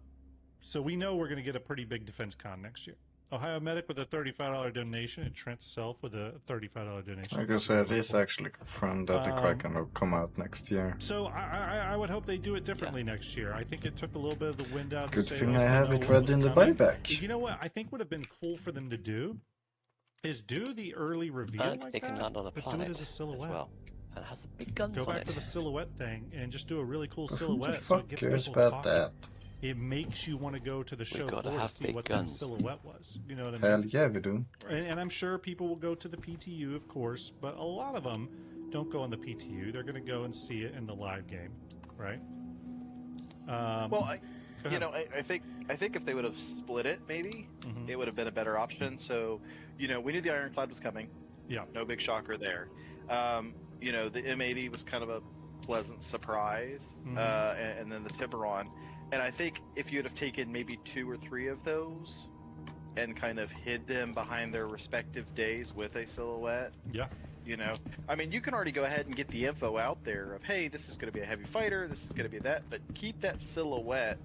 So we know we're going to get a pretty big Defense Con next year. Ohio Medic with a $35 donation, and Trent Self with a $35 donation. Like I said, it's actually confirmed that the Kraken will come out next year. So I would hope they do it differently next year. I think it took a little bit of the wind out of the Good sails thing I to have know it what read was in the coming. buyback. You know what I think would have been cool for them to do is do the early reveal And like it can that, land on a but do planet it as a silhouette. as well. And it has some big guns Go on back it. to the silhouette thing and just do a really cool Who the silhouette. So fuck it gets cares people about talking. that? It makes you want to go to the show gotta floor to have see big what guns. the silhouette was. You know what I mean? Hell yeah, we do. And I'm sure people will go to the PTU, of course, but a lot of them don't go on the PTU. They're going to go and see it in the live game, right? Well, I think if they would have split it, maybe Mhm. it would have been a better option. So, you know, we knew the Ironclad was coming. Yeah. No big shocker there. You know, the M80 was kind of a pleasant surprise, Mhm. and then the Tiburon. And I think if you'd have taken maybe 2 or 3 of those and kind of hid them behind their respective days with a silhouette, Yeah. you know, I mean, you can already go ahead and get the info out there of, hey, this is going to be a heavy fighter, this is going to be that, but keep that silhouette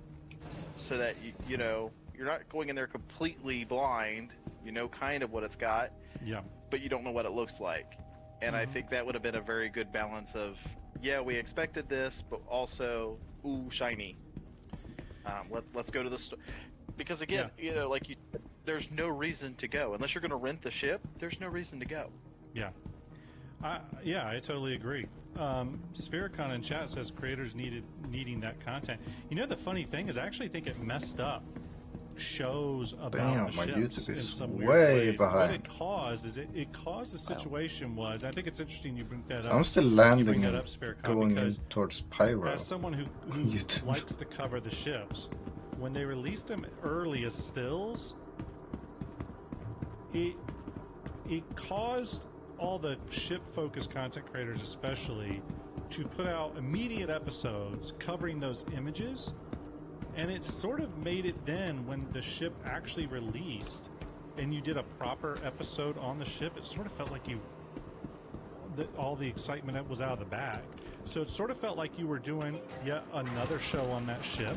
so that you know you're not going in there completely blind. You know kind of what it's got, Yeah. but you don't know what it looks like. And I think that would have been a very good balance of, yeah, we expected this, but also, ooh, shiny. Let's go to the store. Because again, you know, like there's no reason to go. Unless you're going to rent the ship, there's no reason to go. Yeah. Yeah, I totally agree. Sphericon in chat says creators needing that content. You know, the funny thing is I actually think it messed up shows about Damn, the my ships YouTube in is some weird way ways. What behind. it caused is it caused the situation was, I think it's interesting you bring that up. I'm still You landing bring that and up, Sphericon, going in because towards Pyro. as someone who YouTube. likes to cover the ships, when they released them early as stills, it caused all the ship-focused content creators especially to put out immediate episodes covering those images, and it sort of made it then when the ship actually released and you did a proper episode on the ship, it sort of felt like all the excitement was out of the bag. So it sort of felt like you were doing yet another show on that ship.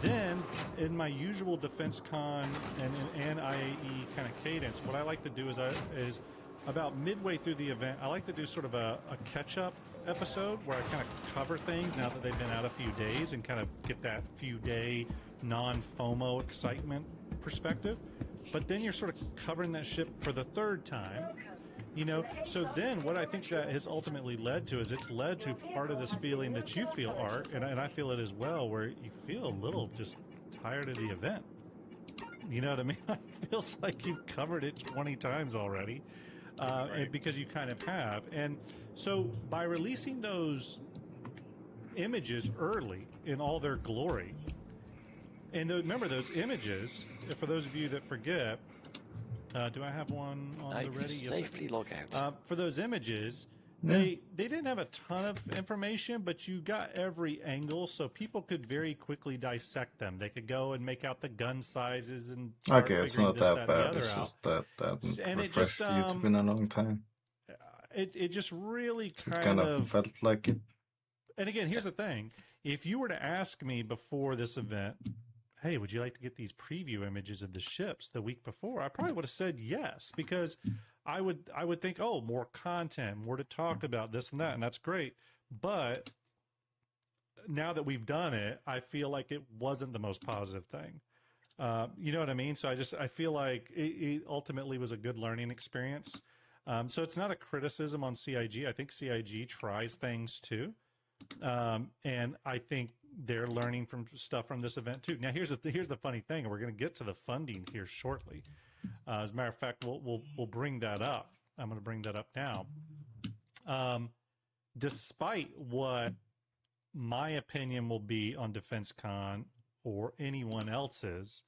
Then, in my usual Defense Con and IAE kind of cadence, what I like to do is about midway through the event, I like to do sort of a catch-up episode where I kind of cover things now that they've been out a few days and kind of get that few-day non-FOMO excitement perspective. But then you're sort of covering that ship for the third time. You know, so then what I think that has ultimately led to is it's led to part of this feeling that you feel, Art, and I feel it as well, where you feel a little just tired of the event. You know what I mean? It feels like you've covered it 20 times already, and because you kind of have. And so by releasing those images early in all their glory, and remember those images, for those of you that forget, do I have one on the ready? Yes, safely log out. for those images, they didn't have a ton of information, but you got every angle, so people could very quickly dissect them. They could go and make out the gun sizes and start Okay, it's figuring not this, that and the bad. other It's out. just that hasn't And it refreshed just, YouTube in a long time. It just really It kind kind of of felt like it. And again, here's the thing: if you were to ask me before this event, hey, would you like to get these preview images of the ships the week before? I probably would have said yes, because I would think, oh, more content, more to talk about, this and that, and that's great. But now that we've done it, I feel like it wasn't the most positive thing. You know what I mean? So I feel like it ultimately was a good learning experience. So it's not a criticism on CIG. I think CIG tries things too. And I think they're learning from stuff from this event too. Now, here's the funny thing, and we're going to get to the funding here shortly. As a matter of fact, we'll bring that up. I'm going to bring that up now. Despite what my opinion will be on DefenseCon or anyone else's.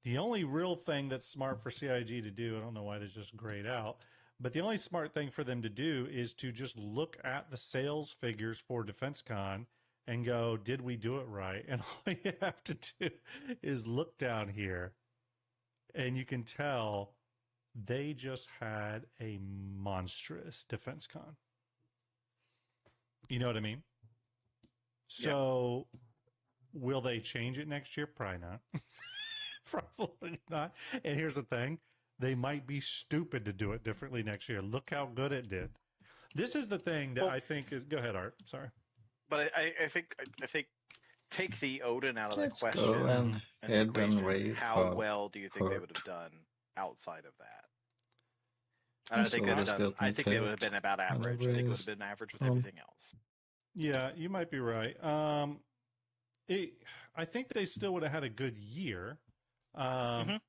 The only real thing that's smart for CIG to do, I don't know why this just grayed out, but the only smart thing for them to do is to just look at the sales figures for DefenseCon and go, did we do it right? And all you have to do is look down here, and you can tell they just had a monstrous DefenseCon. You know what I mean? So, will they change it next year? Probably not. Probably not. And here's the thing. They might be stupid to do it differently next year. Look how good it did. This is the thing that I think is... Go ahead, Art. Sorry. But I think take the Odin out of Let's that go question. and head the and equation. raid How well do you think they would have done outside of that? I don't think they would have done. I think they would have been about average. I think it would have been average with everything else. Yeah, you might be right. I think they still would have had a good year. I'm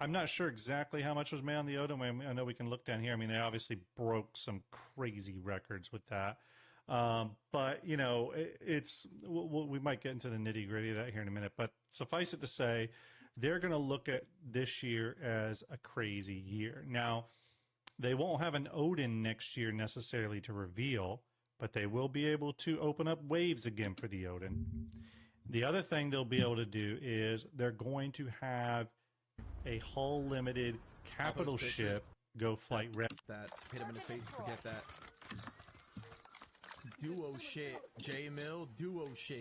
not sure exactly how much was made on the Odin. I know we can look down here. I mean, they obviously broke some crazy records with that. But, you know, we might get into the nitty gritty of that here in a minute. But suffice it to say, they're going to look at this year as a crazy year. Now, they won't have an Odin next year necessarily to reveal, but they will be able to open up waves again for the Odin. The other thing they'll be able to do is they're going to have a hull limited capital ship go flight red. That hit him in the face. Forget that. Duo shit. J Mill. Duo shit.